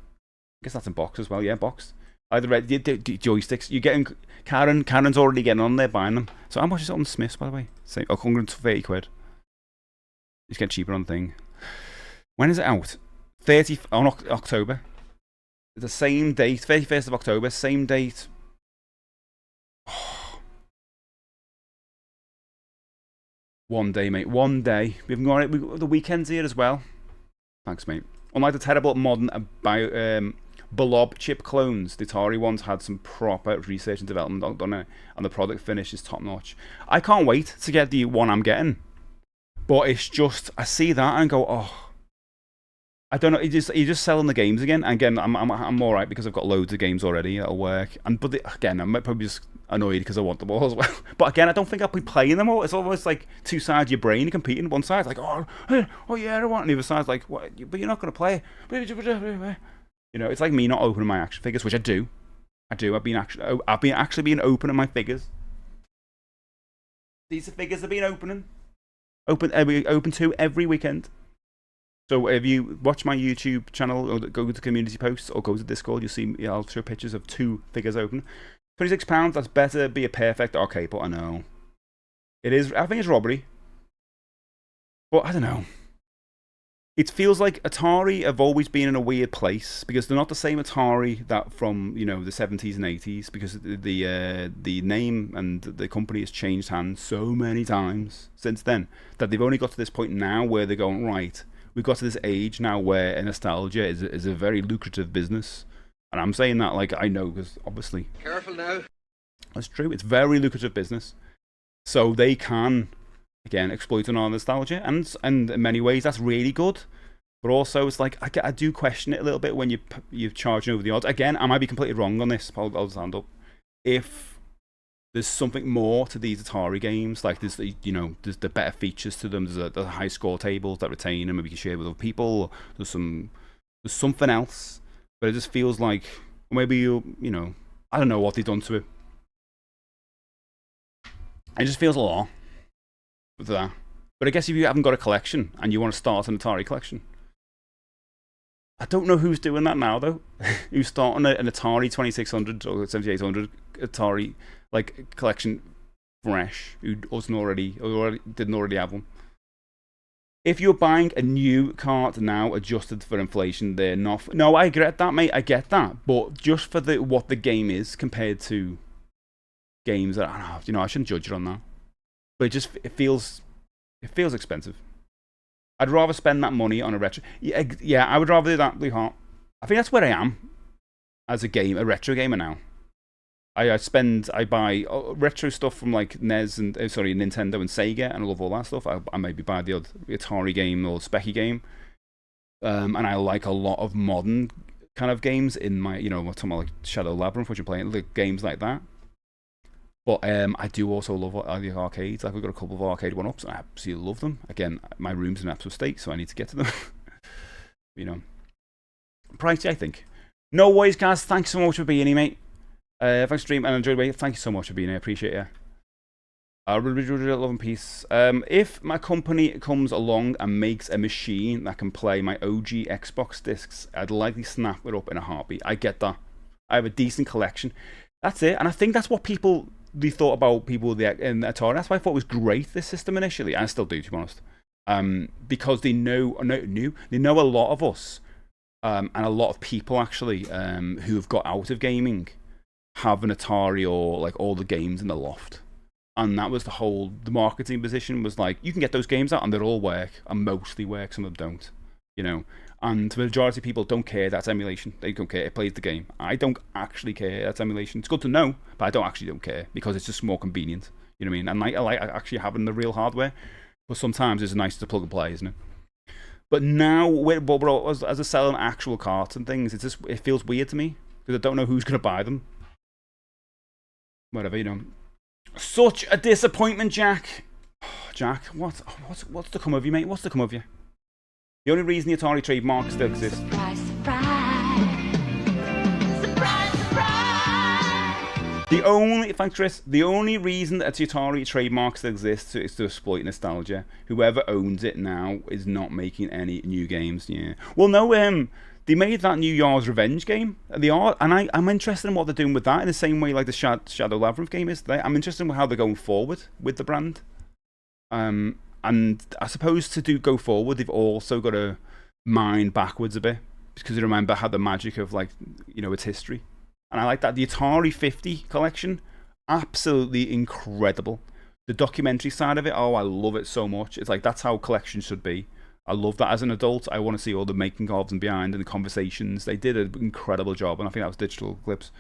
I guess that's in box as well. Yeah, boxed. The joysticks. You're getting Karen's already getting on there buying them. So how much is it on Smiths, by the way? 130 quid. It's getting cheaper on the thing. When is it out? October. The same date, 31st of October, same date. One day, mate. One day. We've got the weekends here as well. Thanks, mate. Unlike the terrible modern Blob chip clones, the Atari ones had some proper research and development done it, and the product finish is top notch. I can't wait to get the one I'm getting. But it's just, I see that and go, oh, I don't know. You're just selling the games again. And again, I'm all right because I've got loads of games already that'll work. But again, I'm probably just annoyed because I want them all as well. But again, I don't think I'll be playing them all. It's almost like two sides of your brain competing. One side's like, oh yeah, I want. And the other side's like, what? But you're not going to play. You know, it's like me not opening my action figures, which I do. I've been actually being opening my figures. These are figures I've been opening. Open to every weekend. So if you watch my YouTube channel or go to community posts or go to Discord, you'll see I'll show pictures of 2 figures open. £26, that's better be a perfect arcade, but I know. It is, I think it's robbery. But I don't know. It feels like Atari have always been in a weird place because they're not the same Atari that from, you know, the 70s and 80s because the name and the company has changed hands so many times since then that they've only got to this point now where they're going, right, we've got to this age now where nostalgia is a very lucrative business. And I'm saying that like I know because obviously. Careful now. That's true. It's very lucrative business. So they can, again, exploiting our nostalgia, and in many ways that's really good. But also, it's like I do question it a little bit when you're charging over the odds. Again, I might be completely wrong on this. I'll stand up. If there's something more to these Atari games, like there's the better features to them. There's the high score tables that retain and maybe you can share with other people. There's something else, but it just feels like maybe you know I don't know what they've done to it. It just feels a lot with that. But I guess if you haven't got a collection and you want to start an Atari collection, I don't know who's doing that now though. Who's starting an Atari 2600 or 7800 Atari like collection fresh? Who didn't already have one? if you're buying a new card now adjusted for inflation, they're not. No, I get that, mate. I get that. But just for what the game is compared to games that I shouldn't judge it on that. But it feels expensive. I'd rather spend that money on a retro. Yeah, I would rather do that. I think that's where I am as a retro gamer now. I buy retro stuff from like NES and Nintendo and Sega, and I love all that stuff. I maybe buy the odd Atari game or Specky game, and I like a lot of modern kind of games in my, I'm talking about like Shadow Labyrinth, which I'm playing, like games like that. But I do also love the arcades. Like, we've got a couple of arcade one-ups, and I absolutely love them. Again, my room's in an absolute state, so I need to get to them. Pricey, I think. No worries, guys. Thanks so much for being here, mate. Thanks, stream, and enjoy it. Thank you so much for being here. I appreciate it. Love and peace. If my company comes along and makes a machine that can play my OG Xbox discs, I'd likely snap it up in a heartbeat. I get that. I have a decent collection. That's it. And I think that's what they thought about people in Atari. That's why I thought it was great, this system initially. And I still do, to be honest. Because they know a lot of us, and a lot of people actually, who have got out of gaming, have an Atari or like all the games in the loft. And that was the marketing position was like, you can get those games out and they'll all work, and mostly work, some of them don't, and the majority of people don't care that's emulation. They don't care, it plays the game. I don't actually care that's emulation. It's good to know, but I don't care, because it's just more convenient, you know what I mean? And I like actually having the real hardware, but sometimes it's nice to plug and play, isn't it? But now, as a selling actual carts and things, it feels weird to me, because I don't know who's going to buy them. Whatever, Such a disappointment, Jack. Jack, what's to come of you, mate? What's to come of you? The only reason the Atari trademark still exists. Surprise, surprise. Surprise, surprise. Thanks, Chris. The only reason that the Atari trademark still exists is to exploit nostalgia. Whoever owns it now is not making any new games. Yeah. Well, no. They made that new Yars' Revenge game. They are, and I'm interested in what they're doing with that in the same way like the Shadow Labyrinth game is. I'm interested in how they're going forward with the brand. And I suppose to go forward, they've also got to mine backwards a bit, because you remember how the magic of its history. And I like that. The Atari 50 collection, absolutely incredible. The documentary side of it, I love it so much. It's like, that's how collections should be. I love that as an adult. I want to see all the making ofs and behind and the conversations. They did an incredible job, and I think that was digital clips.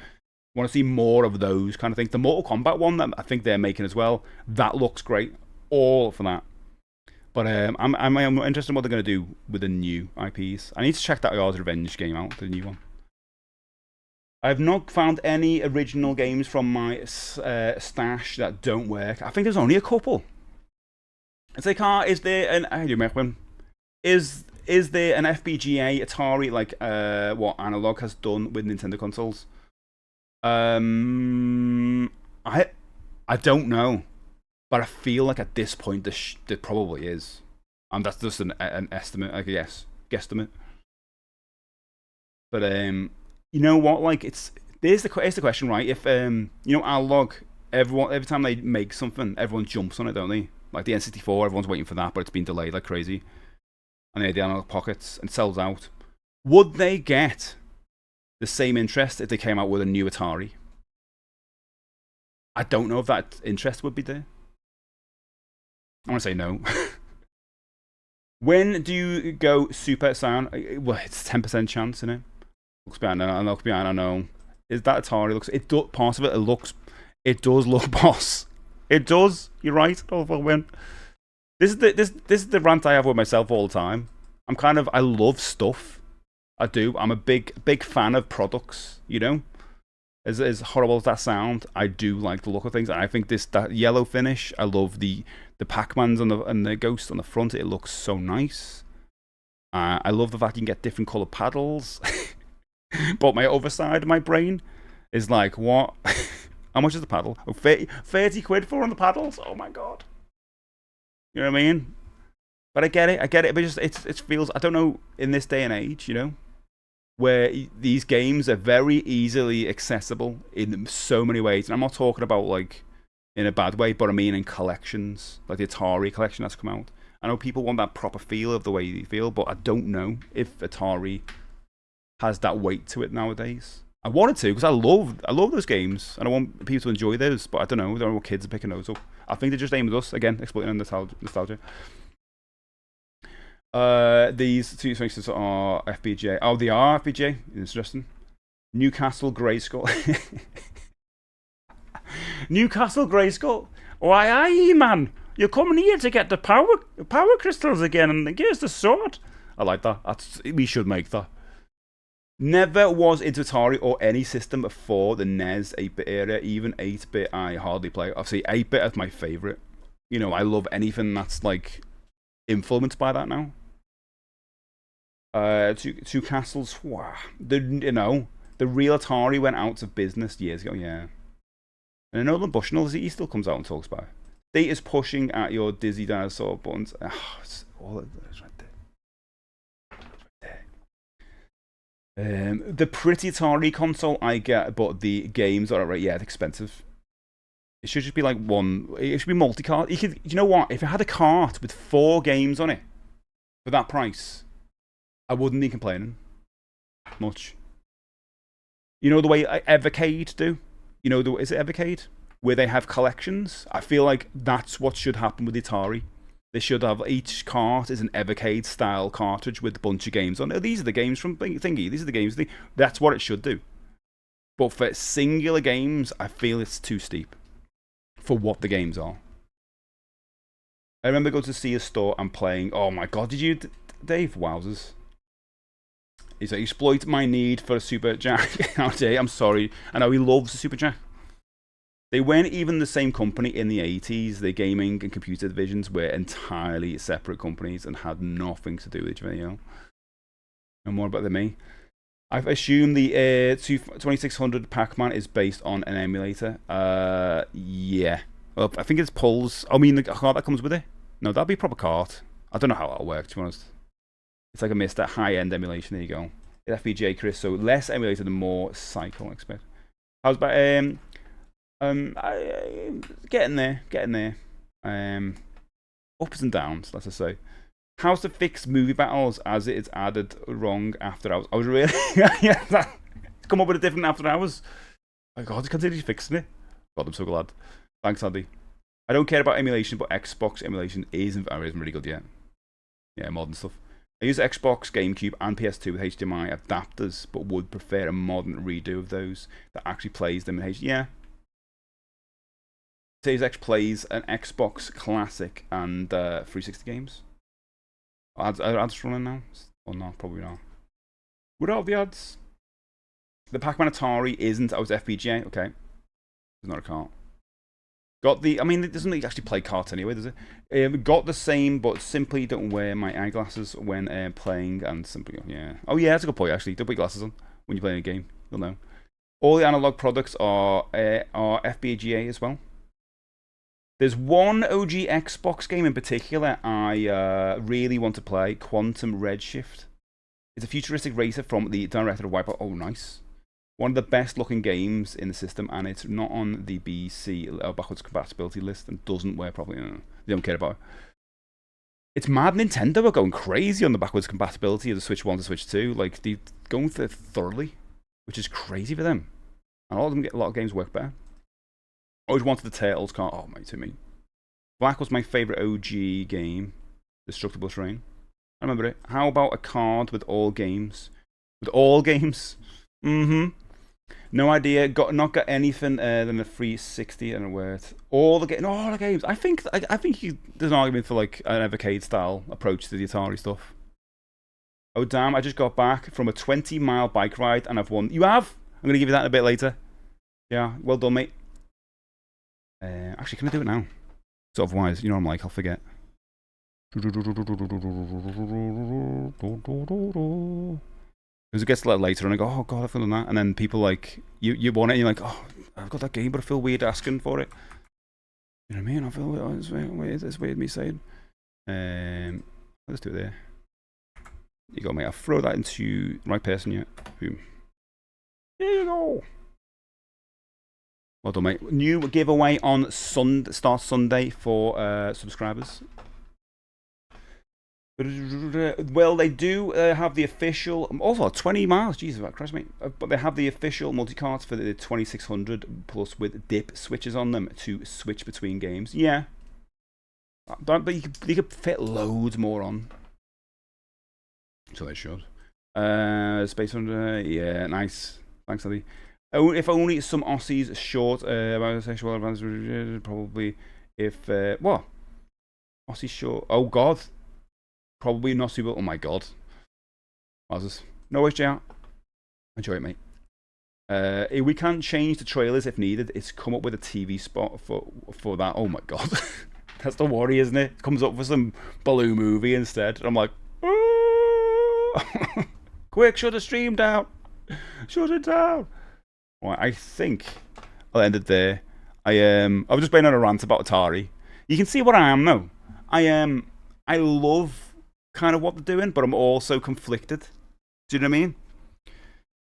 I want to see more of those kind of things. The Mortal Kombat one that I think they're making as well, that looks great. All for that. But I'm interested in what they're going to do with the new IPs. I need to check that Yars' Revenge game out, the new one. I have not found any original games from my stash that don't work. I think there's only a couple. It's like, is there an... How do you make one? Is there an FPGA Atari like what Analog has done with Nintendo consoles? I don't know, but I feel like at this point there probably is, and that's just an estimate, I guess, guesstimate. But you know what? Like, it's the question, right? If Analog, every time they make something, everyone jumps on it, don't they? Like the N64, everyone's waiting for that, but it's been delayed like crazy. And they had the Analog Pockets and sells out. Would they get the same interest if they came out with a new Atari? I don't know if that interest would be there. I want to say no. When do you go Super Saiyan? Well, it's 10% chance, isn't it? Looks behind, I know. Is that Atari? Part of it does look boss. It does. You're right. Win. This is the rant I have with myself all the time. I love stuff. I do. I'm a big fan of products, As horrible as that sound, I do like the look of things. And I think that yellow finish, I love the Pac-Mans and the Ghost on the front. It looks so nice. I love the fact you can get different colour paddles. But my other side of my brain is like, what? How much is the paddle? Oh, 30 quid for on the paddles? Oh my god. You know what I mean? But I get it. But it feels, I don't know, in this day and age, where these games are very easily accessible in so many ways. And I'm not talking about like in a bad way, but I mean in collections, like the Atari collection that's come out. I know people want that proper feel of the way they feel, but I don't know if Atari has that weight to it nowadays. I wanted to because I love those games and I want people to enjoy those, but I don't know what kids are picking those up. I think they're just aiming at us again, exploiting on nostalgia. These two things are FPGA. Oh, they are FPGA. Interesting. Newcastle Grayskull. Newcastle Grayskull. Why, aye, man. You're coming here to get the power crystals again, and here's the sword. I like that. We should make that. Never was into Atari or any system before the NES 8-bit era. Even 8-bit, I hardly play. Obviously, 8-bit is my favorite. You know, I love anything that's like influenced by that now. Two Castles. Wow. The real Atari went out of business years ago. Yeah. And Nolan Bushnell, he still comes out and talks about it. State is pushing at your Dizzy Dinosaur buttons. Oh, it's all of this right there. The pretty Atari console I get, but the games are right. Yeah, it's expensive. It should just be like one. It should be multi-cart. You know what? If it had a cart with 4 games on it for that price, I wouldn't be complaining much. You know the way Evercade do. You know is it Evercade where they have collections? I feel like that's what should happen with Atari. They should have each cart is an Evercade style cartridge with a bunch of games on it. These are the games from Thingy. These are the games. That's what it should do. But for singular games, I feel it's too steep for what the games are. I remember going to see a store and playing. Oh my god, did you, Dave? Wowzers. He's like, exploit my need for a Super Jack. I'm sorry. I know he loves a Super Jack. They weren't even the same company in the 80s. The gaming and computer divisions were entirely separate companies and had nothing to do with each other, you know. No more about than me. I assume the 2600 Pac-Man is based on an emulator. Yeah. Well, I think it's pulls. I mean, the cart that comes with it. No, that'd be a proper cart. I don't know how that'll work, to be honest. It's like a high-end emulation. There you go. FPGA, Chris. So less emulated and more cycle, I expect. How's about getting there. Ups and downs, let's just say. How's to fix movie battles as it is added wrong after hours? I was really yeah, come up with a different after hours. Oh my god, continue fixing it. God, I'm so glad. Thanks, Andy. I don't care about emulation, but Xbox emulation isn't really good yet. Yeah, modern stuff. I use Xbox, GameCube, and PS2 with HDMI adapters, but would prefer a modern redo of those that actually plays them in HD. Yeah. Series X plays an Xbox Classic and 360 games. Are ads running now? Or not? Probably not. What are the ads? The Pac-Man Atari isn't. I was FPGA. Okay. It's not a cart. Got the. I mean, it doesn't actually play carts anyway, does it? Got the same, but simply don't wear my eyeglasses when playing and simply. Yeah. Oh, yeah, that's a good point, actually. Don't put your glasses on when you're playing a game. You'll know. All the analog products are FPGA as well. There's one OG Xbox game in particular I really want to play, Quantum Redshift. It's a futuristic racer from the director of Wipeout. Oh, nice. One of the best looking games in the system, and it's not on the BC backwards compatibility list and doesn't work properly. No, they don't care about it. It's mad. Nintendo are going crazy on the backwards compatibility of the Switch 1 to Switch 2. Like, they're going for it thoroughly, which is crazy for them. And a lot of games work better. Always wanted the Turtles card. Oh, mate, to me. Black was my favourite OG game. Destructible Terrain. I remember it. How about a card with all games? With all games? Mm-hmm. No idea. Not got anything than a 360 and a word. All the games. I think there's an argument for like an Evercade style approach to the Atari stuff. Oh damn! I just got back from a 20-mile bike ride and I've won. You have? I'm gonna give you that in a bit later. Yeah, well done, mate. Actually, can I do it now? So otherwise, you know, I'm like, I'll forget. Because it gets a little later and I go, oh god, I've done that. And then people like, you want it and you're like, oh, I've got that game, but I feel weird asking for it. You know what I mean? I feel weird, it's weird me saying. Let's do it there. You go, mate. I'll throw that into the right person, yeah. Boom. There you go. Well done, mate. New giveaway on starts Sunday for subscribers. Well, they do have the official. Also, 20 miles. Jesus, that crashed me. But they have the official multi-cards for the 2600 plus with dip switches on them to switch between games. Yeah. But you could fit loads more on. So they should. Space Hunter. Yeah, nice. Thanks, Eddie. If only some Aussies short about sexual advance. Probably if. What? Aussie short. Oh, God. Probably not super. Oh my god. What's this? No worries, JR. Enjoy it, mate. We can change the trailers if needed. It's come up with a TV spot for that. Oh my god. That's the worry, isn't it? It comes up for some Baloo movie instead. And I'm like, quick, shut the stream down. Shut it down. Right, I think I'll end it there. I was just playing on a rant about Atari. You can see what I am though. I love kind of what they're doing, but I'm also conflicted. Do you know what I mean?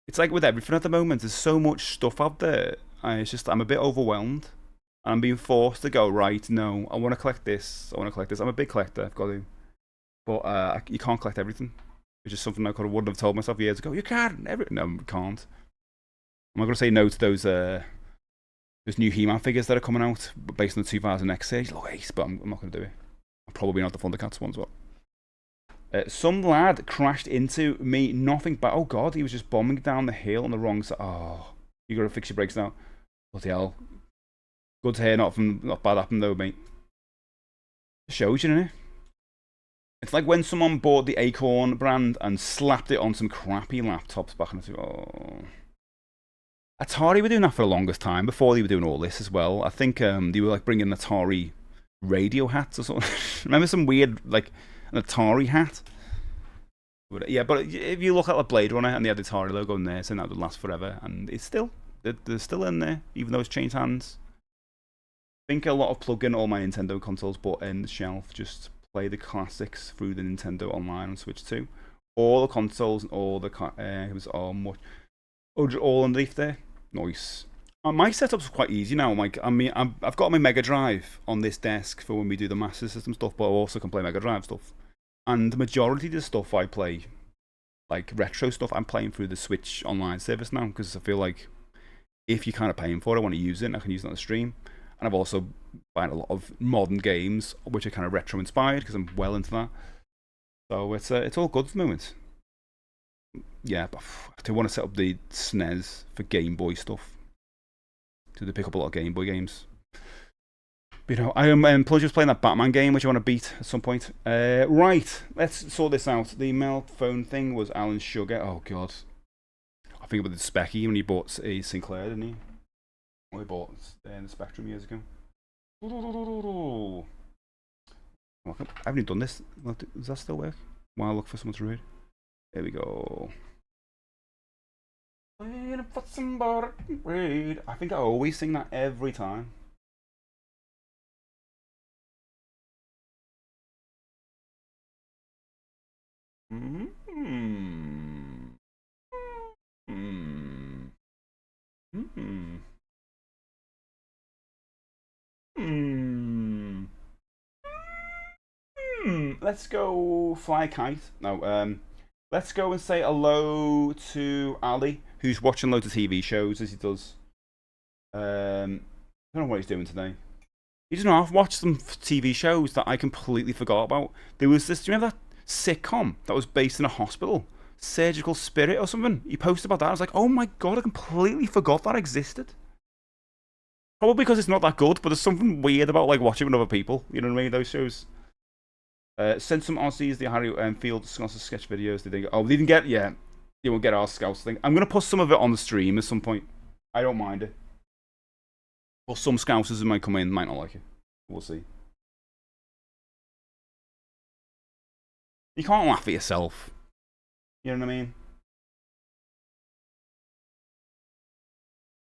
It's like with everything at the moment, there's so much stuff out there. I'm a bit overwhelmed. And I'm being forced to go, right, no, I want to collect this. I want to collect this. I'm a big collector, I've got to. But you can't collect everything. It's just something I wouldn't have told myself years ago. You can. No, you can't. I'm not going to say no to those new He-Man figures that are coming out based on the 2000X series. Look, ace, but I'm not going to do it. I'm probably not the Thundercats one as well. Some lad crashed into me, nothing but, oh god, he was just bombing down the hill on the wrong side. Oh, you gotta fix your brakes now. Bloody hell. Good to hear, not bad happened though, mate. It shows you, innit? It's like when someone bought the Acorn brand and slapped it on some crappy laptops back in the... Oh. Atari were doing that for the longest time, before they were doing all this as well. I think they were like bringing Atari radio hats or something. Remember some weird, like, an Atari hat? Yeah, but if you look at the Blade Runner and they had the Atari logo in there, saying that would last forever, and it's still, they're still in there, even though it's changed hands. I think a lot of plugging all my Nintendo consoles bought in the shelf, just play the classics through the Nintendo Online on Switch 2. All the consoles and all the it was all underneath there. Nice. My setup's quite easy now. I've got my Mega Drive on this desk for when we do the Master System stuff, but I also can play Mega Drive stuff. And the majority of the stuff I play, like retro stuff, I'm playing through the Switch Online service now, because I feel like if you're kind of paying for it, I want to use it, I can use it on the stream. And I've also bought a lot of modern games, which are kind of retro inspired, because I'm well into that. So it's all good at the moment. Yeah, but I do want to set up the SNES for Game Boy stuff. So they pick up a lot of Game Boy games. But, you know, I am just playing that Batman game, which I want to beat at some point. Right, let's sort this out. The email phone thing was Alan Sugar. Oh, God. I think about the Specky when he bought a Sinclair, didn't he? Well, he bought the Spectrum years ago. I haven't even done this. Does that still work? While I look for someone to read. There we go. Waiting for somebody to read. I think I always sing that every time. Let's go fly a kite. No, let's go and say hello to Ali, who's watching loads of TV shows as he does. I don't know what he's doing today. He doesn't know. I've watched some TV shows that I completely forgot about. There was this, do you remember that sitcom that was based in a hospital? Surgical Spirit or something? He posted about that. I was like, oh my god, I completely forgot that existed. Probably because it's not that good, but there's something weird about like watching with other people. You know what I mean? Those shows. Send some Aussies the Harry Field Scouts sketch videos. Did they go? Oh, they didn't get. Yeah, you won't get our Scouts thing. I'm gonna put some of it on the stream at some point. I don't mind it. Or some Scousers who might come in might not like it. We'll see. You can't laugh at yourself. You know what I mean?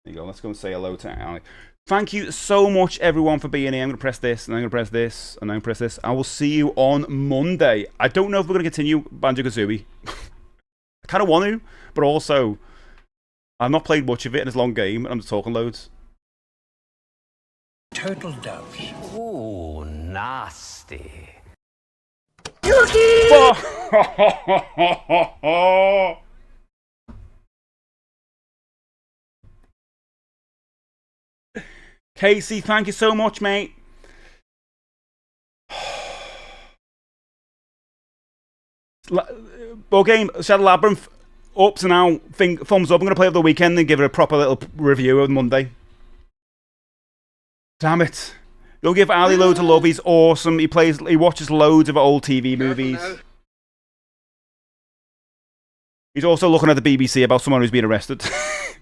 There you go. Let's go and say hello to Ali. Thank you so much, everyone, for being here. I'm going to press this, and I'm going to press this, and I'm going to press this. I will see you on Monday. I don't know if we're going to continue Banjo-Kazooie. I kind of want to, but also, I've not played much of it in this long game, and I'm just talking loads. Turtle doves. Ooh, nasty. Casey, thank you so much, mate. Ball game, Shadow Labyrinth, up to now. Thumbs up. I'm going to play over the weekend and give it a proper little review on Monday. Damn it. You'll give Ali loads of love. He's awesome. He watches loads of old TV movies. He's also looking at the BBC about someone who's been arrested.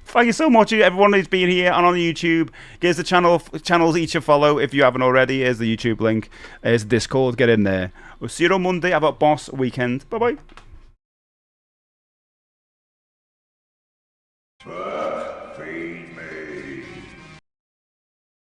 Thank you so much, everyone who's been here and on YouTube. Here's the channels each a follow if you haven't already. Here's the YouTube link. Here's Discord. Get in there. We'll see you on Monday. Have a boss weekend. Bye bye. Feed me.